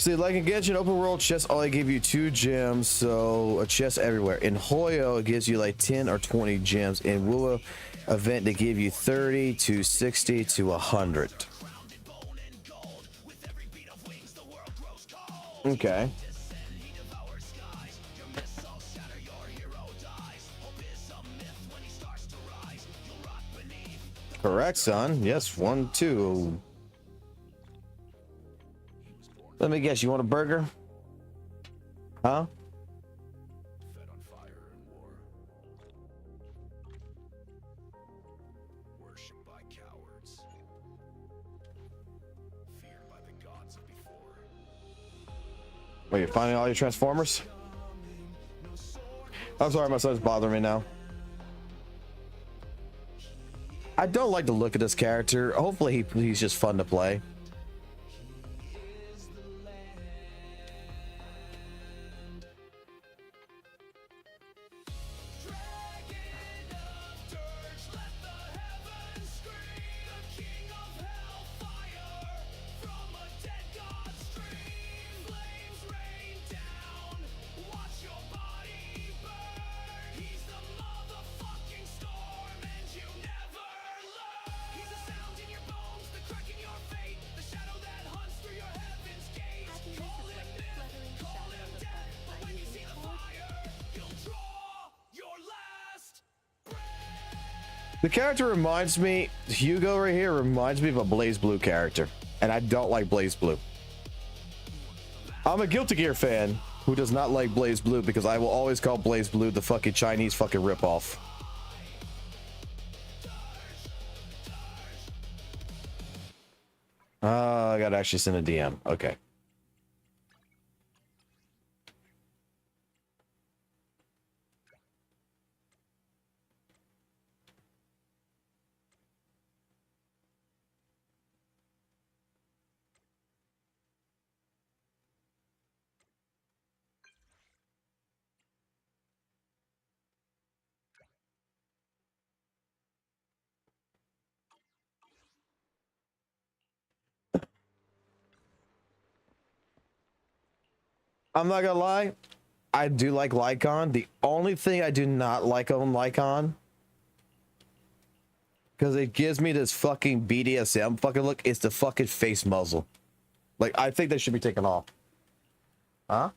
See, like in Genshin open world chests only give you 2 gems, so a chest everywhere. In Hoyo, it gives you like 10 or 20 gems. In WUWA event, they give you 30 to 60 to 100. Okay. Correct, son. Yes, 1, 2. Let me guess, you want a burger? Huh? Fed on fire and war. Worshipped by cowards. Feared by the gods of before. Wait, you're finding all your Transformers? I'm sorry, my son's bothering me now. I don't like the look of this character. Hopefully he's just fun to play. The character reminds me, Hugo right here reminds me of a Blaze Blue character, and I don't like Blaze Blue. I'm a Guilty Gear fan who does not like Blaze Blue because I will always call Blaze Blue the fucking Chinese fucking ripoff. I gotta actually send a DM. Okay. I'm not gonna lie, I do like Lycon. The only thing I do not like on Lycon, because it gives me this fucking BDSM fucking look, is the fucking face muzzle. Like, I think they should be taken off. Huh?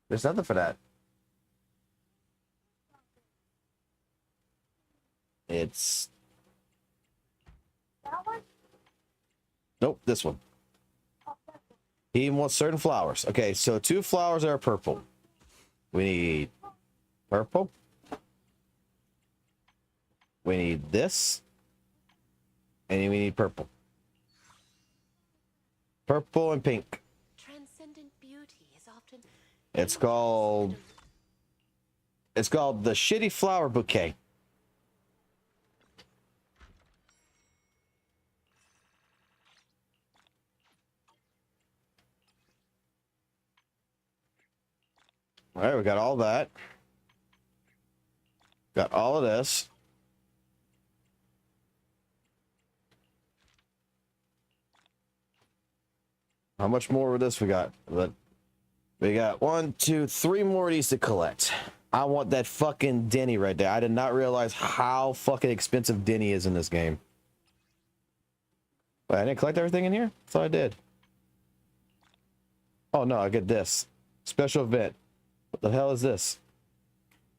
There's nothing for that. It's... Nope, this one. He wants certain flowers. Okay, so 2 flowers are purple. We need purple. We need this. And we need purple. Purple and pink. Transcendent beauty is often It's called the Shitty Flower Bouquet. All right, we got all that. Got all of this. How much more of this we got? But we got 1, 2, 3 more of these to collect. I want that fucking Denny right there. I did not realize how fucking expensive Denny is in this game. Wait, I didn't collect everything in here? I thought I did. Oh no, I get this. Special event. What the hell is this?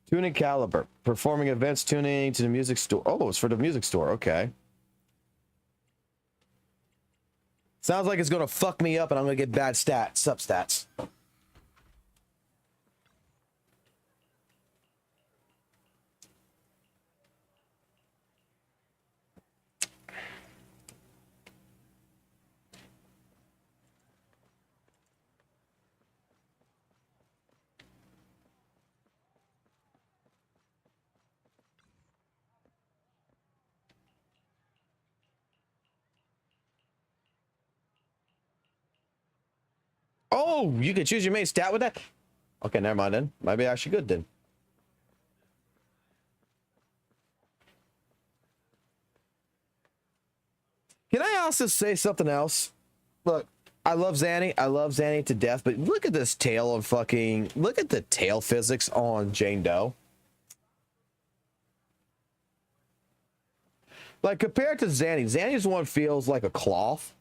Tuning caliber. Performing events tuning to the music store. Oh, it's for the music store. Okay. Sounds like it's going to fuck me up and I'm going to get bad stats, substats. Oh, you can choose your main stat with that? Okay, never mind then. Might be actually good then. Can I also say something else? Look, I love Zanny. I love Zanny to death, but look at this tail of fucking, look at the tail physics on Jane Doe. Like compared to Zanny, Zanny's one feels like a cloth.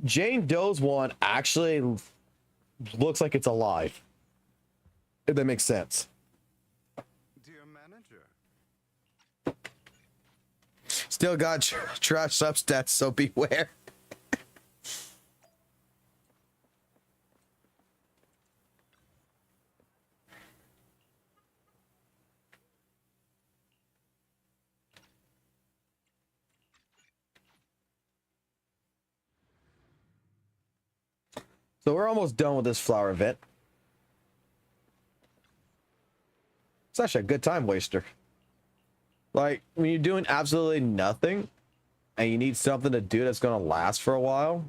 Jane Doe's one actually looks like it's alive. If that makes sense. Dear manager. Still got trash substats, so beware. So we're almost done with this flower event. It's actually a good time waster. Like, when you're doing absolutely nothing and you need something to do that's going to last for a while.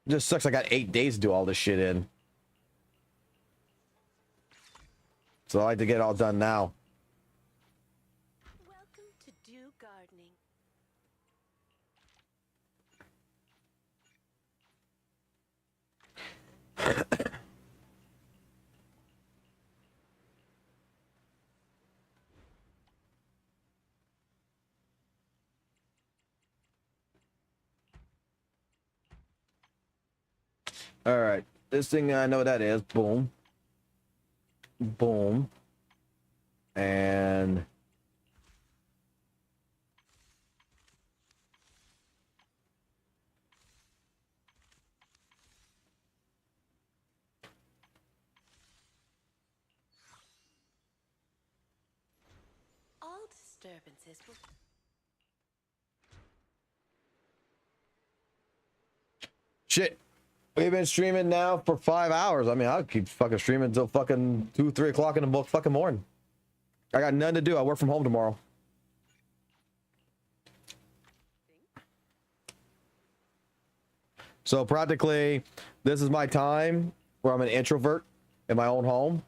It just sucks I got 8 days to do all this shit in. So I like to get it all done now. Welcome to Do Gardening. All right. This thing, I know what that is. Boom. Boom. And... All disturbances will... Shit. We've been streaming now for 5 hours. I mean, I'll keep fucking streaming until fucking 2, 3 o'clock in the fucking morning. I got nothing to do. I work from home tomorrow. So practically, this is my time where I'm an introvert in my own home.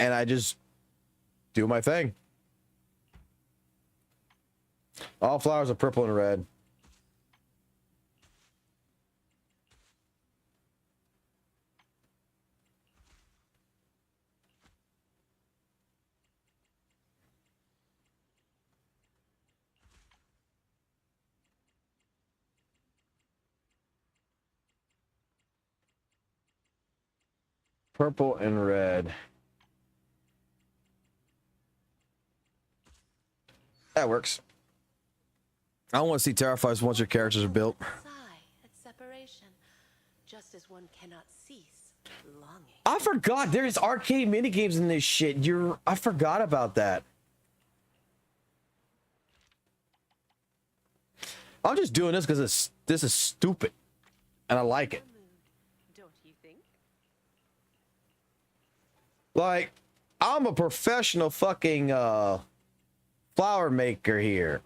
And I just do my thing. All flowers are purple and red. Purple and red. That works. I don't want to see Terrifies once your characters are built. sigh at separation, just as one cannot cease longing. I forgot there's arcade minigames in this shit. I forgot about that. I'm just doing this because this is stupid. And I like it. Don't you think? Like, I'm a professional fucking flower maker here.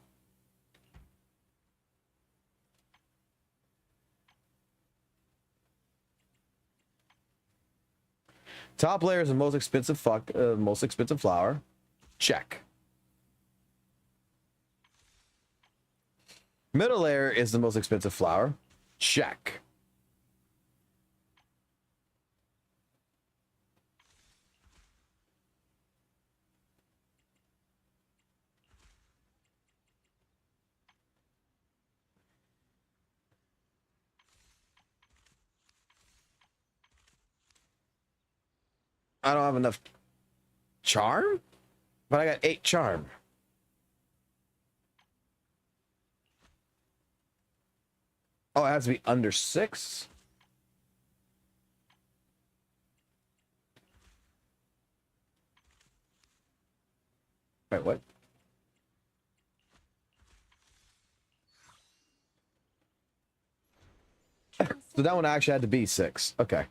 Top layer is the most expensive flower. Check. Middle layer is the most expensive flower. Check. I don't have enough charm, but I got 8 charm. Oh, it has to be under 6. Wait, what? So that one actually had to be 6. Okay.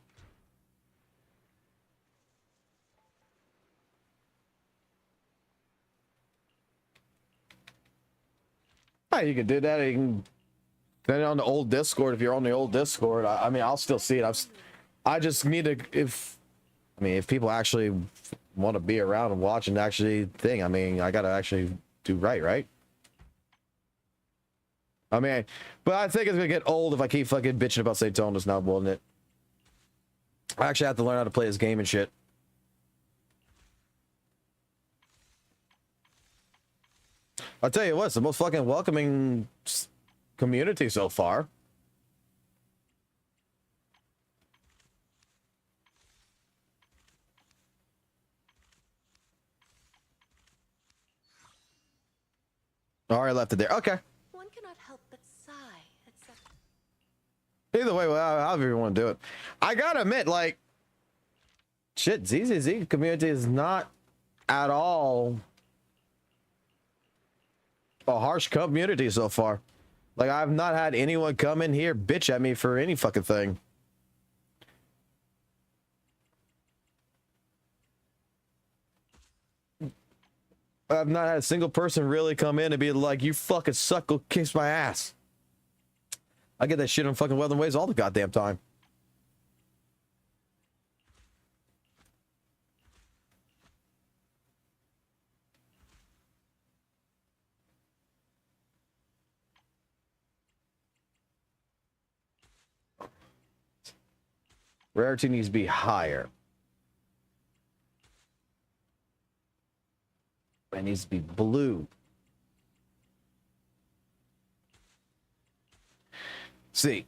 Oh, you can do that. You can send it on the old Discord if you're on the old Discord. I mean, I'll still see it. I just need to, if people actually want to be around and watch and actually thing, I mean, I gotta actually do right? I mean, but I think it's gonna get old if I keep fucking bitching about Saintontas not willing it. I actually have to learn how to play this game and shit. I'll tell you what, it's the most fucking welcoming community so far. Already left it there. Okay. One cannot help but sigh at such. Either way, well, however you want to do it. I gotta admit, like, shit, ZZZ community is not at all a harsh community so far. Like, I've not had anyone come in here bitch at me for any fucking thing. I've not had a single person really come in and be like, you fucking suck, go kiss my ass. I get that shit on fucking WutheringWaves all the goddamn time. Rarity needs to be higher. It needs to be blue. See,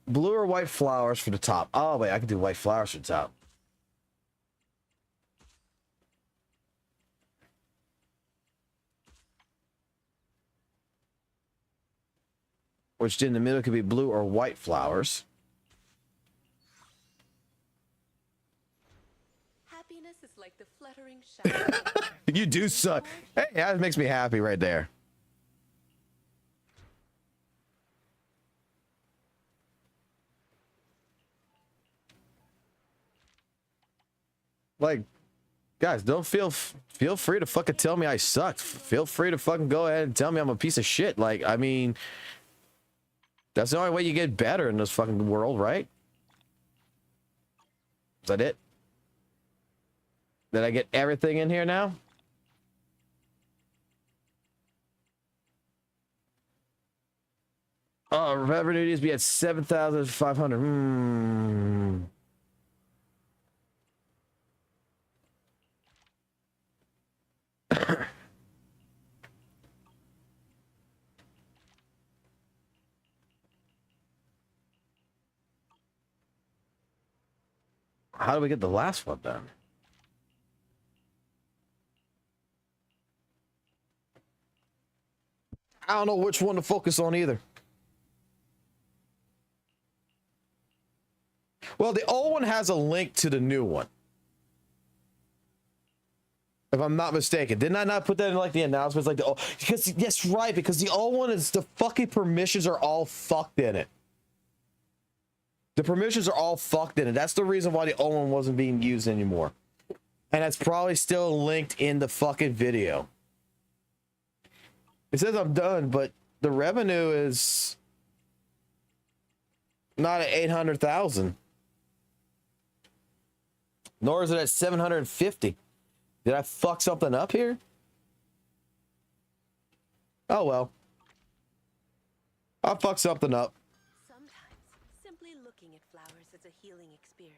blue or white flowers for the top. Oh, wait, I can do white flowers for the top. Which in the middle could be blue or white flowers. Happiness is like the fluttering shadow. You do suck. Hey, that makes me happy right there. Like, guys, don't feel free to fucking tell me I sucked. Feel free to fucking go ahead and tell me I'm a piece of shit. Like, I mean, that's the only way you get better in this fucking world, right? Is that it? Did I get everything in here now? Oh, revenue needs to be at 7,500. How do we get the last one done? I don't know which one to focus on either. Well, the old one has a link to the new one. If I'm not mistaken. Didn't I not put that in like the announcements? Like the old, because yes, right, because the old one is the fucking permissions are all fucked in it. The permissions are all fucked in it. That's the reason why the old one wasn't being used anymore. And that's probably still linked in the fucking video. It says I'm done, but the revenue is not at 800,000. Nor is it at 750. Did I fuck something up here? Oh well. I fucked something up. Sometimes, simply looking at flowers is a healing experience.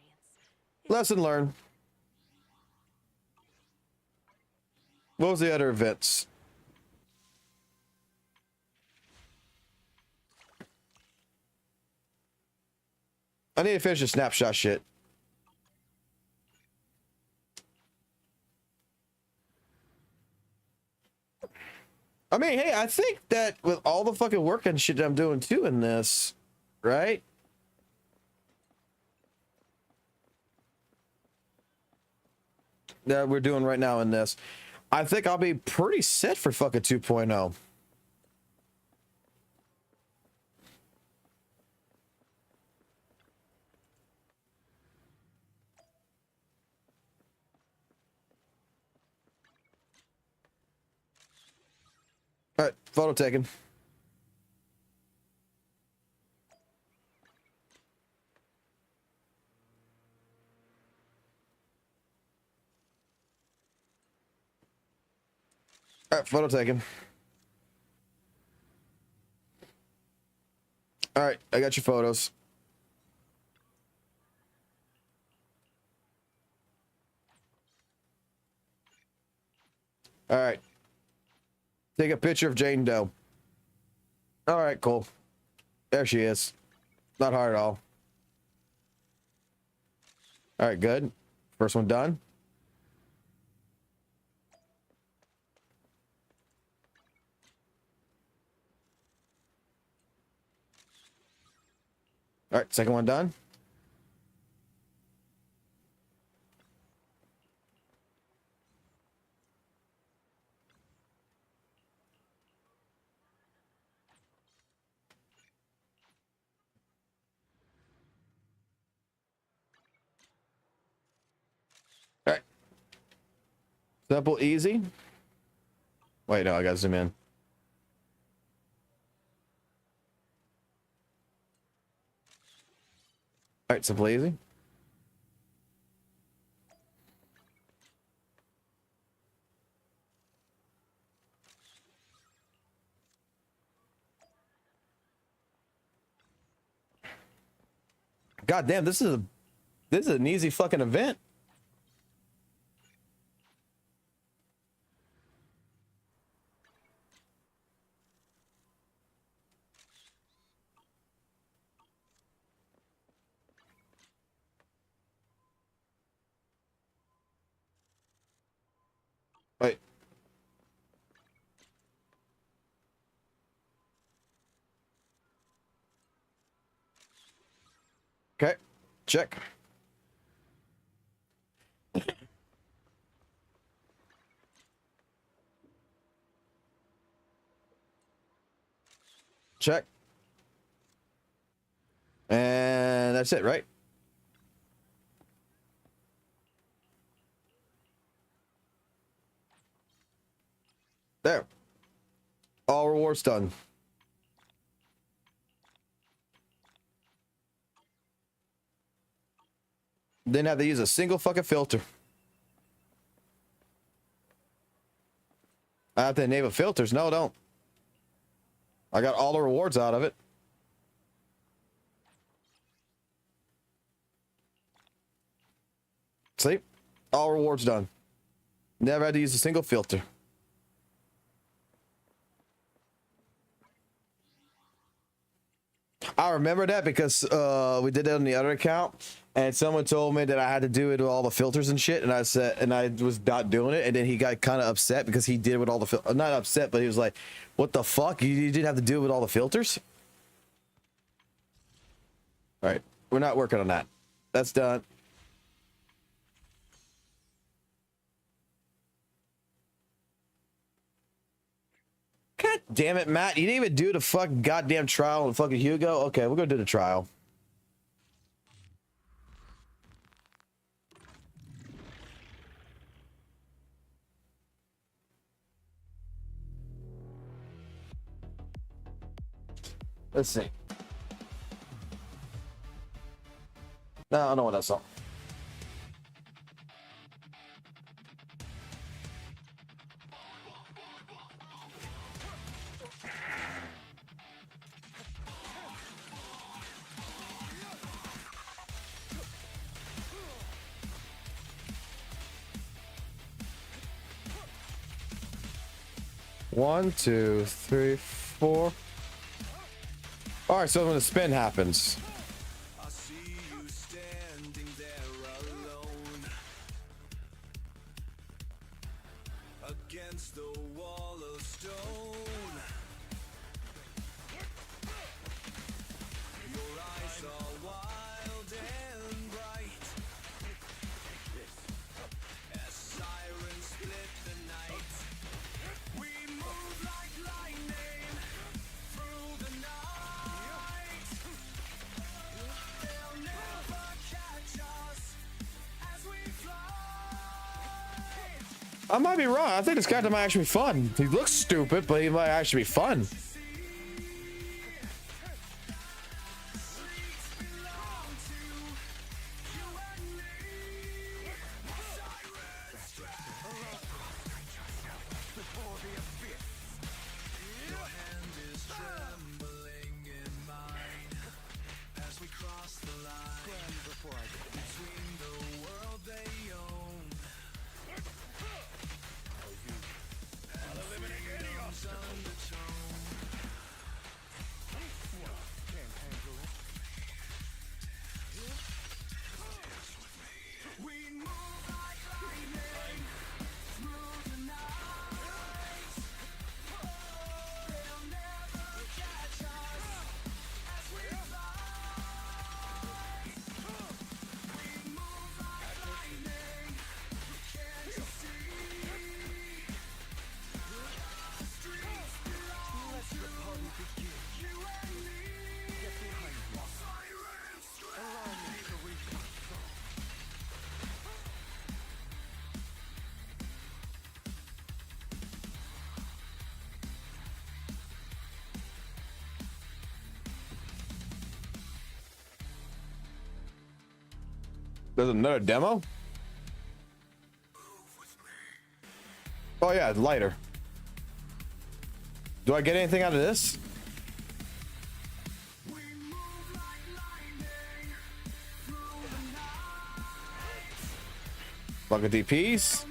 Lesson learned. What was the other events? I need to finish the snapshot shit. I mean, hey, I think that with all the fucking work and shit that I'm doing too in this, right? That we're doing right now in this, I think I'll be pretty set for fucking 2.0. All right, photo taken. All right, photo taken. All right, I got your photos. All right. Take a picture of Jane Doe. All right, cool. There she is. Not hard at all. All right, good. First one done. All right, second one done. All right. Simple, easy. Wait, no, I gotta zoom in. All right, simple, easy. God damn, this is an easy fucking event. Wait. Okay, check. Check. And that's it, right? There. All rewards done. Didn't have to use a single fucking filter. I have to enable filters. No, don't. I got all the rewards out of it. See? All rewards done. Never had to use a single filter. I remember that because we did it on the other account, and someone told me that I had to do it with all the filters and shit, and I said, and I was not doing it, and then he got kind of upset because he did it with all the not upset, but he was like, "What the fuck? You didn't have to do it with all the filters?" All right, we're not working on that. That's done. God damn it, Matt. You didn't even do the fucking goddamn trial on fucking Hugo? Okay, we're gonna do the trial. Let's see. No, I don't know what that song. One, two, three, four. All right, so when the spin happens. I see you standing there alone against the wall of stone. Your eyes are wild and bright as sirens split the night. We move like lightning through the night. They'll never catch us as we fly. I might be wrong. I think this character might actually be fun. He looks stupid, but he might actually be fun. Before the There's another demo? Oh yeah, lighter. Do I get anything out of this? Bucket DPs.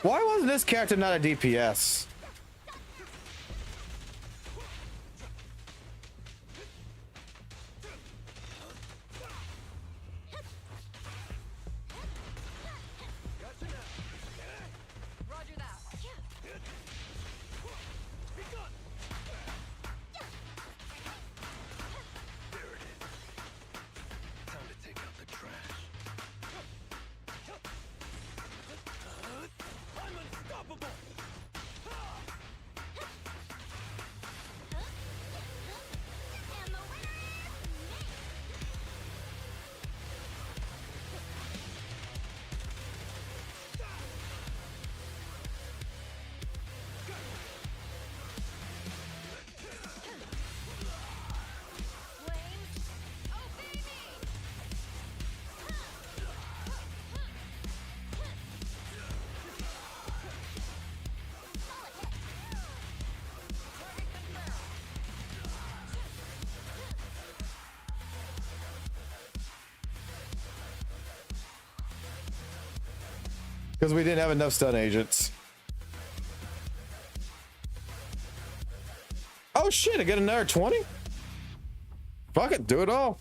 Why wasn't this character not a DPS? Roger that. Time to take out the trash. I'm unstoppable. And the winner is me. Flames. Oh, baby. Because we didn't have enough stun agents. Oh shit, I get another 20? Fuck it, do it all.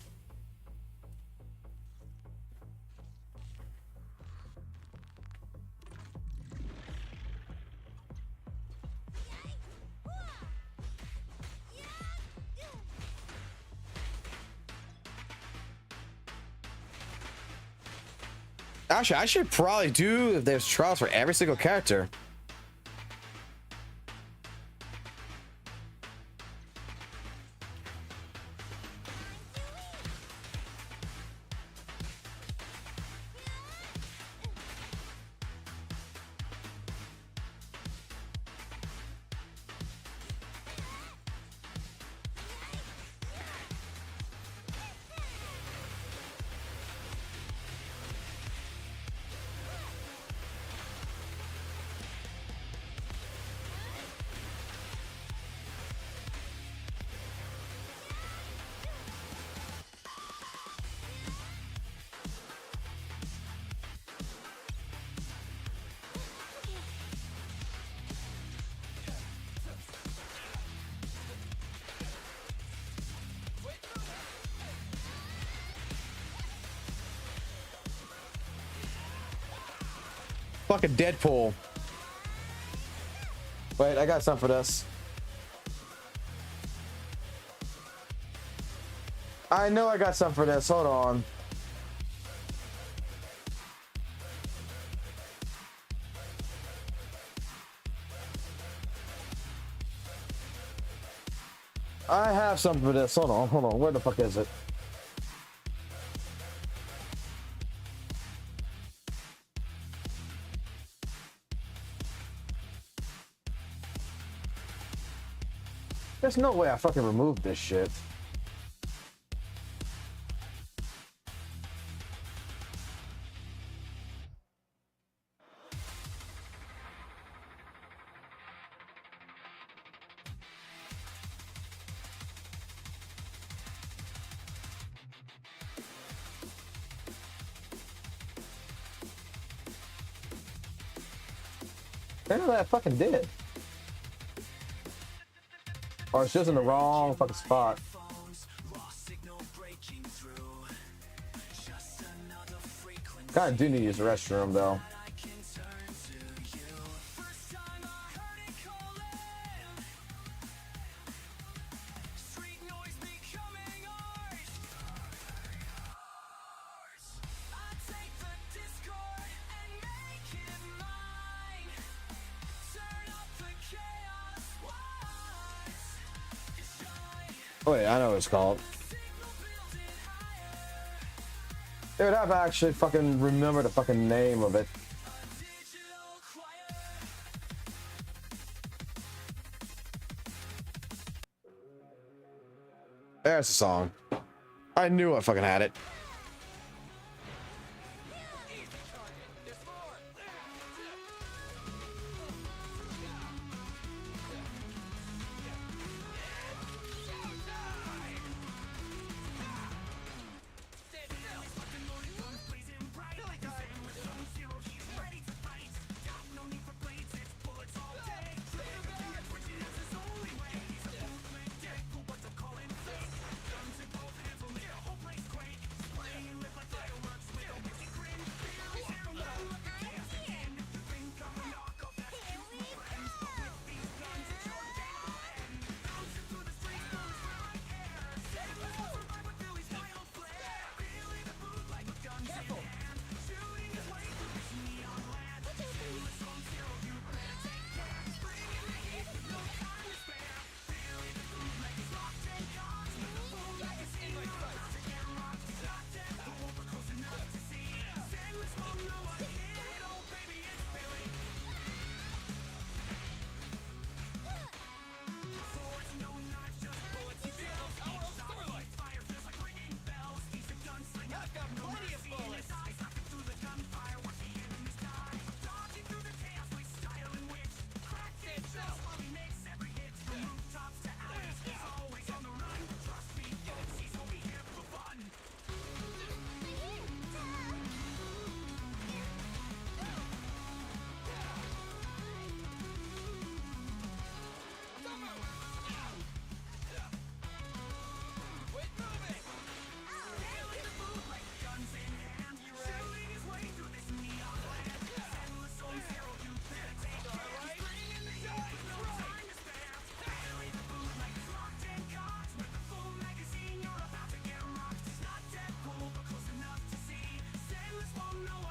Actually, I should probably do if there's trials for every single character. Fucking Deadpool. Wait, I got something for this. I know I got something for this. Hold on. I have something for this. Hold on, hold on. Where the fuck is it? There's no way I fucking removed this shit. I know that I fucking did. Or it's just in the wrong fucking spot. Kinda do need to use the restroom though. Wait, I know what it's called. Dude, I've actually fucking remember the fucking name of it. There's the song. I knew I fucking had it.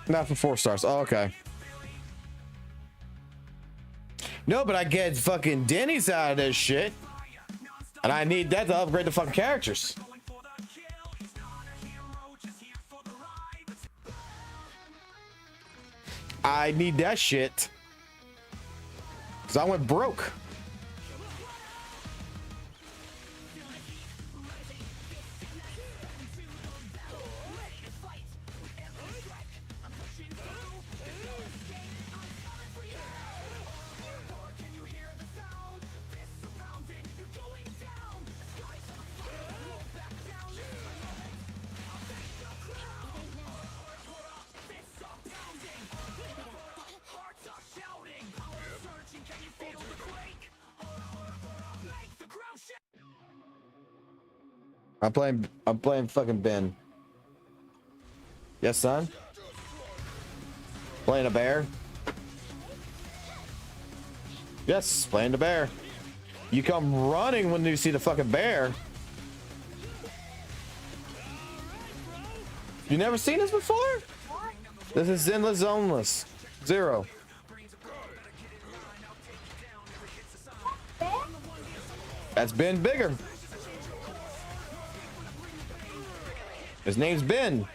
Not for 4 stars. Oh, okay. No, but I get fucking Denny's out of this shit. And I need that to upgrade the fucking characters. I need that shit. Because I went broke. I'm playing fucking Ben. Yes, son? Playing a bear? Yes, playing the bear. You come running when you see the fucking bear. You never seen this before? This is Zenless Zone Zero. That's Ben bigger. His name's Ben.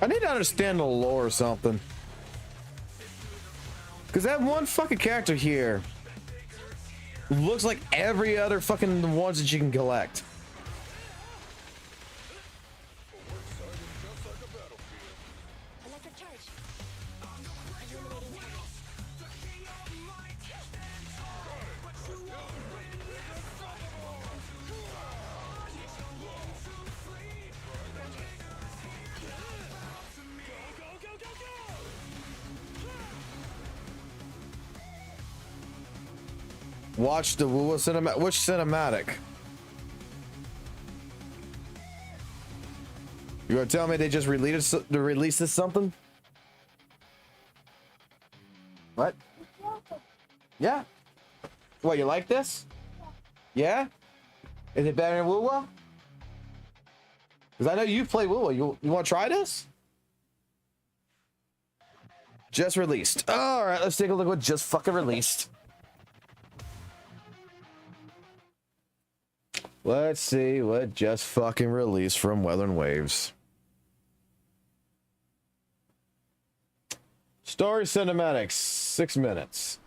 I need to understand the lore or something. Because that one fucking character here looks like every other fucking ones that you can collect. Electric charge. Illuminating target. Watch the WUWA cinematic. Which cinematic? You gonna tell me they just released this something? What? Yeah. What, you like this? Yeah? Is it better than WUWA? Because I know you play WUWA. You want to try this? Just released. All right, let's take a look at what just fucking released. Let's see what just fucking released from WutheringWaves. Story cinematics, 6 minutes.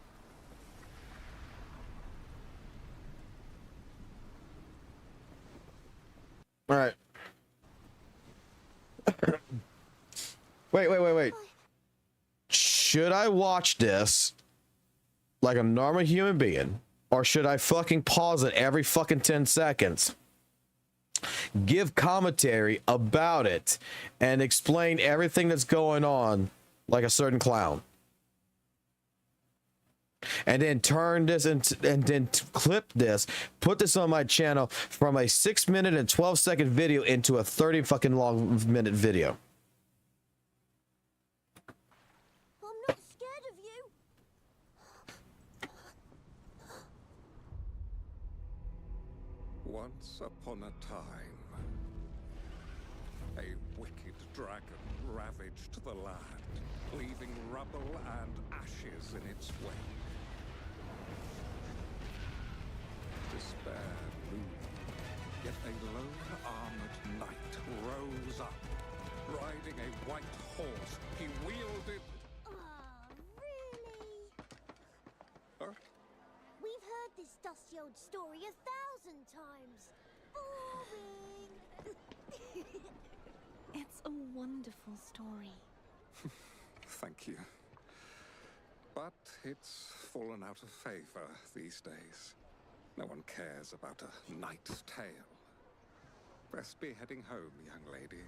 All right. Wait. Should I watch this like a normal human being? Or should I fucking pause it every fucking 10 seconds? Give commentary about it and explain everything that's going on like a certain clown. And then turn this and then clip this, put this on my channel from a 6 minute and 12-second video into a 30 fucking long minute video. I'm not scared of you. Once upon a time, a wicked dragon ravaged the land, leaving rubble and ashes in its wake. Despair loomed, yet a lone armored knight rose up. Riding a white horse, he wielded... Really? Huh? We've heard this dusty old story 1,000 times. Boring. It's a wonderful story. Thank you. But it's fallen out of favor these days. No one cares about a knight's tale. Best be heading home, young lady.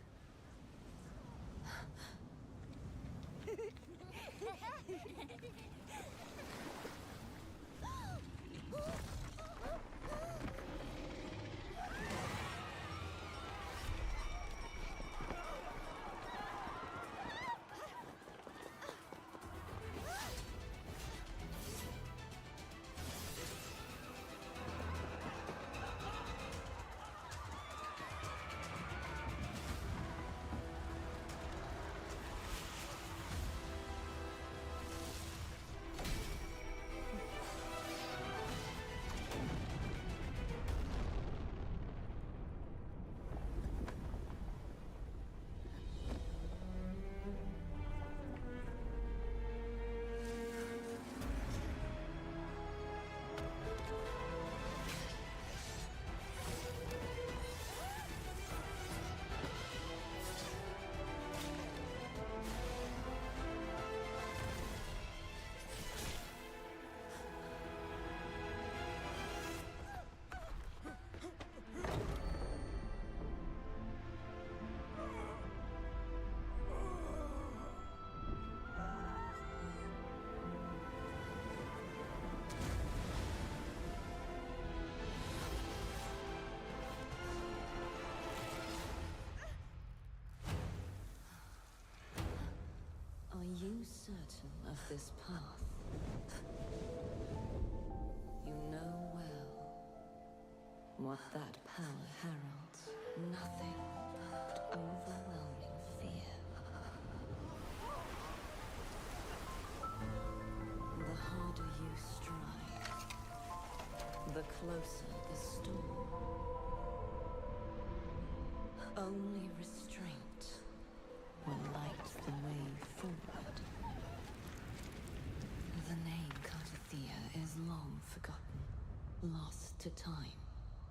Are you certain of this path? You know well what that power heralds. Nothing but overwhelming fear. The harder you strive, the closer the storm. Only restraint will light to time.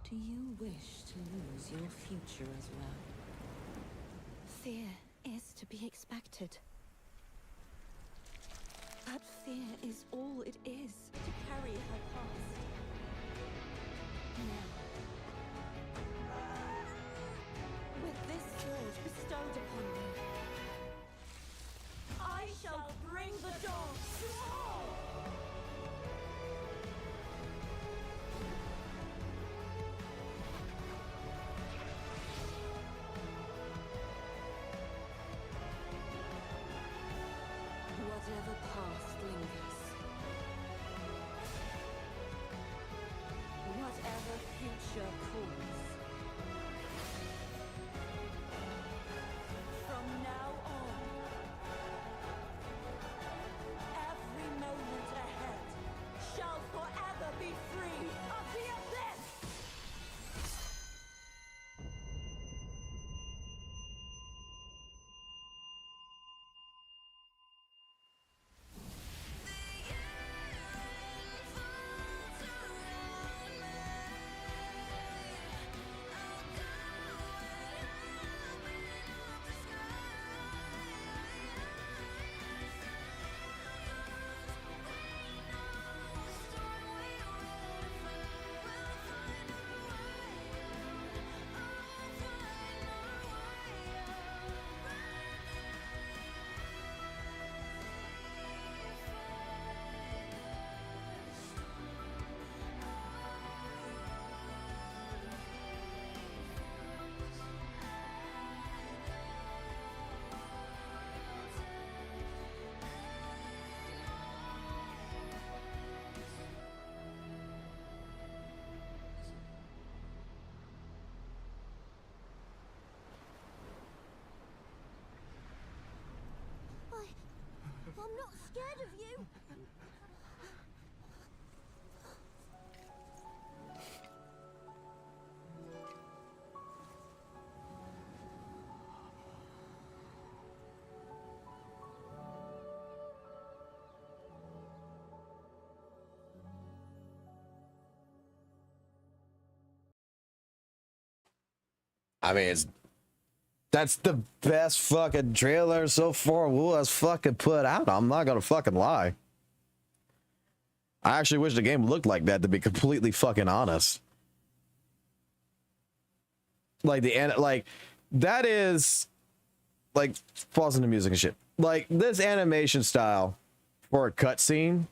Do you wish to lose your future as well? Fear is to be expected. But fear is all it is to carry her past. Now, with this sword bestowed upon me, I shall bring the dawn to all! Whatever past lingers, whatever future calls, From now on, every moment ahead shall forever be free of the abyss! I'm not scared of you. I mean, that's the best fucking trailer so far WUWA's fucking put out. I'm not gonna fucking lie. I actually wish the game looked like that, to be completely fucking honest. Like that is like pausing the music and shit. Like this animation style for a cutscene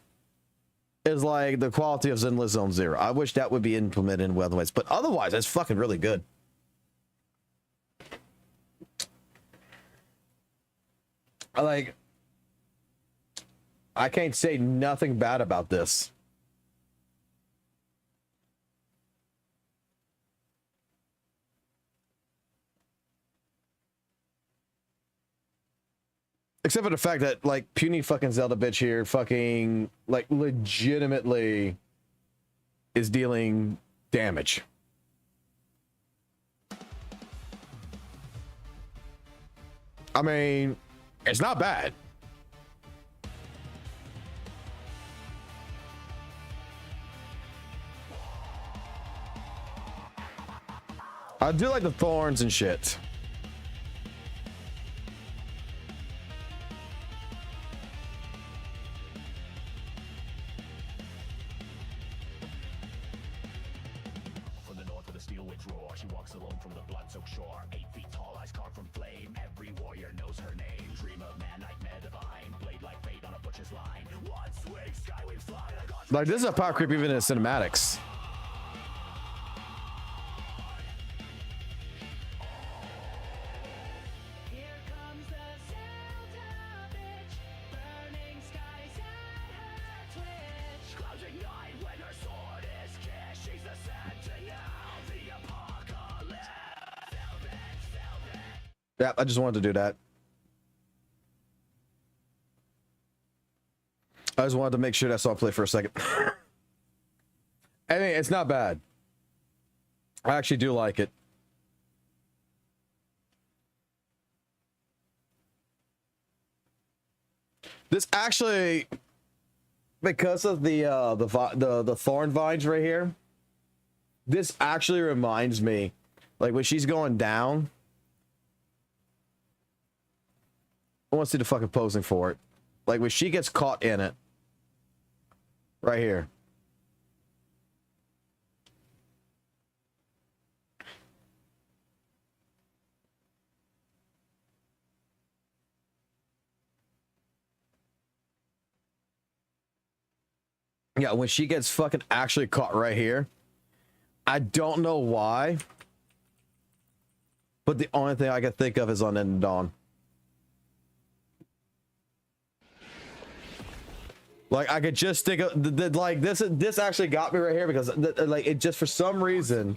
is like the quality of Zenless Zone Zero. I wish that would be implemented in other ways, but otherwise, it's fucking really good. Like, I can't say nothing bad about this. Except for the fact that, like, puny fucking Zelda bitch here fucking, like, legitimately is dealing damage. I mean, it's not bad. I do like the thorns and shit. From the north with a steel witch roar, she walks alone from the blood-soaked shore. 8 feet tall, eyes carved from flame. Every warrior knows her name. Dream of man, nightmare divine. Blade like fate on a butcher's line. One swing, skywings fly. Like, this is a power creep even in the cinematics. Here comes the Saintontas bitch, burning skies at her twitch. Clouds ignite when her sword is kissed. She's the sentinel, the apocalypse. Yeah, I just wanted to do that. I just wanted to make sure that saw play for a second. I mean, it's not bad. I actually do like it. This actually, because of the thorn vines right here, This actually reminds me, like when she's going down. I want to see the fucking posing for it. Like when she gets caught in it. Right here. Yeah, when she gets fucking actually caught right here. I don't know why. But the only thing I can think of is on Unending Dawn. Like I could just think of like this actually got me right here because like it just for some reason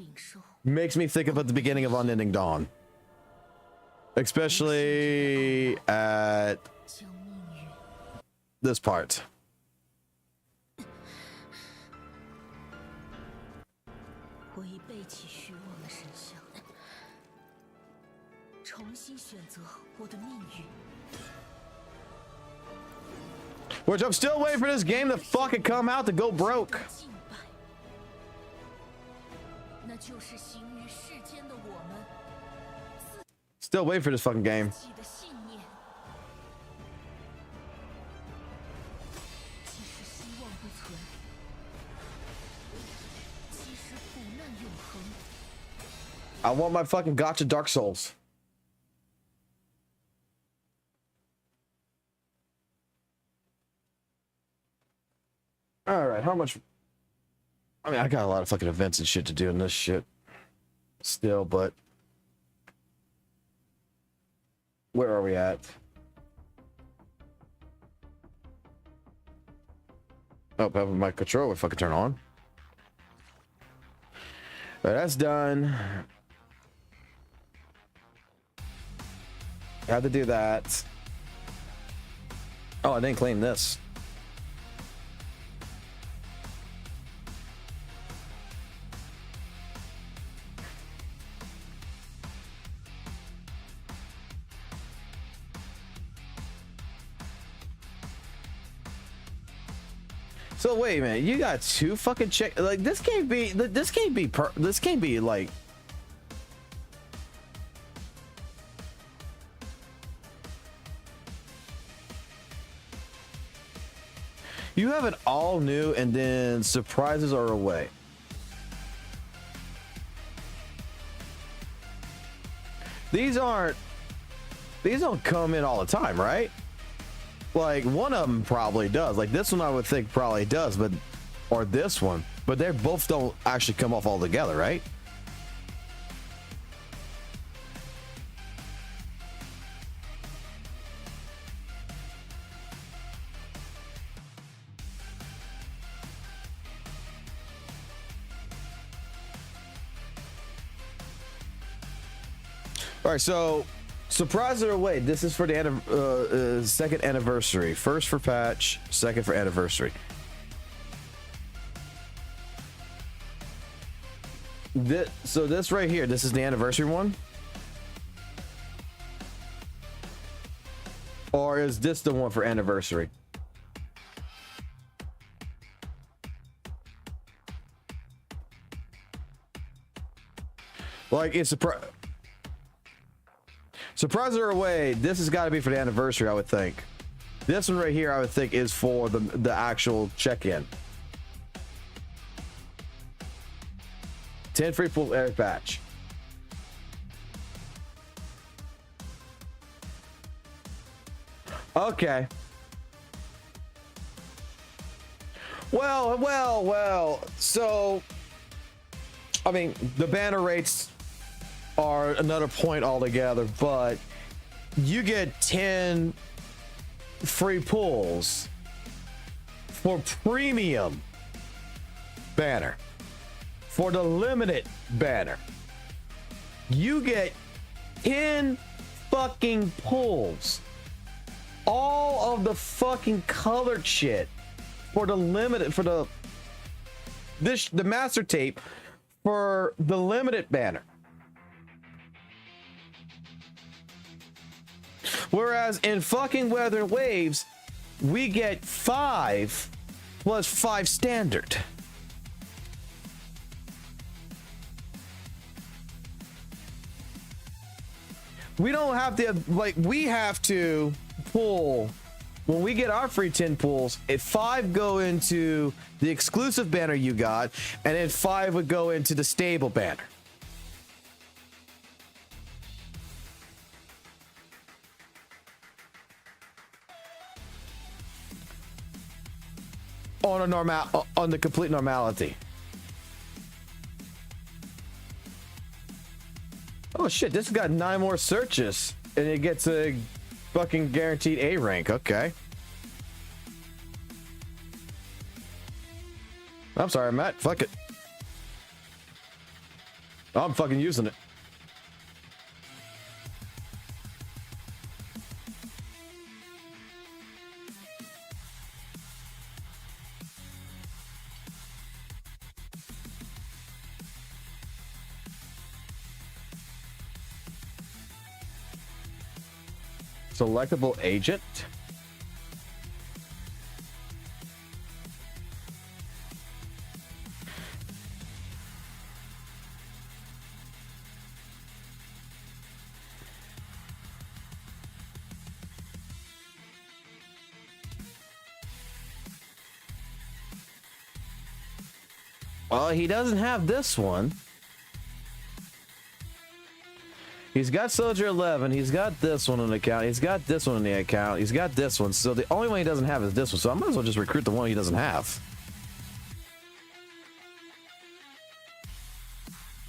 makes me think about the beginning of Unending Dawn. Especially at this part. 我已背弃虚妄的神像，重新选择我的命运。 Which I'm still waiting for this game to fucking come out to go broke. 敬拜，那就是行于世间的我们 Still waiting for this fucking game. 自己的信念。即使希望不存，即使苦难永恒。 I want my fucking gotcha Dark Souls. All right, how much? I mean, I got a lot of fucking events and shit to do in this shit still, but where are we at? Oh, my controller fucking turn on. All right, that's done. Had to do that. Oh, I didn't clean this. So wait a minute, you got two fucking check like this can't be like you have an all new and then surprises are away. These don't come in all the time, right? Like one of them probably does. Like this one I would think probably does, but or this one, but they both don't actually come off all together, right? All right, so surprise or wait, this is for the second anniversary. First for patch, second for anniversary. So this right here, this is the anniversary one? Or is this the one for anniversary? Like it's surprise or away, this has got to be for the anniversary, I would think. This one right here, I would think, is for the actual check-in. 10 free full air patch. Okay. Well. So, I mean, the banner rates are another point altogether, but you get 10 free pulls for premium banner. For the limited banner, you get 10 fucking pulls, all of the fucking colored shit for the limited, for the master tape for the limited banner. Whereas in fucking WutheringWaves, we get 5 plus 5 standard. We don't have to, like, we have to pull, when we get our free 10 pulls, 5 go into the exclusive banner you got, and then 5 would go into the stable banner. On the complete normality. Oh shit, this has got 9 more searches and it gets a fucking guaranteed A rank. Okay. I'm sorry, Matt. Fuck it. I'm fucking using it. Selectable agent. Well, he doesn't have this one. He's got Soldier 11. He's got this one on the account. He's got this one on the account. He's got this one. So the only one he doesn't have is this one. So I might as well just recruit the one he doesn't have.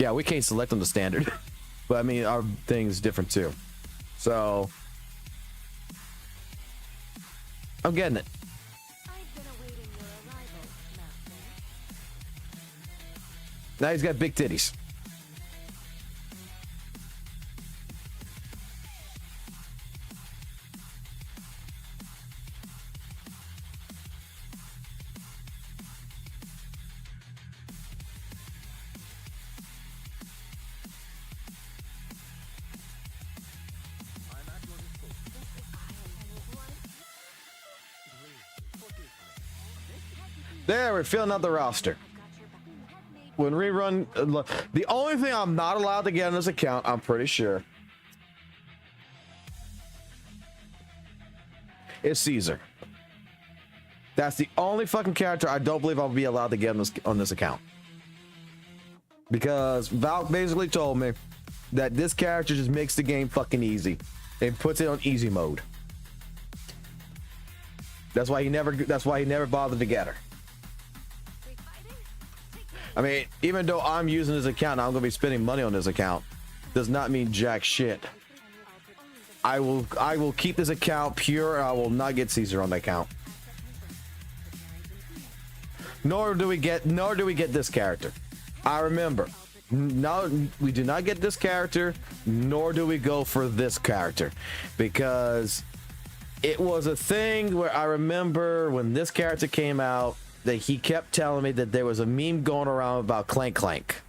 Yeah, we can't select on the standard. But I mean, our thing's different too. So I'm getting it. I've been awaiting your arrival, Master. Now he's got big titties. There, we're filling out the roster. When rerun, the only thing I'm not allowed to get on this account, I'm pretty sure, is Caesar. That's the only fucking character I don't believe I'll be allowed to get on this account. Because Valk basically told me that this character just makes the game fucking easy and puts it on easy mode. That's why he never bothered to get her. I mean, even though I'm using this account and I'm going to be spending money on this account, does not mean jack shit. I will keep this account pure and I will not get Caesar on the account. Nor do we get this character. I remember. No, we do not get this character, nor do we go for this character. Because it was a thing where I remember when this character came out, that he kept telling me that there was a meme going around about Clank Clank.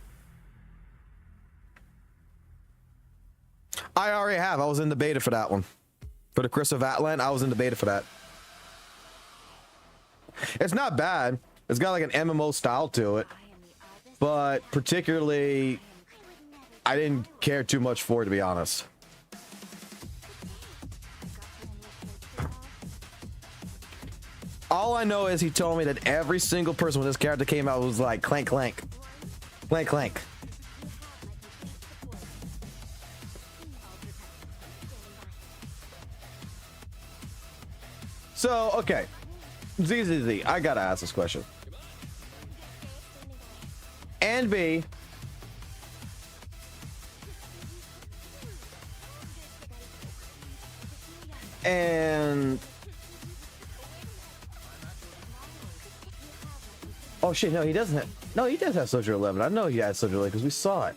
I already have. I was in the beta for that one. For the Crystal of Atlan, I was in the beta for that. It's not bad. It's got like an MMO style to it. But particularly, I didn't care too much for it, to be honest. All I know is he told me that every single person when this character came out was like clank clank. Clank clank. So, okay. ZZZ, I gotta ask this question. And B, and oh shit, no, he doesn't have. No, he does have Soldier 11. I know he has Soldier 11 because we saw it.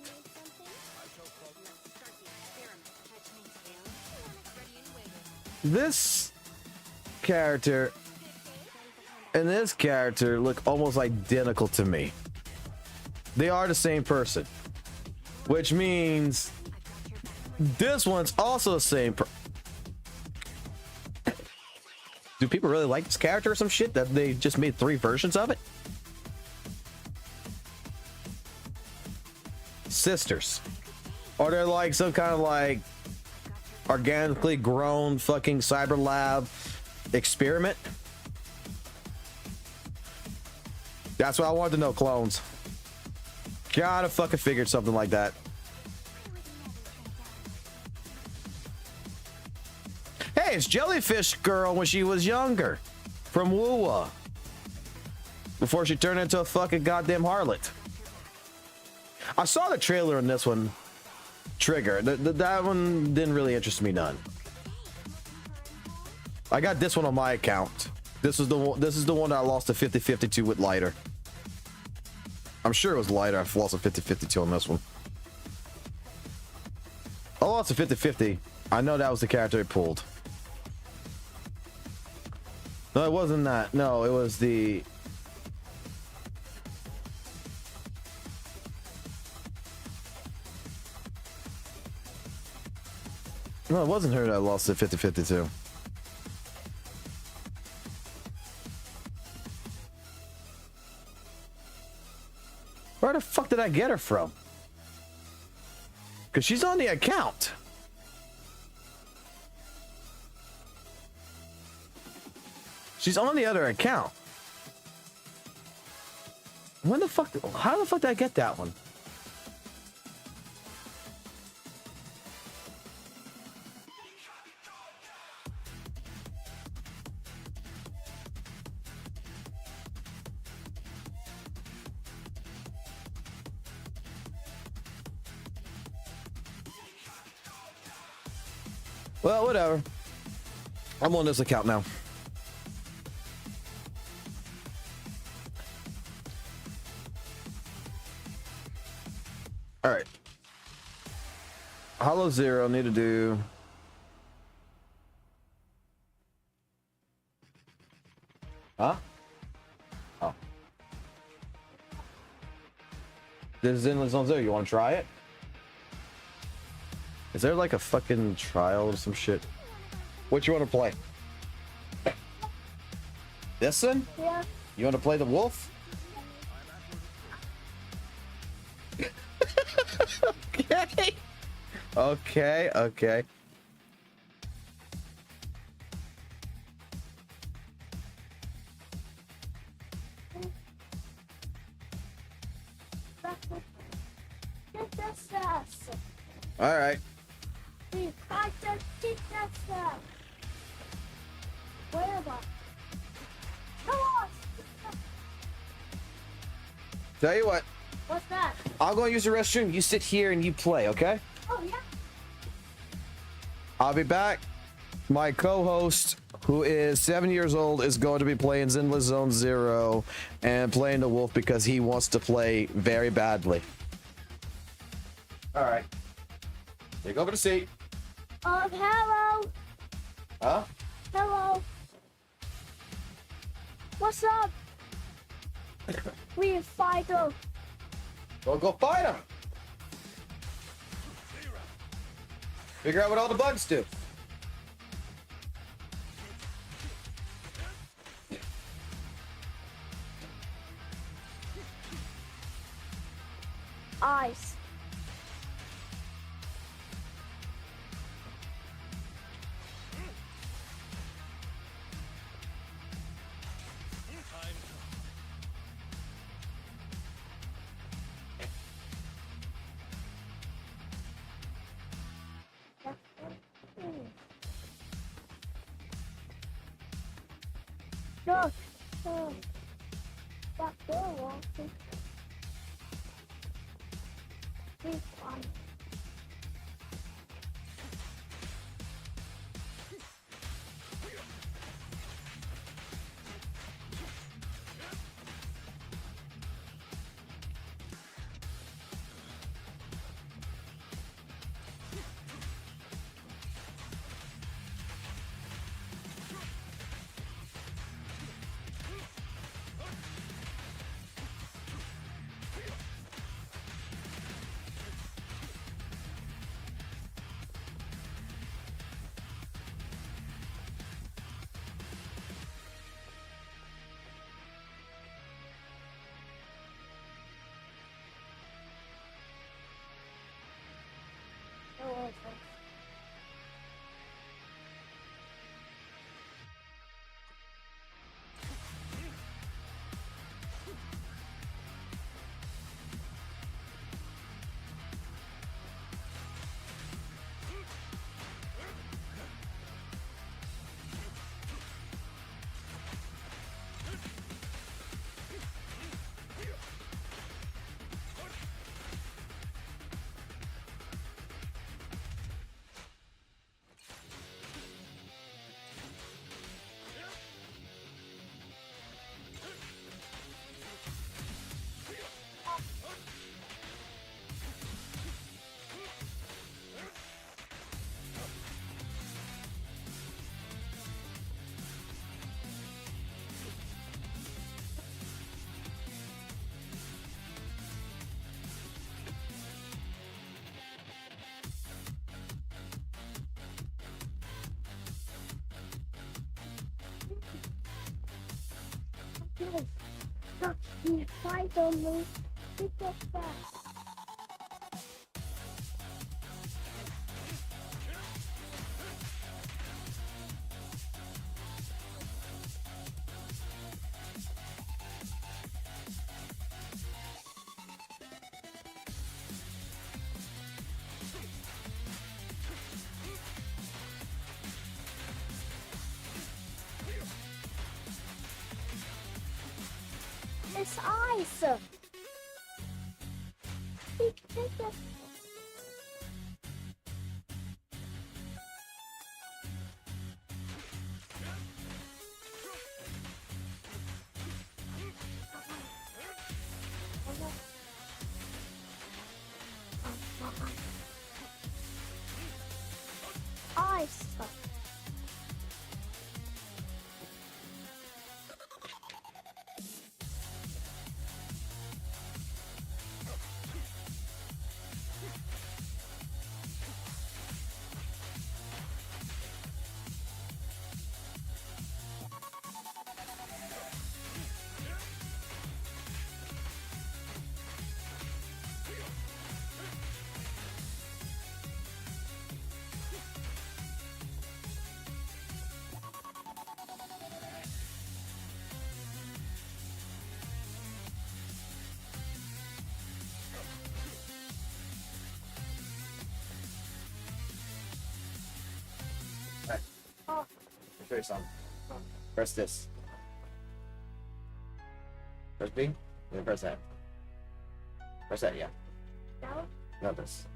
This character and this character look almost identical to me. They are the same person, which means this one's also the same. Do people really like this character or some shit that they just made 3 versions of it? Sisters, or they're like some kind of like organically grown fucking cyber lab experiment? That's what I wanted to know, clones. Gotta fucking figured something like that. Hey, it's Jellyfish Girl when she was younger. From WUWA. Before she turned into a fucking goddamn harlot. I saw the trailer on this one. Trigger. That one didn't really interest me none. I got this one on my account. This is the one that I lost a 50-50 to with Lighter. I'm sure it was Lighter. I've lost a 50-50 to on this one. I lost a 50-50. I know that was the character it pulled. No, it wasn't that. No, it was the... No, it wasn't her that I lost the 50-50 to. Where the fuck did I get her from? Because she's on the account. She's on the other account. When the fuck? How the fuck did I get that one? Well, whatever. I'm on this account now. All right. Hollow Zero need to do. Huh? Oh. This is Zenless Zone Zero. You want to try it? Is there like a fucking trial or some shit? What you want to play? This one? Yeah. You want to play the wolf? Okay. Okay, okay. Get this ass. All right. We got to get this ass. Where am I? Come on. Tell you what, What's that? I'll go use the restroom. You sit here and you play, okay? Oh, yeah. I'll be back. My co-host, who is 7 years old, is going to be playing Zenless Zone Zero and playing the wolf because he wants to play very badly. All right. Take over the seat. Hello. Huh? Hello. What's up? We fight them. Well, go fight him. Figure out what all the bugs do. Ice. Look. That door walking. He's fine. He finally picked up that. It's ice. He picked up. Ice. I'll show you something. Press this. Press B. Then press that. Press that, yeah. No, Not this.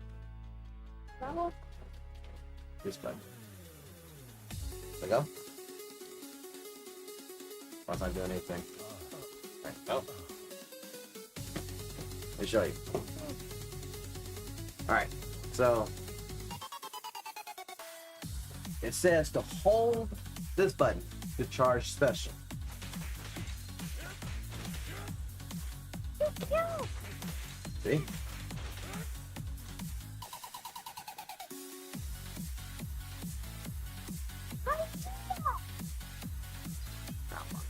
no. This button. There you go. Oh, it's not doing anything. Alright, oh. Let me show you. Alright, so it says to hold this button to charge special. See? Now watch.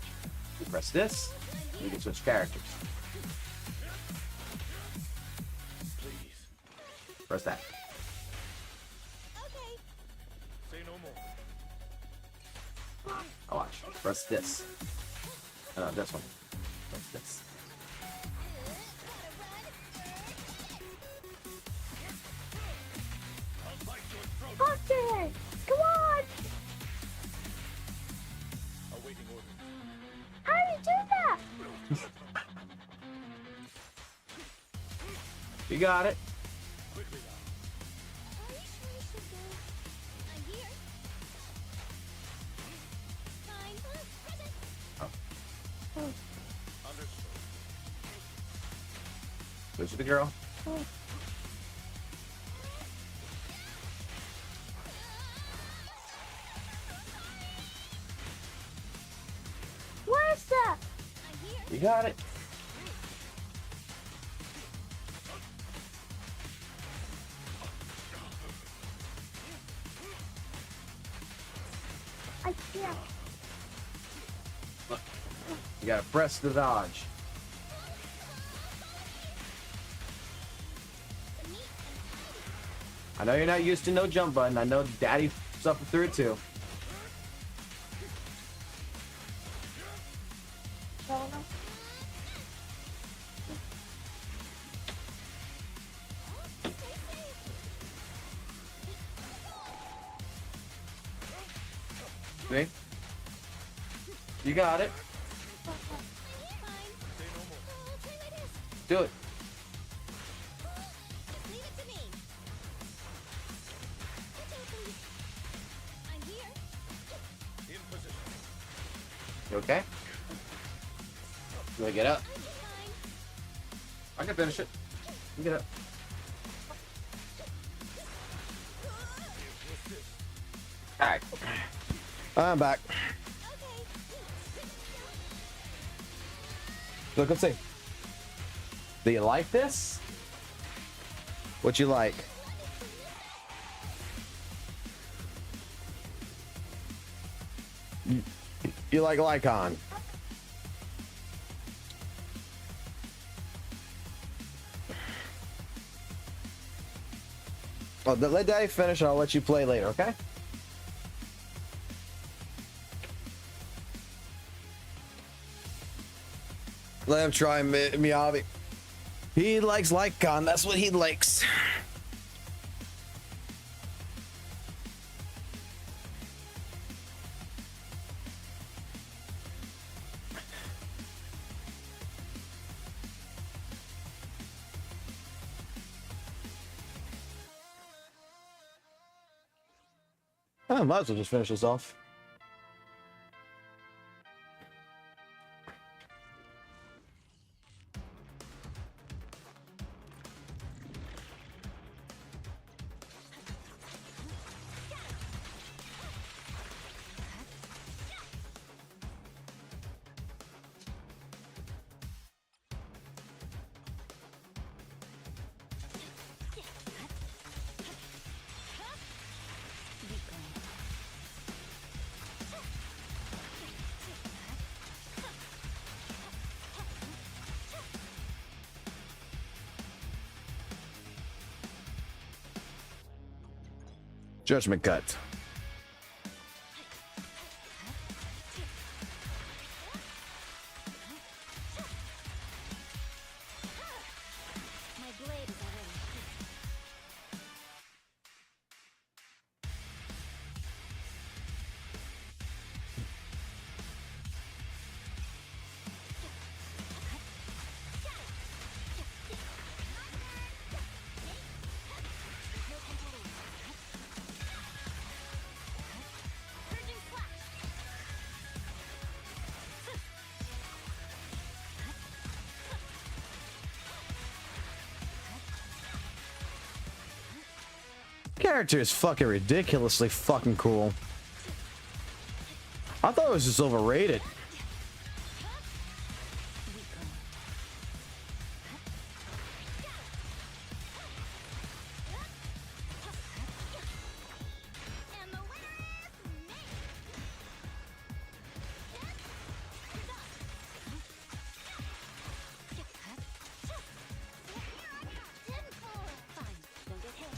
You press this, you can switch characters. Press that. Say no more. Now watch. Press this. No, this one. Press this. Hunter! Come on! Awaiting orders. How do you do that? You got it. Quickly now. Are you sure we should go? I'm here. Fine. Present. Understood. Switch to the girl. Where's that? I'm here. You got it. I can't. You gotta press the dodge. I know you're not used to no jump button. I know Daddy suffered through it too. See? You got it. Fine. I'll try my best. Do it. Just leave it to me. Watch out, please. I'm here. In position. You okay? You wanna get up? I'll be fine. I can finish it. You get up. Alright. I'm back. Okay. Look, let's see. Do you like this? What you like? You like Lycon? Well, let Daddy finish and I'll let you play later, okay? Let him try Miyabi. He likes Lycon. That's what he likes. I might as well just finish this off. Judgment cut. My blade is already. Surging slash. Character is fucking ridiculously fucking cool. I thought it was just overrated. And the winner is me. Fine, don't get hit.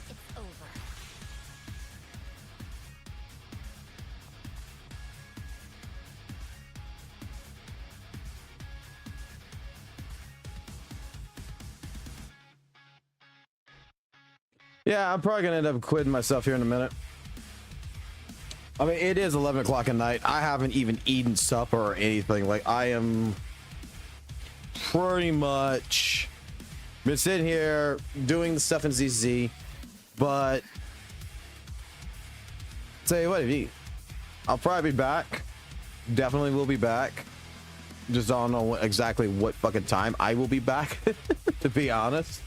It's over. Yeah, I'm probably gonna end up quitting myself here in a minute. I mean, it is 11 o'clock at night. I haven't even eaten supper or anything. Like, I am pretty much been sitting here doing the stuff in ZZ, but tell you what, I'll probably be back. Definitely will be back. Just don't know exactly what fucking time I will be back, to be honest.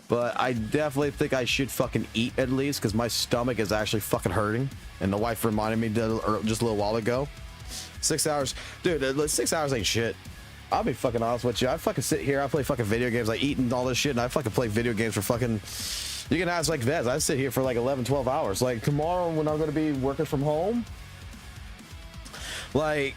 But I definitely think I should fucking eat at least, because my stomach is actually fucking hurting. And the wife reminded me just a little while ago. 6 hours. Dude, 6 hours ain't shit. I'll be fucking honest with you. I fucking sit here, I play fucking video games, I eat and all this shit, and I fucking play video games for fucking... You can ask like Vez, I sit here for like 11, 12 hours. Like tomorrow when I'm going to be working from home, like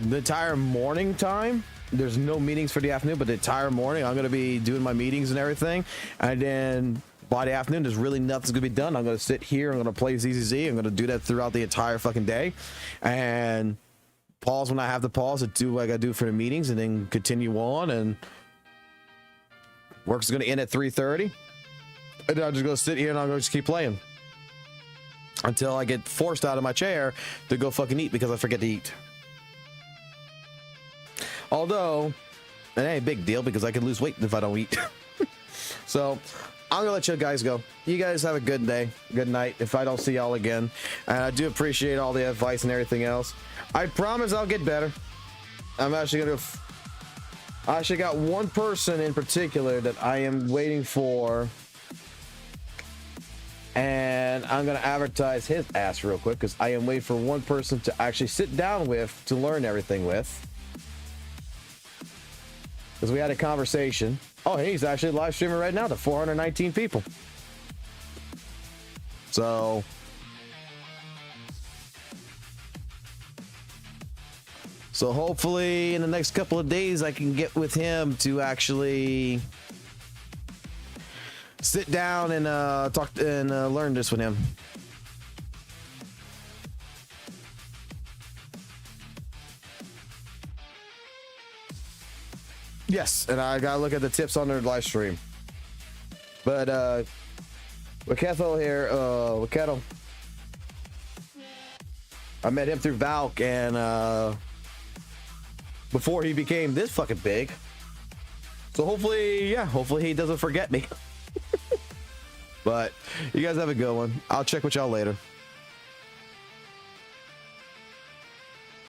the entire morning time, there's no meetings for the afternoon, but the entire morning I'm going to be doing my meetings and everything. And then by the afternoon, there's really nothing's going to be done. I'm going to sit here, I'm going to play ZZZ, I'm going to do that throughout the entire fucking day. And pause when I have to pause to do what I got to do for the meetings, and then continue on. And work's going to end at 3:30. And then I'm just going to sit here and I'm going to just keep playing until I get forced out of my chair to go fucking eat because I forget to eat. Although, it ain't a big deal because I can lose weight if I don't eat. So, I'm gonna let you guys go. You guys have a good day, good night, if I don't see y'all again. And I do appreciate all the advice and everything else. I promise I'll get better. I'm actually gonna... I actually got one person in particular that I am waiting for. And I'm gonna advertise his ass real quick because I am waiting for one person to actually sit down with to learn everything with. Because we had a conversation. Oh, he's actually live streaming right now to 419 people. So hopefully in the next couple of days I can get with him to actually sit down and talk and learn this with him. Yes, and I gotta look at the tips on their live stream. But with Kettle here, with Kettle, I met him through Valk, and before he became this fucking big. So hopefully, yeah, hopefully he doesn't forget me. But you guys have a good one. I'll check with y'all later.